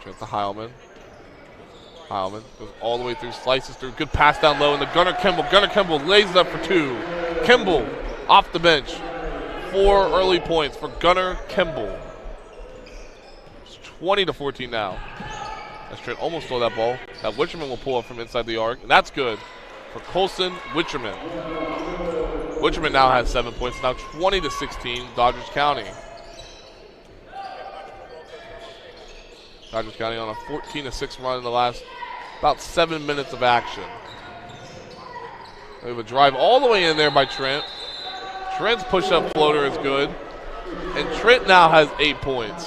Trent to Heilman. Heilman goes all the way through, slices through, good pass down low, and the Gunnar Kimball lays it up for two. Kimball off the bench. 4 early points for Gunnar Kimball. It's 20-14 now. As Trent almost stole that ball. That Witcherman will pull up from inside the arc, and that's good for Colson Witcherman. Witcherman now has 7 points, now 20-16, Dodgers County. Dodgers County on a 14-6 run in the last about 7 minutes of action. We have a drive all the way in there by Trent. Trent's push-up floater is good. And Trent now has 8 points.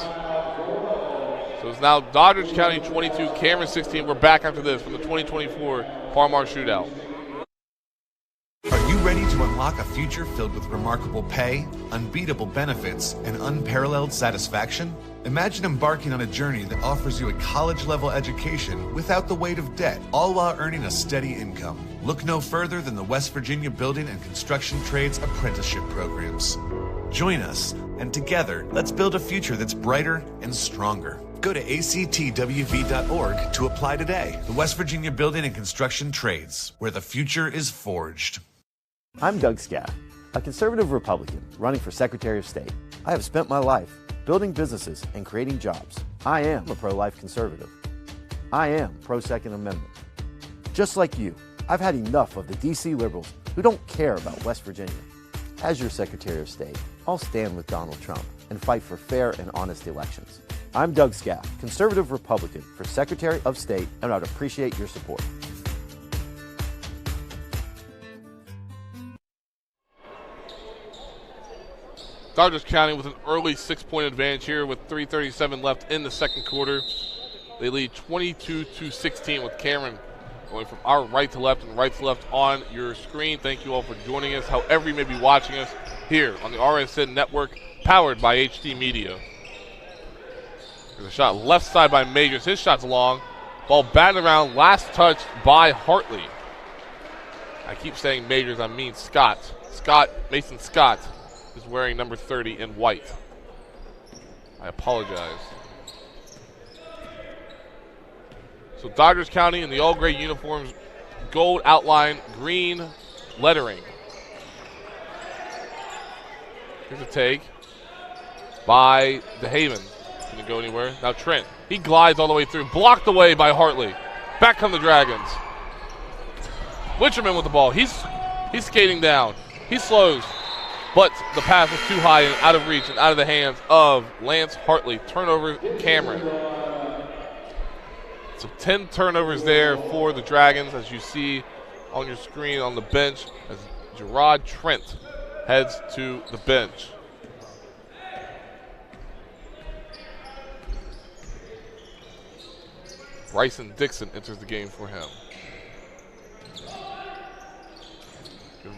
So it's now Dodgers County 22, Cameron 16. We're back after this from the 2024 Par-Mar Shootout. Are you ready to unlock a future filled with remarkable pay, unbeatable benefits, and unparalleled satisfaction? Imagine embarking on a journey that offers you a college-level education without the weight of debt, all while earning a steady income. Look no further than the West Virginia Building and Construction Trades Apprenticeship Programs. Join us, and together, let's build a future that's brighter and stronger. Go to actwv.org to apply today. The West Virginia Building and Construction Trades, where the future is forged. I'm Doug Scaff, a conservative Republican running for Secretary of State. I have spent my life building businesses and creating jobs. I am a pro-life conservative. I am pro-Second Amendment. Just like you, I've had enough of the D.C. liberals who don't care about West Virginia. As your Secretary of State, I'll stand with Donald Trump and fight for fair and honest elections. I'm Doug Scaff, conservative Republican for Secretary of State, and I'd appreciate your support. Dodgers County with an early 6-point advantage here with 3:37 left in the second quarter. They lead 22-16 with Cameron going from our right to left and right to left on your screen. Thank you all for joining us, however you may be watching us here on the RSN Network, powered by HD Media. There's a shot left side by Majors. His shot's long. Ball batted around, last touch by Hartley. I keep saying Majors, I mean Scott. Mason Scott is wearing number 30 in white. I apologize. So Dodgers County in the all-gray uniforms, gold outline, green lettering. Here's a take by DeHaven. Didn't go anywhere. Now Trent, he glides all the way through, blocked away by Hartley. Back come the Dragons. Witcherman with the ball. He's skating down. He slows. But the pass was too high and out of reach and out of the hands of Lance Hartley. Turnover, Cameron. So 10 turnovers there for the Dragons, as you see on your screen on the bench, as Gerard Trent heads to the bench. Bryson Dixon enters the game for him.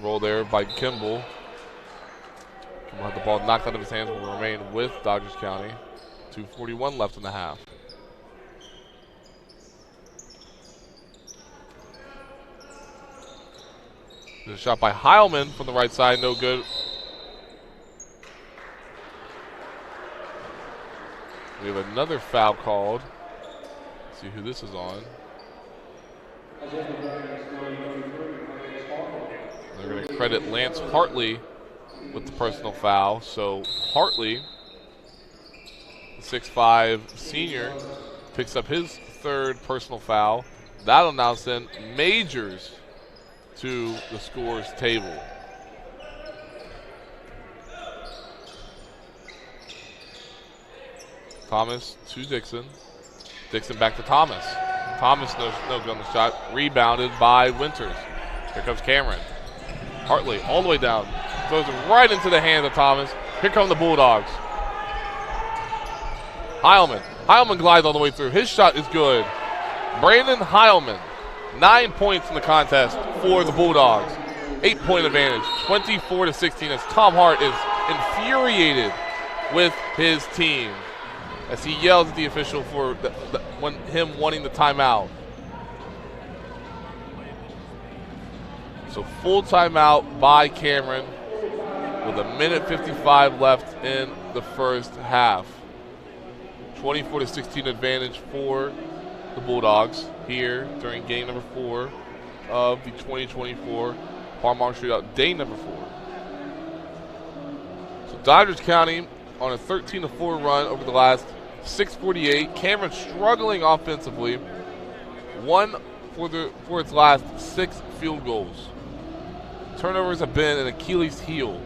roll there by Kimball. Kimball had the ball knocked out of his hands, will remain with Dodgers County. 2:41 left in the half. There's a shot by Heilman from the right side, no good. We have another foul called. Let's see who this is on. They're going to credit Lance Hartley with the personal foul. So Hartley, the 6'5" senior, picks up his third personal foul. That'll now send Majors to the scores table. Thomas to Dixon. Dixon back to Thomas. Thomas no good on the shot. Rebounded by Winters. Here comes Cameron. Hartley all the way down. Throws it right into the hands of Thomas. Here come the Bulldogs. Heilman. Heilman glides all the way through. His shot is good. Brandon Heilman. 9 points in the contest for the Bulldogs. 8-point advantage. 24-16 as Tom Hart is infuriated with his team as he yells at the official for him wanting the timeout. So full timeout by Cameron with 1:55 left in the first half. 24-16 advantage for the Bulldogs here during game number 4 of the 2024 Par-Mar Shootout, day number 4. So Dodgers County on a 13-4 run over the last 6:48. Cameron struggling offensively. 1 for its last 6 field goals. Turnovers have been an Achilles heel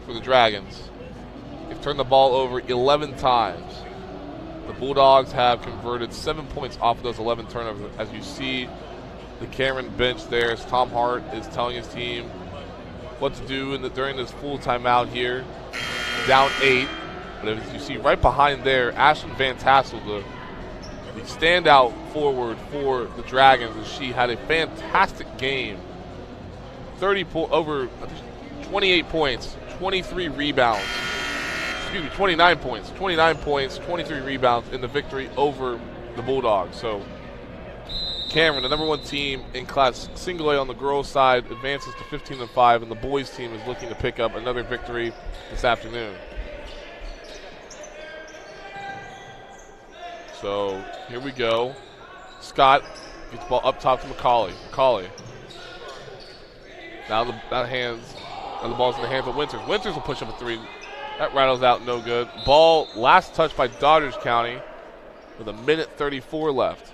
for the Dragons. They've turned the ball over 11 times. The Bulldogs have converted 7 points off of those 11 turnovers. As you see the Cameron bench there, as Tom Hart is telling his team what to do during this full timeout here. Down 8. But as you see right behind there, Ashlyn Van Tassel, the standout forward for the Dragons, as she had a fantastic game. Over 28 points, 23 rebounds. 29 points, 23 rebounds in the victory over the Bulldogs. So Cameron, the #1 team in Class Single A on the girls' side, advances to 15-5, and the boys' team is looking to pick up another victory this afternoon. So here we go. Scott gets the ball up top to McCauley. McCauley. Now the ball's in the hands of Winters. Winters will push up a 3. That rattles out, no good. Ball last touched by Dodgers County with 1:34 left.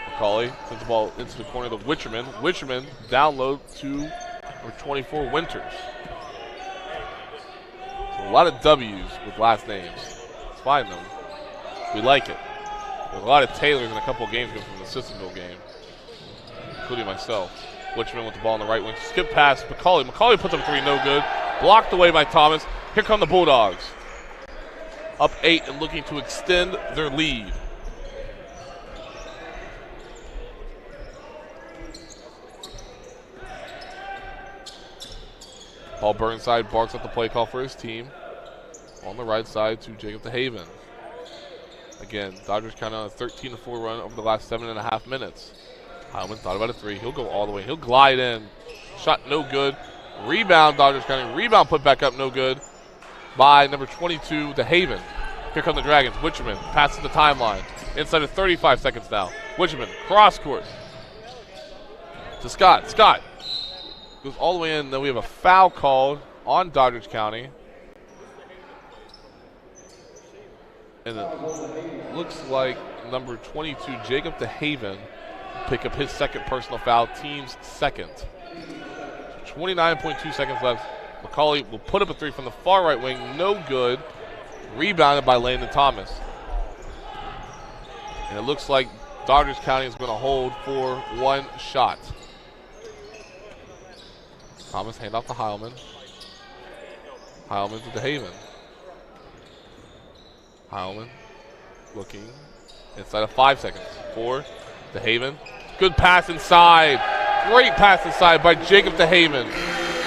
McCauley sends the ball into the corner of Witcherman. Witcherman down low to number 24, Winters. So a lot of W's with last names. It's fine though. We like it. There's a lot of Taylors in a couple of games ago from the Sissonville game, including myself. Witcherman with the ball on the right wing. Skip pass, McCauley. McCauley puts up a 3, no good. Blocked away by Thomas. Here come the Bulldogs. Up 8 and looking to extend their lead. Paul Burnside barks at the play call for his team. On the right side to Jacob DeHaven. Again, Dodgers County on a 13-4 run over the last 7.5 minutes. Heilman thought about a 3. He'll go all the way. He'll glide in. Shot no good. Rebound, Dodgers County. Rebound put back up, no good by number 22, DeHaven. Here come the Dragons. Witcherman passes the timeline. Inside of 35 seconds now. Witcherman, cross court to Scott. Scott goes all the way in. Then we have a foul called on Dodgers County. And it looks like number 22, Jacob DeHaven, pick up his second personal foul, team's second. 29.2 seconds left. McCauley will put up a 3 from the far right wing, no good. Rebounded by Landon Thomas. And it looks like Dodgers County is going to hold for 1 shot. Thomas hand off to Heilman. Heilman to DeHaven. Heilman looking, inside of 5 seconds. 4, DeHaven. Good pass inside. Great pass inside by Jacob DeHaven.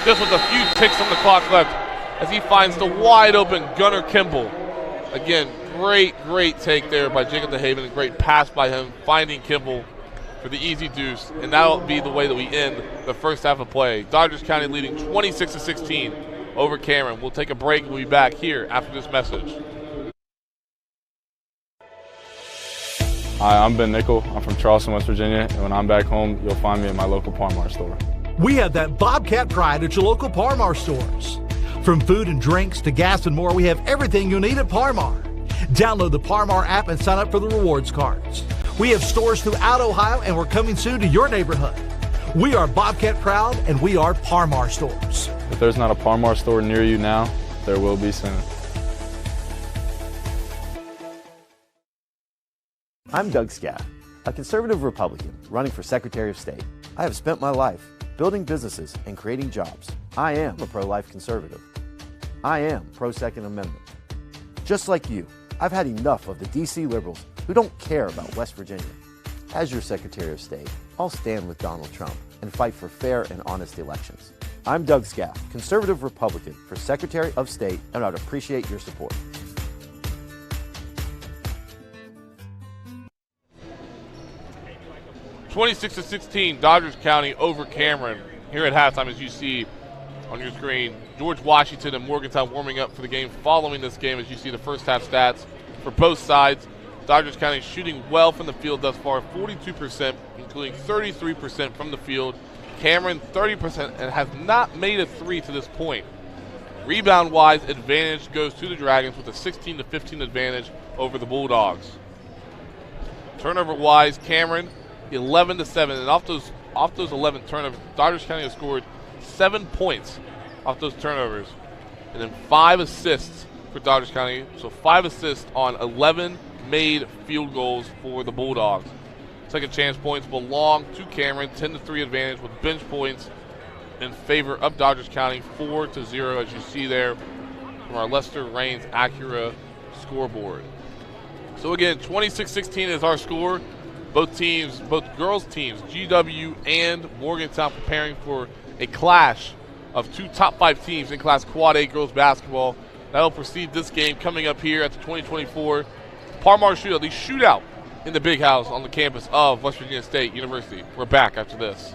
Just with a few ticks on the clock left as he finds the wide open Gunnar Kimball. Again, great take there by Jacob DeHaven. Great pass by him, finding Kimball for the easy deuce. And that'll be the way that we end the first half of play. Dodgers County leading 26-16 over Cameron. We'll take a break and we'll be back here after this message. Hi, I'm Ben Nickel. I'm from Charleston, West Virginia, and when I'm back home, you'll find me at my local Par-Mar store. We have that Bobcat pride at your local Par-Mar stores. From food and drinks to gas and more, we have everything you'll need at Par-Mar. Download the Par-Mar app and sign up for the rewards cards. We have stores throughout Ohio, and we're coming soon to your neighborhood. We are Bobcat proud, and we are Par-Mar stores. If there's not a Par-Mar store near you now, there will be soon. I'm Doug Scaff, a conservative Republican running for Secretary of State. I have spent my life building businesses and creating jobs. I am a pro-life conservative. I am pro-Second Amendment. Just like you, I've had enough of the D.C. liberals who don't care about West Virginia. As your Secretary of State, I'll stand with Donald Trump and fight for fair and honest elections. I'm Doug Scaff, conservative Republican for Secretary of State, and I'd appreciate your support. (26-16) Dodgers County over Cameron. Here at halftime, as you see on your screen, George Washington and Morgantown warming up for the game following this game. As you see the first half stats for both sides, Dodgers County shooting well from the field thus far, 42%, including 33% from the field. Cameron 30% and has not made a three to this point. Rebound-wise, advantage goes to the Dragons with a 16-15 advantage over the Bulldogs. Turnover-wise, Cameron 11-7, and off those 11 turnovers, Dodgers County has scored 7 points off those turnovers, and then 5 assists for Dodgers County. So 5 assists on 11 made field goals for the Bulldogs. Second chance points belong to Cameron, 10-3 advantage with bench points in favor of Dodgers County, 4-0, as you see there from our Lester Raines Acura scoreboard. So again, 26-16 is our score. Both teams, both girls teams, GW and Morgantown, preparing for a clash of two top 5 teams in Class Quad A girls basketball. That'll precede this game coming up here at the 2024 Par-Mar Shootout, the shootout in the big house on the campus of West Virginia State University. We're back after this.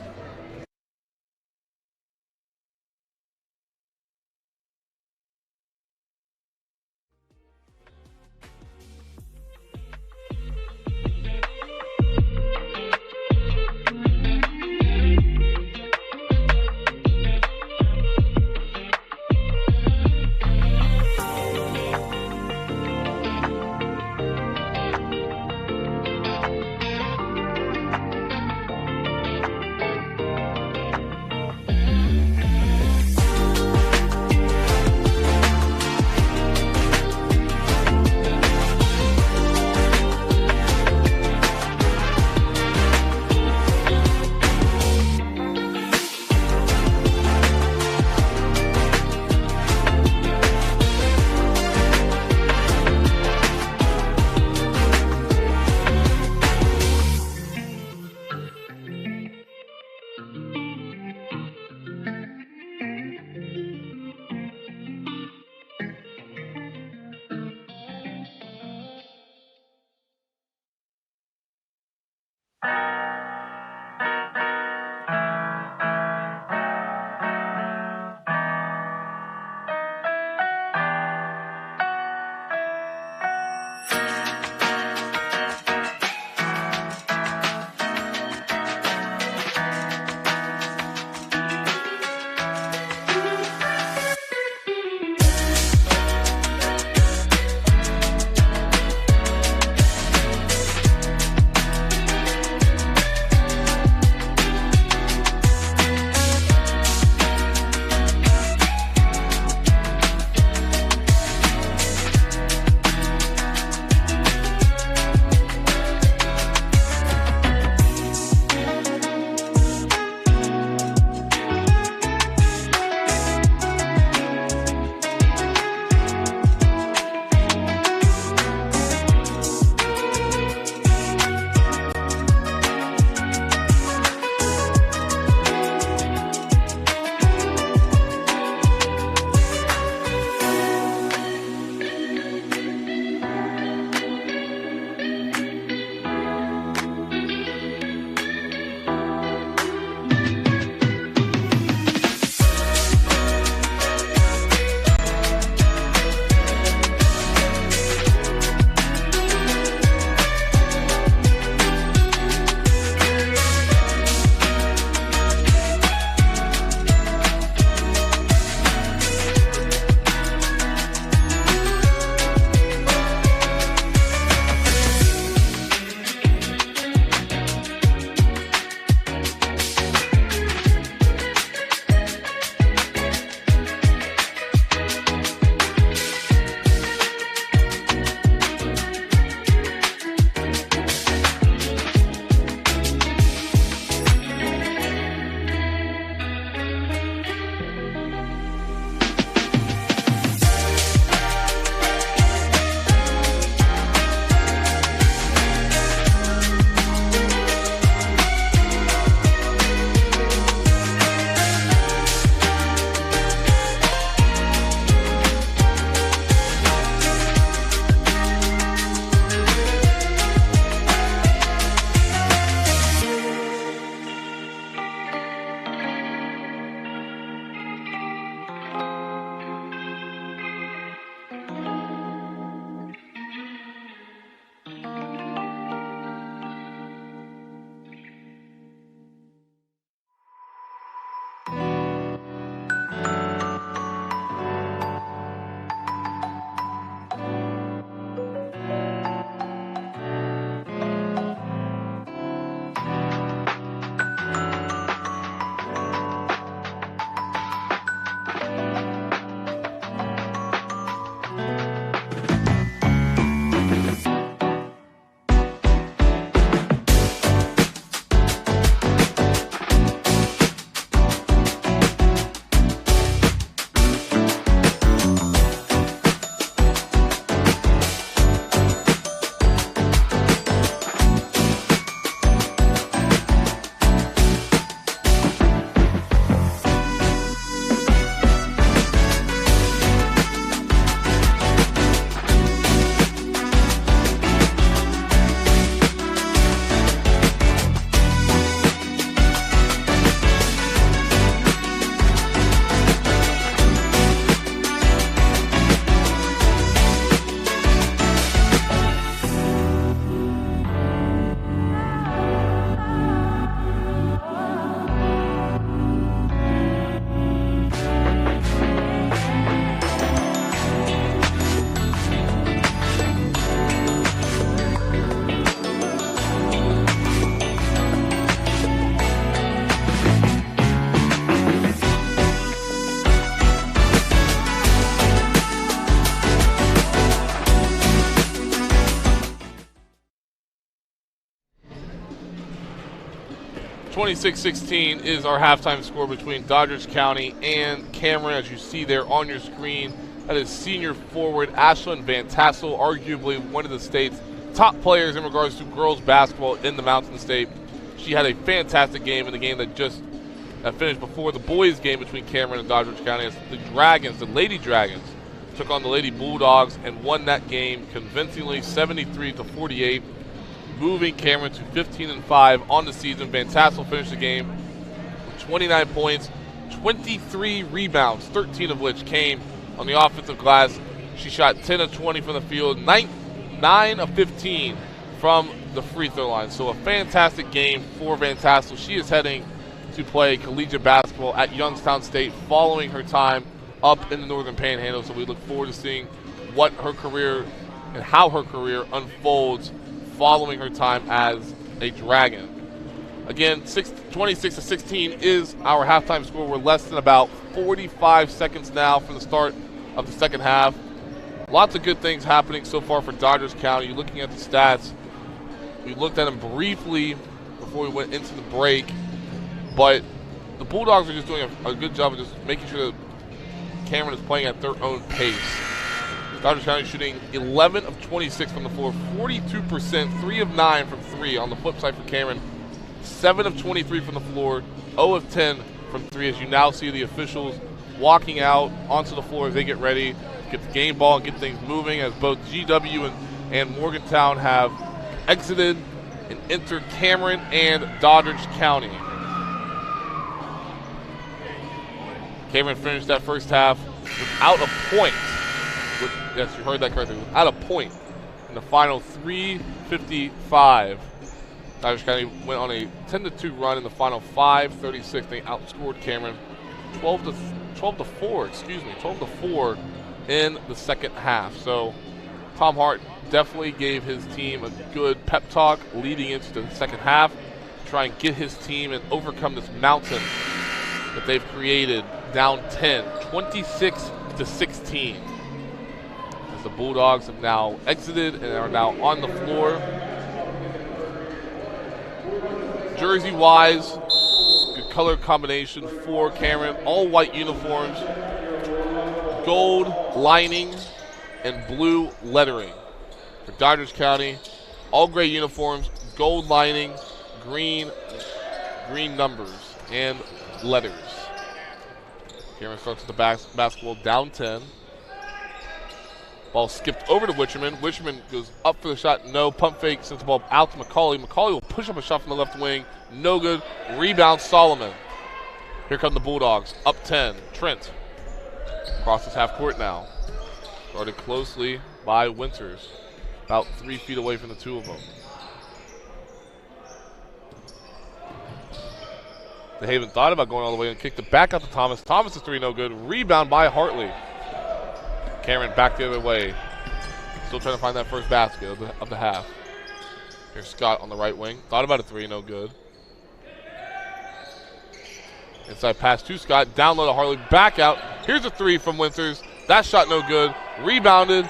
26-16 is our halftime score between Doddridge County and Cameron. As you see there on your screen, that is senior forward Ashlyn Van Tassel, arguably one of the state's top players in regards to girls basketball in the Mountain State. She had a fantastic game in the game that just finished before the boys' game between Cameron and Doddridge County. As the Dragons, the Lady Dragons, took on the Lady Bulldogs and won that game convincingly, 73-48, moving Cameron to 15-5 on the season. Van Tassel finished the game with 29 points, 23 rebounds, 13 of which came on the offensive glass. She shot 10 of 20 from the field, 9 of 15 from the free throw line. So a fantastic game for Van Tassel. She is heading to play collegiate basketball at Youngstown State following her time up in the Northern Panhandle. So we look forward to seeing what her career and how her career unfolds following her time as a Dragon. Again, 26-16 is our halftime score. We're less than about 45 seconds now from the start of the second half. Lots of good things happening so far for Doddridge County. You're looking at the stats. We looked at them briefly before we went into the break, but the Bulldogs are just doing a good job of just making sure that Cameron is playing at their own pace. Doddridge County shooting 11 of 26 from the floor, 42%, 3 of 9 from 3. On the flip side for Cameron, 7 of 23 from the floor, 0 of 10 from 3, as you now see the officials walking out onto the floor as they get ready to get the game ball and get things moving, as both GW and Morgantown have exited and entered Cameron and Doddridge County. Cameron finished that first half without a point. Yes, you heard that correctly. Without a point in the final 3:55. Doddridge County went on a 10-2 run in the final 5:36. They outscored Cameron 12-4 in the second half. So Tom Hart definitely gave his team a good pep talk leading into the second half to try and get his team and overcome this mountain that they've created, down 10, 26-16. As the Bulldogs have now exited and are now on the floor. Jersey-wise, good color combination for Cameron. All white uniforms, gold lining, and blue lettering. For Doddridge County, all gray uniforms, gold lining, green numbers, and letters. Cameron starts with the basketball down 10. Ball skipped over to Wisherman. Wisherman goes up for the shot. No. Pump fake, sends the ball out to McCauley. McCauley will push up a shot from the left wing. No good. Rebound, Solomon. Here come the Bulldogs. Up 10. Trent crosses half court now. Guarded closely by Winters. About 3 feet away from the two of them. They haven't thought about going all the way and kicked it back out to Thomas. Thomas is 3, no good. Rebound by Hartley. Cameron back the other way. Still trying to find that first basket of the half. Here's Scott on the right wing. Thought about a 3, no good. Inside pass to Scott. Down low to Hartley. Back out. Here's a 3 from Winters. That shot no good. Rebounded.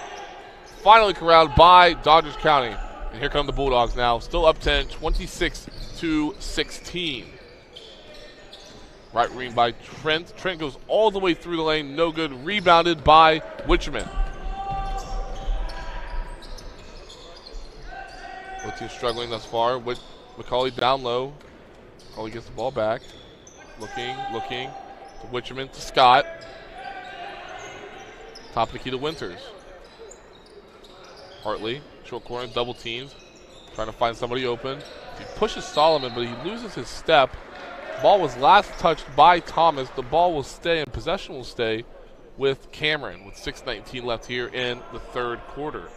Finally corralled by Doddridge County. And here come the Bulldogs now. Still up 10, 26-16. Right wing by Trent. Trent goes all the way through the lane. No good. Rebounded by Wisherman. Both teams struggling thus far. With McCauley down low. McCauley gets the ball back. Looking to Wisherman, to Scott. Top of the key to Winters. Hartley, short corner, double teams. Trying to find somebody open. He pushes Solomon, but he loses his step. Ball was last touched by Thomas. The ball will stay and possession will stay with Cameron with 6:19 left here in the third quarter.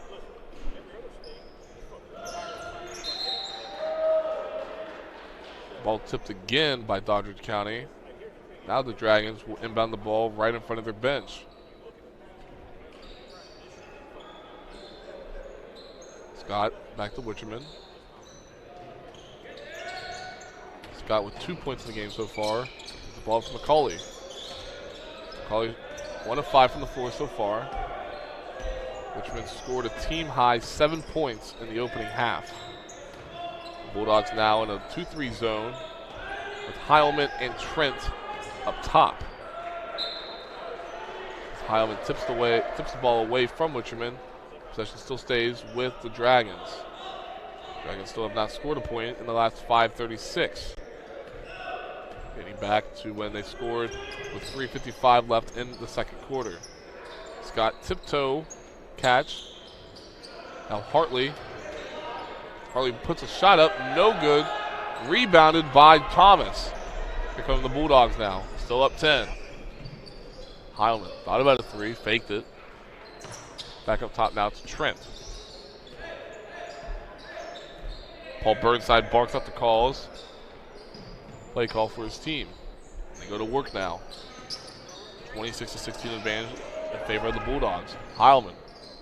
Ball tipped again by Doddridge County. Now the Dragons will inbound the ball right in front of their bench. Scott back to Wisherman. Scott with 2 points in the game so far. The ball from McCauley. McCauley 1 of 5 from the floor so far. Wisherman scored a team high 7 points in the opening half. Bulldogs now in a 2-3 zone. with Heilman and Trent up top. Heilman tips the ball away from Witcherman. Possession still stays with the Dragons. Dragons still have not scored a point in the last 5:36. Getting back to when they scored with 3:55 left in the second quarter. Scott tiptoe catch. Now Hartley. Hartley puts a shot up, no good. Rebounded by Thomas. Here come the Bulldogs now. Still up 10. Heilman thought about a three, faked it. Back up top now to Trent. Paul Burnside barks out the calls. Play call for his team. They go to work now. 26-16 advantage in favor of the Bulldogs. Heilman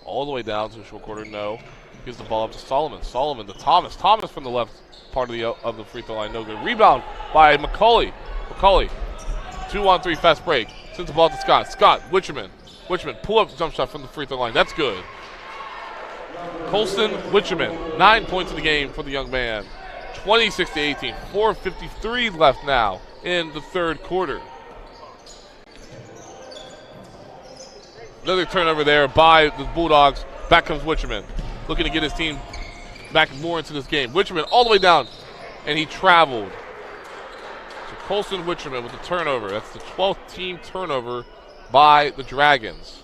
all the way down to the short quarter, no. Gives the ball up to Solomon. Solomon to Thomas. Thomas from the left part of the free throw line, no good. Rebound by McCauley. McCauley, 2-on-3 fast break. Sends the ball to Scott. Scott, Witcherman. Witcherman, pull up jump shot from the free throw line. That's good. Colston Witcherman, 9 points in the game for the young man. 26-18, 4:53 left now in the third quarter. Another turnover there by the Bulldogs. Back comes Witcherman, looking to get his team back more into this game. Witcherman all the way down, and he traveled. So Colston Witcherman with the turnover. That's the 12th team turnover by the Dragons.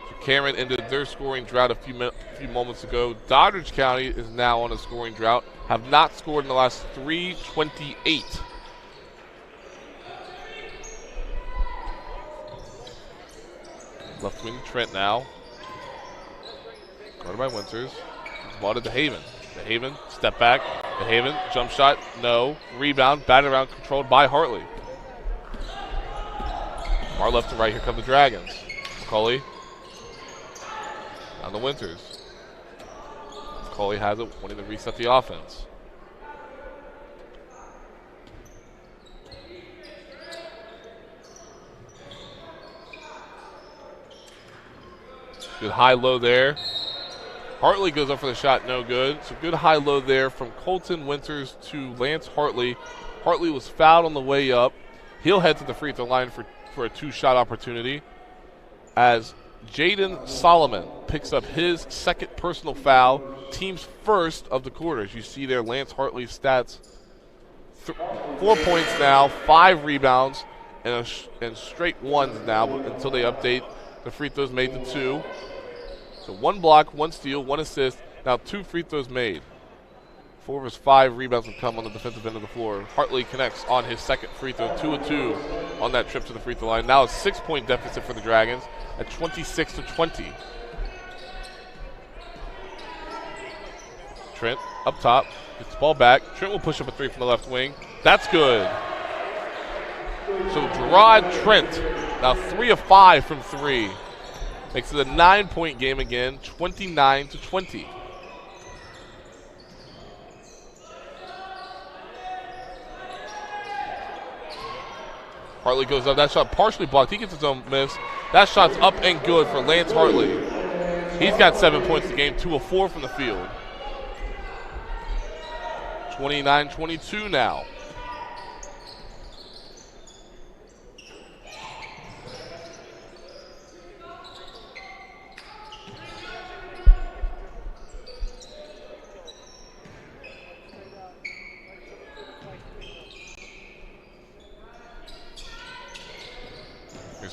So Cameron ended their scoring drought a few moments ago. Doddridge County is now on a scoring drought. Have not scored in the last 3:28. Left wing Trent now. Guarded by Winters. Ball to DeHaven. DeHaven, step back. DeHaven, jump shot, no. Rebound, batted around, controlled by Hartley. Far left to right, here come the Dragons. McCauley. Down to Winters. McCauley has it, wanting to reset the offense. Good high-low there. Hartley goes up for the shot, no good. So good high-low there from Colton Winters to Lance Hartley. Hartley was fouled on the way up. He'll head to the free throw line for a two-shot opportunity as Jaden Solomon picks up his second personal foul, team's first of the quarter. As you see there, Lance Hartley's stats, 4 points now, 5 rebounds, and straight ones now until they update the free throws made to 2. So 1 block, 1 steal, 1 assist. Now 2 free throws made. 4 of his 5 rebounds have come on the defensive end of the floor. Hartley connects on his second free throw, 2 of 2 on that trip to the free throw line. Now a 6-point deficit for the Dragons at 26-20. Trent up top, gets the ball back. Trent will push up a 3 from the left wing. That's good. So Gerard Trent, now 3 of 5 from 3. Makes it a 9-point game again, 29-20. Hartley goes up. That shot partially blocked. He gets his own miss. That shot's up and good for Lance Hartley. He's got 7 points in the game, 2 of 4 from the field. 29-22 now.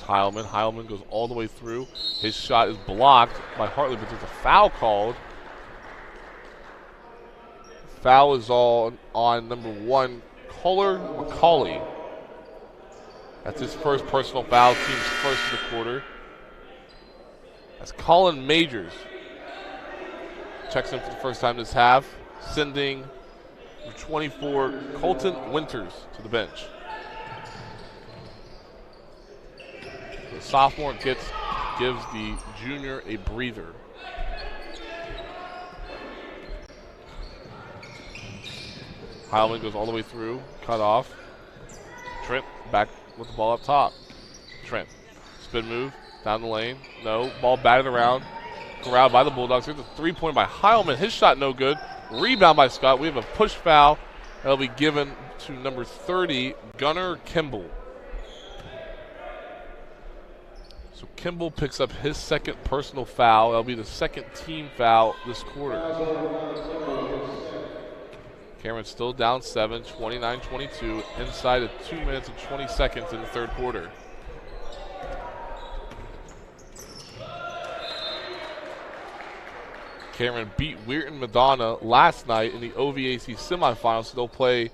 Heilman. Heilman goes all the way through. His shot is blocked by Hartley, but there's a foul called. Foul is on number 1, Kohler McCauley. That's his first personal foul, team's first of the quarter. That's Colin Majors. Checks in for the first time this half, sending 24 Colton Winters to the bench. The sophomore gives the junior a breather. Heilman goes all the way through, cut off. Trent back with the ball up top. Trent, spin move, down the lane. No, ball batted around. Corralled by the Bulldogs. Here's a 3-point by Heilman. His shot no good. Rebound by Scott. We have a push foul That'll be given to number 30, Gunnar Kimball. So Kimball picks up his second personal foul. That'll be the second team foul this quarter. Cameron's still down 7, 29-22, inside of 2 minutes and 20 seconds in the third quarter. Cameron beat Weirton Madonna last night in the OVAC semifinals, so they'll play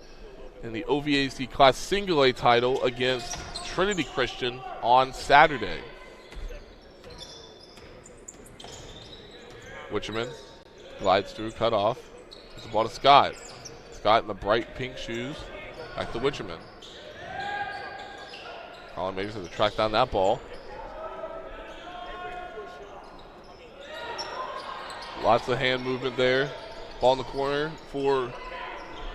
in the OVAC Class Single A title against Trinity Christian on Saturday. Witcherman glides through, cut off. It's the ball to Scott. Scott in the bright pink shoes. Back to Witcherman. Colin Majors has to track down that ball. Lots of hand movement there. Ball in the corner for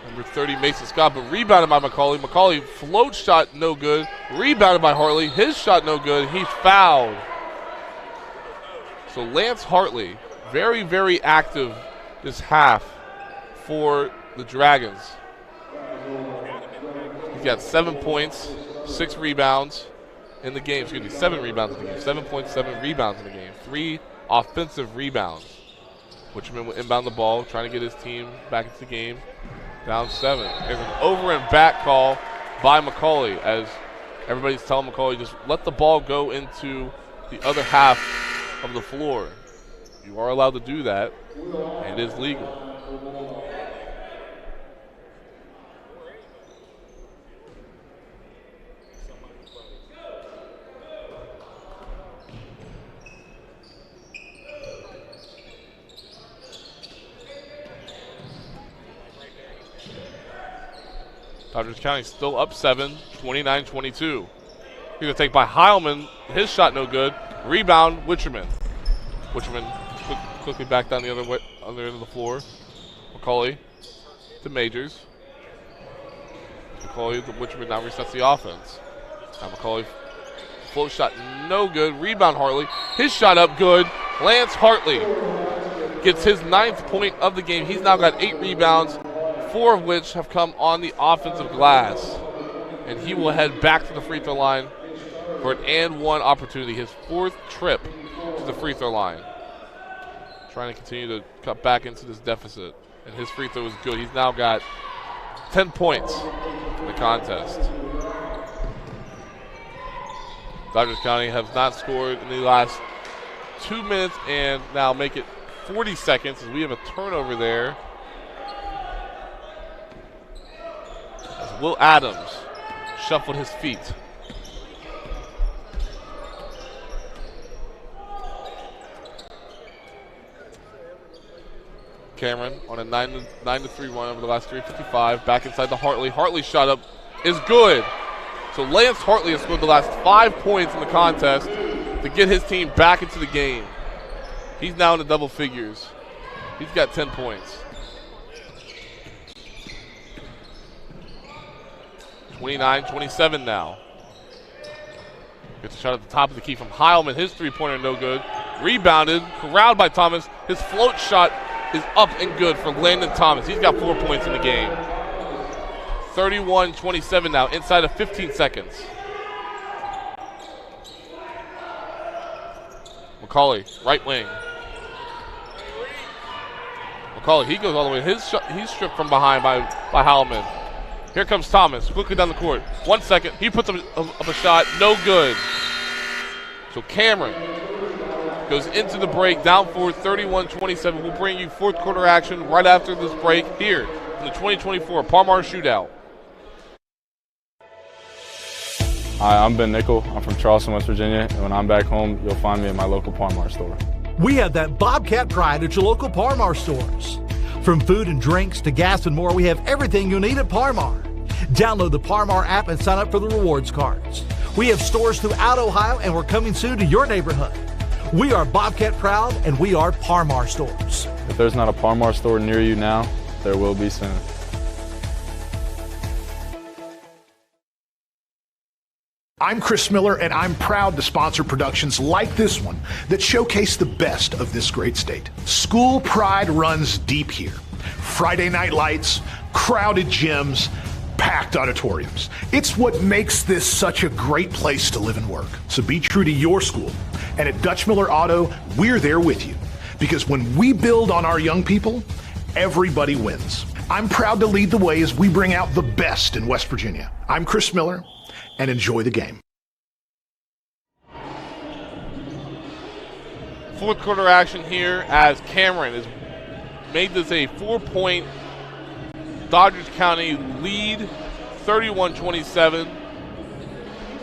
number 30, Mason Scott, but rebounded by McCauley. McCauley float shot no good. Rebounded by Hartley. His shot no good. He's fouled. So Lance Hartley, very, very active this half for the Dragons. He's got 7 points, 6 rebounds in the game. Excuse me, 7 rebounds in the game. 7 points, 7 rebounds in the game. 3 offensive rebounds. Witcherman will inbound the ball, trying to get his team back into the game. Down 7. There's an over and back call by McCauley as everybody's telling McCauley just let the ball go into the other half of the floor. You are allowed to do that, and it is legal. Dodgers County still up 7, 29-22. He's going to take by Heilman. His shot no good. Rebound, Witcherman. Witcherman quickly back down the other end of the floor. McCauley to Majors. McCauley to Witcherman now resets the offense. Now McCauley float shot no good. Rebound Hartley. His shot up good. Lance Hartley gets his 9th point of the game. He's now got 8 rebounds, 4 of which have come on the offensive glass. And he will head back to the free throw line for an and 1 opportunity. His 4th trip to the free throw line. Trying to continue to cut back into this deficit. And his free throw is good. He's now got 10 points in the contest. Dodgers County has not scored in the last 2 minutes and now make it 40 seconds as we have a turnover there. As Will Adams shuffled his feet. Cameron on a 9-3 run over the last 3:55. Back inside the Hartley. Hartley's shot up is good. So Lance Hartley has scored the last 5 points in the contest to get his team back into the game. He's now in the double figures. He's got 10 points. 29-27 now. Gets a shot at the top of the key from Heilman. His three-pointer no good. Rebounded, corralled by Thomas. His float shot is up and good for Landon Thomas. He's got 4 points in the game. 31-27 now, inside of 15 seconds. McCauley, right wing. McCauley, he goes all the way. He's stripped from behind by Heilman. Here comes Thomas, quickly down the court. 1 second, he puts up a shot, no good. So Cameron goes into the break, down 4, 31-27. We'll bring you fourth quarter action right after this break here in the 2024 Parmar Shootout. Hi, I'm Ben Nickel. I'm from Charleston, West Virginia, and when I'm back home, you'll find me at my local Parmar store. We have that Bobcat pride at your local Parmar stores. From food and drinks to gas and more, we have everything you'll need at Parmar. Download the Parmar app and sign up for the rewards cards. We have stores throughout Ohio, and we're coming soon to your neighborhood. We are Bobcat proud, and we are Parmar stores. If there's not a Parmar store near you now, there will be soon. I'm Chris Miller, and I'm proud to sponsor productions like this one that showcase the best of this great state. School pride runs deep here. Friday Night Lights, crowded gyms, packed auditoriums. It's what makes this such a great place to live and work. So be true to your school. And at Dutch Miller Auto, we're there with you. Because when we build on our young people, everybody wins. I'm proud to lead the way as we bring out the best in West Virginia. I'm Chris Miller, and enjoy the game. Fourth quarter action here as Cameron has made this a 4-point Doddridge County lead, 31-27.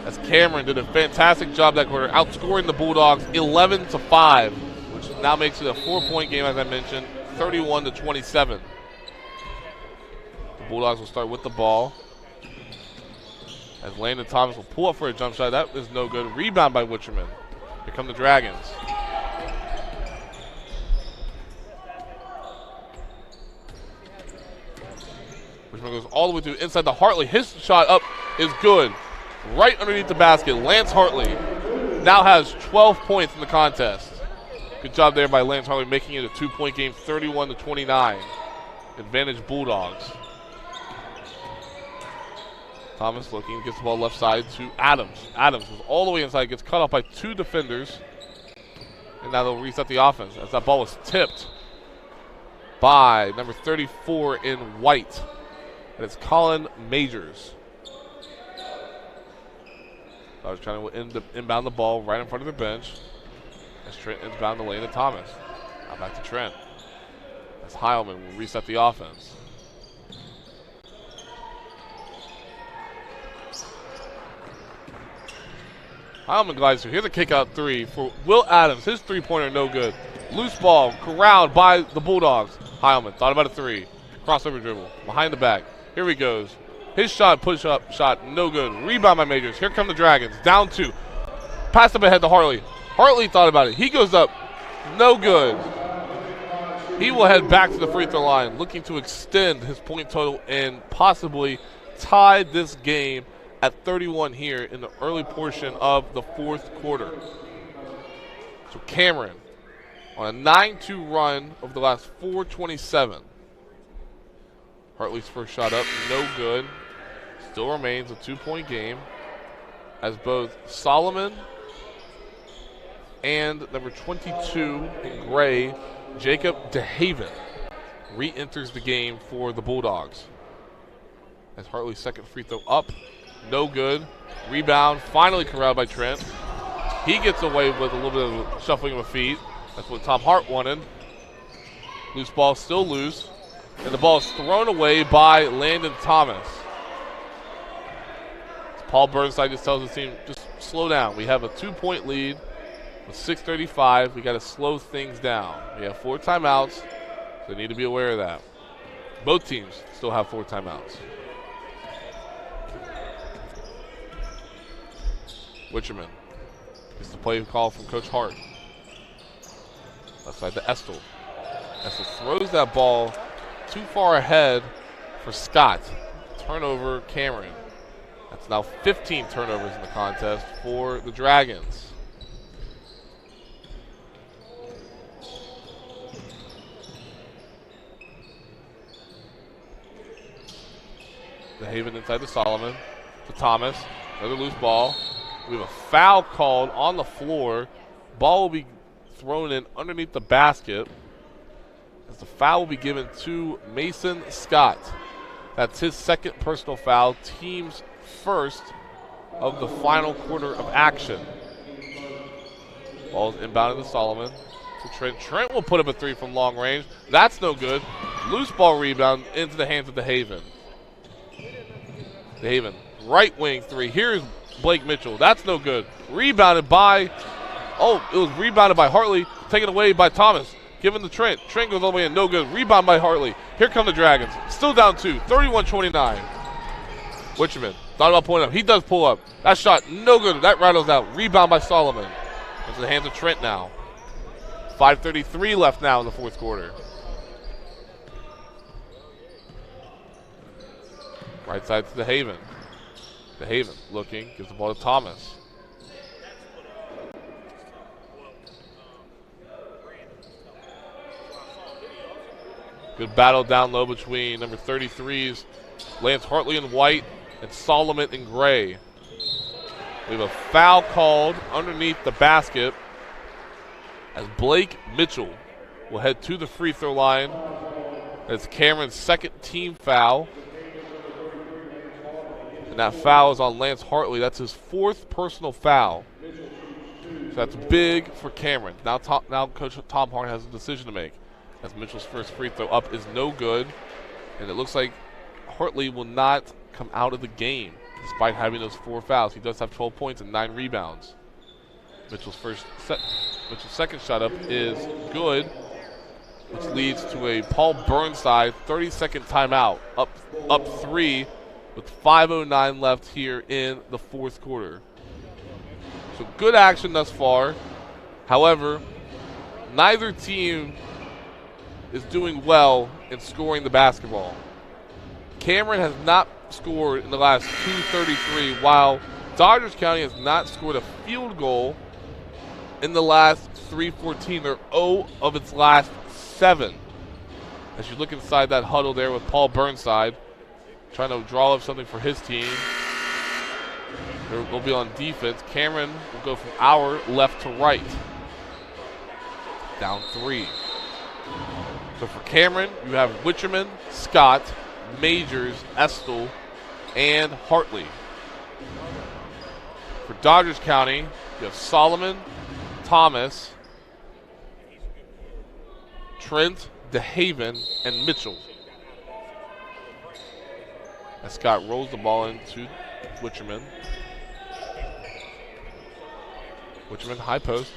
As Cameron did a fantastic job that quarter, outscoring the Bulldogs 11-5, which now makes it a 4-point game, as I mentioned, 31-27. The Bulldogs will start with the ball. As Landon Thomas will pull up for a jump shot. That is no good. Rebound by Witcherman. Here come the Dragons. Witcherman goes all the way through inside the Hartley. His shot up is good. Right underneath the basket. Lance Hartley now has 12 points in the contest. Good job there by Lance Hartley, making it a 2-point game, 31-29. Advantage Bulldogs. Thomas looking, gets the ball left side to Adams. Adams was all the way inside, gets cut off by 2 defenders. And now they'll reset the offense as that ball was tipped by number 34 in white. And it's Colin Majors. I was trying to inbound the ball right in front of the bench. As Trent inbound the lane to Thomas. Now back to Trent. As Heilman will reset the offense. Heilman glides through. Here's a kick-out 3 for Will Adams. His three-pointer no good. Loose ball corralled by the Bulldogs. Heilman thought about a 3. Crossover dribble. Behind the back. Here he goes. His shot, push-up shot, no good. Rebound by Majors. Here come the Dragons. Down 2. Pass up ahead to Hartley. Hartley thought about it. He goes up. No good. He will head back to the free throw line, looking to extend his point total and possibly tie this game at 31 here in the early portion of the fourth quarter. So Cameron on a 9-2 run over the last 4:27. Hartley's first shot up, no good. Still remains a 2-point game as both Solomon and number 22 in gray, Jacob DeHaven, re-enters the game for the Bulldogs. As Hartley's second free throw up, no good. Rebound finally corralled by Trent. He gets away with a little bit of shuffling of feet. That's what Tom Hart wanted. Loose ball, still loose. And the ball is thrown away by Landon Thomas. Paul Burnside just tells his team, just slow down. We have a 2-point lead with 6:35. We got to slow things down. We have 4 timeouts, so they need to be aware of that. Both teams still have 4 timeouts. Witcherman gets the play call from Coach Hart. Left side to Estel. Estel throws that ball too far ahead for Scott. Turnover, Cameron. That's now 15 turnovers in the contest for the Dragons. DeHaven inside to Solomon, to Thomas. Another loose ball. We have a foul called on the floor. Ball will be thrown in underneath the basket. As the foul will be given to Mason Scott. That's his second personal foul, team's first of the final quarter of action. Ball is inbounded to Solomon. To Trent. Trent will put up a 3 from long range. That's no good. Loose ball rebound into the hands of DeHaven. DeHaven, right wing 3. Here's Blake Mitchell. That's no good. Rebounded by, it was rebounded by Hartley, taken away by Thomas. Given to Trent. Trent goes all the way in, no good. Rebound by Hartley. Here come the Dragons. Still down 2, 31-29. Witcherman thought about pulling up. He does pull up. That shot, no good. That rattles out. Rebound by Solomon. Into the hands of Trent now. 5:33 left now in the fourth quarter. Right side to DeHaven. DeHaven looking, gives the ball to Thomas. Good battle down low between number 33's Lance Hartley in white and Solomon in gray. We have a foul called underneath the basket as Blake Mitchell will head to the free throw line. That's Cameron's second team foul. And that foul is on Lance Hartley. That's his fourth personal foul. So that's big for Cameron. Now Coach Tom Harn has a decision to make, as Mitchell's first free throw up is no good. And it looks like Hartley will not come out of the game despite having those 4 fouls. He does have 12 points and 9 rebounds. Mitchell's second shot up is good, which leads to a Paul Burnside 30-second timeout. Up 3 with 5:09 left here in the fourth quarter. So good action thus far. However, neither team is doing well in scoring the basketball. Cameron has not scored in the last 2:33, while Dodgers County has not scored a field goal in the last 3:14. They're 0 of its last 7. As you look inside that huddle there with Paul Burnside, trying to draw up something for his team. They'll be on defense. Cameron will go from our left to right. Down 3. So for Cameron, you have Witcherman, Scott, Majors, Estill, and Hartley. For Dodgers County, you have Solomon, Thomas, Trent, DeHaven, and Mitchell. As Scott rolls the ball into Witcherman. Witcherman, high post.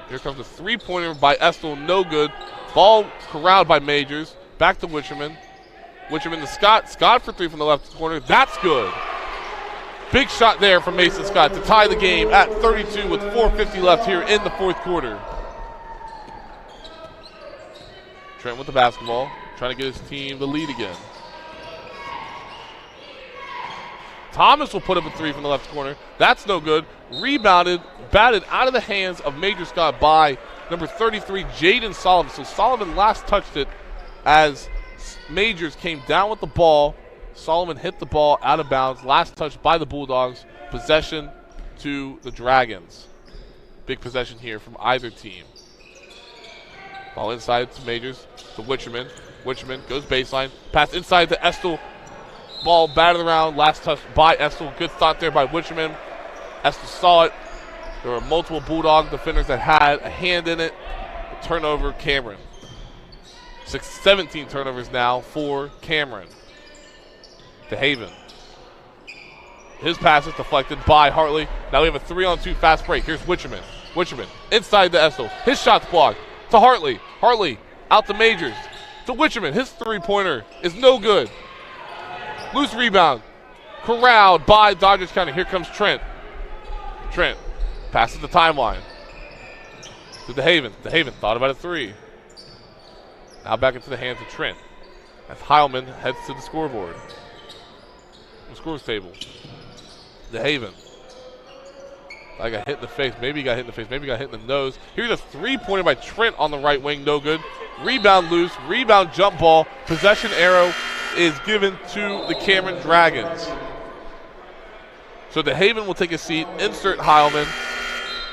Here comes a three-pointer by Estill, no good. Ball corralled by Majors. Back to Witcherman. Witcherman to Scott. Scott for 3 from the left corner. That's good. Big shot there from Mason Scott to tie the game at 32 with 4:50 left here in the fourth quarter. Trent with the basketball, trying to get his team the lead again. Thomas will put up a 3 from the left corner. That's no good. Rebounded, batted out of the hands of Major Scott by number 33, Jaden Solomon. So Solomon last touched it as Majors came down with the ball. Solomon hit the ball out of bounds. Last touch by the Bulldogs. Possession to the Dragons. Big possession here from either team. Ball inside to Majors, to Witcherman. Witcherman goes baseline. Pass inside to Estill. Ball batted around. Last touch by Estill. Good thought there by Witcherman. Estill saw it. There were multiple Bulldog defenders that had a hand in it. A turnover, Cameron. 17 turnovers now for Cameron. DeHaven. His pass is deflected by Hartley. Now we have a 3-on-2 fast break. Here's Witcherman. Witcherman inside to Estill. His shot's blocked to Hartley. Hartley out to Majors. To Witcherman. His three-pointer is no good. Loose rebound. Corralled by Dodgers County. Here comes Trent. Trent passes the timeline to DeHaven. DeHaven thought about a 3. Now back into the hands of Trent as Heilman heads to the scoreboard. The scores table. DeHaven. I got hit in the face. Maybe he got hit in the face. Maybe he got hit in the nose. Here's a three-pointer by Trent on the right wing. No good. Rebound loose. Rebound jump ball. Possession arrow is given to the Cameron Dragons. So DeHaven will take a seat. Insert Heilman.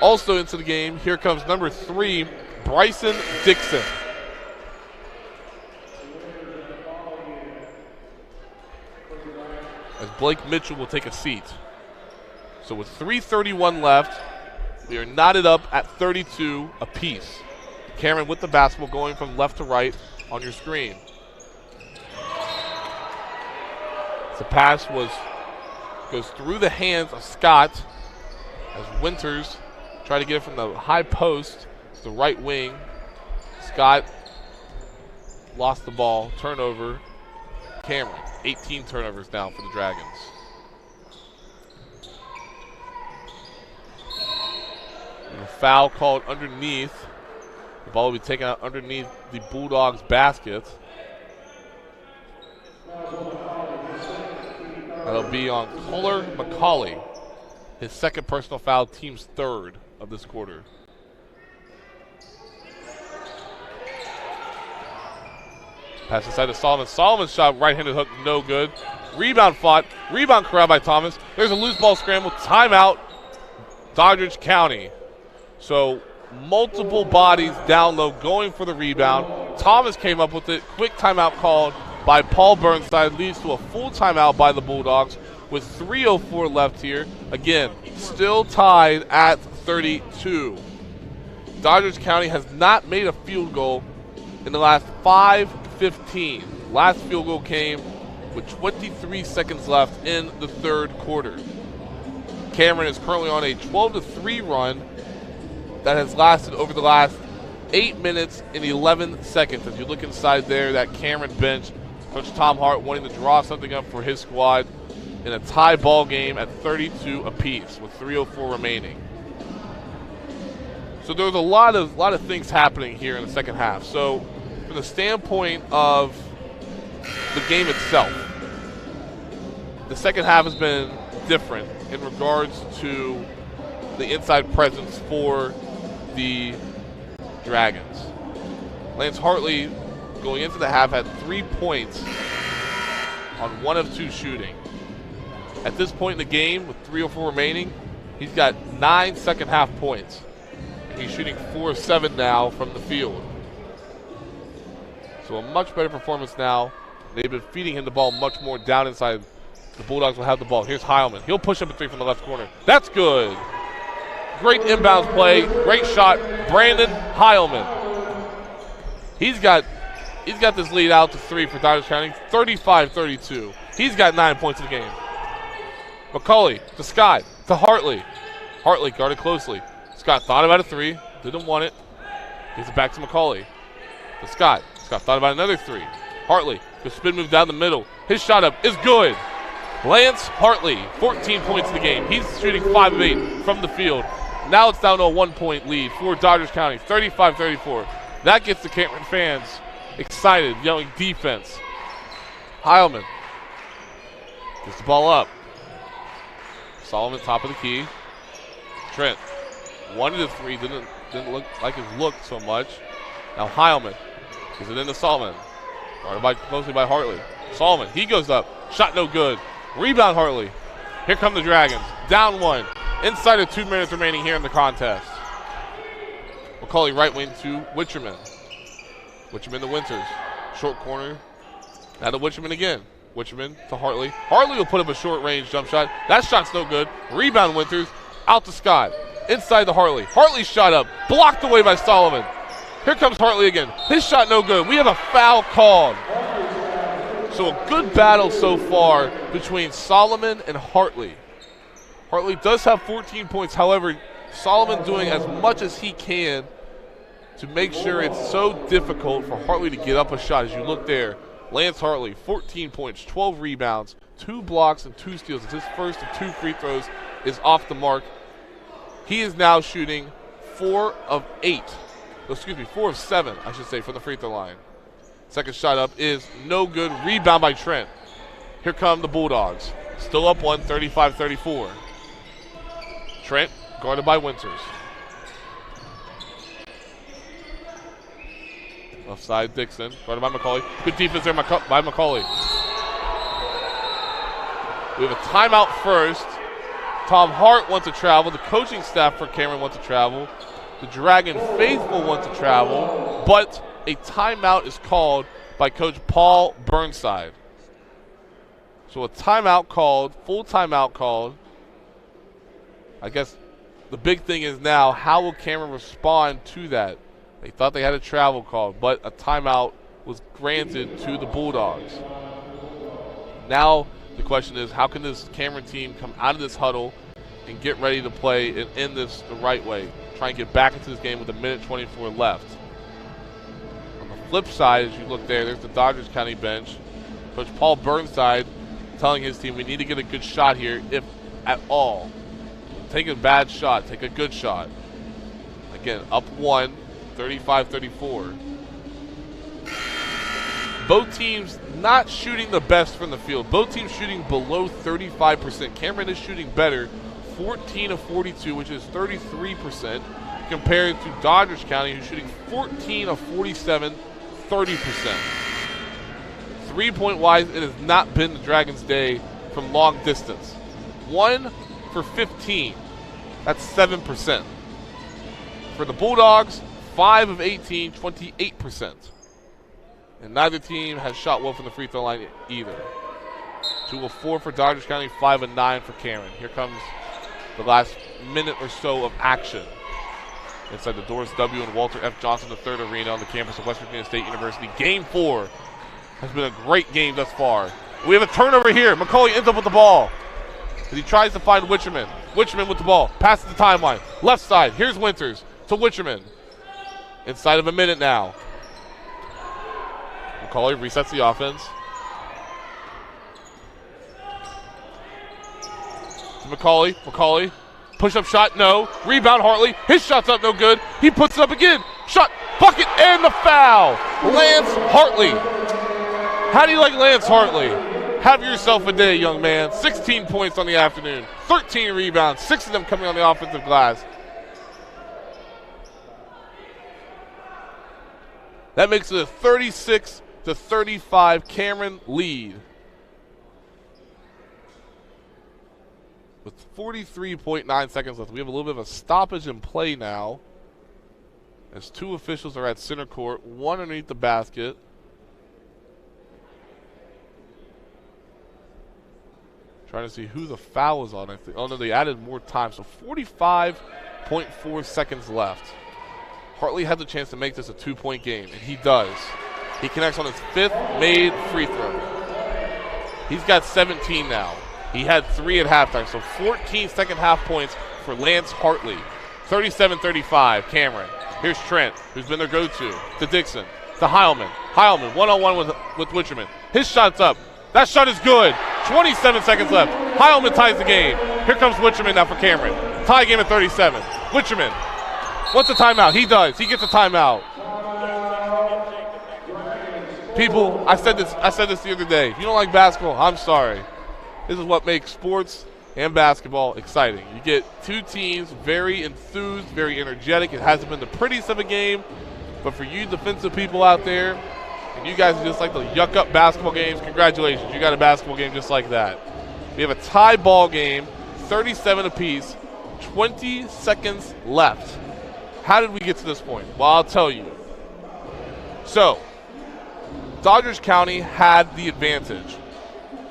Also into the game, here comes number 3, Bryson Dixon. As Blake Mitchell will take a seat. So with 3:31 left, we are knotted up at 32 apiece. Cameron with the basketball going from left to right on your screen. The pass goes through the hands of Scott as Winters tried to get it from the high post to the right wing. Scott lost the ball. Turnover. Cameron. 18 turnovers now for the Dragons. And a foul called underneath. The ball will be taken out underneath the Bulldogs' basket. That'll be on Kohler McCauley. His second personal foul, team's third of this quarter. Pass inside to Solomon. Solomon's shot, right-handed hook, no good. Rebound fought. Rebound corralled by Thomas. There's a loose ball scramble. Timeout, Doddridge County. So multiple bodies down low going for the rebound. Thomas came up with it. Quick timeout called by Paul Burnside. Leads to a full timeout by the Bulldogs with 3:04 left here. Again, still tied at 32. Doddridge County has not made a field goal in the last 5:15. Last field goal came with 23 seconds left in the third quarter. Cameron is currently on a 12-3 run that has lasted over the last 8 minutes and 11 seconds. As you look inside there, that Cameron bench, Coach Tom Hart wanting to draw something up for his squad in a tie ball game at 32 apiece with 3:04 remaining. So there's a lot of things happening here in the second half. So from the standpoint of the game itself, the second half has been different in regards to the inside presence for the Dragons. Lance Hartley, going into the half, had 3 points on 1 of 2 shooting. At this point in the game, with 3:04 remaining, he's got 9 second half points. He's shooting 4 of 7 now from the field. So a much better performance now. They've been feeding him the ball much more down inside. The Bulldogs will have the ball. Here's Heilman. He'll push up a 3 from the left corner. That's good. Great inbounds play. Great shot. Brandon Heilman. He's got this lead out to 3 for Doddridge County. 35-32. He's got 9 points in the game. McCauley to Scott to Hartley. Hartley guarded closely. Scott thought about a 3. Didn't want it. Gives it back to McCauley. To Scott. Scott thought about another 3. Hartley. The spin move down the middle. His shot up is good. Lance Hartley, 14 points in the game. He's shooting 5 of 8 from the field. Now it's down to a 1-point lead for Doddridge County, 35-34. That gets the Cameron fans excited, yelling defense. Heilman gets the ball up. Solomon, top of the key. Trent, 1 of the 3, didn't look like it looked so much. Now Heilman gives it into Solomon. Guarded closely by Hartley. Solomon, he goes up. Shot no good. Rebound Hartley. Here come the Dragons. Down 1. Inside of 2 minutes remaining here in the contest. McCauley right wing to Witcherman. Witcherman to Winters. Short corner. Now to Witcherman again. Witcherman to Hartley. Hartley will put up a short range jump shot. That shot's no good. Rebound Winters. Out to Scott. Inside to Hartley. Hartley's shot up. Blocked away by Solomon. Here comes Hartley again. His shot no good. We have a foul called. So a good battle so far between Solomon and Hartley. Hartley does have 14 points. However, Solomon doing as much as he can to make sure it's so difficult for Hartley to get up a shot. As you look there, Lance Hartley, 14 points, 12 rebounds, 2 blocks, and 2 steals. His first of 2 free throws is off the mark. He is now shooting 4 of 7, I should say, from the free throw line. Second shot up is no good. Rebound by Trent. Here come the Bulldogs. Still up 1, 35-34. Trent guarded by Winters. Left side, Dixon. Guarded by McCauley. Good defense there by McCauley. We have a timeout first. Tom Hart wants to travel. The coaching staff for Cameron wants to travel. The Dragon faithful want to travel, but a timeout is called by Coach Paul Burnside. So a timeout called, full timeout called. I guess the big thing is now, how will Cameron respond to that? They thought they had a travel call, but a timeout was granted to the Bulldogs. Now the question is, how can this Cameron team come out of this huddle and get ready to play and end this the right way? Try and get back into this game with 1:24 left. On the flip side, as you look there's the Doddridge County bench. Coach Paul Burnside telling his team, we need to get a good shot here, if at all. Take a bad shot, take a good shot. Again, up 1, 35-34. Both teams not shooting the best from the field. Both teams shooting below 35%. Cameron is shooting better, 14 of 42, which is 33%, compared to Doddridge County, who's shooting 14 of 47, 30%. 3-point-wise, it has not been the Dragons' day from long distance. 1 for 15. That's 7%. For the Bulldogs, 5 of 18, 28%. And neither team has shot well from the free throw line either. 2 of 4 for Dodgers County, 5 of 9 for Cameron. Here comes the last minute or so of action inside the Doris W. and Walter F. Johnson III Arena on the campus of West Virginia State University. Game 4 has been a great game thus far. We have a turnover here. McCauley ends up with the ball as he tries to find Witcherman. Witcherman with the ball. Passes the timeline. Left side. Here's Winters to Witcherman. Inside of a minute now. McCauley resets the offense. To McCauley. McCauley. Push-up shot, no. Rebound, Hartley. His shot's up, no good. He puts it up again. Shot, bucket, and the foul. Lance Hartley. How do you like Lance Hartley? Have yourself a day, young man. 16 points on the afternoon. 13 rebounds, 6 of them coming on the offensive glass. That makes it a 36-35 Cameron lead. With 43.9 seconds left, we have a little bit of a stoppage in play now as 2 officials are at center court, 1 underneath the basket. Trying to see who the foul is on. I think. Oh, no, they added more time, so 45.4 seconds left. Hartley had the chance to make this a 2-point game, and he does. He connects on his 5th made free throw. He's got 17 now. He had 3 at halftime, so 14 second half points for Lance Hartley. 37-35, Cameron. Here's Trent, who's been their go-to. To Dixon, to Heilman. Heilman, one-on-one with Witcherman. His shot's up. That shot is good. 27 seconds left. Heilman ties the game. Here comes Witcherman now for Cameron. Tie game at 37. Witcherman wants a timeout. He does. He gets a timeout. People, I said this the other day. If you don't like basketball, I'm sorry. This is what makes sports and basketball exciting. You get 2 teams very enthused, very energetic. It hasn't been the prettiest of a game, but for you defensive people out there, and you guys just like to yuck up basketball games, congratulations. You got a basketball game just like that. We have a tie ball game, 37 apiece, 20 seconds left. How did we get to this point? Well, I'll tell you. So, Dodgers County had the advantage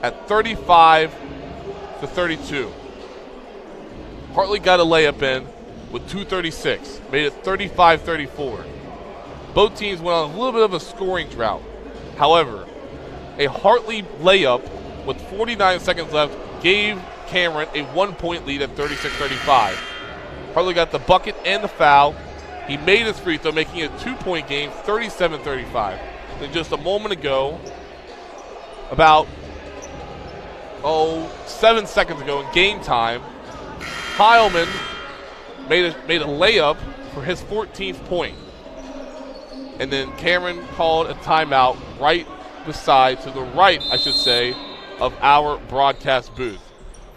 at 35-32. Hartley got a layup in with 2:36, made it 35-34. Both teams went on a little bit of a scoring drought. However, a Hartley layup with 49 seconds left gave Cameron a 1-point lead at 36-35. Hartley got the bucket and the foul. He made his free throw, making it a 2-point game, 37-35. Then just a moment ago, about 7 seconds ago in game time, Heilman made a layup for his 14th point. And then Cameron called a timeout right beside, to the right, I should say, of our broadcast booth.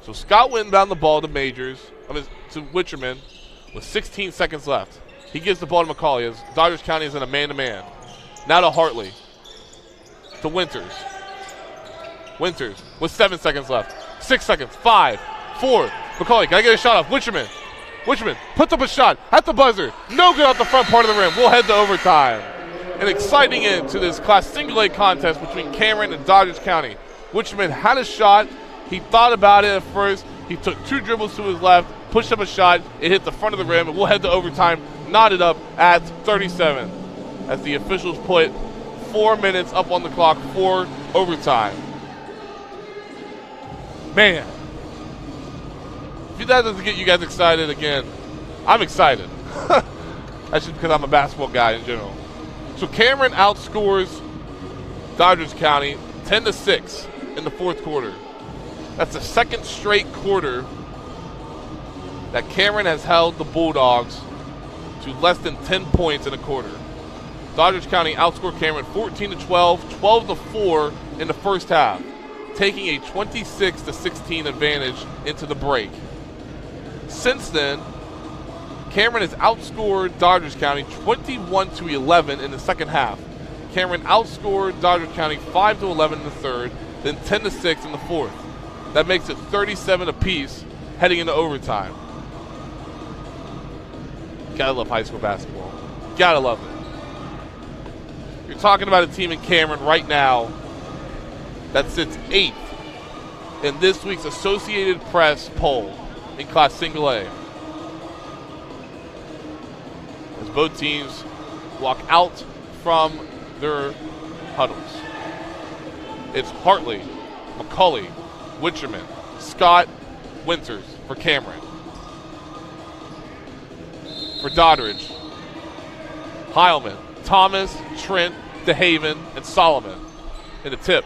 So Scott will inbound the ball to to Witcherman with 16 seconds left. He gives the ball to McCauley as Dodgers County is in a man-to-man. Now to Hartley. To Winters. Winters with 7 seconds left. 6 seconds. 5, 4. McCauley, gotta get a shot off. Witcherman. Witcherman puts up a shot at the buzzer. No good off the front part of the rim. We'll head to overtime. An exciting end to this Class Single A contest between Cameron and Dodgers County. Witcherman had a shot. He thought about it at first. He took 2 dribbles to his left, pushed up a shot. It hit the front of the rim, and we'll head to overtime. Knotted up at 37 as the officials put 4 minutes up on the clock for overtime. Man, if that doesn't get you guys excited again, I'm excited. That's just because I'm a basketball guy in general. So Cameron outscores Dodgers County 10-6 in the 4th quarter. That's the 2nd straight quarter that Cameron has held the Bulldogs to less than 10 points in a quarter. Dodgers County outscored Cameron 14-12, 12-4 in the first half, taking a 26-16 advantage into the break. Since then, Cameron has outscored Dodgers County 21-11 in the second half, Cameron outscored Doddridge County 5-11 in the third, then 10-6 in the fourth. That makes it 37 apiece heading into overtime. Gotta love high school basketball. Gotta love it. You're talking about a team in Cameron right now that sits 8th in this week's Associated Press poll in Class Single A. As both teams walk out from their huddles. It's Hartley, McCully, Witcherman, Scott, Winters for Cameron. For Doddridge, Heilman, Thomas, Trent, DeHaven, and Solomon. And the tip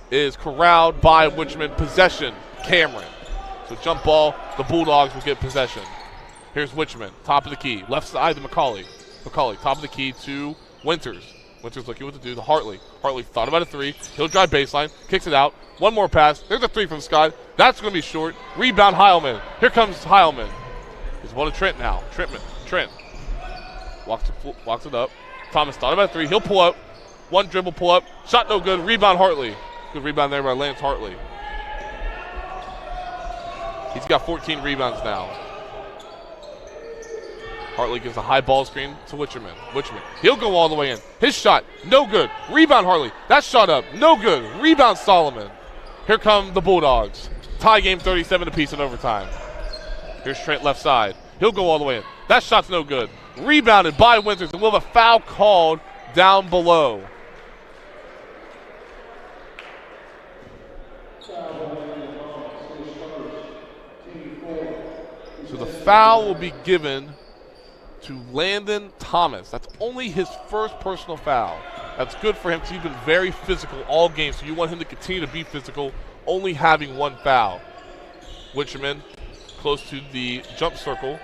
is corralled by Witcherman. Possession, Cameron. So jump ball, the Bulldogs will get possession. Here's Witcherman, top of the key. Left side to McCully. McCully, top of the key to Winters. Winters looking what to do to Hartley. Hartley thought about a three. He'll drive baseline, kicks it out. One more pass. There's a three from Scott. That's going to be short. Rebound, Heilman. Here comes Heilman. He's one to Trent now. Trent. Walks it up. Thomas thought about a three. He'll pull up. One dribble, pull up. Shot no good. Rebound, Hartley. Good rebound there by Lance Hartley. He's got 14 rebounds now. Hartley gives a high ball screen to Witcherman. He'll go all the way in. His shot, no good. Rebound, Hartley. That shot up, no good. Rebound, Solomon. Here come the Bulldogs. Tie game 37 apiece in overtime. Here's Trent left side. He'll go all the way in. That shot's no good. Rebounded by Winters, and we'll have a foul called down below. So the foul will be given to Landon Thomas. That's only his first personal foul. That's good for him because he's been very physical all game, so you want him to continue to be physical, only having one foul. Witcherman close to the jump circle.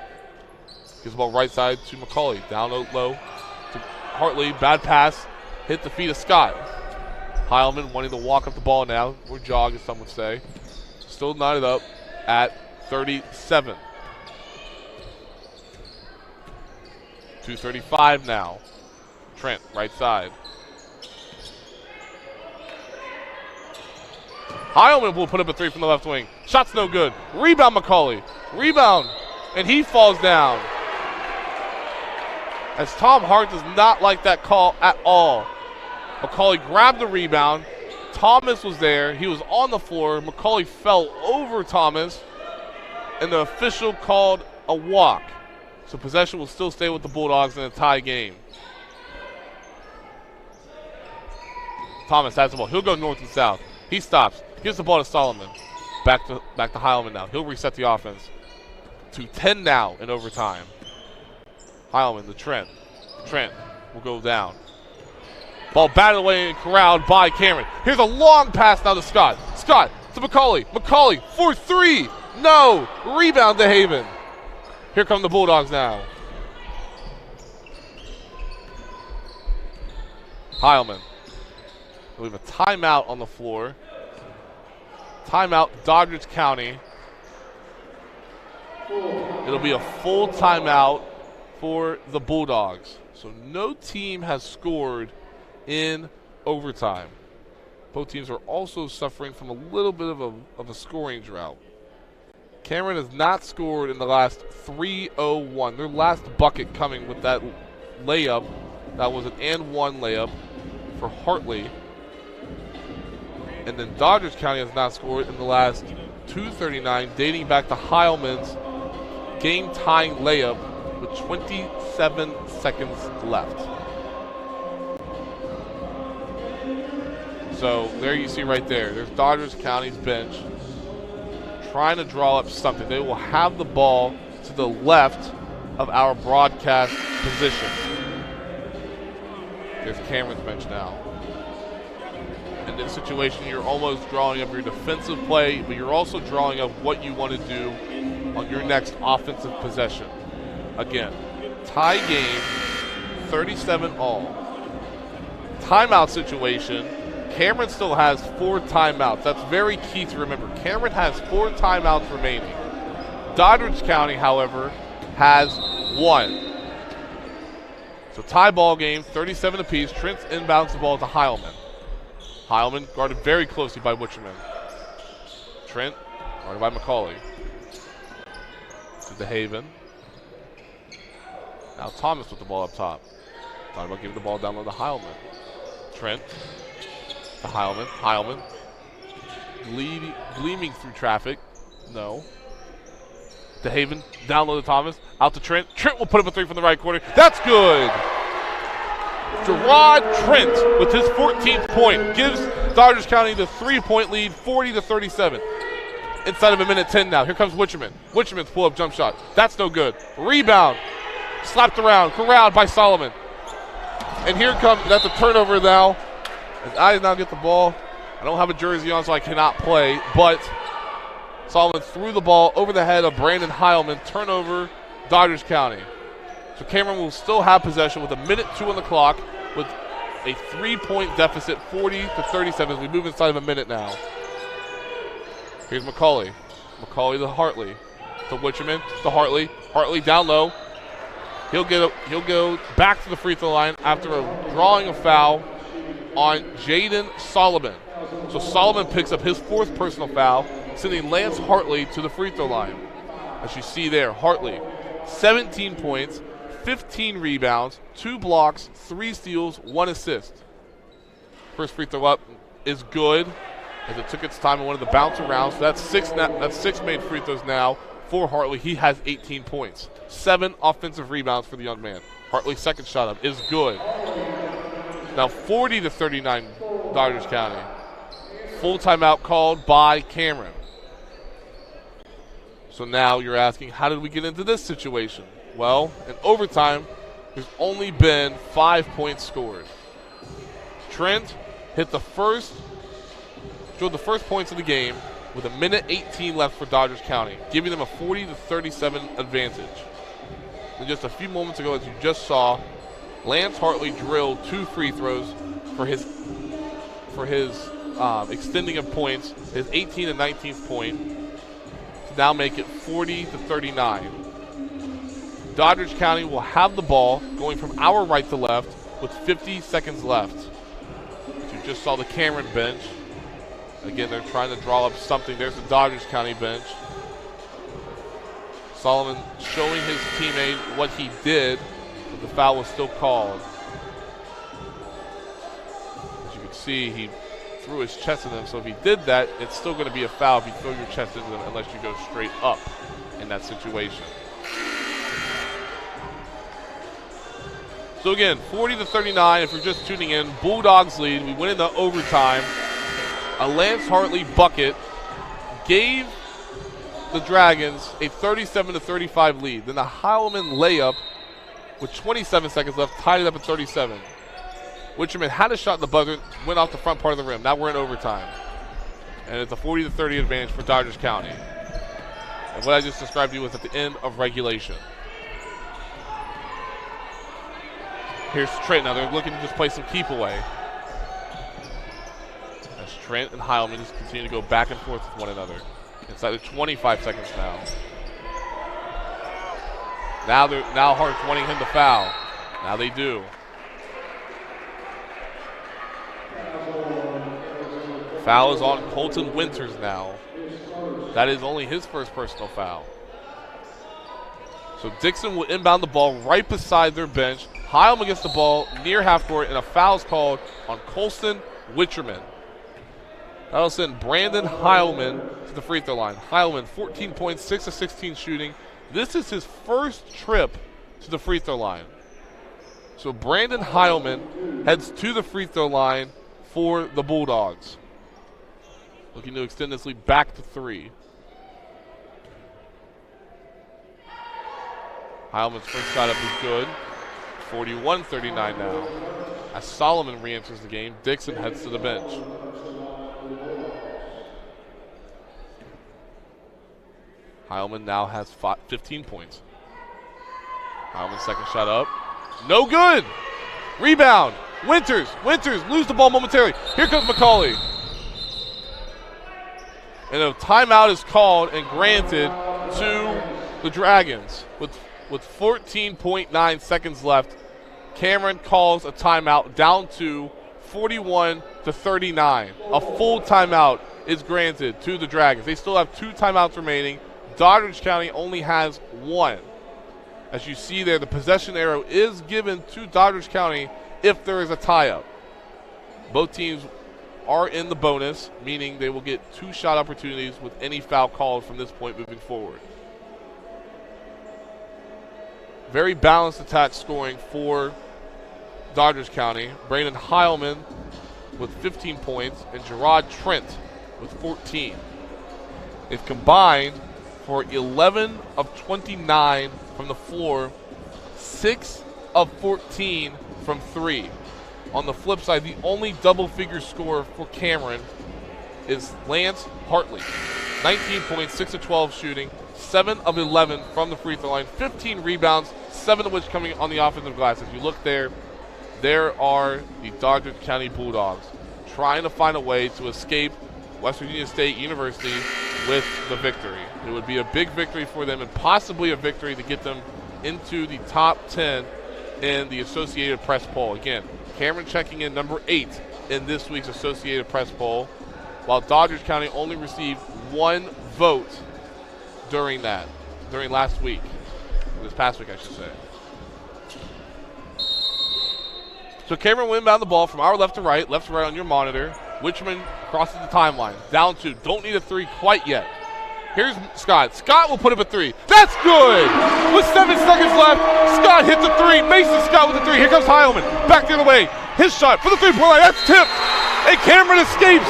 Gives the ball right side to McCully. Down low to Hartley. Bad pass. Hit the feet of Scott. Heilman wanting to walk up the ball now, or jog as some would say. Still knotted up at 37. 2:35 now. Trent, right side. Heilman will put up a three from the left wing. Shot's no good. Rebound, McCully. Rebound, and he falls down. As Tom Hart does not like that call at all. McCully grabbed the rebound. Thomas was there. He was on the floor. McCully fell over Thomas, and the official called a walk. So possession will still stay with the Bulldogs in a tie game. Thomas has the ball. He'll go north and south. He stops. Gives the ball to Solomon. Back to Heilman now. He'll reset the offense. To 10 now in overtime. Heilman to Trent. Trent will go down. Ball batted away and corralled by Cameron. Here's a long pass now to Scott. Scott to McCully. McCully for three. No. Rebound to Haven. Here come the Bulldogs now. Heilman. We have a timeout on the floor. Timeout, Doddridge County. It'll be a full timeout for the Bulldogs. So no team has scored in overtime. Both teams are also suffering from a little bit of a scoring drought. Cameron has not scored in the last 3:01. Their last bucket coming with that layup. That was an and one layup for Hartley. And then Doddridge County has not scored in the last 2:39, dating back to Heilman's game-tying layup with 27 seconds left. So there you see right there. There's Doddridge County's bench trying to draw up something. They will have the ball to the left of our broadcast position. There's Cameron's bench now. In this situation, you're almost drawing up your defensive play, but you're also drawing up what you want to do on your next offensive possession. Again, tie game, 37 all. Timeout situation, Cameron still has 4 timeouts. That's very key to remember. Cameron has 4 timeouts remaining. Doddridge County, however, has 1. So tie ball game, 37 apiece. Trent inbounds the ball to Heilman. Heilman guarded very closely by Witcherman. Trent guarded by McCauley. To DeHaven. Now Thomas with the ball up top. Talking about giving the ball down low to Heilman. Trent to Heilman. Heilman gleaming through traffic. No. DeHaven down low to Thomas. Out to Trent. Trent will put up a three from the right corner. That's good. Gerard Trent with his 14th point gives Dodgers County the 3-point lead, 40-37. Inside of a minute 10 now. Here comes Witcherman. Witcherman's pull-up jump shot. That's no good. Rebound. Slapped around. Corralled by Solomon. And here comes, that's a turnover now. As I now get the ball. I don't have a jersey on, so I cannot play. But Solomon threw the ball over the head of Brandon Heilman. Turnover, Dodgers County. So Cameron will still have possession with a minute 2 on the clock with a 3-point deficit, 40-37 as we move inside of a minute now. Here's McCauley. McCauley to Hartley. To Witcherman, to Hartley. Hartley down low. He'll go back to the free throw line after drawing a foul on Jaden Solomon. So Solomon picks up his 4th personal foul, sending Lance Hartley to the free throw line. As you see there, Hartley, 17 points, 15 rebounds, 2 blocks, 3 steals, 1 assist. First free throw up is good, as it took its time and wanted to bounce around. So that's 6 made free throws now for Hartley. He has 18 points. 7 offensive rebounds for the young man. Hartley's second shot up is good. Now 40-39 Dodgers County. Full timeout called by Cameron. So now you're asking, how did we get into this situation? Well, in overtime, there's only been 5 points scored. Trent hit the first points of the game with a minute 18 left for Dodgers County, giving them a 40-37 advantage. And just a few moments ago, as you just saw, Lance Hartley drilled 2 free throws for his extending of points, his 18th and 19th point, to now make it 40-39. Dodgers County will have the ball going from our right to left with 50 seconds left. As you just saw the Cameron bench. Again, they're trying to draw up something. There's the Dodgers County bench. Solomon showing his teammate what he did, but the foul was still called. As you can see, he threw his chest into them, so if he did that, it's still going to be a foul if you throw your chest into them unless you go straight up in that situation. So again, 40-39, if you're just tuning in, Bulldogs lead. We went into overtime. A Lance Hartley bucket gave the Dragons a 37-35 lead. Then the Heilman layup with 27 seconds left tied it up at 37. Witcherman had a shot in the buzzer, went off the front part of the rim. Now we're in overtime. And it's a 40-30 advantage for Dodgers County. And what I just described to you was at the end of regulation. Here's Trent. Now they're looking to just play some keep away. As Trent and Heilman just continue to go back and forth with one another. Inside of 25 seconds now. Now Hart's wanting him to foul. Now they do. Foul is on Colton Winters now. That is only his first personal foul. So Dixon will inbound the ball right beside their bench. Heilman gets the ball near half court, and a foul is called on Colston Witcherman. That'll send Brandon Heilman to the free throw line. Heilman, 14 points, 6 of 16 shooting. This is his first trip to the free throw line. So Brandon Heilman heads to the free throw line for the Bulldogs. Looking to extend this lead back to 3. Heilman's first shot up is good. 41-39 now. As Solomon re-enters the game, Dixon heads to the bench. Heilman now has 15 points. Heilman's second shot up. No good! Rebound! Winters lose the ball momentarily. Here comes McCauley. And a timeout is called and granted to the Dragons with 14.9 seconds left Cameron calls a timeout down to 41-39. A full timeout is granted to the Dragons. They still have 2 timeouts remaining. Doddridge County only has 1. As you see there, the possession arrow is given to Doddridge County if there is a tie-up. Both teams are in the bonus, meaning they will get 2 shot opportunities with any foul called from this point moving forward. Very balanced attack scoring for Doddridge County. Brandon Heilman with 15 points and Gerard Trent with 14. They've combined for 11 of 29 from the floor, 6 of 14 from 3. On the flip side, the only double-figure scorer for Cameron is Lance Hartley. 19 points, 6 of 12 shooting, 7 of 11 from the free throw line, 15 rebounds, 7 of which coming on the offensive glass. If you look there are the Doddridge County Bulldogs trying to find a way to escape West Virginia State University with the victory. It would be a big victory for them and possibly a victory to get them into the top 10 in the Associated Press poll. Again, Cameron checking in number 8 in this week's Associated Press poll, while Doddridge County only received 1 vote during last week, this past week I should say. So Cameron will inbound the ball from our left to right on your monitor. Wichman crosses the timeline, down 2, don't need a 3 quite yet. Here's Scott. Scott will put up a 3. That's good! With 7 seconds left, Scott hits a 3. Mason Scott with a 3. Here comes Heilman. Back the other way. His shot for the 3-point line. That's tipped. And Cameron escapes.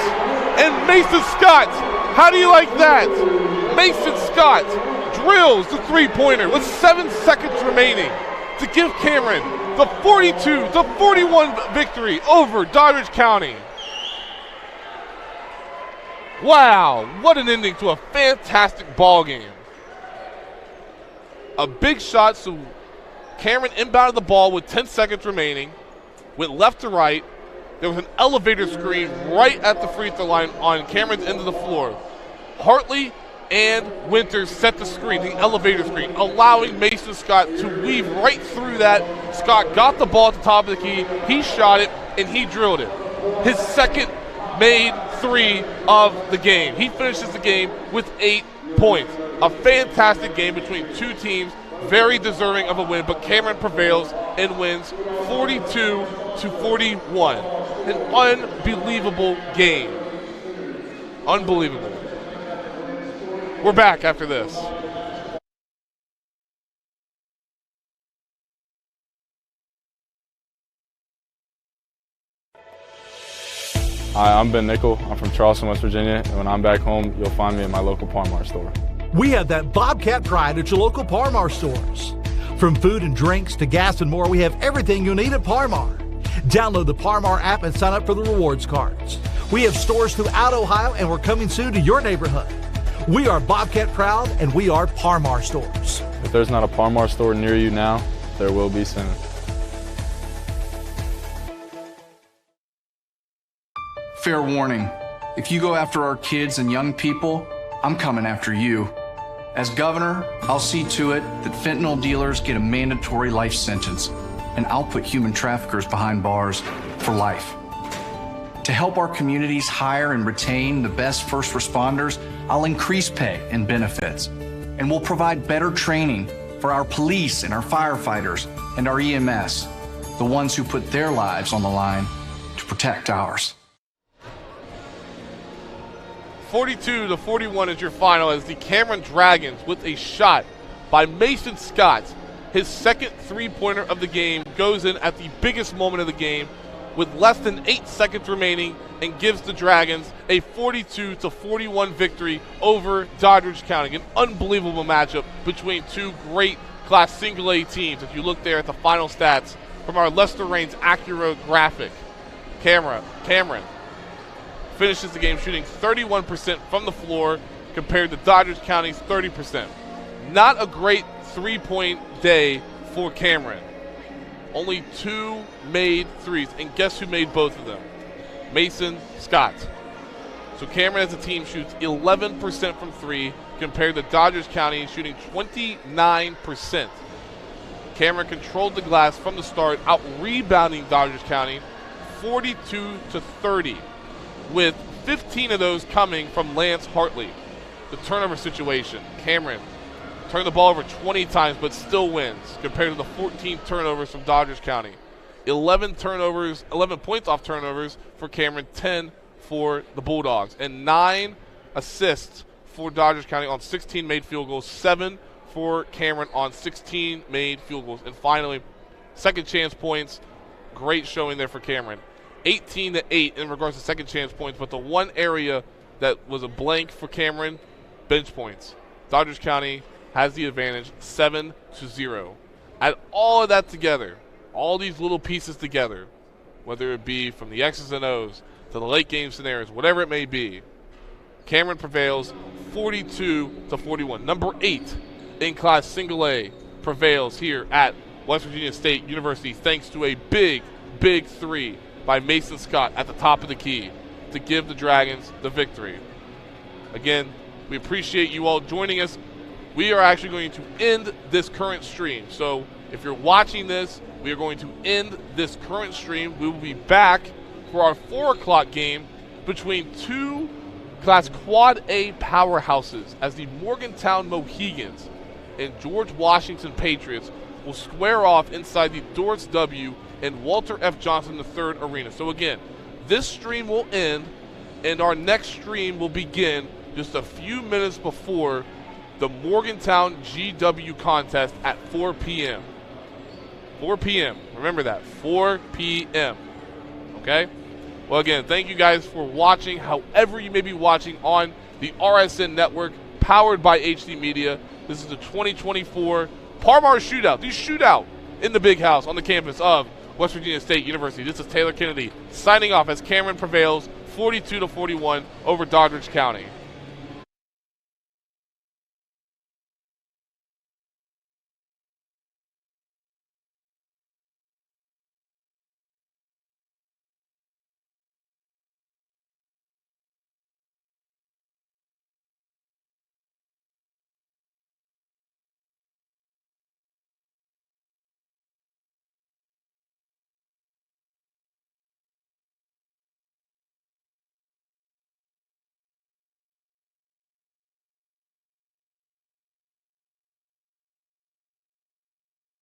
And Mason Scott, how do you like that? Mason Scott drills the 3-pointer with 7 seconds remaining to give Cameron the 42-41 victory over Doddridge County. Wow, what an ending to a fantastic ball game. A big shot, so Cameron inbounded the ball with 10 seconds remaining, went left to right. There was an elevator screen right at the free throw line on Cameron's end of the floor. Hartley and Winters set the screen, the elevator screen, allowing Mason Scott to weave right through that. Scott got the ball at the top of the key, he shot it, and he drilled it. His second made 3 of the game. He finishes the game with 8 points. A fantastic game between 2 teams, very deserving of a win, but Cameron prevails and wins 42-41. An unbelievable game. Unbelievable. We're back after this. Hi, I'm Ben Nickel. I'm from Charleston, West Virginia, and when I'm back home, you'll find me in my local Par-Mar store. We have that Bobcat pride at your local Par-Mar stores. From food and drinks to gas and more, we have everything you'll need at Par-Mar. Download the Par-Mar app and sign up for the rewards cards. We have stores throughout Ohio, and we're coming soon to your neighborhood. We are Bobcat proud, and we are Par-Mar stores. If there's not a Par-Mar store near you now, there will be soon. Fair warning, if you go after our kids and young people, I'm coming after you. As governor, I'll see to it that fentanyl dealers get a mandatory life sentence, and I'll put human traffickers behind bars for life. To help our communities hire and retain the best first responders, I'll increase pay and benefits, and we'll provide better training for our police and our firefighters and our EMS, the ones who put their lives on the line to protect ours. 42-41 is your final as the Cameron Dragons, with a shot by Mason Scott, his second 3-pointer of the game, goes in at the biggest moment of the game with less than 8 seconds remaining and gives the Dragons a 42-41 victory over Doddridge County. An unbelievable matchup between 2 great Class Single A teams. If you look there at the final stats from our Lester Raines Acura graphic, Cameron finishes the game shooting 31% from the floor compared to Doddridge County's 30%. Not a great 3-point day for Cameron. Only 2 made 3s, and guess who made both of them? Mason Scott. So Cameron as a team shoots 11% from 3 compared to Doddridge County shooting 29%. Cameron controlled the glass from the start, out-rebounding Doddridge County 42-30, with 15 of those coming from Lance Hartley. The turnover situation, Cameron turned the ball over 20 times but still wins compared to the 14 turnovers from Doddridge County. 11 points off turnovers for Cameron, 10 for the Bulldogs, and 9 assists for Doddridge County on 16 made field goals, 7 for Cameron on 16 made field goals. And finally, second chance points, great showing there for Cameron. 18-8 in regards to second chance points, but the one area that was a blank for Cameron, bench points. Doddridge County has the advantage, 7-0. Add all of that together, all these little pieces together, whether it be from the X's and O's to the late game scenarios, whatever it may be, Cameron prevails 42-41. Number 8 in Class Single A prevails here at West Virginia State University thanks to a big three by Mason Scott at the top of the key to give the Dragons the victory. Again, we appreciate you all joining us. We are actually going to end this current stream. So if you're watching this, we are going to end this current stream. We will be back for our 4 o'clock game between two Class Quad A powerhouses as the Morgantown Mohegans and George Washington Patriots will square off inside the Doris W. and Walter F. Johnson III Arena. So again, this stream will end and our next stream will begin just a few minutes before the Morgantown GW contest at 4 p.m. 4 p.m. Remember that, 4 p.m. Okay? Well, again, thank you guys for watching, however you may be watching on the RSN Network, powered by HD Media. This is the 2024 Parmar Shootout, the shootout in the big house on the campus of West Virginia State University. This is Taylor Kennedy signing off as Cameron prevails 42-41 over Doddridge County.